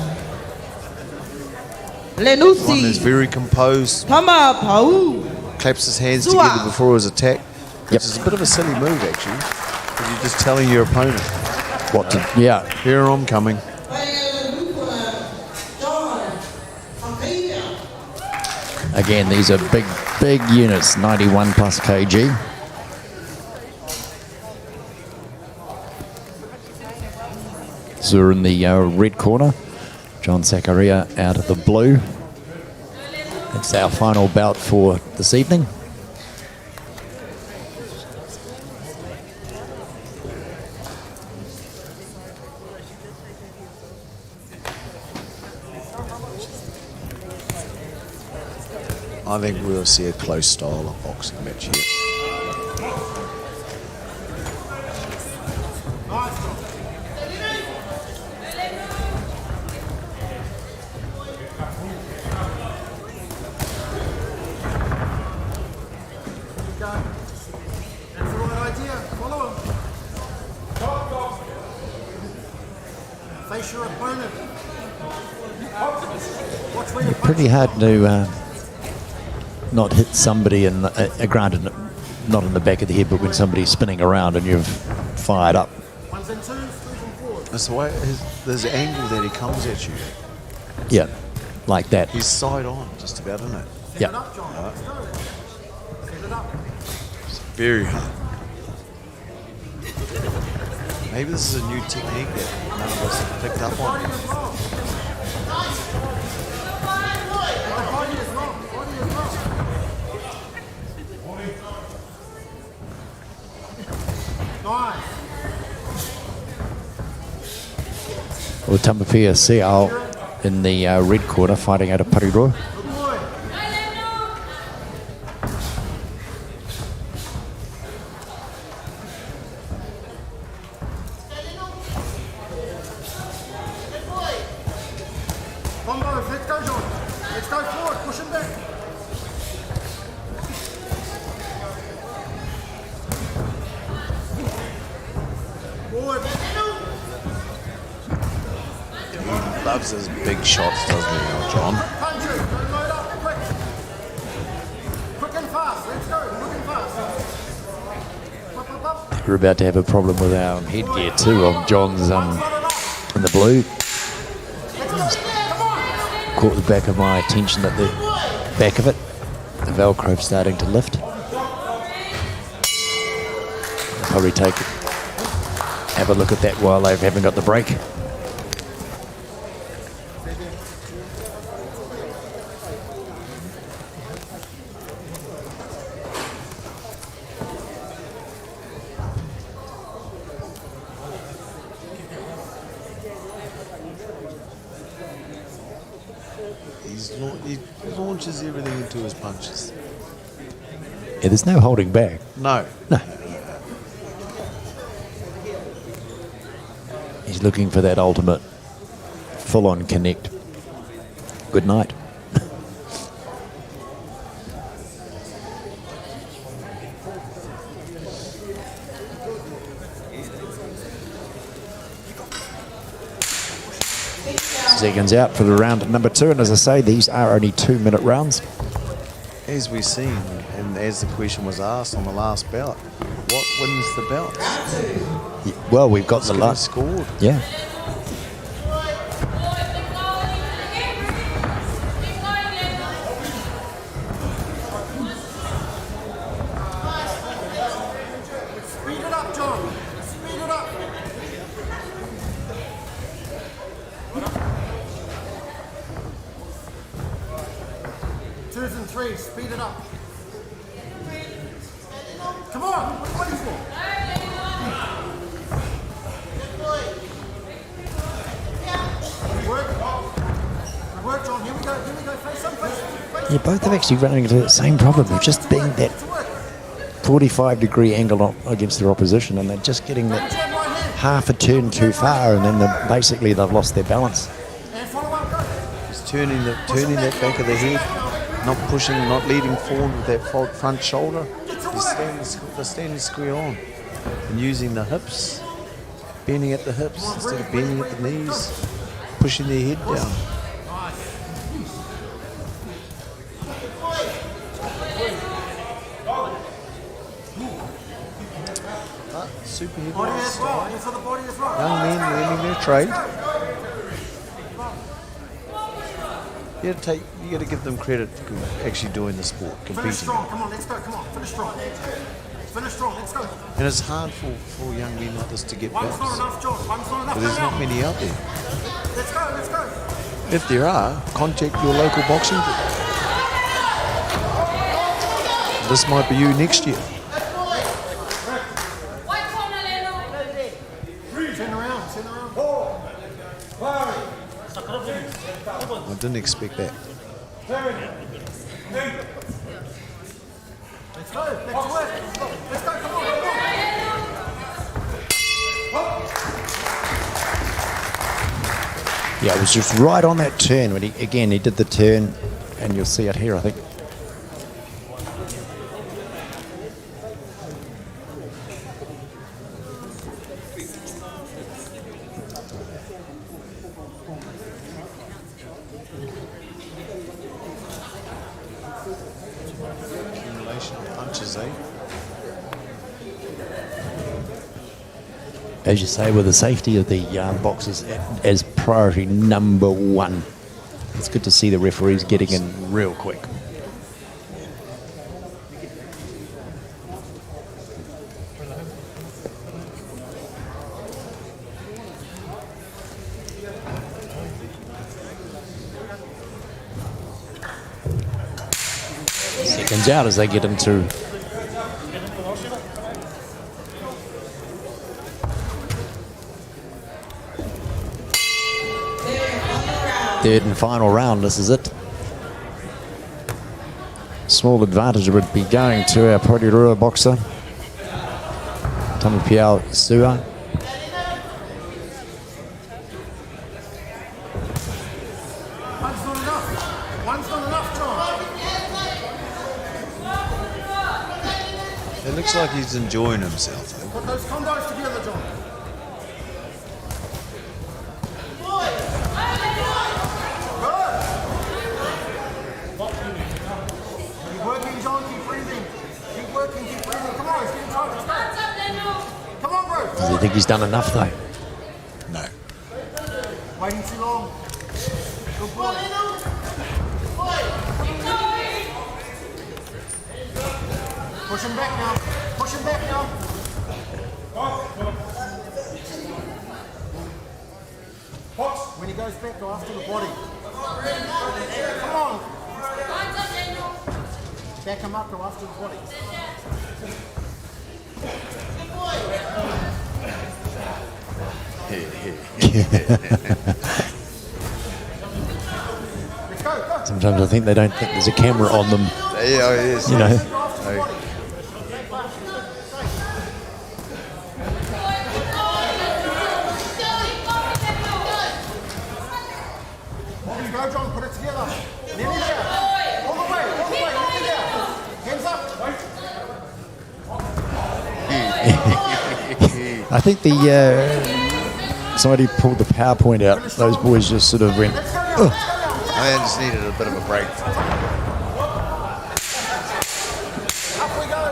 One is Lenusi very composed, Tama Pau. claps his hands Zua. together before his attack, which is a bit of a silly move actually, because you're just telling your opponent, What to, yeah. here I'm coming. Fighting out of the blue corner, John Papali. Again, these are big units, 91 plus kg. So we're in the red corner. John Zakaria out of the blue. It's our final bout for this evening. I think we'll see a close style of boxing match here. That's the right idea. Follow him. Face your opponent. Watch where you Pretty hard to not hit somebody in granted not in the back of the head, but when somebody's spinning around and you've fired up. Ones and twos, threes and fours. That's the way, there's an angle that he comes at you. Yeah, like that. He's side on, just about, isn't it? Yeah. Up, John. Let's go. Set it up. It's very hard. Maybe this is a new technique that none of us have picked up on. Body is wrong. The body is wrong. The body is wrong. Nice. Well, Tamapia Seao in the red corner fighting out of Pariroa. Good boy. Combos, let's go, John. Let's go forward, push him back. Forward. He loves his big shots, doesn't he, John? Punch it. Don't load up, quick. Quick and fast. Let's go, quick and fast. Up, up, up. We're about to have a problem with our headgear too of John's in the blue. caught the back of my attention at the back of it. The Velcro starting to lift. I'll probably have a look at that while they haven't got the break. He launches everything into his punches. Yeah, there's no holding back. No. No. He's looking for that ultimate full-on connect. Good night. Seconds out for the round number 2, and as I say, these are only 2-minute rounds. As we've seen, and as the question was asked on the last bout, what wins the bouts? Yeah, well, we've got the last scored. Yeah. Speed it up, John. Speed it up. 2s and 3s, speed it up. Come on, what are you waiting for? Good work, John. Here we go, face up, face. Yeah, both are actually running into the same problem of just being that 45-degree angle against their opposition, and they're just getting that half a turn too far, and then basically they've lost their balance. He's turning that back of the head, not pushing, not leading forward with that front shoulder. He's standing square on and using the hips, bending at the hips instead of bending at the knees, pushing their head down. Super heavy. Body as well. For the body as well. Young men learning their trade. You got to give them credit for actually doing the sport, competing. Finish strong. Come on, let's go. Come on, finish strong. Finish strong. Let's go. And it's hard for young men like this to get One's belts. not enough, John. One's not enough. But there's not many out there. Let's go. Let's go. If there are, contact your local boxing group. This might be you next year. I didn't expect that. Let's go. Let's work. Let's go. Come on. Yeah, it was just right on that turn when he did the turn, and you'll see it here, I think. As you say, with the safety of the boxers as priority number 1. It's good to see the referees getting in real quick. Seconds out as they get into third and final round. This is it. Small advantage would be going to our Porirua boxer, Tamapiao Sua. One's not enough. One's not enough, John. It looks like he's enjoying himself. Put those combos together, John. Does he think he's done enough, though? No. Waiting too long. Good boy. Push him back now. Push him back now. When he goes back, go after the body. Come on. Back him up, go after the body. Sometimes I think they don't think there's a camera on them. Yeah, it is. You know. Go, John, put it together. Nearly there. All the way, nearly there. Hands up. I think somebody pulled the PowerPoint out. Those boys just sort of went, ugh. I just needed a bit of a break. Up we go.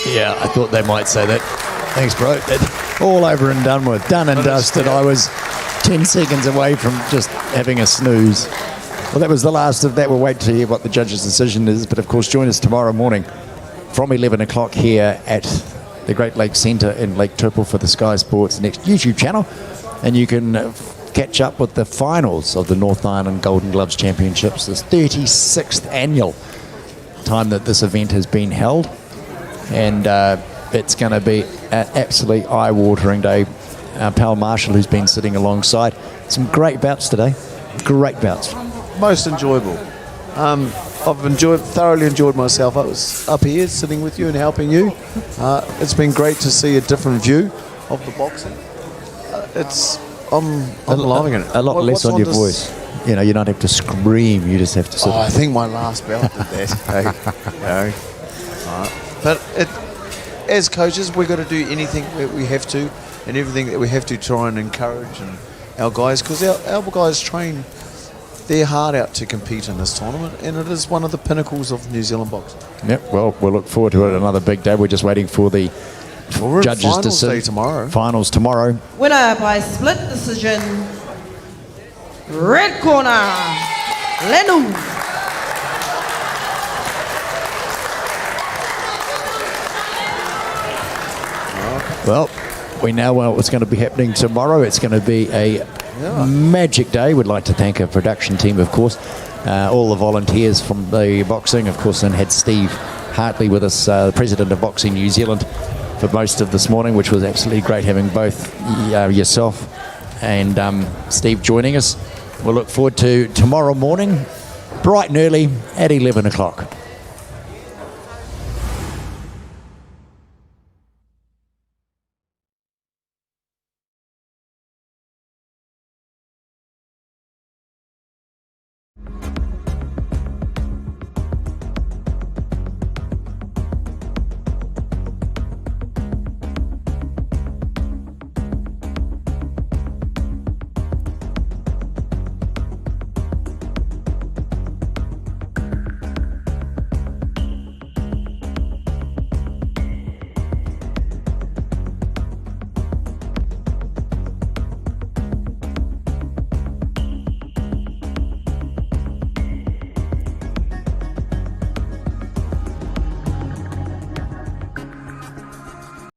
Yeah, I thought they might say that. Thanks, bro. All over and done with. Done and dusted. I was 10 seconds away from just having a snooze. Well, that was the last of that. We'll wait to hear what the judge's decision is. But, of course, join us tomorrow morning from 11 o'clock here at the Great Lakes Centre in Lake Taupo for the Sky Sports Next YouTube channel. And you can catch up with the finals of the North Island Golden Gloves Championships, this 36th annual time that this event has been held. And it's going to be an absolutely eye-watering day. Pal Marshall, who's been sitting alongside. Some great bouts today. Great bouts. Most enjoyable. I've thoroughly enjoyed myself. I was up here sitting with you and helping you. It's been great to see a different view of the boxing. I'm loving it. A lot less on your voice. You know, you don't have to scream. You just have to sort of... I think my last bout did that. But as coaches, we've got to do anything that we have to and everything that we have to try and encourage our guys, because our guys train their heart out to compete in this tournament, and it is one of the pinnacles of New Zealand boxing. Yep, well, we'll look forward to it. Another big day. We're just waiting for the judges' decision. Tomorrow. Finals tomorrow. Winner by split decision, red corner, Reynolds. Well, we know what's going to be happening tomorrow. It's going to be a magic day. We'd like to thank our production team, of course, all the volunteers from the boxing, of course, and had Steve Hartley with us, the President of Boxing New Zealand, for most of this morning, which was absolutely great having both yourself and Steve joining us. We'll look forward to tomorrow morning, bright and early at 11 o'clock.